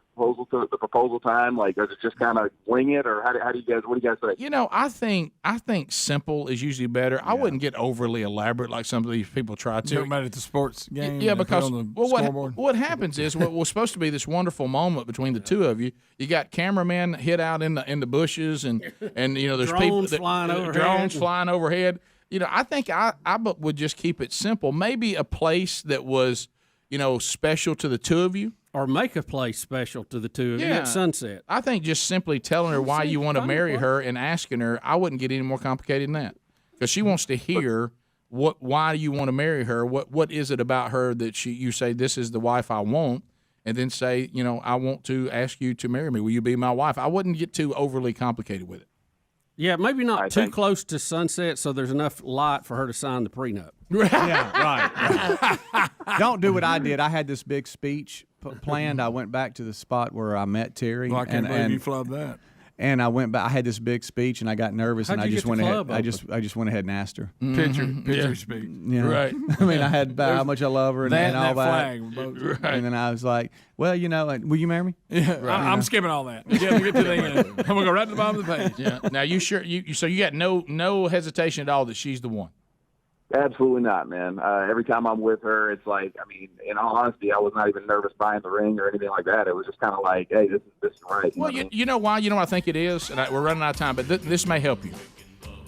proposal time. Like, does it just kind of wing it, or how do you guys? What do you guys say? You know, I think simple is usually better. I wouldn't get overly elaborate like some of these people try to. Talking about it at the sports game. Yeah, because what happens is what was supposed to be this wonderful moment between the two of you. You got cameramen hid out in the bushes, and you know there's drones flying overhead. You know, I think I would just keep it simple. Maybe a place that was, you know, special to the two of you. Or make a place special to the two of you at sunset. I think just simply telling her why you want to marry her and asking her, I wouldn't get any more complicated than that. Because she wants to hear why you want to marry her. What is it about her that you say, this is the wife I want? And then say, you know, I want to ask you to marry me. Will you be my wife? I wouldn't get too overly complicated with it. Yeah, maybe not too close to sunset so there's enough light for her to sign the prenup. Yeah, right. Don't do what I did. I had this big speech planned. I went back to the spot where I met Terry. Well, I can't believe you flubbed that. And I went back. I had this big speech, and I got nervous, and I just went ahead. I just went ahead and asked her. Picture speech. Yeah. Right. I mean, I had how much I love her and all that. Flag. Right. And then I was like, well, you know, will you marry me? Yeah, right. I'm skipping all that. Yeah, get to the end. I'm gonna go right to the bottom of the page. Yeah. Now you sure so you got no hesitation at all that she's the one. Absolutely not, man. Every time I'm with her, it's like, I mean, in all honesty, I was not even nervous buying the ring or anything like that. It was just kind of like, hey, this is right. Well, you know why? You know what I think it is? And we're running out of time, but this may help you.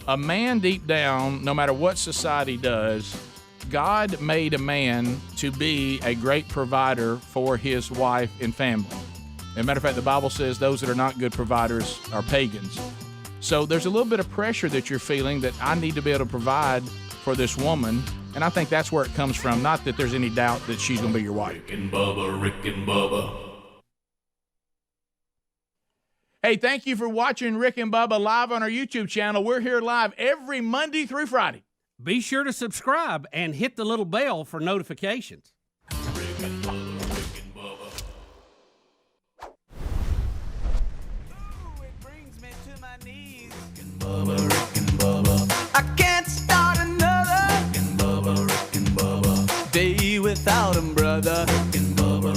A man deep down, no matter what society does, God made a man to be a great provider for his wife and family. As a matter of fact, the Bible says those that are not good providers are pagans. So there's a little bit of pressure that you're feeling that I need to be able to provide for this woman, and I think that's where it comes from. Not that there's any doubt that she's going to be your wife. Rick and Bubba. Hey, thank you for watching Rick and Bubba live on our YouTube channel. We're here live every Monday through Friday. Be sure to subscribe and hit the little bell for notifications. Rick and Bubba. Ooh, it brings me to my knees. Rick and Bubba. I can't start another Rick and Bubba. Day without him, brother. Rick and Bubba.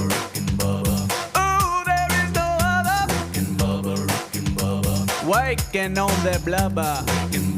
Ooh, there is no other Rick and Bubba. Waking on their blubber. Rick and